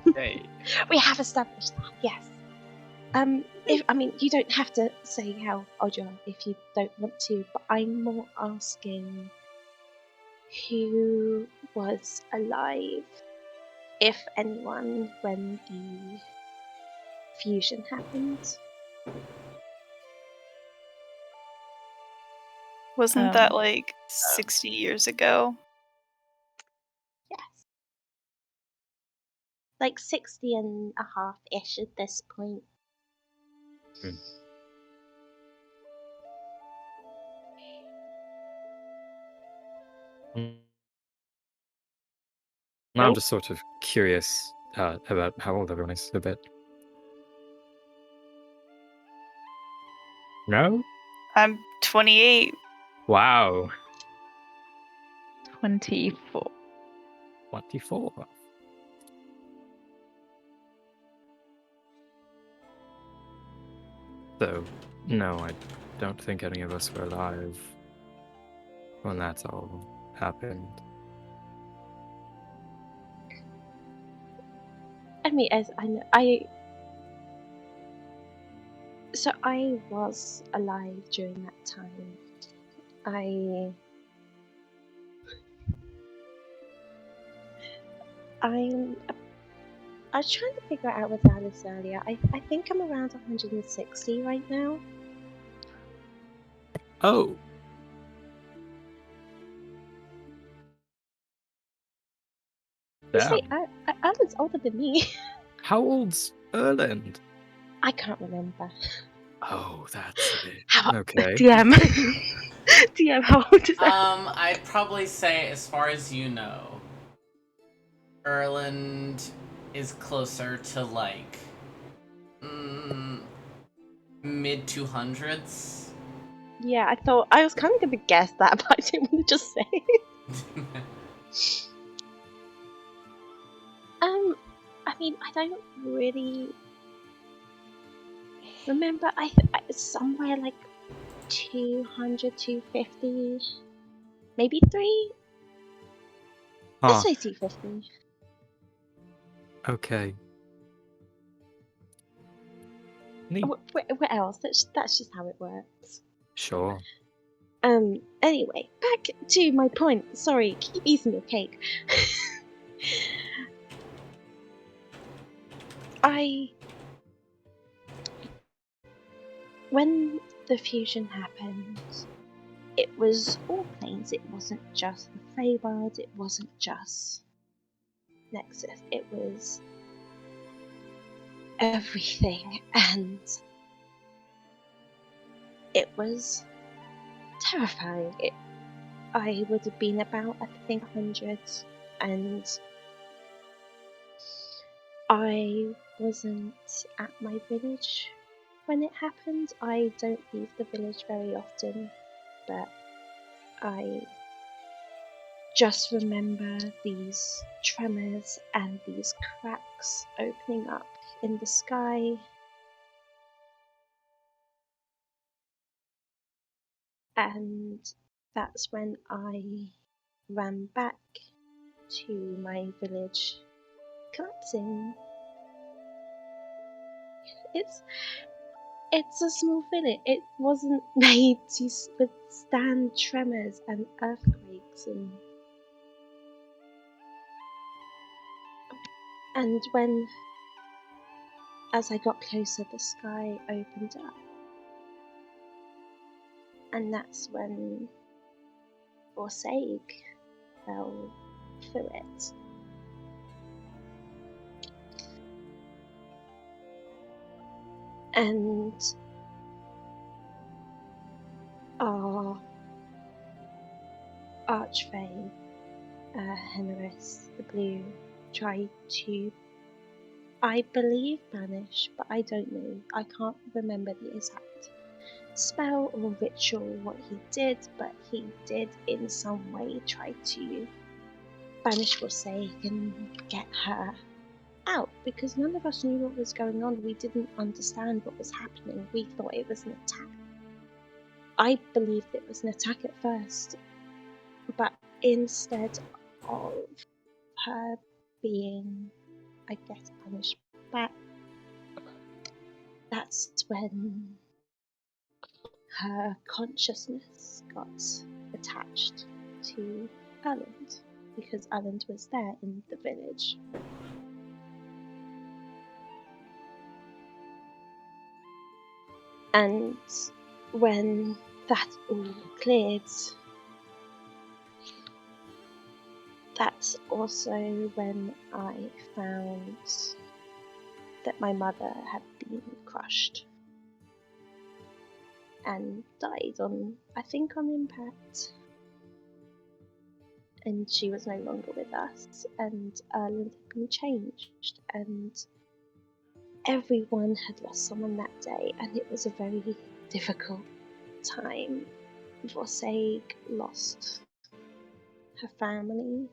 C: Okay.
F: We have established that. Yes. You don't have to say how old you are if you don't want to, but I'm more asking who was alive, if anyone, when the fusion happened.
D: Wasn't that
E: Um,
D: like 60 years ago?
F: Yes. Like 60 and a half-ish at this point.
C: Now I'm just sort of curious about how old everyone is a bit. No?
D: I'm 28.
C: Wow.
E: 24.
C: 24. So, no, I don't think any of us were alive when that's all happened.
F: I mean, as I know, So I was alive during that time. I was trying to figure it out with Alice earlier. I think I'm around 160 right now.
C: Oh.
F: Honestly,
C: Damn.
F: Alice's older than me.
C: How old's Erland?
F: I can't remember.
C: Oh, that's a bit...
F: How
C: Okay.
F: DM? DM, how old is that?
H: I'd probably say, as far as you know, Erland is closer to like mid 200s.
F: Yeah, I was kind of gonna guess that, but I didn't want to just say. I mean, I don't really remember. Somewhere like 200, 250, maybe 3. Let's say 250.
C: Okay. Neat.
F: What else? That's just how it works.
C: Sure.
F: Anyway, back to my point. Sorry, keep eating your cake. When the fusion happened, it was all planes. It wasn't just the Feywild, it wasn't just Nexus, it was everything, and it was terrifying. I would have been about, I think, 100, and I wasn't at my village when it happened. I don't leave the village very often, but I just remember these tremors and these cracks opening up in the sky. And that's when I ran back to my village, collapsing. It's a small village. It wasn't made to withstand tremors and earthquakes and when, as I got closer, the sky opened up. And that's when Orsag fell through it. And our archfey, Henris the Blue, tried to, I believe, banish, but I don't know. I can't remember the exact spell or ritual what he did, but he did in some way try to banish Forsake and get her out, because none of us knew what was going on. We didn't understand what was happening. We thought it was an attack. I believed it was an attack at first, but instead of her being, I guess, punished back, that's when her consciousness got attached to Erland, because Erland was there in the village. And when that all cleared, that's also when I found that my mother had been crushed and died on, I think, on impact. And she was no longer with us, and Erland had been changed, and everyone had lost someone that day, and it was a very difficult time. Forsake lost her family.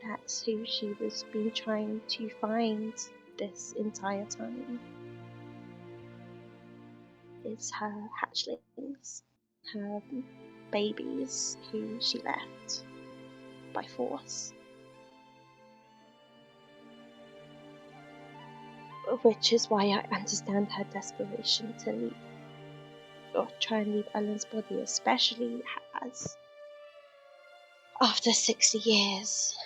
F: That's who she was been trying to find this entire time. It's her hatchlings, her babies who she left by force. Which is why I understand her desperation to leave, or try and leave Ellen's body, especially as after 60 years,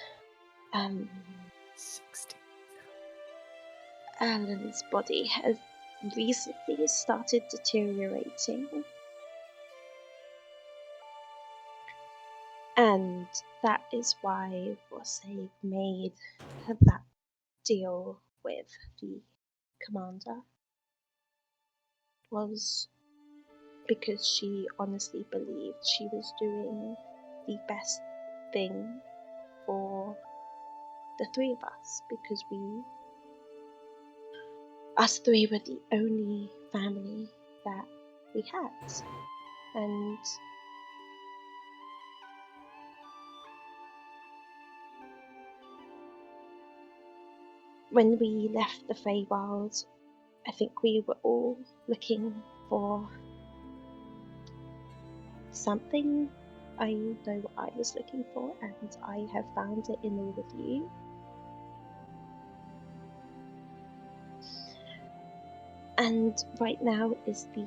C: 60.
F: Ellen's body has recently started deteriorating. And that is why Forsake made that deal with the commander. Was because she honestly believed she was doing the best thing for the three of us, because us three were the only family that we had. And when we left the Feywild, I think we were all looking for something. I know what I was looking for, and I have found it in all of you. And right now is the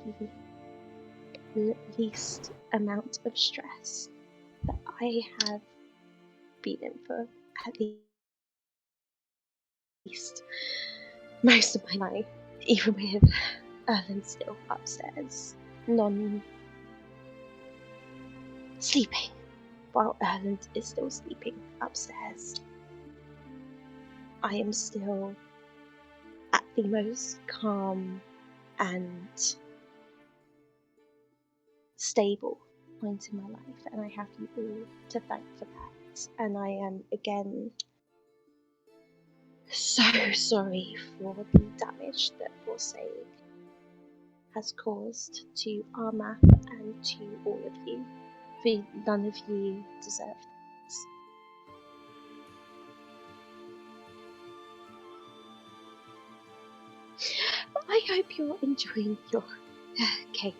F: least amount of stress that I have been in for at least most of my life, even with Erlen still upstairs, sleeping, while Erland is still sleeping upstairs. I am still at the most calm and stable point in my life, and I have you all to thank for that. And I am again so sorry for the damage that Forsake has caused to our map and to all of you. For none of you deserve this. But I hope you're enjoying your cake.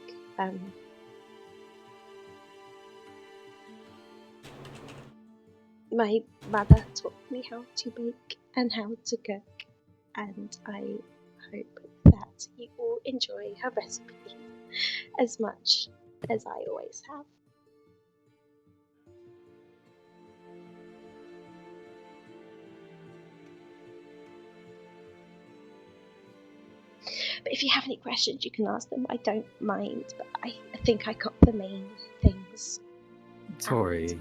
F: My mother taught me how to bake and how to cook, and I hope that you all enjoy her recipe as much as I always have. But if you have any questions, you can ask them. I don't mind, but I think I got the main things.
C: Tori,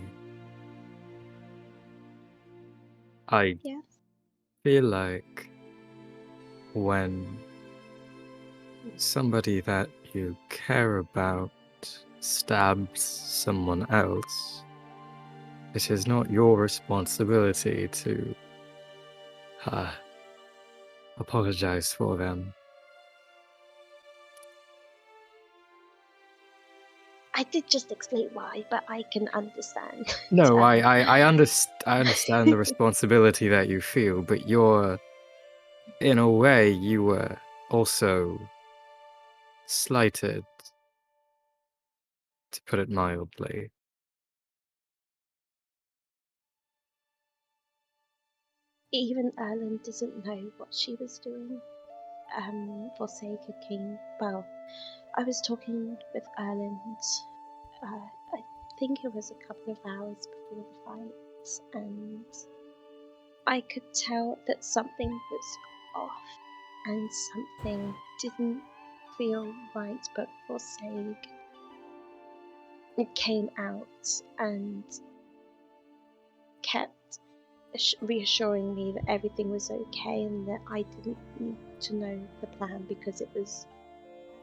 C: I
F: Yes.
C: feel like when somebody that you care about stabs someone else, it is not your responsibility to apologize for them.
F: I did just explain why, but I can understand.
C: No,
F: Turn.
C: I understand the responsibility that you feel, but in a way, you were also slighted, to put it mildly.
F: Even Erland doesn't know what she was doing. Forsega came. Well, I was talking with Erland. I think it was a couple of hours before the fight, and I could tell that something was off and something didn't feel right. But Forsega, it came out and kept reassuring me that everything was okay and that I didn't need to know the plan because it was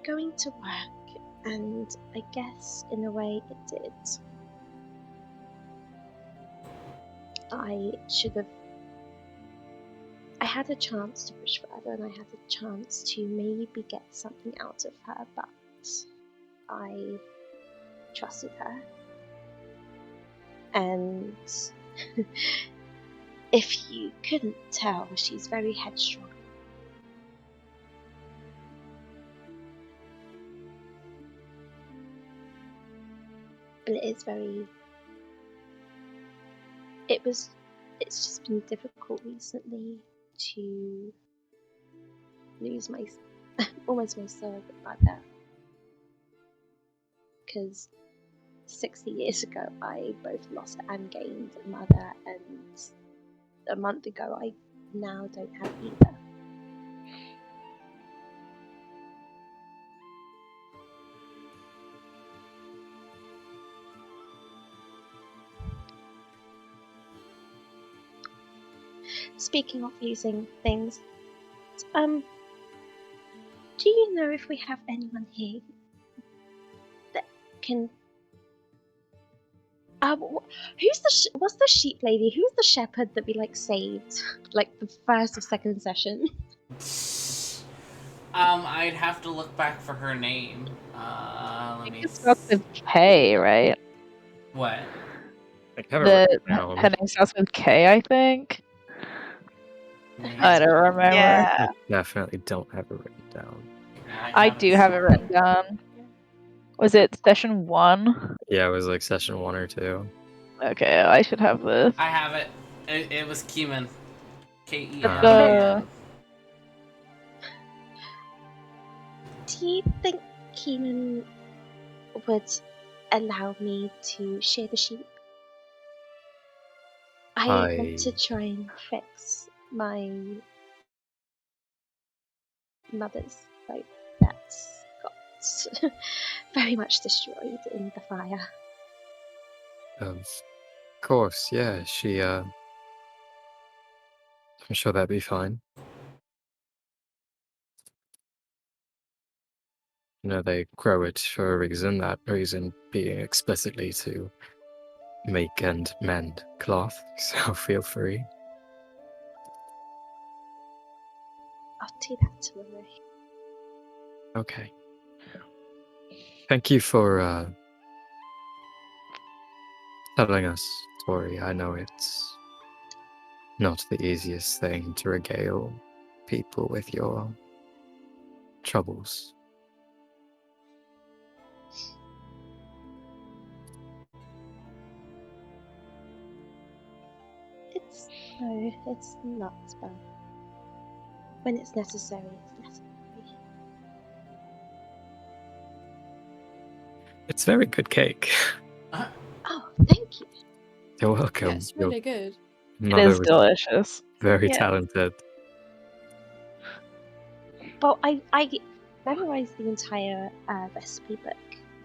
F: going to work, and I guess in a way it did. I should have. I had a chance to push further and I had a chance to maybe get something out of her, but I trusted her. And if you couldn't tell, she's very headstrong. And it is very. It's just been difficult recently to lose my almost my surrogate mother, because 60 years ago I both lost and gained a mother, and a month ago I now don't have either. Speaking of losing things, do you know if we have anyone here that can? What's the sheep lady? Who's the shepherd that we saved, like the first or second session?
H: I'd have to look back for her name. Let me.
E: It starts with K, right?
H: What?
C: I have it written
E: Her
C: down.
E: name starts with K, I think.
H: Maybe
E: I don't remember.
D: Yeah.
C: I definitely don't have it written down.
E: I do have it written down. Was it session 1?
C: Yeah, it was like session 1 or 2.
E: Okay, I should have this.
H: I have it. It was Keeman. Kemen.
F: Do you think Keeman would allow me to share the sheep? I want to try and fix my mother's boat that's got very much destroyed in the fire.
C: Of course, yeah, I'm sure that'd be fine. You know, they grow it for a reason, that reason being explicitly to make and mend cloth, so feel free.
F: I'll do that tomorrow.
C: Okay. Thank you for telling us, Tori. I know it's not the easiest thing to regale people with your troubles.
F: It's not, but when it's necessary, it's necessary.
C: It's very good cake.
F: Oh, thank you.
C: You're welcome.
B: Yeah, it's really good.
E: It
C: Mother
E: is
C: was
E: delicious.
C: very
D: Yeah.
C: talented.
F: Well, I memorized the entire recipe book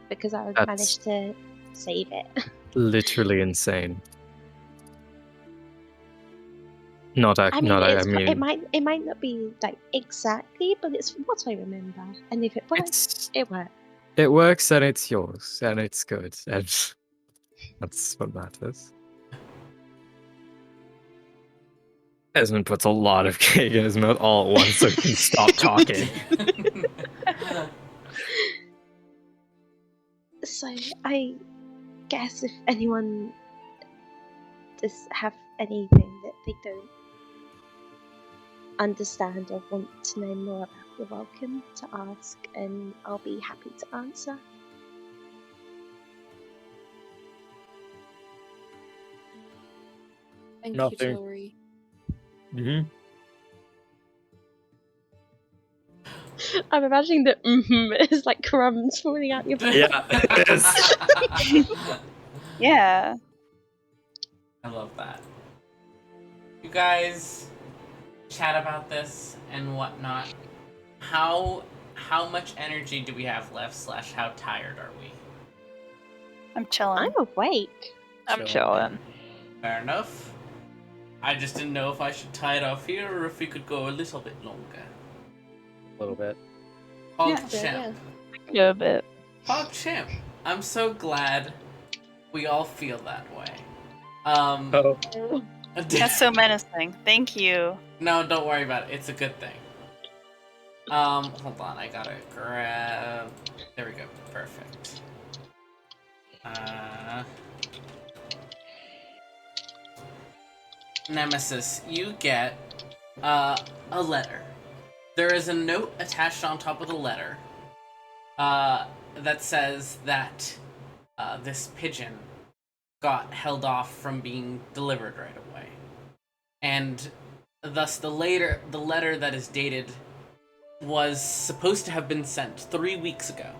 F: because I
C: That's-
F: managed to save it.
C: Literally insane.
F: I mean,
C: I mean,
F: it might not be like exactly, but it's what I remember. And if it works, it works.
C: it works and it's yours and it's good and that's what matters. Esmond puts a lot of cake in his mouth all at once so he can stop talking.
F: So I guess if anyone does have anything that they don't understand or want to know more about, you're welcome to ask, and I'll be happy to answer.
B: Thank
G: Nothing.
B: you, Tori.
G: Mm-hmm.
F: I'm imagining that is like crumbs falling out your mouth.
C: Yeah, it is.
D: Yeah.
H: I love that. You guys chat about this and whatnot. How much energy do we have left? / how tired are we?
D: I'm chilling.
F: I'm awake.
E: I'm chilling.
H: Fair enough. I just didn't know if I should tie it off here or if we could go a little bit longer.
G: A little bit.
H: PogChamp.
E: Yeah, a bit.
H: PogChamp. I'm so glad we all feel that way.
G: Oh.
D: That's so menacing. Thank you.
H: No, don't worry about it. It's a good thing. Hold on. I gotta grab... There we go. Perfect. Nemesis, you get a letter. There is a note attached on top of the letter that says that this pigeon got held off from being delivered right away. And thus the letter that is dated was supposed to have been sent 3 weeks ago.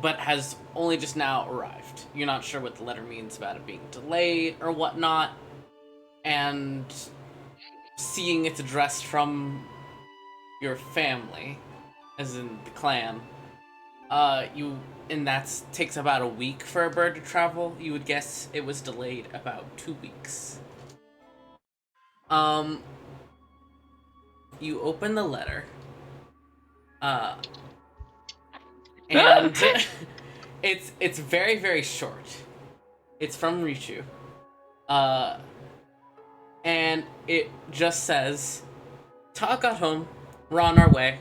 H: But has only just now arrived. You're not sure what the letter means about it being delayed or whatnot. And seeing it's addressed from your family, as in the clan, and that takes about a week for a bird to travel. You would guess it was delayed about 2 weeks. You open the letter, and it's very, very short. It's from Richu, and it just says, "Ta got home. We're on our way."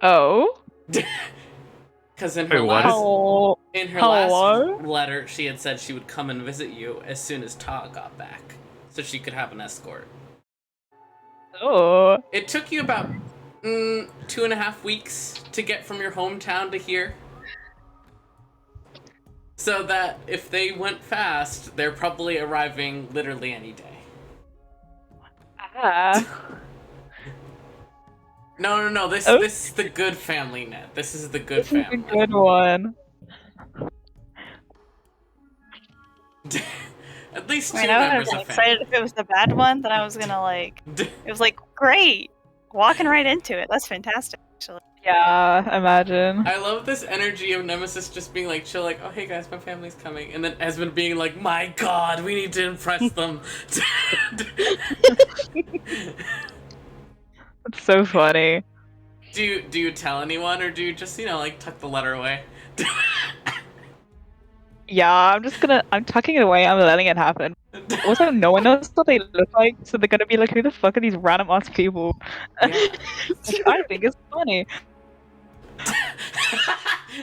E: Oh?
H: Because in her
C: Wait, what?
E: Hello?
H: last letter, she had said she would come and visit you as soon as Ta got back, so she could have an escort.
E: Oh.
H: It took you about 2.5 weeks to get from your hometown to here. So that if they went fast, they're probably arriving literally any day.
E: Ah.
H: No. This is the good family net. This is the good
E: This is a
H: family.
E: good one.
H: At least two
D: I mean, I would have
H: members
D: been
H: of family.
D: excited if it was the bad one. Then I was gonna like. It was like great, walking right into it. That's fantastic, actually.
E: Yeah, imagine.
H: I love this energy of Nemesis just being like chill, like, oh hey guys, my family's coming, and then Esmond being like, my god, we need to impress them.
E: It's so funny.
H: Do you tell anyone, or do you just like tuck the letter away?
E: Yeah, I'm tucking it away, I'm letting it happen. Also, no one knows what they look like, so they're gonna be like, who the fuck are these random ass people?
H: Yeah.
E: Which I think is funny.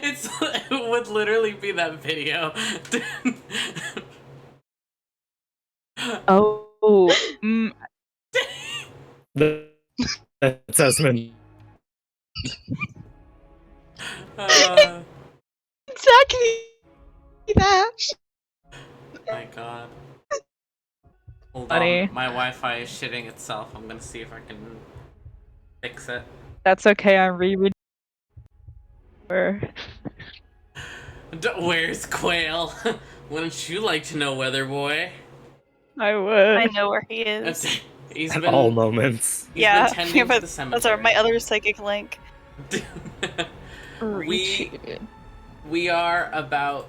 H: It would literally be that video.
E: Oh,
C: That's Esmond.
F: Exactly that.
H: My god. Hold
E: Funny.
H: on, my Wi-Fi is shitting itself. I'm gonna see if I can fix it.
E: that's okay, I'm rereading.
H: Where's Quail? Wouldn't you like to know, Weather Boy?
E: I would.
D: I know where he is.
H: He's
C: At
H: been
C: all moments.
H: He's
D: Yeah,
H: been tending to
D: but
H: the
D: those
H: cemetery.
D: are my other psychic link.
H: we are about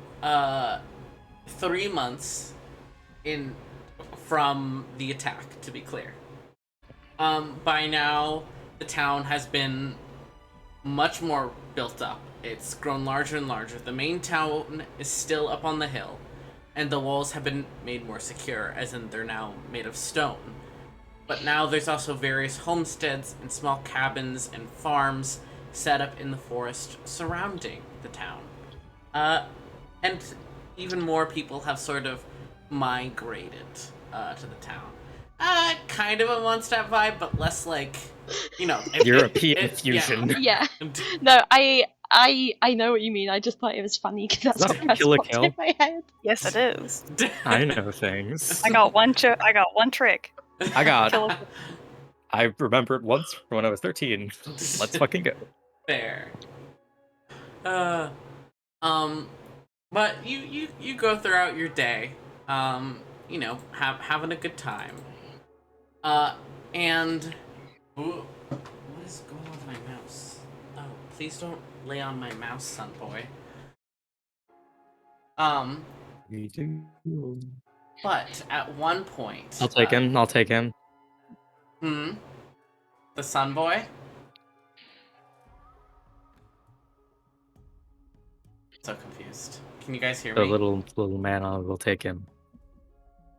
H: 3 months from the attack, to be clear. By now, the town has been much more built up. It's grown larger and larger. The main town is still up on the hill, and the walls have been made more secure, as in they're now made of stone. But now there's also various homesteads and small cabins and farms set up in the forest surrounding the town. And even more people have sort of migrated to the town. Kind of a one-step vibe, but less like,
G: European fusion.
F: Yeah. No, I know what you mean. I just thought it was funny because that's
C: Is
F: what
C: that
F: first
C: Kill la
F: popped
C: Kill?
F: in my head.
D: Yes, it is.
C: I know things.
D: I got one trick.
C: I got.
D: Kill a-
C: I remember it once from when I was 13. Let's fucking go.
H: Fair. But you go throughout your day, having a good time. And ooh, what is going on with my mouse? Oh, please don't lay on my mouse, son boy.
C: We do.
H: But at one point,
C: I'll take him. I'll take him.
H: The sun boy. So confused. Can you guys hear
C: The
H: me?
C: little man. I will take him.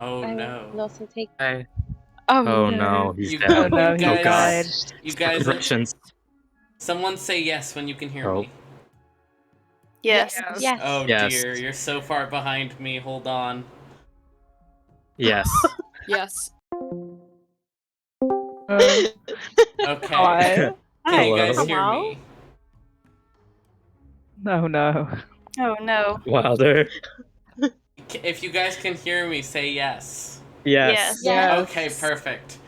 H: Oh
F: I
H: no.
F: will also take.
C: Hey.
F: Oh,
C: Oh no, he's
H: You-
C: dead.
E: Oh no,
H: You
E: he
H: guys-
E: died.
H: You guys,
C: Russians.
H: someone say yes when you can hear
C: Oh.
H: me.
D: Yes.
F: Yes.
H: Oh
C: Yes.
H: dear, you're so far behind me. Hold on.
C: Yes.
B: Yes.
H: Okay.
E: Why?
H: Can you
C: Hello.
H: guys hear
F: Hello?
H: me?
E: No, no.
D: Oh no.
C: Wilder.
H: If you guys can hear me, say yes.
C: Yes.
F: Yes.
H: Okay, perfect.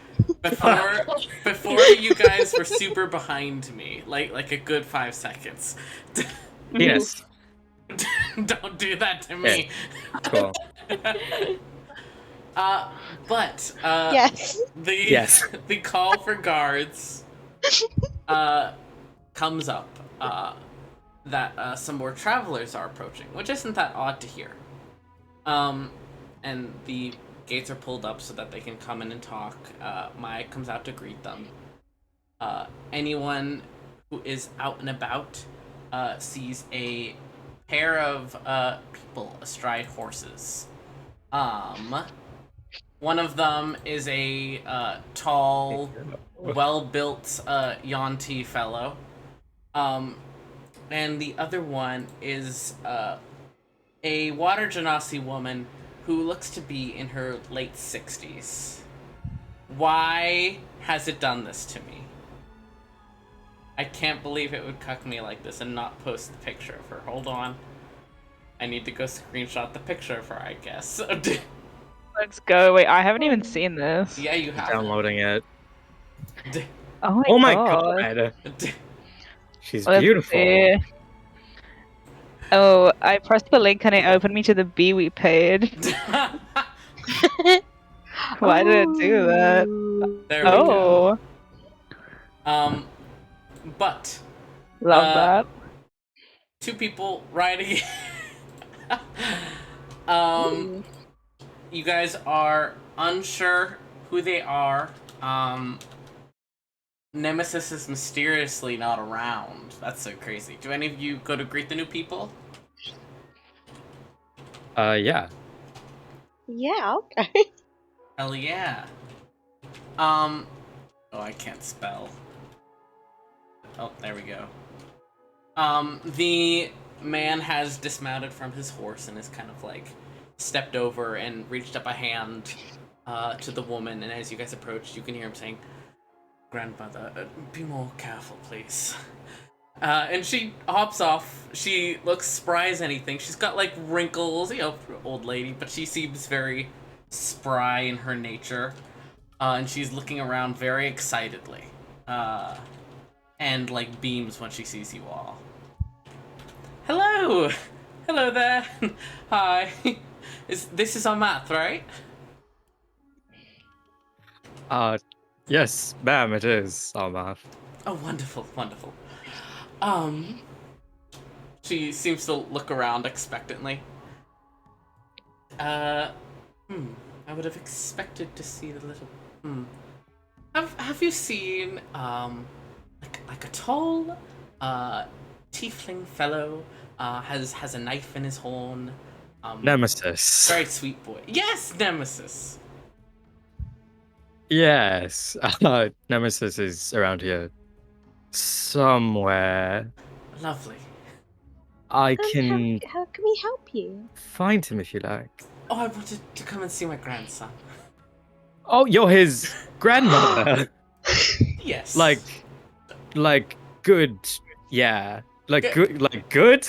H: Before you guys were super behind me, like a good 5 seconds.
C: Yes.
H: Don't do that to me.
C: Cool.
H: But
F: Yes.
C: Yes.
H: the call for guards comes up that some more travelers are approaching, which isn't that odd to hear. And the gates are pulled up so that they can come in and talk. Maya comes out to greet them. Anyone who is out and about sees a pair of people astride horses. One of them is a tall, well-built Yuan-Ti fellow. And the other one is a Water Genasi woman who looks to be in her late 60s. Why has it done this to me? I can't believe it would cuck me like this and not post the picture of her. Hold on. I need to go screenshot the picture of her, I guess.
E: Let's go. Wait, I haven't even seen this.
H: Yeah, you have.
C: Downloading it.
E: Oh my god.
C: god. She's
E: Let's
C: beautiful.
E: see. Oh, I pressed the link and it opened me to the Biwi page. Why did it do that?
F: Ooh.
H: There we go.
E: Oh,
H: But
E: love that.
H: two people riding. You guys are unsure who they are. Nemesis is mysteriously not around. That's so crazy. Do any of you go to greet the new people?
C: Yeah.
F: Yeah. Okay.
H: Hell yeah. Oh, I can't spell. Oh, there we go. The man has dismounted from his horse and is kind of like stepped over and reached up a hand to the woman, and as you guys approach, you can hear him saying, "Grandmother, be more careful, please." And she hops off. She looks spry as anything. She's got like wrinkles, old lady, but she seems very spry in her nature. And she's looking around very excitedly. And like beams when she sees you all. Hello! Hello there! Hi. This is our math, right?
C: Yes, ma'am, it is, Alma.
H: Oh, wonderful, wonderful. She seems to look around expectantly. I would have expected to see the little. Have you seen like a tall tiefling fellow has a knife in his horn?
C: Nemesis.
H: Very sweet boy. Yes, Nemesis.
C: Yes. Nemesis is around here somewhere.
H: Lovely.
C: I can
F: How can we help you?
C: find him if you like.
H: Oh, I wanted to come and see my grandson.
C: Oh, you're his grandmother.
H: Yes.
C: like good. Yeah.
H: Good.
C: Good. Like good.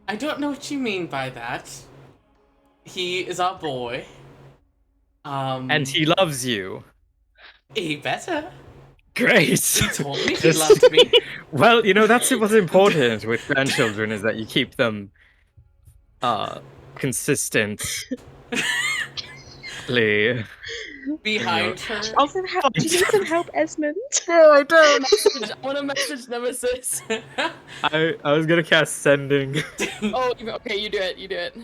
H: I don't know what you mean by that. He is our boy.
C: And he loves you.
H: He better.
C: Great.
H: He told me he loved me.
C: Well, that's what's important with grandchildren is that you keep them consistently.
H: Behind her.
F: Also, do you need some help, Esmond?
C: No, I don't.
B: I want to message Nemesis.
C: I was gonna cast sending.
B: Oh, okay, you do it. You do it.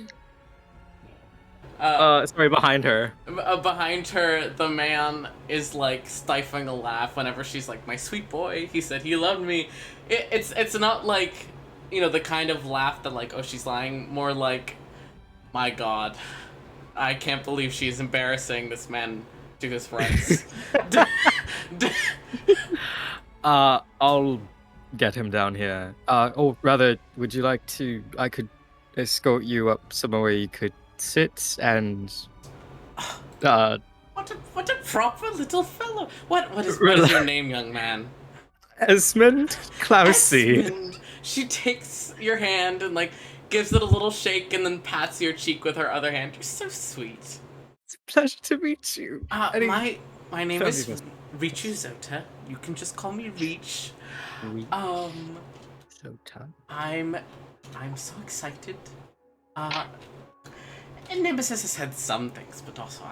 C: Sorry, behind her.
H: Behind her, the man is like stifling a laugh whenever she's like, "My sweet boy, he said he loved me." It's not like, the kind of laugh that like, oh, she's lying. More like, my God, I can't believe she's embarrassing this man to his friends.
C: I'll get him down here. Or rather, would you like to? I could escort you up somewhere where you could sit and.
H: What a proper little fellow. What is your name, young man?
C: Esmond Klausy.
H: Esmond. She takes your hand and like gives it a little shake and then pats your cheek with her other hand. You're so sweet.
C: It's a pleasure to meet you.
H: My name is
C: Fabulous.
H: Richu Zota. You can just call me Reach.
C: Zota.
H: I'm so excited. And Nemesis has said some things, but also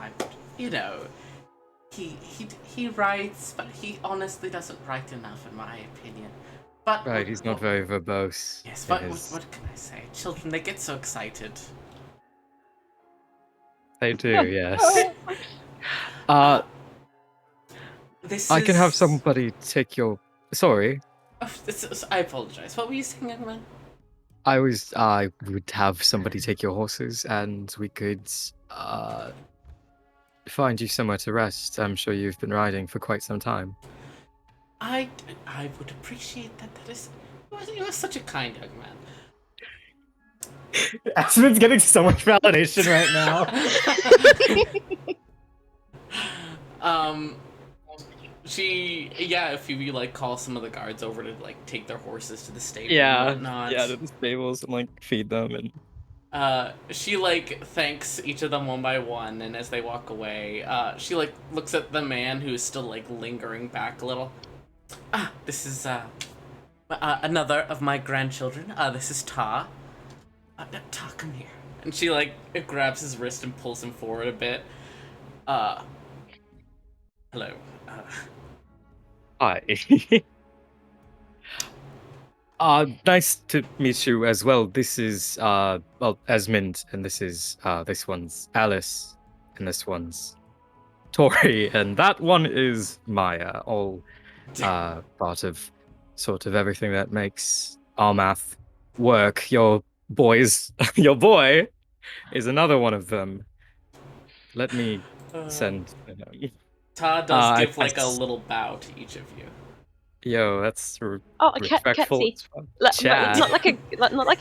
H: he writes, but he honestly doesn't write enough, in my opinion. But
C: Right, he's not very verbose.
H: Yes, but what can I say? Children, they get so excited.
C: They do, yes. I can have somebody take your. Sorry.
H: Oh, I apologize. What were you saying, young man?
C: I would have somebody take your horses and we could find you somewhere to rest. I'm sure you've been riding for quite some time.
H: I would appreciate that. You are such a kind young man.
G: Aspen's getting so much validation right now.
H: If you like call some of the guards over to like take their horses to the stable
C: Yeah,
H: and whatnot.
C: to the stables and like feed them and.
H: She like thanks each of them one by one, and as they walk away, she like looks at the man who is still like lingering back a little. This is another of my grandchildren. This is Ta. Ta, come here. And she like grabs his wrist and pulls him forward a bit. Hello.
C: Hi. Nice to meet you as well. This is Esmond, and this one's Alice, and this one's Tori, and that one is Maya. All part of sort of everything that makes our math work. Your boy is another one of them. Let me send.
H: Ta does give like a little bow to each of you.
C: Yo, that's
F: a
C: respectful.
F: curtsy.
C: Chat.
F: Not like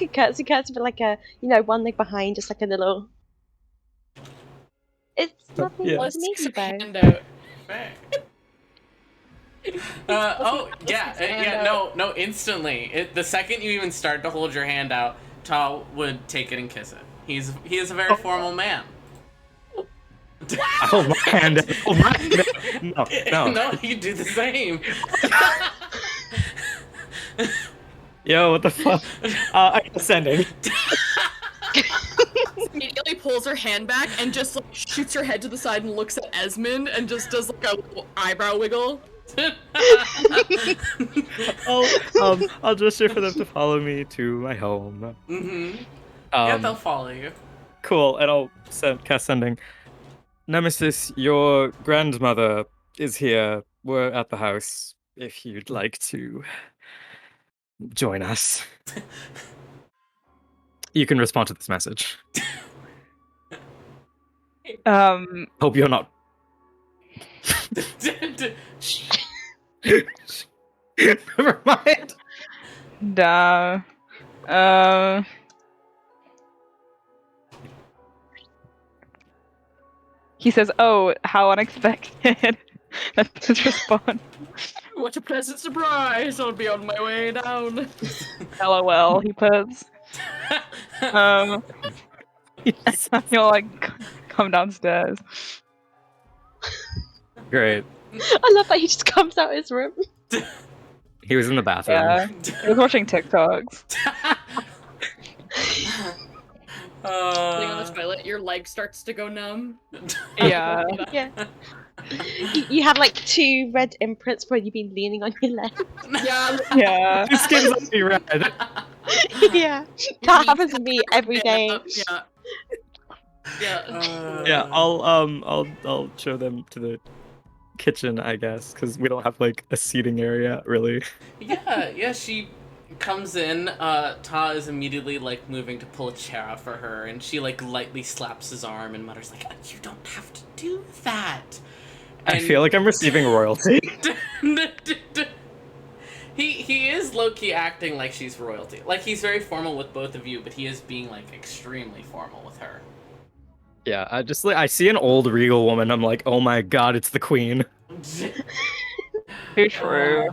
F: a curtsy, but like a one leg behind, just like a little. It's nothing
C: Yeah.
F: to me about.
B: Hand out.
H: No, instantly. The second you even start to hold your hand out, Ta would take it and kiss it. He is a very formal man.
C: I hold my hand. No.
H: No, you do the same.
C: Yo, what the fuck? I'm sending.
B: Immediately pulls her hand back and just like shoots her head to the side and looks at Esmond and just does like a little eyebrow wiggle.
C: I'll gesture for them to follow me to my home.
H: Mm-hmm. Yeah, they'll follow you.
C: Cool, and I'll cast sending. Nemesis, your grandmother is here. We're at the house if you'd like to join us. You can respond to this message. Hope you're not. Never mind.
E: Nah. He says, "Oh, how unexpected." That's his response.
B: What a pleasant surprise! I'll be on my way down.
E: LOL. He puts. You'll like come downstairs.
C: Great.
F: I love that he just comes out of his room.
C: He was in the bathroom.
E: Yeah. He was watching TikToks.
B: Sitting on the toilet, your leg starts to go numb.
E: Yeah.
F: Yeah. You have like 2 red imprints where you've been leaning on your leg.
B: Yeah.
E: Yeah.
C: His skin's already red.
F: Yeah. That happens to me every day.
B: Yeah. Yeah.
C: Yeah, I'll show them to the kitchen, I guess, because we don't have like a seating area really.
H: Yeah, she comes in, Ta is immediately like moving to pull a chair out for her, and she like lightly slaps his arm and mutters like, "You don't have to do that."
C: I feel like I'm receiving royalty.
H: He is low-key acting like she's royalty. Like, he's very formal with both of you, but he is being like extremely formal with her.
C: Yeah, I see an old regal woman, I'm like, oh my god, it's the queen.
E: Too true.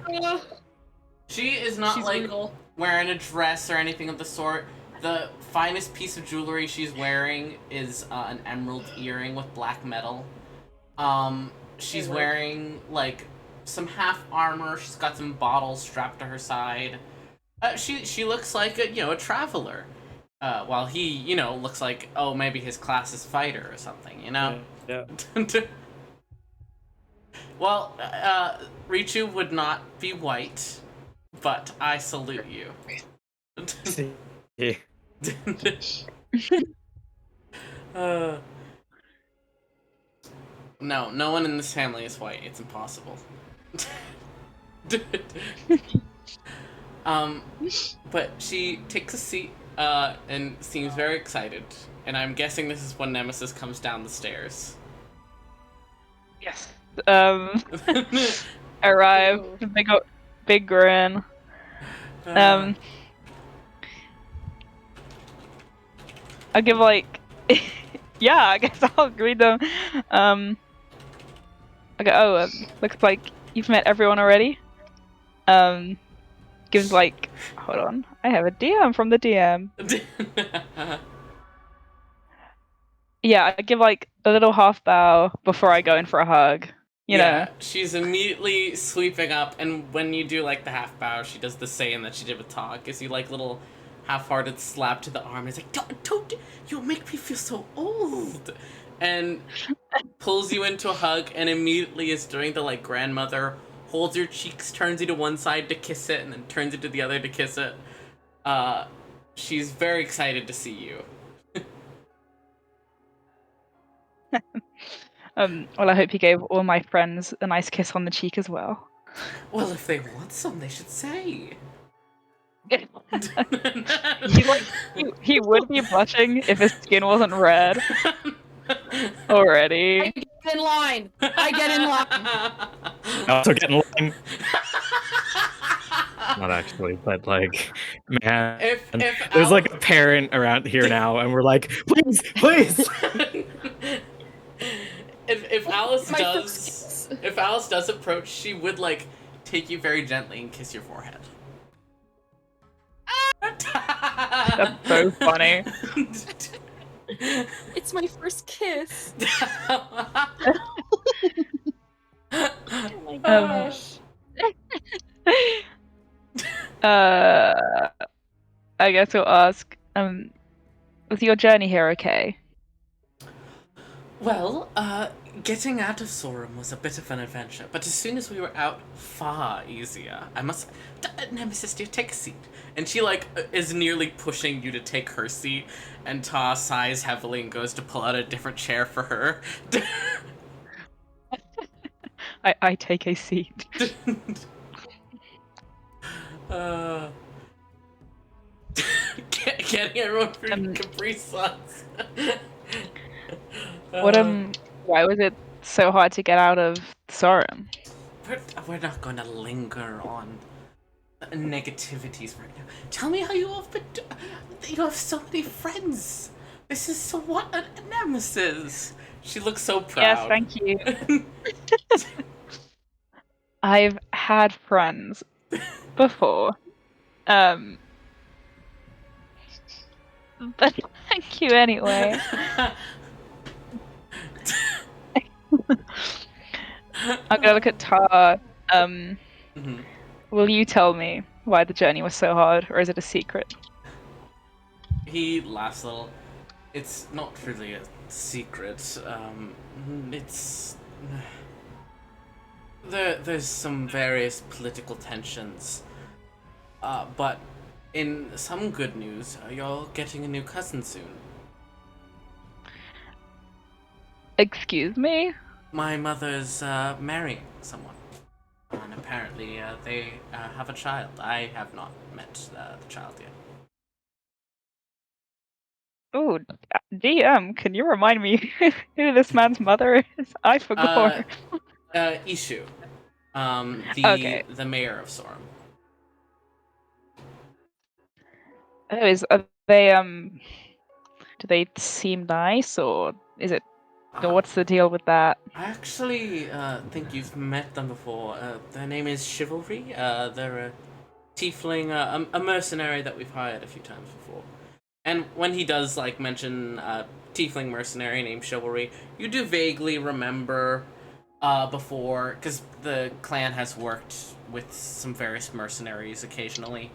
H: She is not
B: She's
H: like
B: regal.
H: wearing a dress or anything of the sort. The finest piece of jewelry she's wearing is an emerald earring with black metal. She's wearing like some half armor. She's got some bottles strapped to her side. She looks like a traveler. While he looks like, oh, maybe his class is fighter or something.
C: Yeah.
H: Well, Richu would not be white, but I salute you.
C: Yeah.
H: No one in this family is white. It's impossible. But she takes a seat, and seems very excited. And I'm guessing this is when Nemesis comes down the stairs.
E: Yes. Arrive. Big grin. I'll give like, yeah, I guess I'll greet them. I go, oh, looks like you've met everyone already. Gives like, hold on, I have a DM from the DM. Yeah, I give like a little half bow before I go in for a hug. You know.
H: She's immediately sweeping up, and when you do like the half bow, she does the same that she did with Todd. Gives you like little half-hearted slap to the arm. It's like, don't, you'll make me feel so old, and pulls you into a hug, and immediately is doing the like grandmother, holds your cheeks, turns you to one side to kiss it, and then turns you to the other to kiss it. She's very excited to see you.
E: Well, I hope you gave all my friends a nice kiss on the cheek as well.
H: Well, if they want some, they should say.
E: He would be blushing if his skin wasn't red. Already.
B: I get in line.
C: I also get in line. Not actually, but like, man, there's like a parent around here now, and we're like, please.
H: If Alice does approach, she would like take you very gently and kiss your forehead.
E: That's so funny.
B: It's my first kiss.
F: Oh my gosh.
E: I guess we'll ask, was your journey here okay?
H: Well, getting out of Sorum was a bit of an adventure, but as soon as we were out, far easier. I must... Nemesis, dear, take a seat. And she, like, is nearly pushing you to take her seat, and Ta sighs heavily and goes to pull out a different chair for her.
E: I take a seat.
H: Getting everyone for Capri Suns.
E: What why was it so hard to get out of Sorum?
H: We're not going to linger on negativities right now. Tell me how you have been. You have so many friends. This is so what a nemesis. She looks so proud.
E: Yes, thank you. I've had friends before. But thank you anyway. I'm gonna look at Tar. Will you tell me why the journey was so hard, or is it a secret?
H: He laughs a little. It's not really a secret. It's there's some various political tensions. But in some good news, you're getting a new cousin soon.
E: Excuse me?
H: My mother's marrying someone. And apparently they have a child. I have not met the child yet.
E: Oh, DM, can you remind me who this man's mother is? I forgot.
H: Ishu.
E: Okay.
H: The mayor of Sorum.
E: Oh, are they do they seem nice, or is it what's the deal with that?
H: I actually think you've met them before. Their name is Chivalry. They're a tiefling, a mercenary that we've hired a few times before. And when he does like mention tiefling mercenary named Chivalry, you do vaguely remember before, because the clan has worked with some various mercenaries occasionally.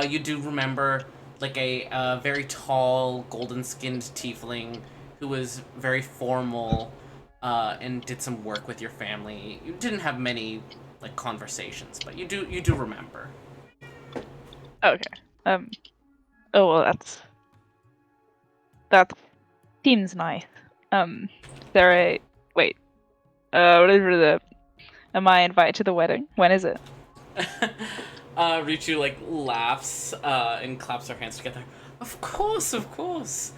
H: You do remember like a very tall, golden-skinned tiefling who was very formal and did some work with your family. You didn't have many like conversations, but you do remember.
E: Okay. Oh well, that seems nice. There a wait. What is the? Am I invited to the wedding? When is it?
H: Richu like laughs and claps her hands together. Of course, of course.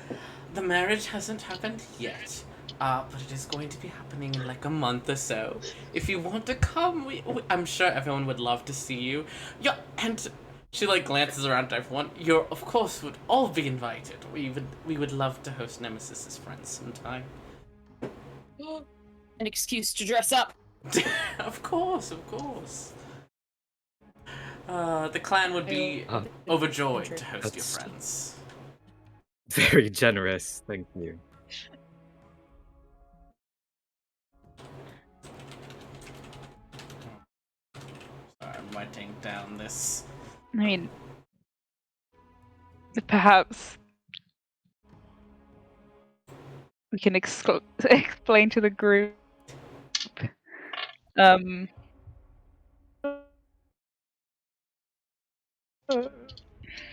H: The marriage hasn't happened yet, but it is going to be happening in like a month or so. If you want to come, I'm sure everyone would love to see you. Yeah, and she like glances around to everyone. You're of course would all be invited. We would love to host Nemesis's friends sometime.
B: An excuse to dress up.
H: Of course, of course. The clan would be overjoyed to host your friends.
C: Very generous, thank you.
H: Sorry, I'm writing down this.
E: I mean, perhaps we can explain to the group.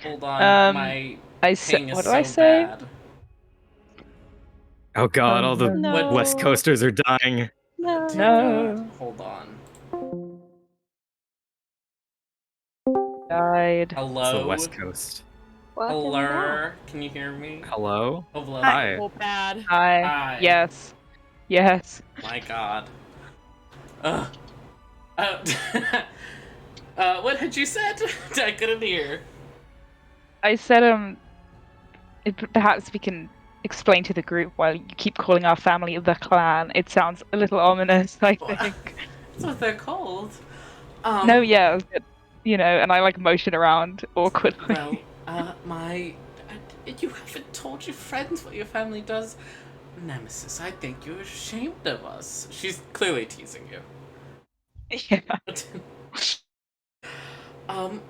H: Hold on, my
E: I
H: ping is
E: what do
H: so
E: I say?
H: bad.
C: Oh god, all the
F: No.
C: West Coasters are dying.
F: No.
H: Dear
E: No.
H: God, hold on.
E: Died.
C: It's
H: Hello?
C: the West Coast.
F: Welcome back.
H: Hello? Can you hear me?
C: Hello?
H: Hello?
C: Hi.
B: Oh, bad.
E: Hi.
H: Hi.
E: Yes. Yes.
H: My God. What had you said? I couldn't hear.
E: I said perhaps we can explain to the group while you keep calling our family the clan. It sounds a little ominous, I think.
H: That's what they're called.
E: No, yeah, but, and I like motion around awkwardly.
H: Well, you haven't told your friends what your family does. Nemesis, I think you're ashamed of us. She's clearly teasing you.
E: Yeah.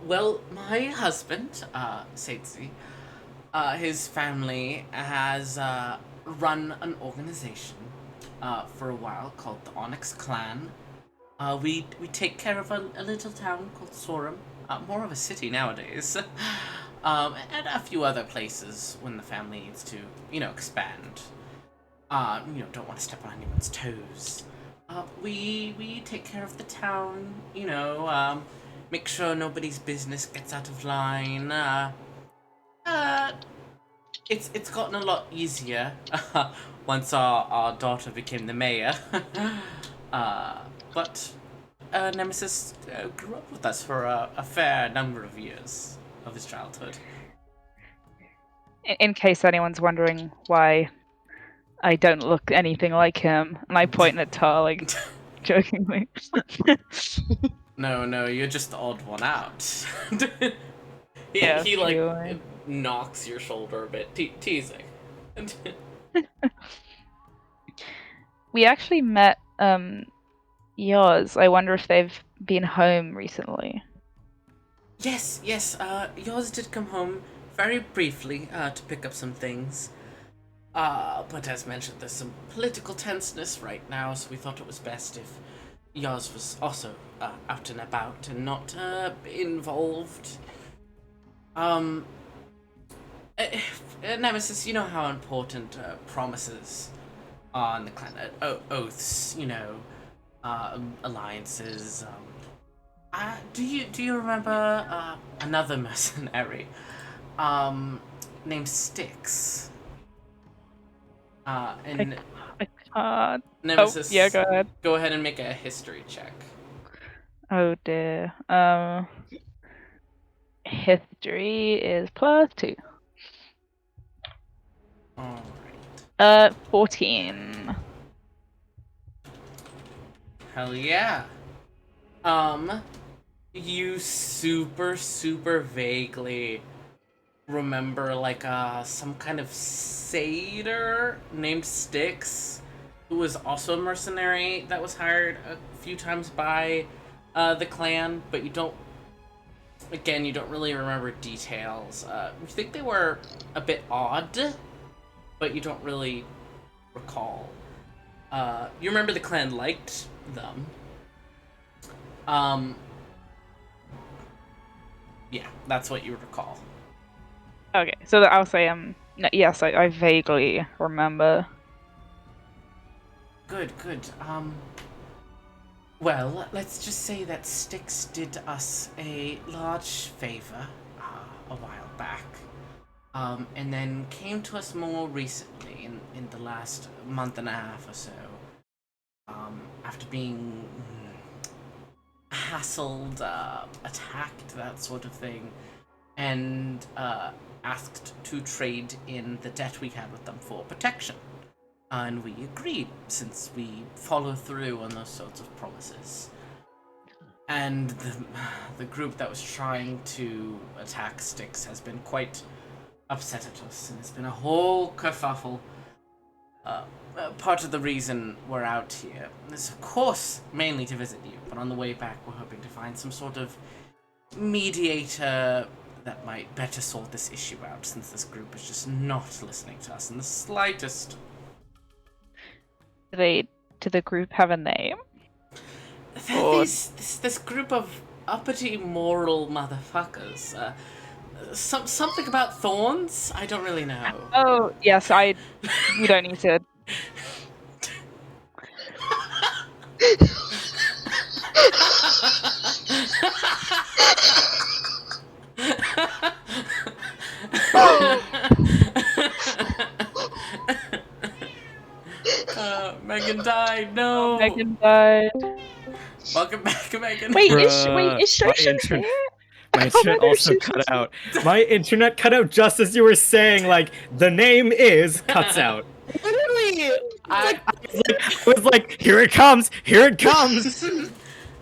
H: Well, my husband, Seitzi, his family has run an organization for a while called the Onyx Clan. We take care of a little town called Sorum, more of a city nowadays, and a few other places when the family needs to, expand. Don't want to step on anyone's toes. We take care of the town, make sure nobody's business gets out of line. It's gotten a lot easier once our daughter became the mayor. But Nemesis grew up with us for a fair number of years of his childhood.
E: In case anyone's wondering why I don't look anything like him, and I point at Tar, like, jokingly.
H: No, you're just the odd one out.
E: Yeah,
H: he
E: true.
H: knocks your shoulder a bit, teasing.
E: We actually met Yoz. I wonder if they've been home recently.
H: Yes, yours did come home very briefly to pick up some things. But as mentioned, there's some political tenseness right now, so we thought it was best if yours was also out and about and not involved. Nemesis, you know how important promises are in the clan, oaths, alliances. Do you remember another mercenary named Styx? And
E: I can't.
H: Nemesis,
E: Oh, yeah, go ahead.
H: go ahead and make a history check.
E: Oh dear. History is +2.
H: Alright.
E: 14.
H: Hell yeah. You super vaguely remember some kind of satyr named Styx, who was also a mercenary that was hired a few times by the clan, but you don't really remember details. You think they were a bit odd, but you don't really recall. You remember the clan liked them. Yeah, that's what you recall.
E: Okay, so I'll say yes, I vaguely remember.
H: Good. Well, let's just say that Styx did us a large favor a while back, and then came to us more recently in the last month and a half or so, after being hassled, attacked, that sort of thing, and asked to trade in the debt we had with them for protection. And we agreed, since we follow through on those sorts of promises. And the group that was trying to attack Styx has been quite upset at us, and it's been a whole kerfuffle. Part of the reason we're out here is, of course, mainly to visit you, but on the way back we're hoping to find some sort of mediator that might better sort this issue out, since this group is just not listening to us in the slightest.
E: Do the group have a name?
H: This group of uppity moral motherfuckers. Something about thorns? I don't really know.
E: Oh, yes, we don't need to.
H: Megan died. No.
E: Megan died.
H: Welcome back, Megan.
F: Wait, is Shosha here?
G: My internet also cut out. My internet cut out just as you were saying, like, the name is cuts out.
B: Literally!
G: I was like, here it comes! Here it comes!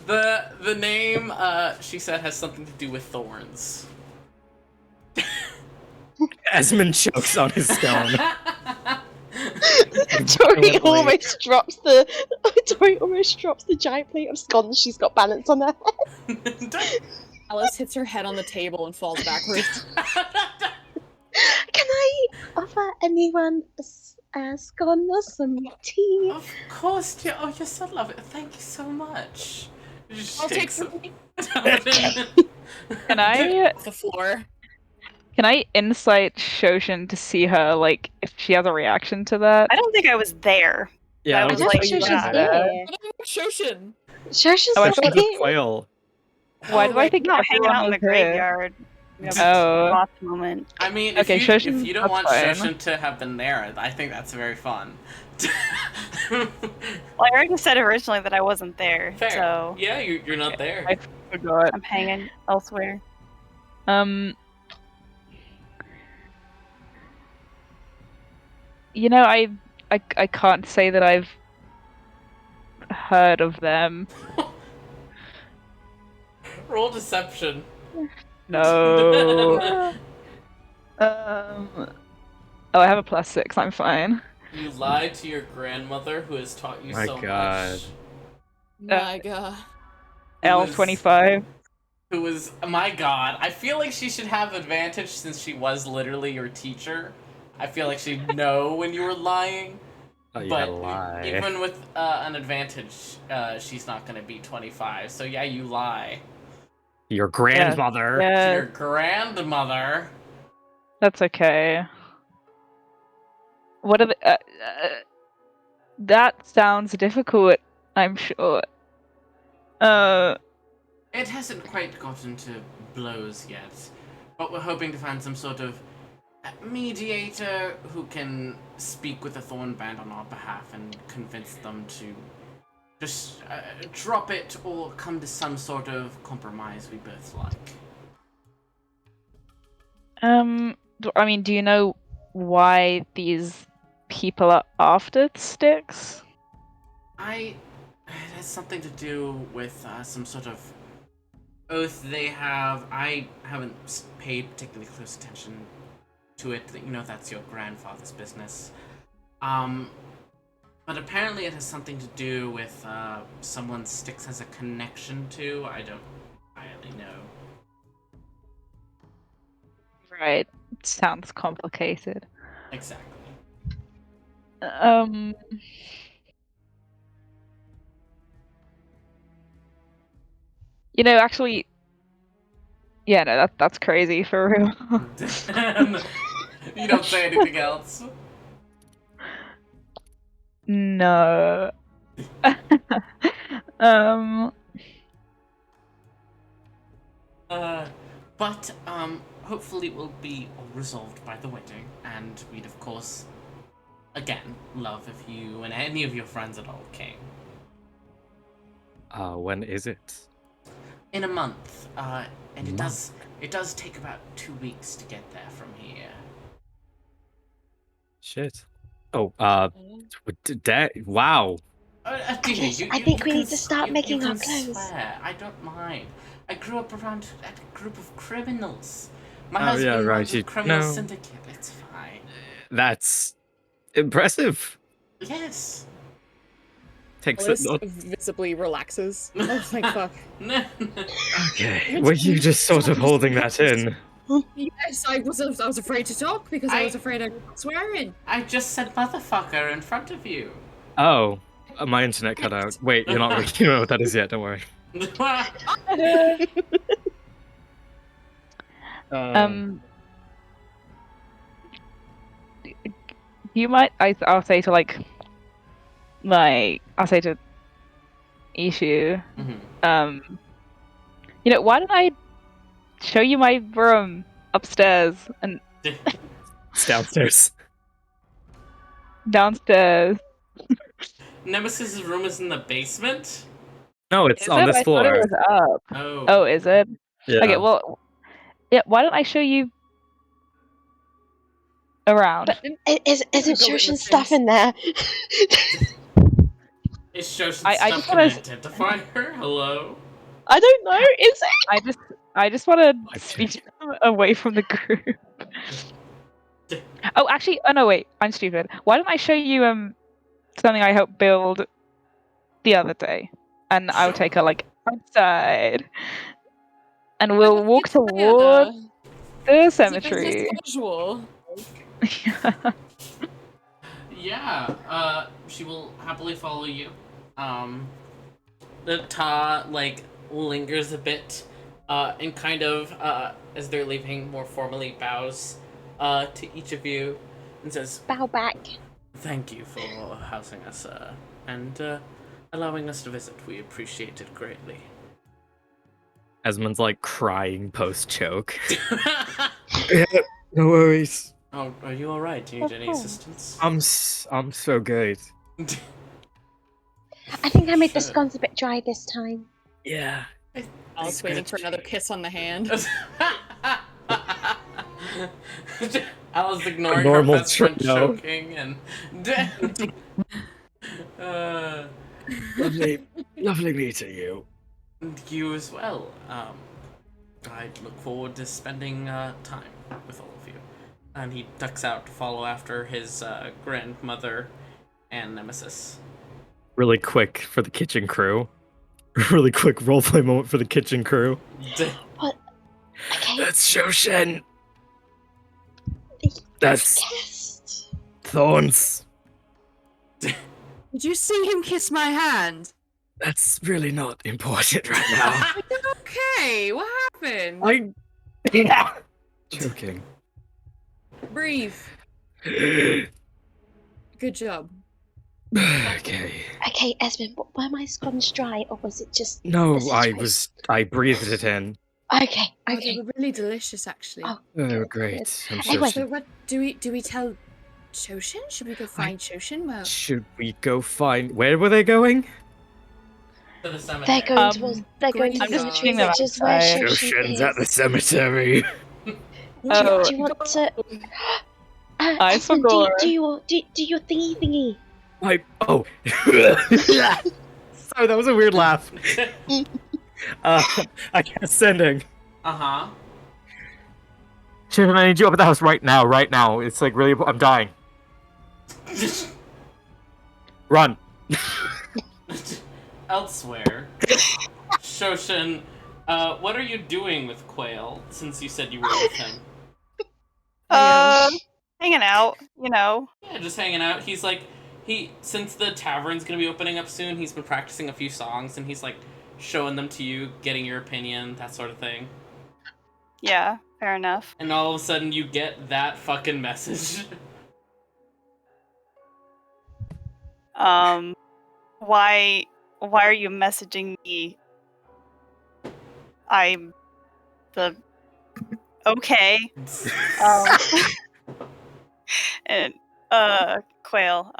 H: The name, she said, has something to do with thorns.
G: Esmond chokes on his stone.
F: Tori almost drops the giant plate of scones she's got balanced on her head.
B: Alice hits her head on the table and falls backwards.
F: Can I offer anyone ask on some tea?
H: Of course, dear. Oh, you're so lovely. Thank you so much. Just
B: I'll take
H: takes
B: some
E: Can I
B: off the floor.
E: insight Shoshin to see her, like, if she has a reaction to that?
D: I don't think I was there.
G: Yeah,
D: I
G: I
D: was
F: I
G: was
F: don't
D: like,
F: think
G: just
F: Shoshin's
D: yeah.
F: here.
B: Shoshin.
F: Shoshin's
E: Oh, I
F: not
E: thought-
G: the
F: here.
G: quail.
E: Why
B: Oh,
E: do I
B: right.
E: think
D: I'm not hanging
E: everyone
D: out in the
E: was here?
D: graveyard. We have
E: Oh.
D: lots of moment.
H: I mean,
E: Okay,
H: if
E: Shoshin,
H: you don't
E: that's
H: want
E: fine.
H: Shoshin to have been there, I think that's very fun.
D: Well, I already said originally that I wasn't there,
H: Fair.
D: so
H: Yeah, you're not there.
E: I forgot.
D: I'm hanging elsewhere.
E: You know, I can't say that I've heard of them.
H: Roll deception.
E: No. Oh, I have a +6. I'm fine.
H: You lied to your grandmother, who has taught you
C: My
H: so
C: God.
H: much.
B: My god.
E: L25.
H: Who was, my god, I feel like she should have advantage since she was literally your teacher. I feel like she'd know when you were lying.
C: Oh, you
H: But
C: had a lie.
H: even with an advantage, she's not going to beat 25. So yeah, you lie.
C: Your grandmother.
H: To
E: Yeah,
H: your grandmother.
E: that's okay. What are the? That sounds difficult. I'm sure.
H: It hasn't quite gotten to blows yet, but we're hoping to find some sort of mediator who can speak with the Thornband on our behalf and convince them to just drop it or come to some sort of compromise we both like.
E: I mean, do you know why these people are after Styx?
H: It has something to do with some sort of oath they have. I haven't paid particularly close attention to it. You know, that's your grandfather's business. But apparently it has something to do with someone Styx has a connection to. I don't entirely know.
E: Right. Sounds complicated.
H: Exactly.
E: You know, actually, yeah, no, that's crazy for real.
H: You don't say anything else.
E: No.
H: But hopefully it will be all resolved by the wedding, and we'd of course, again, love if you and any of your friends at all came.
C: When is it?
H: In a month, and it does take about 2 weeks to get there from here.
C: Shit. Oh, wow.
H: DJ,
F: I think we
H: can
F: need to start making
H: you
F: our
H: can
F: clothes.
H: Swear. I don't mind. I grew up around a group of criminals. My
C: Oh,
H: husband
C: yeah, right,
H: runs a
C: you-
H: criminal
C: no.
H: syndicate. It's fine.
C: That's impressive.
H: Yes.
C: Takes
B: Alice
C: it.
B: visibly relaxes. Oh, thank fuck.
C: Okay. Were you just sort of holding that in?
B: Yes, I was afraid to talk because I was afraid I was swearing.
H: I just said motherfucker in front of you.
C: Oh, my internet cut out. Wait, you're not. You don't know what that is yet. Don't worry.
E: You might. I'll say to I'll say to Ishu. You know, why don't I show you my room upstairs and
C: It's downstairs.
E: downstairs?
H: Nemesis's room is in the basement?
C: No, it's
E: Is
C: on
E: it?
C: this
E: I thought
C: floor.
E: it was up.
H: Oh.
E: Oh, is it?
C: Yeah.
E: Okay, well, yeah. Why don't I show you around?
F: Isn't
B: build it in
F: Shoshin's
B: the
F: stuff
B: Sims.
F: in there?
H: Is Shoshin's
E: I
H: stuff
E: just
H: can
E: wanna-
H: identify her? Hello?
F: I don't know. Is it?
E: I just want to speak to them away from the group. Oh, actually, oh no, wait, I'm stupid. Why don't I show you something I helped build the other day, and I'll take her outside, and we'll walk toward the cemetery.
B: It's casual.
H: Yeah, she will happily follow you. The Ta, like, lingers a bit, and kind of, as they're leaving, more formally bows, to each of you and says,
F: Bow back.
H: "Thank you for housing us, and, allowing us to visit. We appreciate it greatly."
C: Esmond's like crying post choke.
G: Yeah, no worries.
H: Oh, are you alright? Do you need any
F: Oh.
H: assistance?
G: I'm so good.
F: I think I made the
H: Shit.
F: scones a bit dry this time.
G: Yeah.
B: I was waiting for another kiss on the hand.
H: I was ignoring
G: A
H: her
G: normal
H: best friend
G: trio.
H: choking and.
G: Lovely meeting you.
H: You as well. I look forward to spending time with all of you. And he ducks out to follow after his grandmother and Nemesis.
G: Really quick for the kitchen crew. Really quick roleplay moment for the kitchen crew.
F: Okay.
G: That's Shoshin.
F: That's
G: That's
F: guest.
G: Thorns.
B: Did you see him kiss my hand?
G: That's really not important right now.
B: Okay, what happened?
G: Joking.
B: Breathe. Good job.
G: Okay.
F: Okay, Esmond, were my scones dry or was it just
G: No,
F: the
G: I breathed it in.
F: Okay,
B: Oh, they
F: okay.
B: were really delicious, actually.
F: Oh,
G: Oh,
F: good,
G: great.
F: good.
G: I'm
F: Anyway.
B: So what do we tell Shoshin? Should we go find Shoshin? Well,
G: Should we go find... Where were they going?
H: To the cemetery.
F: They're going
E: Um,
F: towards. They're going to
B: I'm
F: the
B: just
F: cemetery,
E: seeing them
F: which is where
E: outside.
F: Shoshin
G: Shoshin's at the
F: is.
G: cemetery.
E: Oh.
F: Do you want to?
E: I
F: Esmond,
E: forgot.
F: do your thingy thingy.
G: Oh. Sorry, that was a weird laugh. I guess sending.
H: Uh-huh.
G: Shoshin, I need you up at the house right now. It's like really... I'm dying. Run.
H: Elsewhere, Shoshin, what are you doing with Quail, since you said you were with him?
D: Hanging out, you know.
H: Yeah, just hanging out. He's like, since the tavern's gonna be opening up soon, he's been practicing a few songs, and he's like, showing them to you, getting your opinion, that sort of thing.
D: Yeah, fair enough.
H: And all of a sudden, you get that fucking message.
D: Why are you messaging me? I'm the okay. And Quail,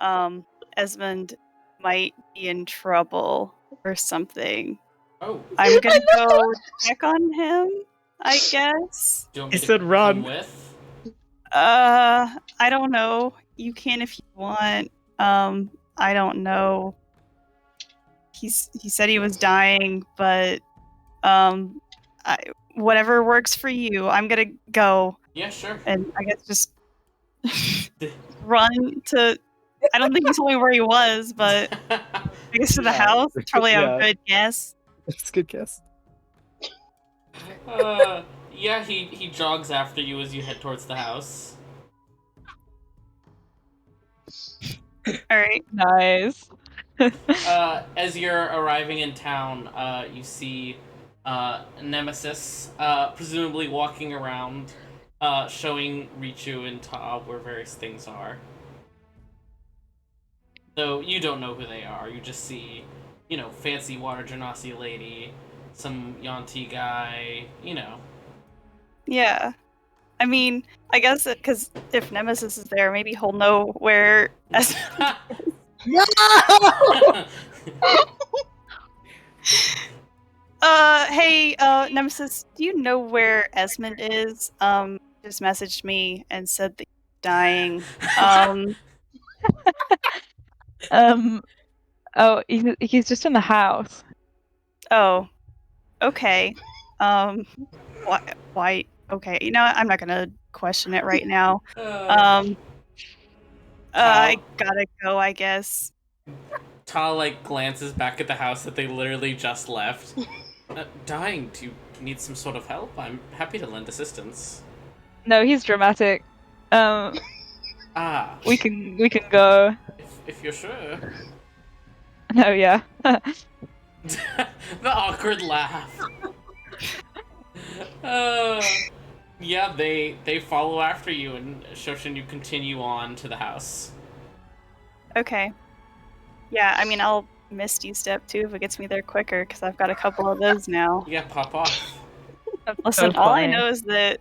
D: Esmond might be in trouble or something.
H: Oh.
D: I'm gonna go check on him, I guess.
H: Do you want
G: He
H: me to
G: said run.
H: come with?
D: I don't know. You can if you want. I don't know. He said he was dying, but whatever works for you. I'm gonna go,
H: Yeah, sure.
D: and I guess just run to. I don't think he told me where he was, but I guess to the house. It's probably a
G: Yeah.
D: good guess.
G: That's a good guess.
H: Yeah, he jogs after you as you head towards the house.
D: All right.
E: Nice.
H: As you're arriving in town, you see Nemesis, presumably walking around, showing Richu and Ta where various things are. Though you don't know who they are, you just see, fancy water genasi lady, some Yanti guy,
D: Yeah. I mean, I guess because if Nemesis is there, maybe he'll know where. Hey, Nemesis, do you know where Esmond is? Just messaged me and said that he's dying.
E: Oh, he's just in the house.
D: Oh, okay. Why? Okay, you know what? I'm not gonna question it right now. I gotta go, I guess.
H: Ta, glances back at the house that they literally just left. Dying, do you need some sort of help? I'm happy to lend assistance.
E: No, he's dramatic.
H: Ah,
E: We can go.
H: if you're sure.
E: No, yeah.
H: The awkward laugh. Yeah, they follow after you, and Shoshin, you continue on to the house.
D: Okay. Yeah, I mean, I'll Misty Step too if it gets me there quicker, because I've got a couple of those now.
H: Yeah, pop off.
D: Listen,
E: So
D: all I
E: funny.
D: know is that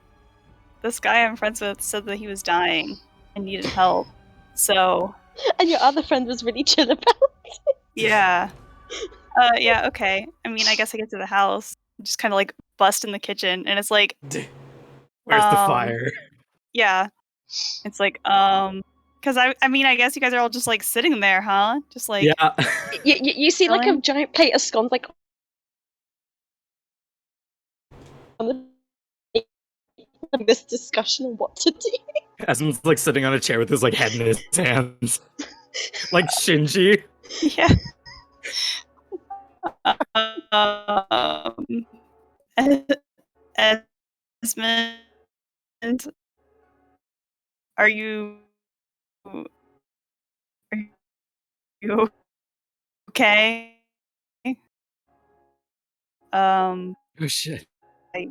D: this guy I'm friends with said that he was dying and needed help. So,
F: And your other friend was really chill about it.
D: yeah. Yeah, okay. I mean, I guess I get to the house, just kind of like bust in the kitchen, and it's like,
G: Where's the
D: Um,
G: fire?
D: yeah. It's like, because I mean, I guess you guys are all just like sitting there, huh? Just like,
G: Yeah.
F: You see like a
D: Chilling?
F: giant plate of scones like on the this discussion on what to do.
G: Esmond's like sitting on a chair with his like head in his hands. Like Shinji.
D: yeah. Um, Esmond, are you okay?
G: Oh shit.
D: I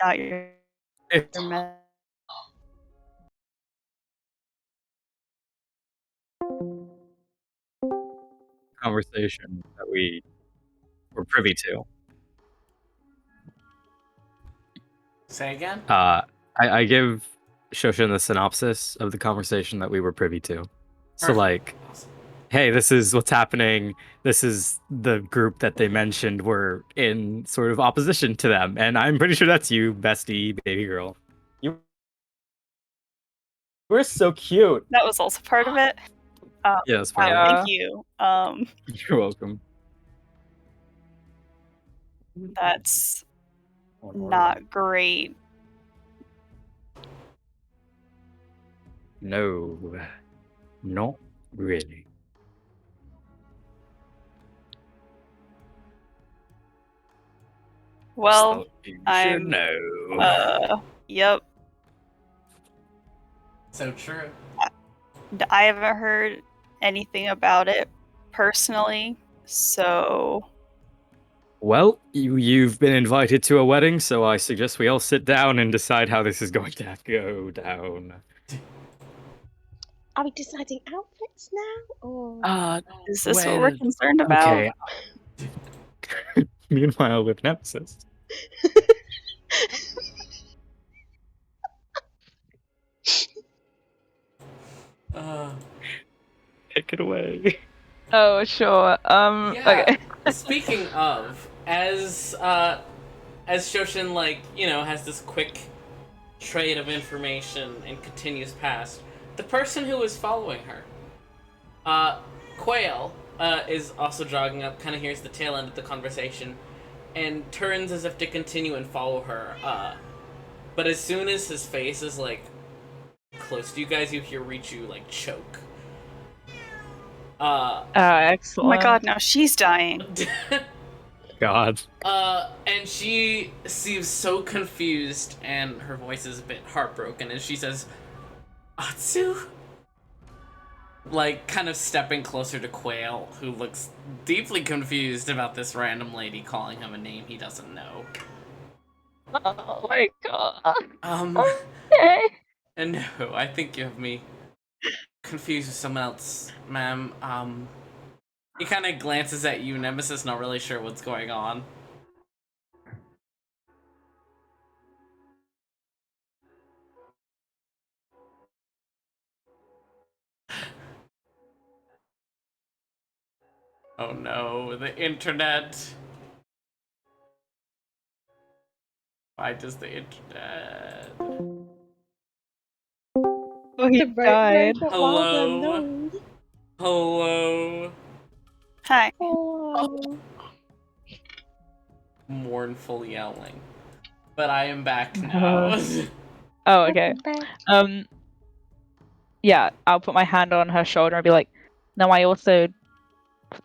D: got your
G: It's
D: message.
G: conversation that we were privy to.
H: Say again?
G: I give Shoshin the synopsis of the conversation that we were privy to. So
H: Perfect.
G: like,
H: Awesome.
G: hey, this is what's happening. This is the group that they mentioned were in sort of opposition to them. And I'm pretty sure that's you, bestie, baby girl. You were so cute.
D: That was also part of it.
G: Yeah, that's part
D: Wow,
G: of
D: thank you.
G: it. You're welcome.
D: That's not great.
G: No, not really.
D: Well,
G: So you should
D: I'm-
G: know.
D: Yep.
H: So true.
D: I haven't heard anything about it personally, so
G: Well, you've been invited to a wedding, so I suggest we all sit down and decide how this is going to go down.
F: Are we deciding outfits now? Or
D: is this what we're concerned about?
G: Okay. Meanwhile, with Nemesis. Take it away.
E: Oh, sure.
H: Yeah.
E: Okay.
H: Speaking of, as Shoshin, like, you know, has this quick trade of information and continues past, the person who is following her, Quail, is also jogging up, kind of hears the tail end of the conversation, and turns as if to continue and follow her. But as soon as his face is, like, close to you guys, you hear Richu, like, choke.
E: Excellent.
D: Oh my god, now she's dying.
G: God.
H: And she seems so confused, and her voice is a bit heartbroken, and she says, Atsu? Like, kind of stepping closer to Quail, who looks deeply confused about this random lady calling him a name he doesn't know.
E: Oh my god.
H: Okay. And no, I think you have me confused with someone else, ma'am. He kind of glances at you, Nemesis, not really sure what's going on. Oh no, the internet. Why does the internet?
E: Oh, he
F: the
E: died.
F: robot
H: Hello?
F: wild unknown.
H: Hello?
D: Hi.
F: Oh.
H: Mournful yelling. But I am back now.
E: Oh, okay.
F: Welcome back.
E: Yeah, I'll put my hand on her shoulder and be like, no, I also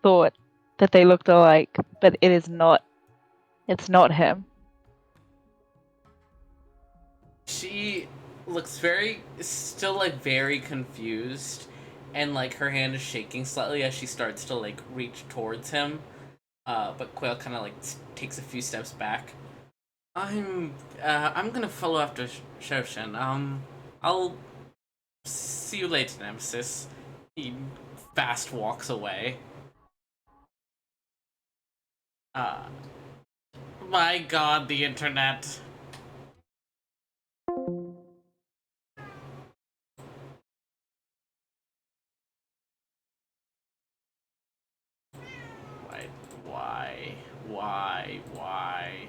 E: thought that they looked alike, but it is not. It's not him.
H: She looks still like very confused, and like her hand is shaking slightly as she starts to like reach towards him. But Quail kind of like takes a few steps back. I'm gonna follow after Shoshin. I'll see you later, Nemesis. He fast walks away. Uh, my God, the internet. Why, why?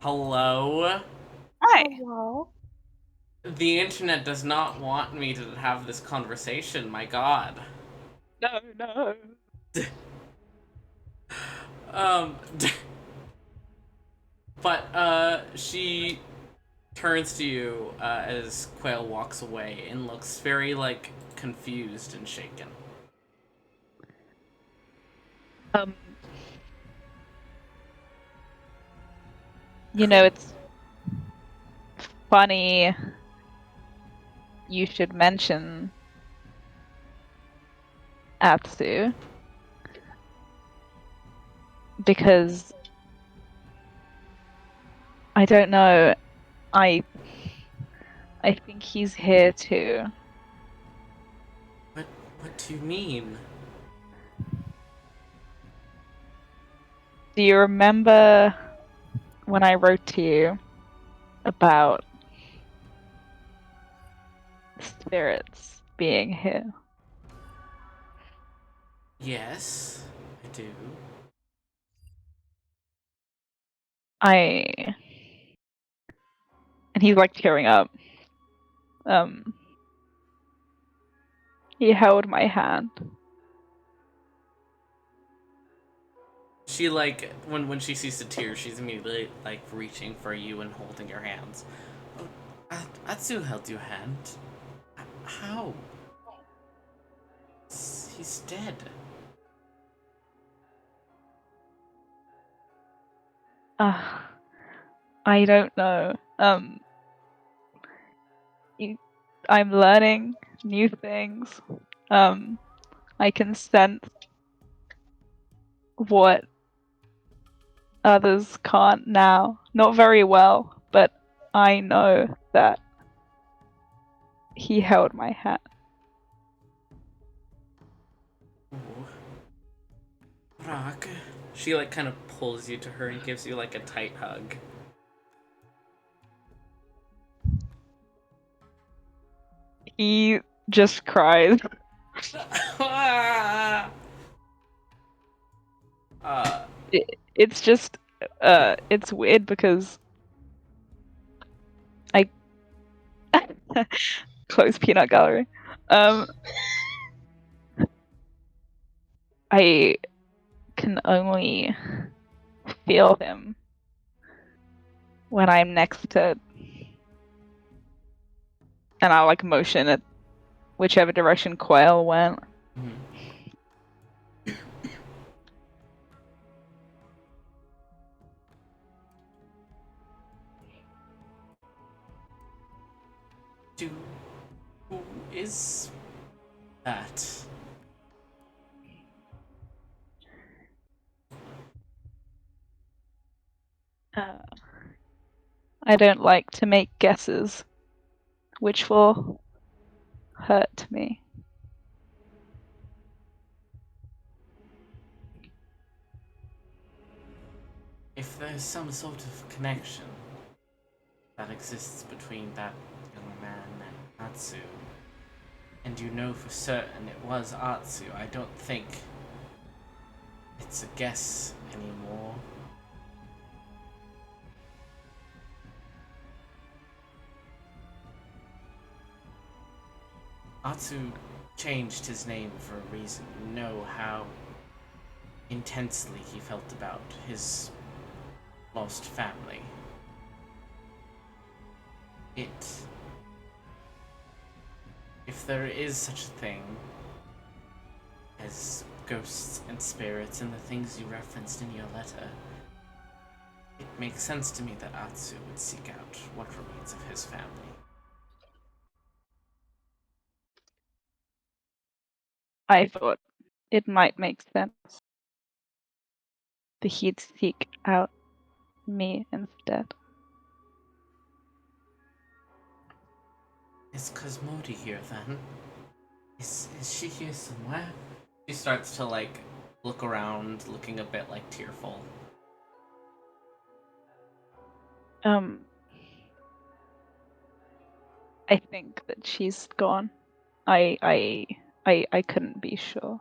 H: Hello?
D: Hi.
F: Hello.
H: The internet does not want me to have this conversation, my God.
E: No.
H: Um, but, she turns to you, as Quail walks away and looks very, like, confused and shaken.
E: You know, it's funny you should mention Atsu because I don't know. I think he's here too.
H: What do you mean?
E: Do you remember when I wrote to you about spirits being here?
H: Yes, I do.
E: And he's like tearing up. He held my hand.
H: She, like, when she sees the tears, she's immediately, like, reaching for you and holding your hands. Oh, Atsu held your hand. How? He's dead.
E: I don't know. I'm learning new things. I can sense what others can't now. Not very well, but I know that he held my hand.
H: Ooh. Rock. She, like, kind of pulls you to her and gives you, like, a tight hug.
E: He just cries. It's just, it's weird because I close peanut gallery. I can only feel him when I'm next to, and I'll like motion at whichever direction Quail went.
H: Who is that?
E: I don't like to make guesses, which will hurt me.
H: If there's some sort of connection that exists between that young man and Atsu, and you know for certain it was Atsu, I don't think it's a guess anymore. Atsu changed his name for a reason. You know how intensely he felt about his lost family. If there is such a thing as ghosts and spirits and the things you referenced in your letter, it makes sense to me that Atsu would seek out what remains of his family.
E: I thought it might make sense that he'd seek out me instead.
H: Is Cosmodi here then? Is she here somewhere? She starts to like look around, looking a bit like tearful.
E: I think that she's gone. I couldn't be sure.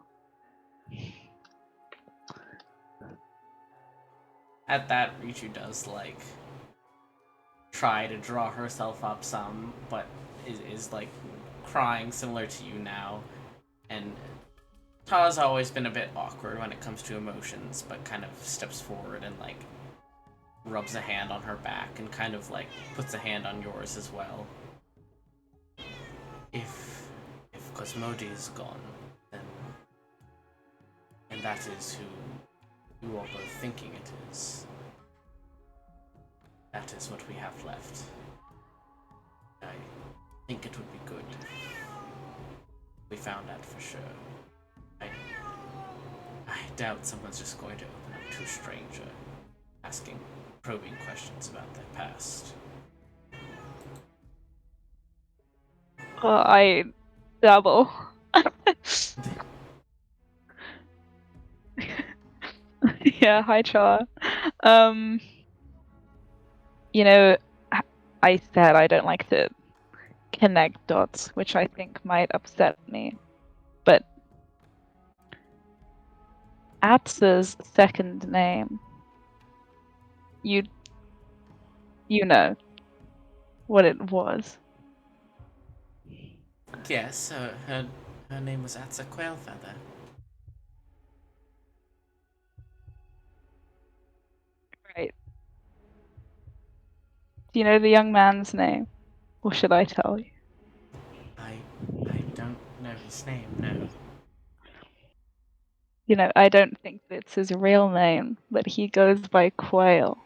H: At that, Richu does like try to draw herself up some, but is like crying similar to you now. And Ta's always been a bit awkward when it comes to emotions, but kind of steps forward and like rubs a hand on her back and kind of like puts a hand on yours as well. If Cosmodi is gone, then and that is who you are both thinking it is. That is what we have left. I think it would be good if we found out for sure. I doubt someone's just going to open up to a stranger, asking probing questions about their past.
E: Well, I double. Yeah, hi Char. You know, I said I don't like to connect dots, which I think might upset me. But Atsa's second name, you know what it was.
H: Yes, her name was Atsa Quailfeather.
E: Right. Do you know the young man's name? Or should I tell you?
H: I don't know his name, no.
E: You know, I don't think that it's his real name, but he goes by Quail.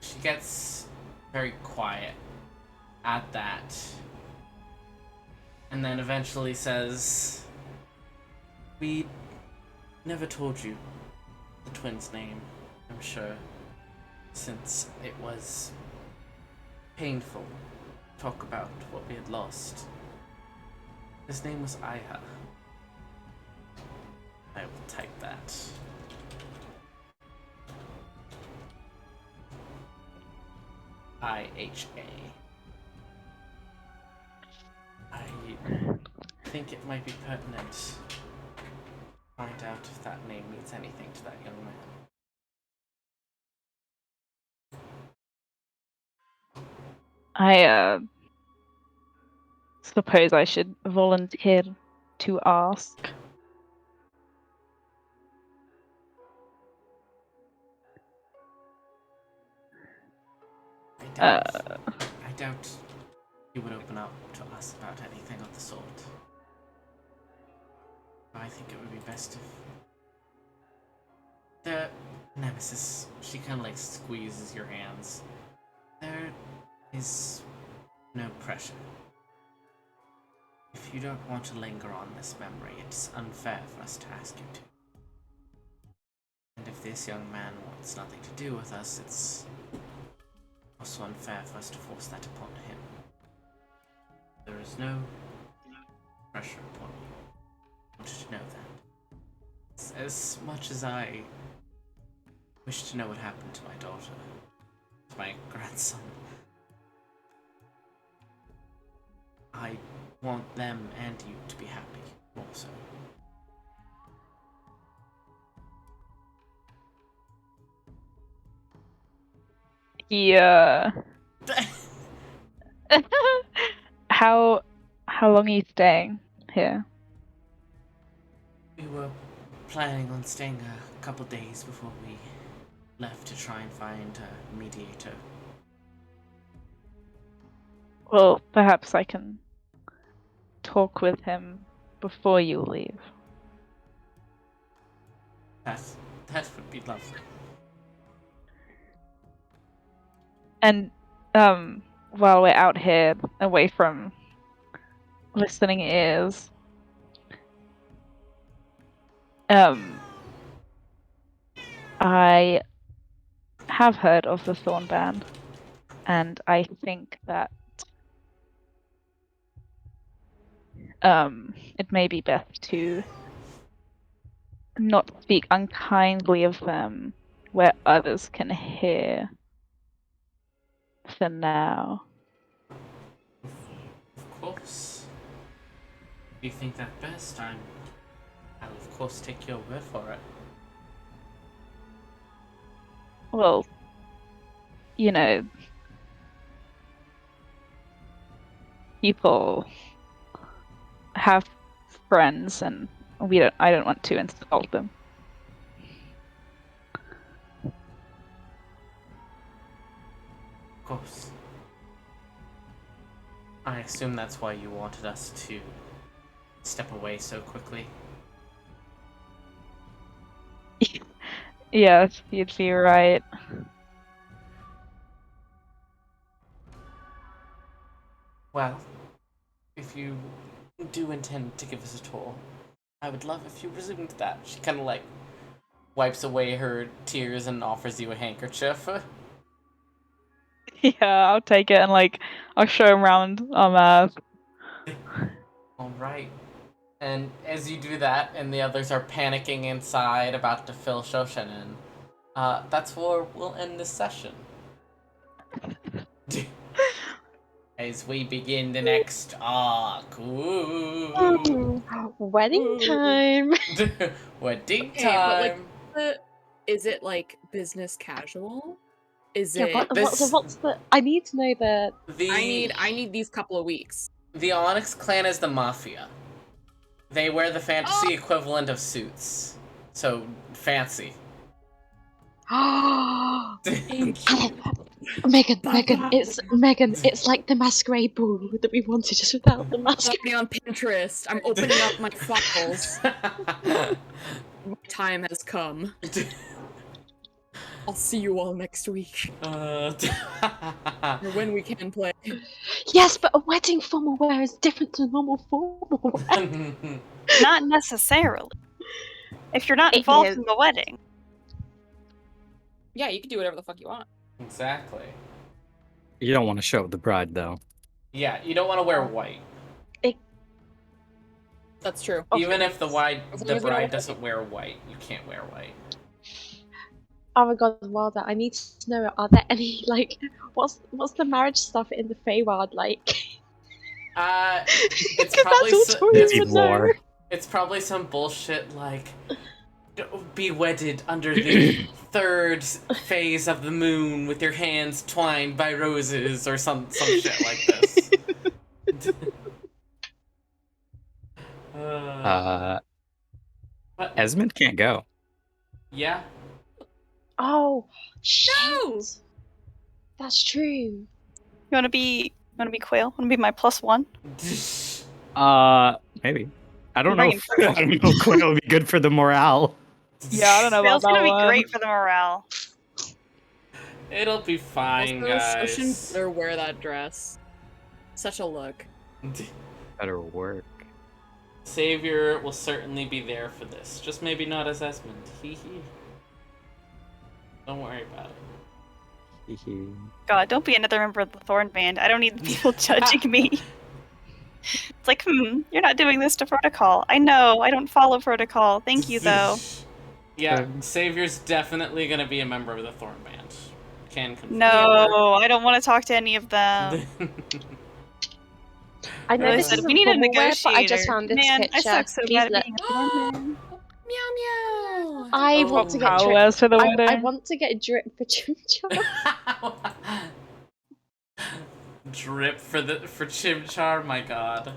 H: She gets very quiet at that. And then eventually says, "We never told you the twins' name, I'm sure, since it was painful to talk about what we had lost. His name was Iha. I will type that. IHA. I think it might be pertinent to find out if that name means anything to that young man.
E: I suppose I should volunteer to ask.
H: I doubt he would open up to us about anything of the sort. I think it would be best if the Nemesis, she kind of like squeezes your hands. There is no pressure. If you don't want to linger on this memory, it's unfair for us to ask you to. And if this young man wants nothing to do with us, it's also unfair for us to force that upon him. There is no pressure upon you. I want you to know that. As much as I wish to know what happened to my daughter, to my grandson, I want them and you to be happy, also.
E: Yeah. How long are you staying here?
H: We were planning on staying a couple days before we left to try and find a mediator.
E: Well, perhaps I can talk with him before you leave.
H: That would be lovely.
E: And while we're out here, away from listening ears, I have heard of the Thorn Band, and I think that it may be best to not speak unkindly of them where others can hear for now.
H: Of course. If you think that best, I'll of course take your word for it.
E: Well, you know, people have friends, and I don't want to insult them.
H: Of course. I assume that's why you wanted us to step away so quickly.
E: Yes, you'd be right.
H: Well, if you do intend to give us a tour, I would love if you resumed that. She kind of like wipes away her tears and offers you a handkerchief.
E: Yeah, I'll take it and I'll show him around our map.
H: Alright. And as you do that, and the others are panicking inside, about to fill Shoshin in, that's where we'll end this session. As we begin the next arc. Ooh.
F: Wedding time.
H: Wedding
B: Okay, but
H: time.
B: is it like business casual? Is
F: Yeah,
B: it?
F: what's the? I need to know the.
B: I need these couple of weeks.
H: The Onyx clan is the mafia. They wear the fantasy equivalent of suits. So, fancy.
F: Megan, it's like the masquerade ball that we wanted, just without the masquerade.
B: Me on Pinterest. I'm opening up my files. My time has come. I'll see you all next week. Or when we can play.
F: Yes, but a wedding formal wear is different to normal formal wear.
D: Not necessarily. If you're not involved in the wedding.
B: Yeah, you can do whatever the fuck you want.
H: Exactly.
C: You don't want to show the bride, though.
H: Yeah, you don't want to wear white.
B: That's true.
H: Even if the bride
B: we don't
H: doesn't wear white, you can't wear white.
F: Oh my god, Wilder, I need to know, are there any, what's the marriage stuff in the Feywild like?
H: It's probably some bullshit like be wedded under the third phase of the moon with your hands twined by roses or some shit like this.
C: Esmond can't go.
H: Yeah.
F: Oh, shit.
B: No!
F: That's true.
D: You wanna be Quail? Wanna be my +1?
C: Maybe. I don't know. I don't know if Quail would be good for the morale.
E: Yeah, I don't know about
D: Quail's gonna
E: that
D: be
E: one.
D: great for the morale.
H: It'll be fine,
B: Also,
H: guys.
B: Shoshin better wear that dress. Such a look.
C: Better work.
H: Savior will certainly be there for this. Just maybe not as Esmond. Hee hee. Don't worry about it.
D: God, don't be another member of the Thorn Band. I don't need people judging me. It's like, you're not doing this to protocol. I know, I don't follow protocol. Thank you, though.
H: Yeah, Savior's definitely gonna be a member of the Thorn Band. Can confirm.
D: No, I don't want to talk to any of them.
F: I know
D: Really
F: this
D: said,
F: isn't
D: we need a
F: formal wear, but I
D: negotiator.
F: just found this
D: Man,
F: picture.
D: I suck so
F: Please
D: bad at
F: let-
D: being a Thorn Band.
B: Meow meow.
F: I
E: Oh,
F: want to get
E: Kyle
F: drip.
E: wears for the
F: I
E: wedding.
F: want to get drip for Chimchar.
H: Drip for Chimchar, my god.